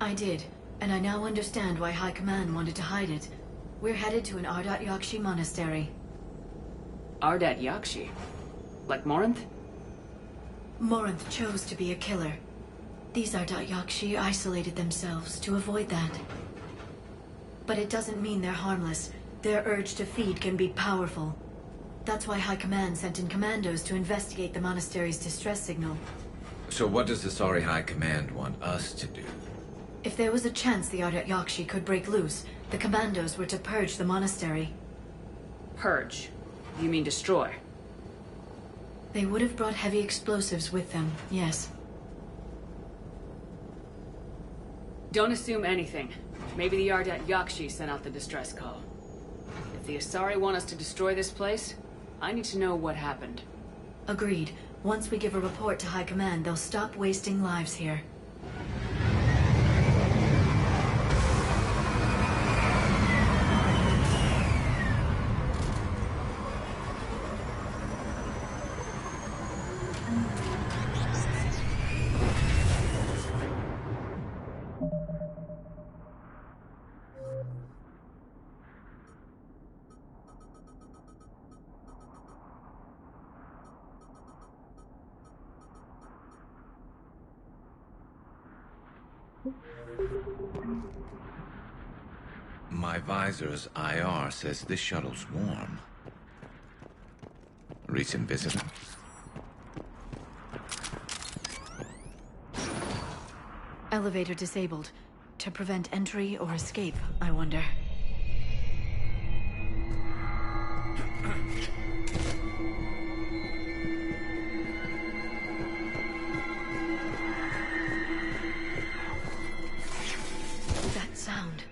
I did, and I now understand why High Command wanted to hide it. We're headed to an Ardat Yakshi monastery. Ardat Yakshi? Like Morinth? Morinth chose to be a killer. These Ardat Yakshi isolated themselves to avoid that. But it doesn't mean they're harmless. Their urge to feed can be powerful. That's why High Command sent in commandos to investigate the monastery's distress signal. So what does the Asari High Command want us to do? If there was a chance the Ardat Yakshi could break loose, the commandos were to purge the monastery. Purge? You mean destroy? They would have brought heavy explosives with them, yes. Don't assume anything. Maybe the Ardat Yakshi sent out the distress call. If the Asari want us to destroy this place, I need to know what happened. Agreed. Once we give a report to High Command, they'll stop wasting lives here. My visor's IR says this shuttle's warm. Recent visitor. Elevator disabled. To prevent entry or escape, I wonder. That sound.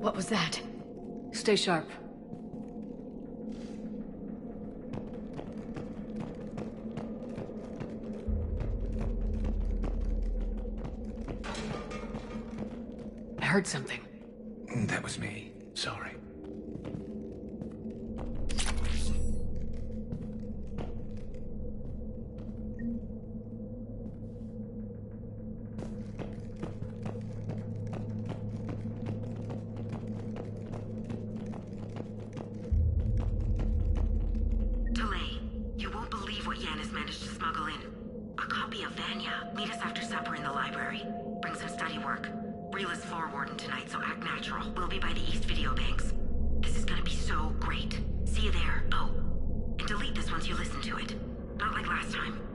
What was that? Stay sharp. I heard something. That was me. Sorry. We'll be by the East Video Banks. This is gonna be so great. See you there. Oh, and delete this once you listen to it. Not like last time.